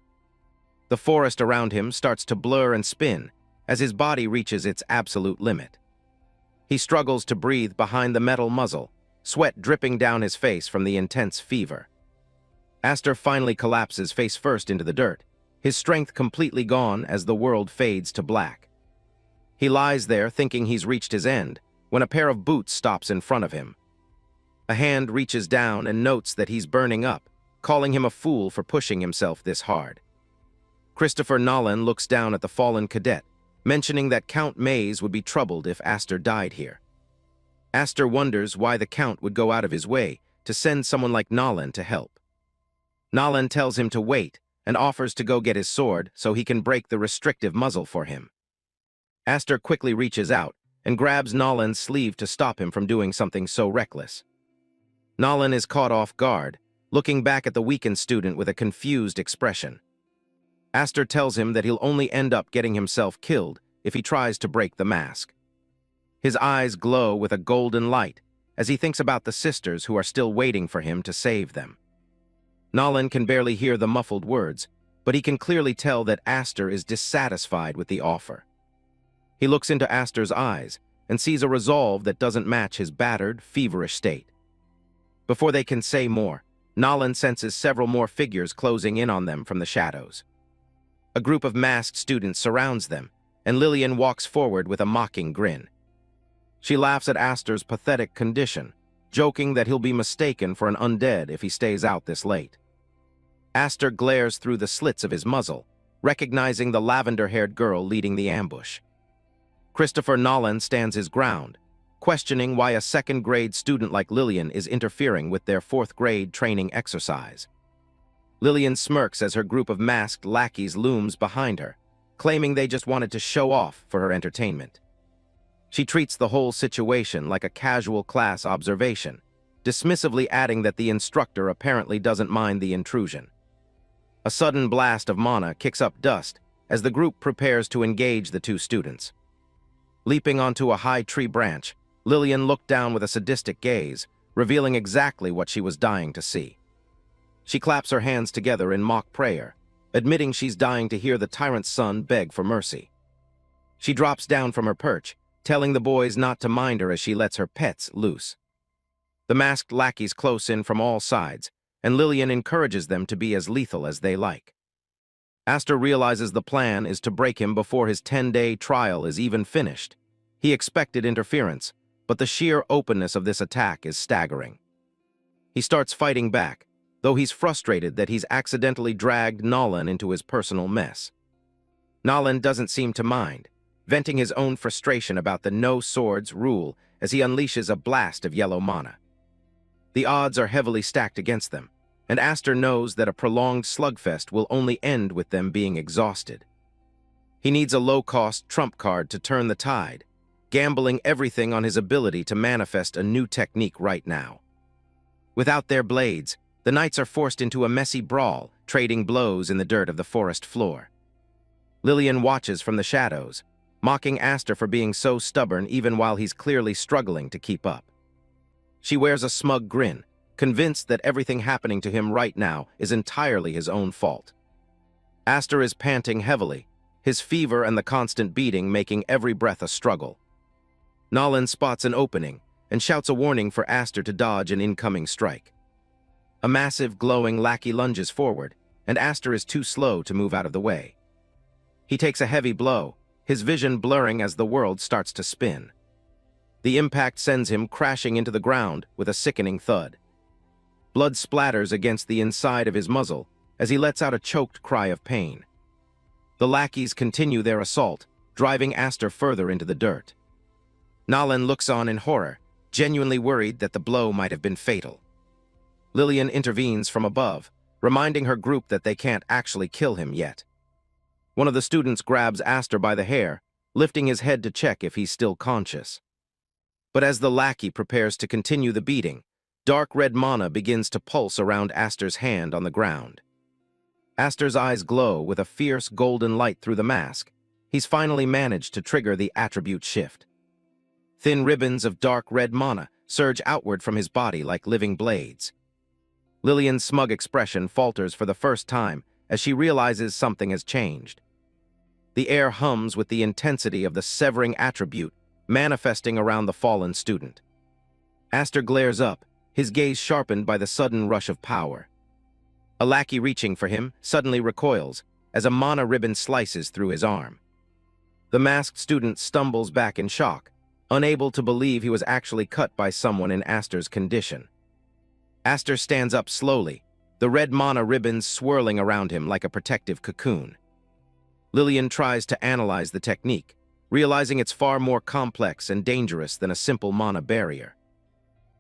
Speaker 1: The forest around him starts to blur and spin as his body reaches its absolute limit. He struggles to breathe behind the metal muzzle, sweat dripping down his face from the intense fever. Aster finally collapses face first into the dirt, his strength completely gone as the world fades to black. He lies there thinking he's reached his end, when a pair of boots stops in front of him. A hand reaches down and notes that he's burning up, calling him a fool for pushing himself this hard. Christopher Nolan looks down at the fallen cadet, mentioning that Count Maze would be troubled if Aster died here. Aster wonders why the Count would go out of his way to send someone like Nolan to help. Nolan tells him to wait and offers to go get his sword so he can break the restrictive muzzle for him. Aster quickly reaches out and grabs Nolan's sleeve to stop him from doing something so reckless. Nolan is caught off guard, looking back at the weakened student with a confused expression. Aster tells him that he'll only end up getting himself killed if he tries to break the mask. His eyes glow with a golden light as he thinks about the sisters who are still waiting for him to save them. Nolan can barely hear the muffled words, but he can clearly tell that Aster is dissatisfied with the offer. He looks into Aster's eyes and sees a resolve that doesn't match his battered, feverish state. Before they can say more, Nolan senses several more figures closing in on them from the shadows. A group of masked students surrounds them, and Lillian walks forward with a mocking grin. She laughs at Aster's pathetic condition, joking that he'll be mistaken for an undead if he stays out this late. Aster glares through the slits of his muzzle, recognizing the lavender-haired girl leading the ambush. Christopher Nolan stands his ground, questioning why a second-grade student like Lillian is interfering with their fourth-grade training exercise. Lillian smirks as her group of masked lackeys looms behind her, claiming they just wanted to show off for her entertainment. She treats the whole situation like a casual class observation, dismissively adding that the instructor apparently doesn't mind the intrusion. A sudden blast of mana kicks up dust as the group prepares to engage the two students. Leaping onto a high tree branch, Lillian looked down with a sadistic gaze, revealing exactly what she was dying to see. She claps her hands together in mock prayer, admitting she's dying to hear the tyrant's son beg for mercy. She drops down from her perch, telling the boys not to mind her as she lets her pets loose. The masked lackeys close in from all sides, and Lillian encourages them to be as lethal as they like. Aster realizes the plan is to break him before his 10-day trial is even finished. He expected interference, but the sheer openness of this attack is staggering. He starts fighting back, though he's frustrated that he's accidentally dragged Nolan into his personal mess. Nolan doesn't seem to mind, venting his own frustration about the no swords rule as he unleashes a blast of yellow mana. The odds are heavily stacked against them, and Aster knows that a prolonged slugfest will only end with them being exhausted. He needs a low-cost trump card to turn the tide, gambling everything on his ability to manifest a new technique right now. Without their blades, the knights are forced into a messy brawl, trading blows in the dirt of the forest floor. Lillian watches from the shadows, mocking Aster for being so stubborn even while he's clearly struggling to keep up. She wears a smug grin, convinced that everything happening to him right now is entirely his own fault. Aster is panting heavily, his fever and the constant beating making every breath a struggle. Nolan spots an opening and shouts a warning for Aster to dodge an incoming strike. A massive, glowing lackey lunges forward, and Aster is too slow to move out of the way. He takes a heavy blow, his vision blurring as the world starts to spin. The impact sends him crashing into the ground with a sickening thud. Blood splatters against the inside of his muzzle as he lets out a choked cry of pain. The lackeys continue their assault, driving Aster further into the dirt. Nolan looks on in horror, genuinely worried that the blow might have been fatal. Lillian intervenes from above, reminding her group that they can't actually kill him yet. One of the students grabs Aster by the hair, lifting his head to check if he's still conscious. But as the lackey prepares to continue the beating, dark red mana begins to pulse around Aster's hand on the ground. Aster's eyes glow with a fierce golden light through the mask. He's finally managed to trigger the attribute shift. Thin ribbons of dark red mana surge outward from his body like living blades. Lillian's smug expression falters for the first time as she realizes something has changed. The air hums with the intensity of the severing attribute manifesting around the fallen student. Aster glares up, his gaze sharpened by the sudden rush of power. A lackey reaching for him suddenly recoils as a mana ribbon slices through his arm. The masked student stumbles back in shock, unable to believe he was actually cut by someone in Aster's condition. Aster stands up slowly, the red mana ribbons swirling around him like a protective cocoon. Lillian tries to analyze the technique, realizing it's far more complex and dangerous than a simple mana barrier.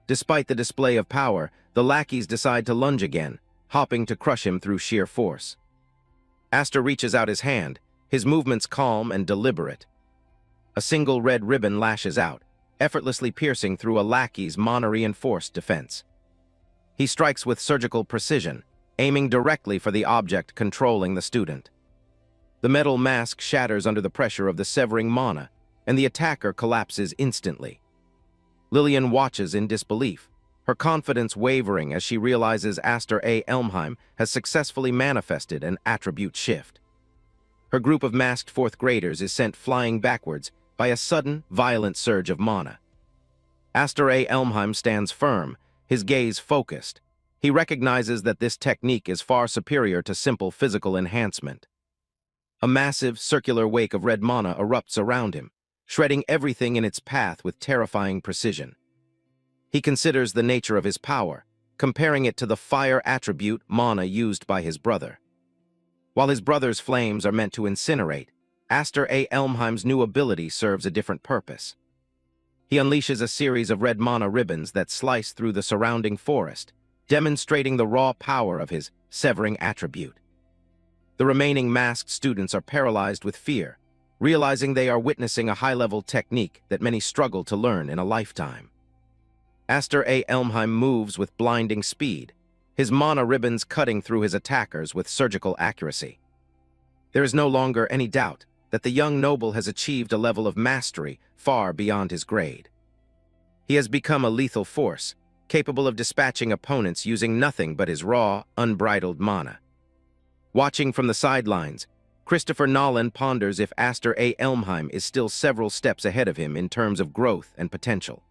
Speaker 1: Despite the display of power, the lackeys decide to lunge again, hopping to crush him through sheer force. Aster reaches out his hand, his movements calm and deliberate. A single red ribbon lashes out, effortlessly piercing through a lackey's mana-reinforced defense. He strikes with surgical precision, aiming directly for the object controlling the student. The metal mask shatters under the pressure of the severing mana, and the attacker collapses instantly. Lillian watches in disbelief, her confidence wavering as she realizes Aster Elmheim has successfully manifested an attribute shift. Her group of masked fourth graders is sent flying backwards by a sudden, violent surge of mana. Aster Elmheim stands firm, his gaze focused. He recognizes that this technique is far superior to simple physical enhancement. A massive, circular wake of red mana erupts around him, shredding everything in its path with terrifying precision. He considers the nature of his power, comparing it to the fire attribute mana used by his brother. While his brother's flames are meant to incinerate, Aster Elmheim's new ability serves a different purpose. He unleashes a series of red mana ribbons that slice through the surrounding forest, demonstrating the raw power of his severing attribute. The remaining masked students are paralyzed with fear, realizing they are witnessing a high-level technique that many struggle to learn in a lifetime. Aster Elmheim moves with blinding speed, his mana ribbons cutting through his attackers with surgical accuracy. There is no longer any doubt that the young noble has achieved a level of mastery far beyond his grade. He has become a lethal force, capable of dispatching opponents using nothing but his raw, unbridled mana. Watching from the sidelines, Christopher Nolan ponders if Aster Elmheim is still several steps ahead of him in terms of growth and potential.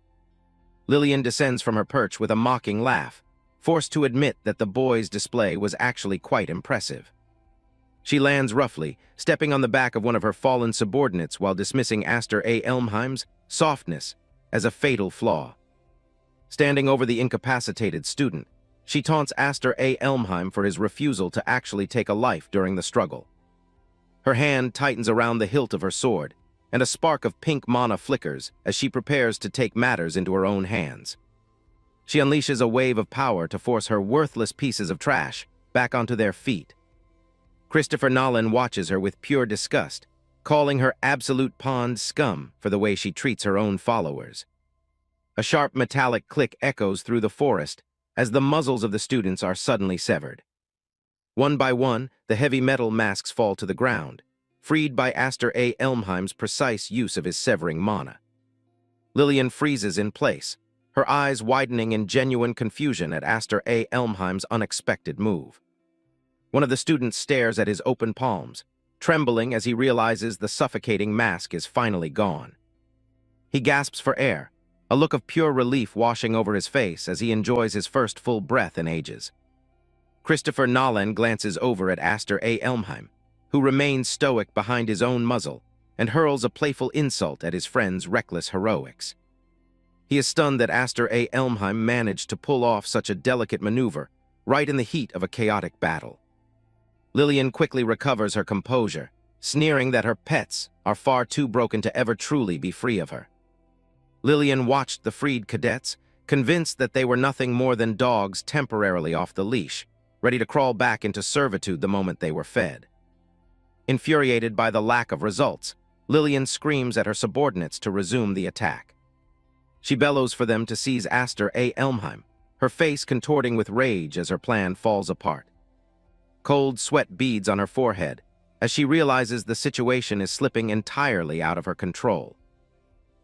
Speaker 1: Lillian descends from her perch with a mocking laugh, forced to admit that the boy's display was actually quite impressive. She lands roughly, stepping on the back of one of her fallen subordinates while dismissing Aster Elmheim's softness as a fatal flaw. Standing over the incapacitated student, she taunts Aster Elmheim for his refusal to actually take a life during the struggle. Her hand tightens around the hilt of her sword, and a spark of pink mana flickers as she prepares to take matters into her own hands. She unleashes a wave of power to force her worthless pieces of trash back onto their feet. Christopher Nolan watches her with pure disgust, calling her absolute pond scum for the way she treats her own followers. A sharp metallic click echoes through the forest as the muzzles of the students are suddenly severed. One by one, the heavy metal masks fall to the ground, freed by Aster Elmheim's precise use of his severing mana. Lillian freezes in place, her eyes widening in genuine confusion at Aster Elmheim's unexpected move. One of the students stares at his open palms, trembling as he realizes the suffocating mask is finally gone. He gasps for air, a look of pure relief washing over his face as he enjoys his first full breath in ages. Christopher Nolan glances over at Aster Elmheim, who remains stoic behind his own muzzle and hurls a playful insult at his friend's reckless heroics. He is stunned that Aster Elmheim managed to pull off such a delicate maneuver right in the heat of a chaotic battle. Lillian quickly recovers her composure, sneering that her pets are far too broken to ever truly be free of her. Lillian watched the freed cadets, convinced that they were nothing more than dogs temporarily off the leash, ready to crawl back into servitude the moment they were fed. Infuriated by the lack of results, Lillian screams at her subordinates to resume the attack. She bellows for them to seize Aster Elmheim, her face contorting with rage as her plan falls apart. Cold sweat beads on her forehead as she realizes the situation is slipping entirely out of her control.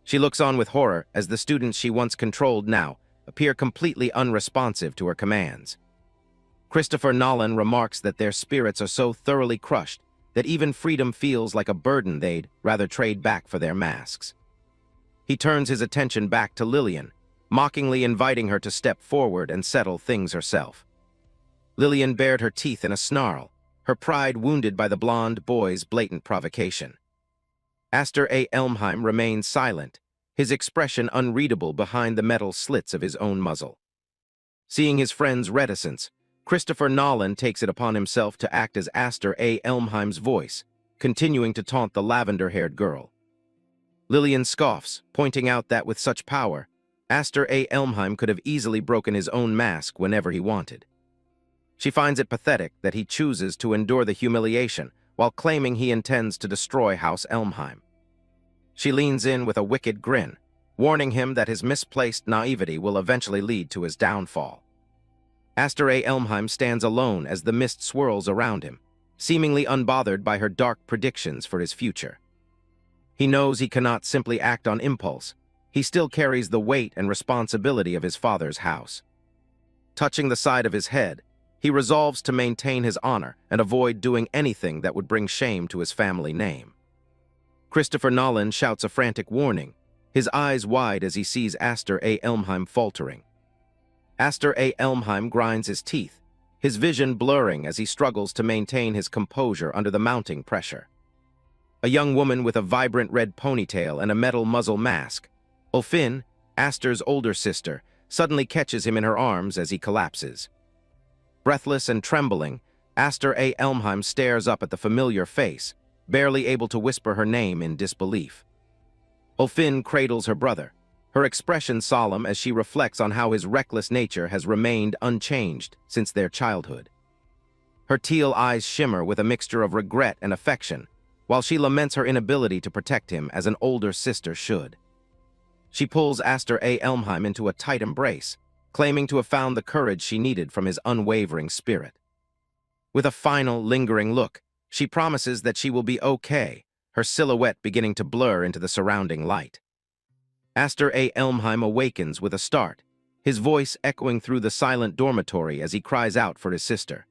Speaker 1: She looks on with horror as the students she once controlled now appear completely unresponsive to her commands. Christopher Nolan remarks that their spirits are so thoroughly crushed that even freedom feels like a burden they'd rather trade back for their masks. He turns his attention back to Lillian, mockingly inviting her to step forward and settle things herself. Lillian bared her teeth in a snarl, her pride wounded by the blonde boy's blatant provocation. Aster Elmheim remains silent, his expression unreadable behind the metal slits of his own muzzle. Seeing his friend's reticence, Christopher Nolan takes it upon himself to act as Aster Elmheim's voice, continuing to taunt the lavender-haired girl. Lillian scoffs, pointing out that with such power, Aster Elmheim could have easily broken his own mask whenever he wanted. She finds it pathetic that he chooses to endure the humiliation while claiming he intends to destroy House Elmheim. She leans in with a wicked grin, warning him that his misplaced naivety will eventually lead to his downfall. Aster Elmheim stands alone as the mist swirls around him, seemingly unbothered by her dark predictions for his future. He knows he cannot simply act on impulse. He still carries the weight and responsibility of his father's house. Touching the side of his head, he resolves to maintain his honor and avoid doing anything that would bring shame to his family name. Christopher Nolan shouts a frantic warning, his eyes wide as he sees Aster Elmheim faltering. Aster Elmheim grinds his teeth, his vision blurring as he struggles to maintain his composure under the mounting pressure. a young woman with a vibrant red ponytail and a metal muzzle mask. Ulfin, Aster's older sister, suddenly catches him in her arms as he collapses. Breathless and trembling, Aster Elmheim stares up at the familiar face, barely able to whisper her name in disbelief. Ulfin cradles her brother, her expression solemn as she reflects on how his reckless nature has remained unchanged since their childhood. Her teal eyes shimmer with a mixture of regret and affection, while she laments her inability to protect him as an older sister should. She pulls Aster Elmheim into a tight embrace, claiming to have found the courage she needed from his unwavering spirit. With a final, lingering look, she promises that she will be okay, her silhouette beginning to blur into the surrounding light. Aster Elmheim awakens with a start, his voice echoing through the silent dormitory as he cries out for his sister.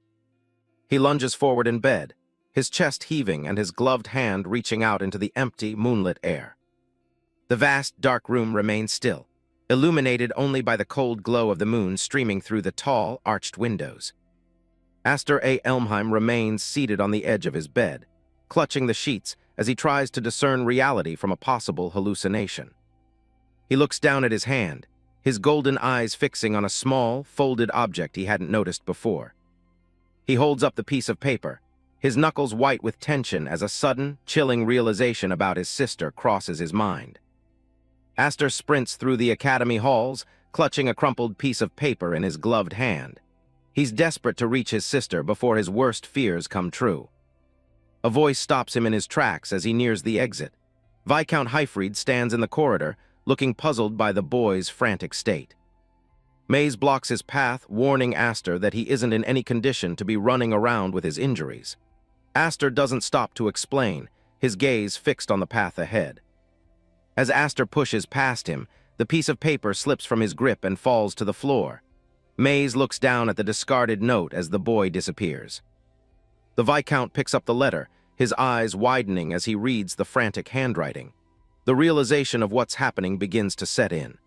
Speaker 1: He lunges forward in bed, his chest heaving and his gloved hand reaching out into the empty, moonlit air. The vast, dark room remains still, illuminated only by the cold glow of the moon streaming through the tall, arched windows. Aster Elmheim remains seated on the edge of his bed, clutching the sheets as he tries to discern reality from a possible hallucination. He looks down at his hand, his golden eyes fixing on a small, folded object he hadn't noticed before. He holds up the piece of paper, his knuckles white with tension as a sudden, chilling realization about his sister crosses his mind. Aster sprints through the academy halls, clutching a crumpled piece of paper in his gloved hand. He's desperate to reach his sister before his worst fears come true. A voice stops him in his tracks as he nears the exit. Viscount Hifreed stands in the corridor, looking puzzled by the boy's frantic state. Maze blocks his path, warning Aster that he isn't in any condition to be running around with his injuries. Aster doesn't stop to explain, his gaze fixed on the path ahead. As Aster pushes past him, the piece of paper slips from his grip and falls to the floor. Maze looks down at the discarded note as the boy disappears. The Viscount picks up the letter, his eyes widening as he reads the frantic handwriting. The realization of what's happening begins to set in.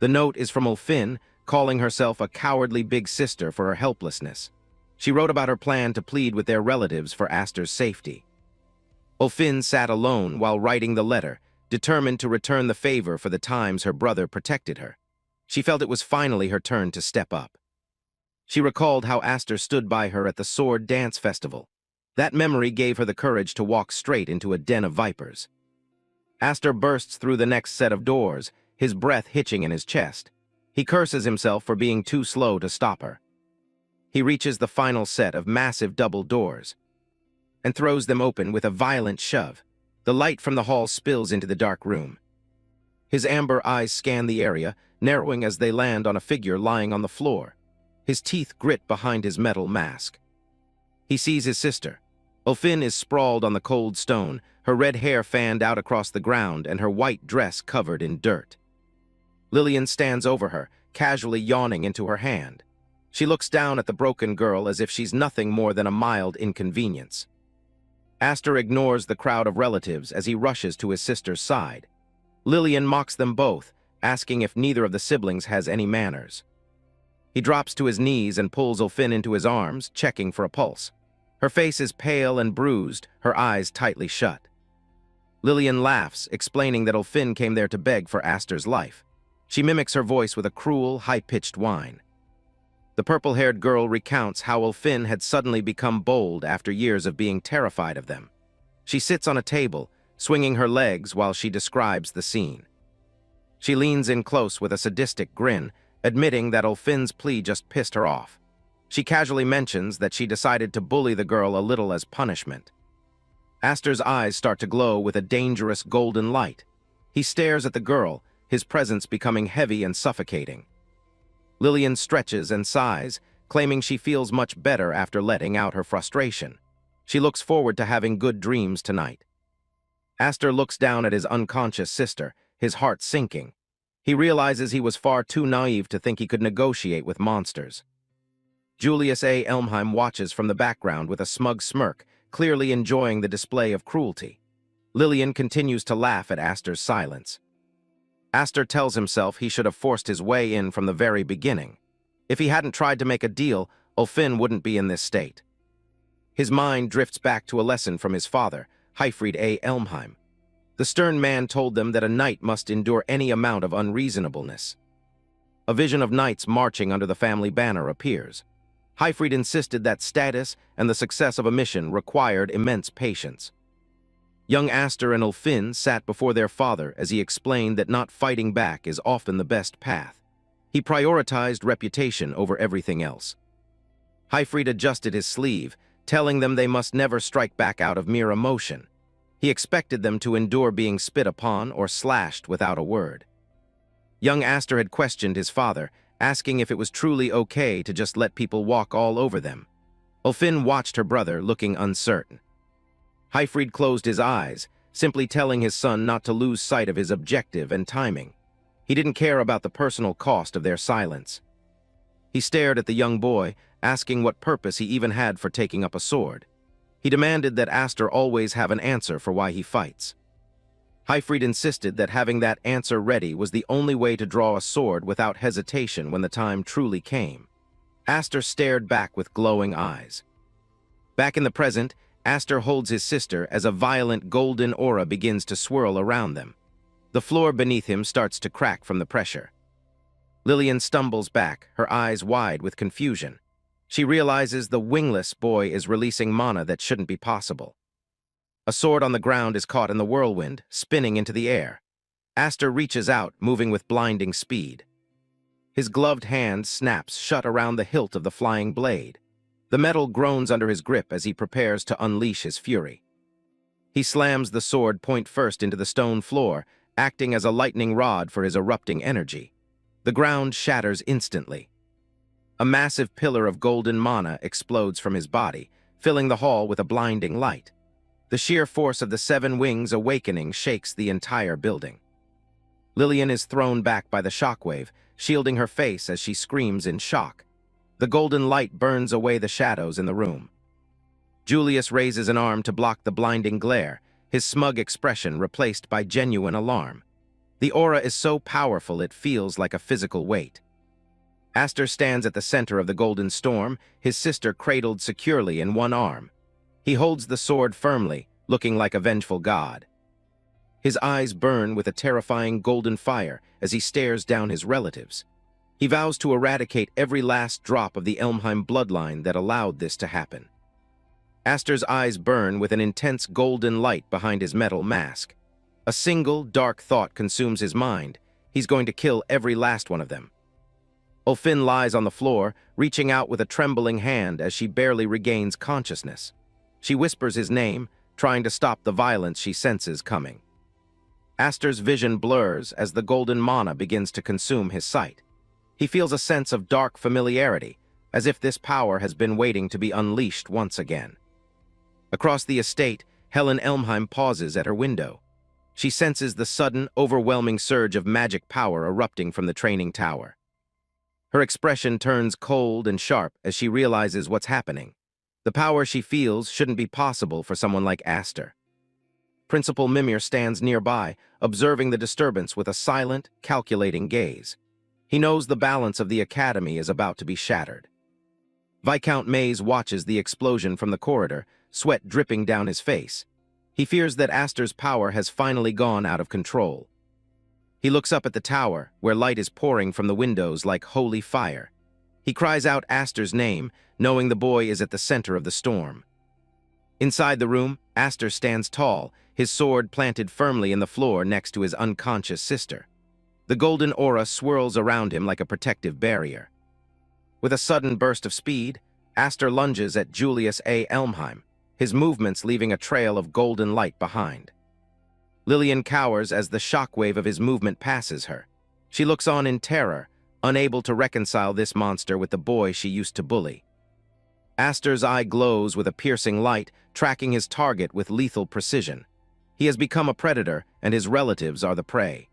Speaker 1: The note is from Ulfin, calling herself a cowardly big sister for her helplessness. She wrote about her plan to plead with their relatives for Aster's safety. Ulfin sat alone while writing the letter, determined to return the favor for the times her brother protected her. She felt it was finally her turn to step up. She recalled how Aster stood by her at the Sword Dance Festival. That memory gave her the courage to walk straight into a den of vipers. Aster bursts through the next set of doors, his breath hitching in his chest. He curses himself for being too slow to stop her. He reaches the final set of massive double doors and throws them open with a violent shove. The light from the hall spills into the dark room. His amber eyes scan the area, narrowing as they land on a figure lying on the floor. His teeth grit behind his metal mask. He sees his sister. Ulfin is sprawled on the cold stone, her red hair fanned out across the ground and her white dress covered in dirt. Lillian stands over her, casually yawning into her hand. She looks down at the broken girl as if she's nothing more than a mild inconvenience. Aster ignores the crowd of relatives as he rushes to his sister's side. Lillian mocks them both, asking if neither of the siblings has any manners. He drops to his knees and pulls Ulfin into his arms, checking for a pulse. Her face is pale and bruised, her eyes tightly shut. Lillian laughs, explaining that Ulfin came there to beg for Aster's life. She mimics her voice with a cruel, high-pitched whine. The purple-haired girl recounts how Ulfin had suddenly become bold after years of being terrified of them. She sits on a table, swinging her legs while she describes the scene. She leans in close with a sadistic grin, admitting that Ulfin's plea just pissed her off. She casually mentions that she decided to bully the girl a little as punishment. Aster's eyes start to glow with a dangerous golden light. He stares at the girl, his presence becoming heavy and suffocating. Lillian stretches and sighs, claiming she feels much better after letting out her frustration. She looks forward to having good dreams tonight. Aster looks down at his unconscious sister, his heart sinking. He realizes he was far too naive to think he could negotiate with monsters. Julius Elmheim watches from the background with a smug smirk, clearly enjoying the display of cruelty. Lillian continues to laugh at Aster's silence. Aster tells himself he should have forced his way in from the very beginning. If he hadn't tried to make a deal, Ulfin wouldn't be in this state. His mind drifts back to a lesson from his father, Hifreed Elmheim. The stern man told them that a knight must endure any amount of unreasonableness. A vision of knights marching under the family banner appears. Hifried insisted that status and the success of a mission required immense patience. Young Aster and Ulfin sat before their father as he explained that not fighting back is often the best path. He prioritized reputation over everything else. Hifried adjusted his sleeve, telling them they must never strike back out of mere emotion. He expected them to endure being spit upon or slashed without a word. Young Aster had questioned his father, asking if it was truly okay to just let people walk all over them. Ulfin watched her brother, looking uncertain. Hifried closed his eyes, simply telling his son not to lose sight of his objective and timing. He didn't care about the personal cost of their silence. He stared at the young boy, asking what purpose he even had for taking up a sword. He demanded that Aster always have an answer for why he fights. Hifried insisted that having that answer ready was the only way to draw a sword without hesitation when the time truly came. Aster stared back with glowing eyes. Back in the present, Aster holds his sister as a violent golden aura begins to swirl around them. The floor beneath him starts to crack from the pressure. Lillian stumbles back, her eyes wide with confusion. She realizes the Wingless boy is releasing mana that shouldn't be possible. A sword on the ground is caught in the whirlwind, spinning into the air. Aster reaches out, moving with blinding speed. His gloved hand snaps shut around the hilt of the flying blade. The metal groans under his grip as he prepares to unleash his fury. He slams the sword point first into the stone floor, acting as a lightning rod for his erupting energy. The ground shatters instantly. A massive pillar of golden mana explodes from his body, filling the hall with a blinding light. The sheer force of the 7 wings awakening shakes the entire building. Lillian is thrown back by the shockwave, shielding her face as she screams in shock. The golden light burns away the shadows in the room. Julius raises an arm to block the blinding glare, his smug expression replaced by genuine alarm. The aura is so powerful it feels like a physical weight. Aster stands at the center of the golden storm, his sister cradled securely in one arm. He holds the sword firmly, looking like a vengeful god. His eyes burn with a terrifying golden fire as he stares down his relatives. He vows to eradicate every last drop of the Elmheim bloodline that allowed this to happen. Aster's eyes burn with an intense golden light behind his metal mask. A single, dark thought consumes his mind. He's going to kill every last one of them. Ulfin lies on the floor, reaching out with a trembling hand as she barely regains consciousness. She whispers his name, trying to stop the violence she senses coming. Aster's vision blurs as the golden mana begins to consume his sight. He feels a sense of dark familiarity, as if this power has been waiting to be unleashed once again. Across the estate, Helen Elmheim pauses at her window. She senses the sudden, overwhelming surge of magic power erupting from the training tower. Her expression turns cold and sharp as she realizes what's happening. The power she feels shouldn't be possible for someone like Aster. Principal Mimir stands nearby, observing the disturbance with a silent, calculating gaze. He knows the balance of the academy is about to be shattered. Viscount Mays watches the explosion from the corridor, sweat dripping down his face. He fears that Aster's power has finally gone out of control. He looks up at the tower, where light is pouring from the windows like holy fire. He cries out Aster's name, knowing the boy is at the center of the storm. Inside the room, Aster stands tall, his sword planted firmly in the floor next to his unconscious sister. The golden aura swirls around him like a protective barrier. With a sudden burst of speed, Aster lunges at Julius Elmheim, his movements leaving a trail of golden light behind. Lillian cowers as the shockwave of his movement passes her. She looks on in terror, unable to reconcile this monster with the boy she used to bully. Aster's eye glows with a piercing light, tracking his target with lethal precision. He has become a predator, and his relatives are the prey.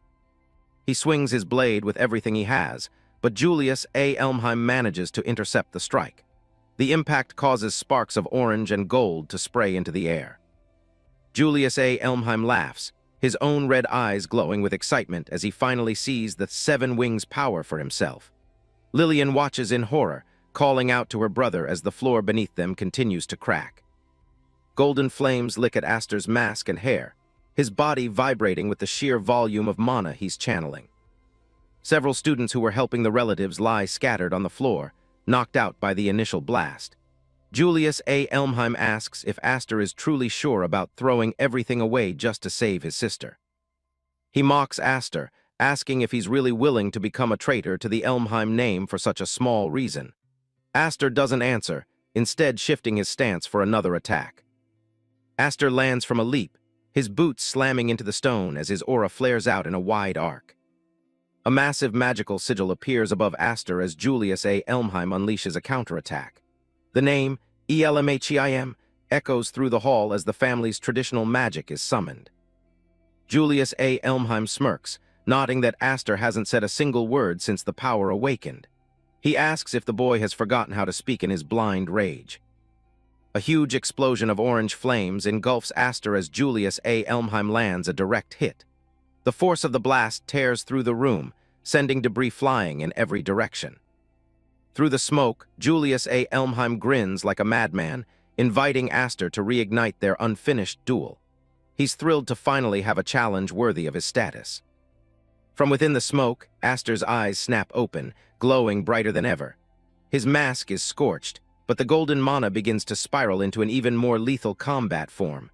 Speaker 1: He swings his blade with everything he has, but Julius Elmheim manages to intercept the strike. The impact causes sparks of orange and gold to spray into the air. Julius Elmheim laughs, his own red eyes glowing with excitement as he finally sees the 7 wings power for himself. Lillian watches in horror, calling out to her brother as the floor beneath them continues to crack. Golden flames lick at Aster's mask and hair, his body vibrating with the sheer volume of mana he's channeling. Several students who were helping the relatives lie scattered on the floor, knocked out by the initial blast. Julius A. Elmheim asks if Aster is truly sure about throwing everything away just to save his sister. He mocks Aster, asking if he's really willing to become a traitor to the Elmheim name for such a small reason. Aster doesn't answer, instead shifting his stance for another attack. Aster lands from a leap, his boots slamming into the stone as his aura flares out in a wide arc. A massive magical sigil appears above Aster as Julius A. Elmheim unleashes a counterattack. The name, Elmheim, echoes through the hall as the family's traditional magic is summoned. Julius A. Elmheim smirks, nodding that Aster hasn't said a single word since the power awakened. He asks if the boy has forgotten how to speak in his blind rage. A huge explosion of orange flames engulfs Aster as Julius A. Elmheim lands a direct hit. The force of the blast tears through the room, sending debris flying in every direction. Through the smoke, Julius A. Elmheim grins like a madman, inviting Aster to reignite their unfinished duel. He's thrilled to finally have a challenge worthy of his status. From within the smoke, Aster's eyes snap open, glowing brighter than ever. His mask is scorched, but the golden mana begins to spiral into an even more lethal combat form.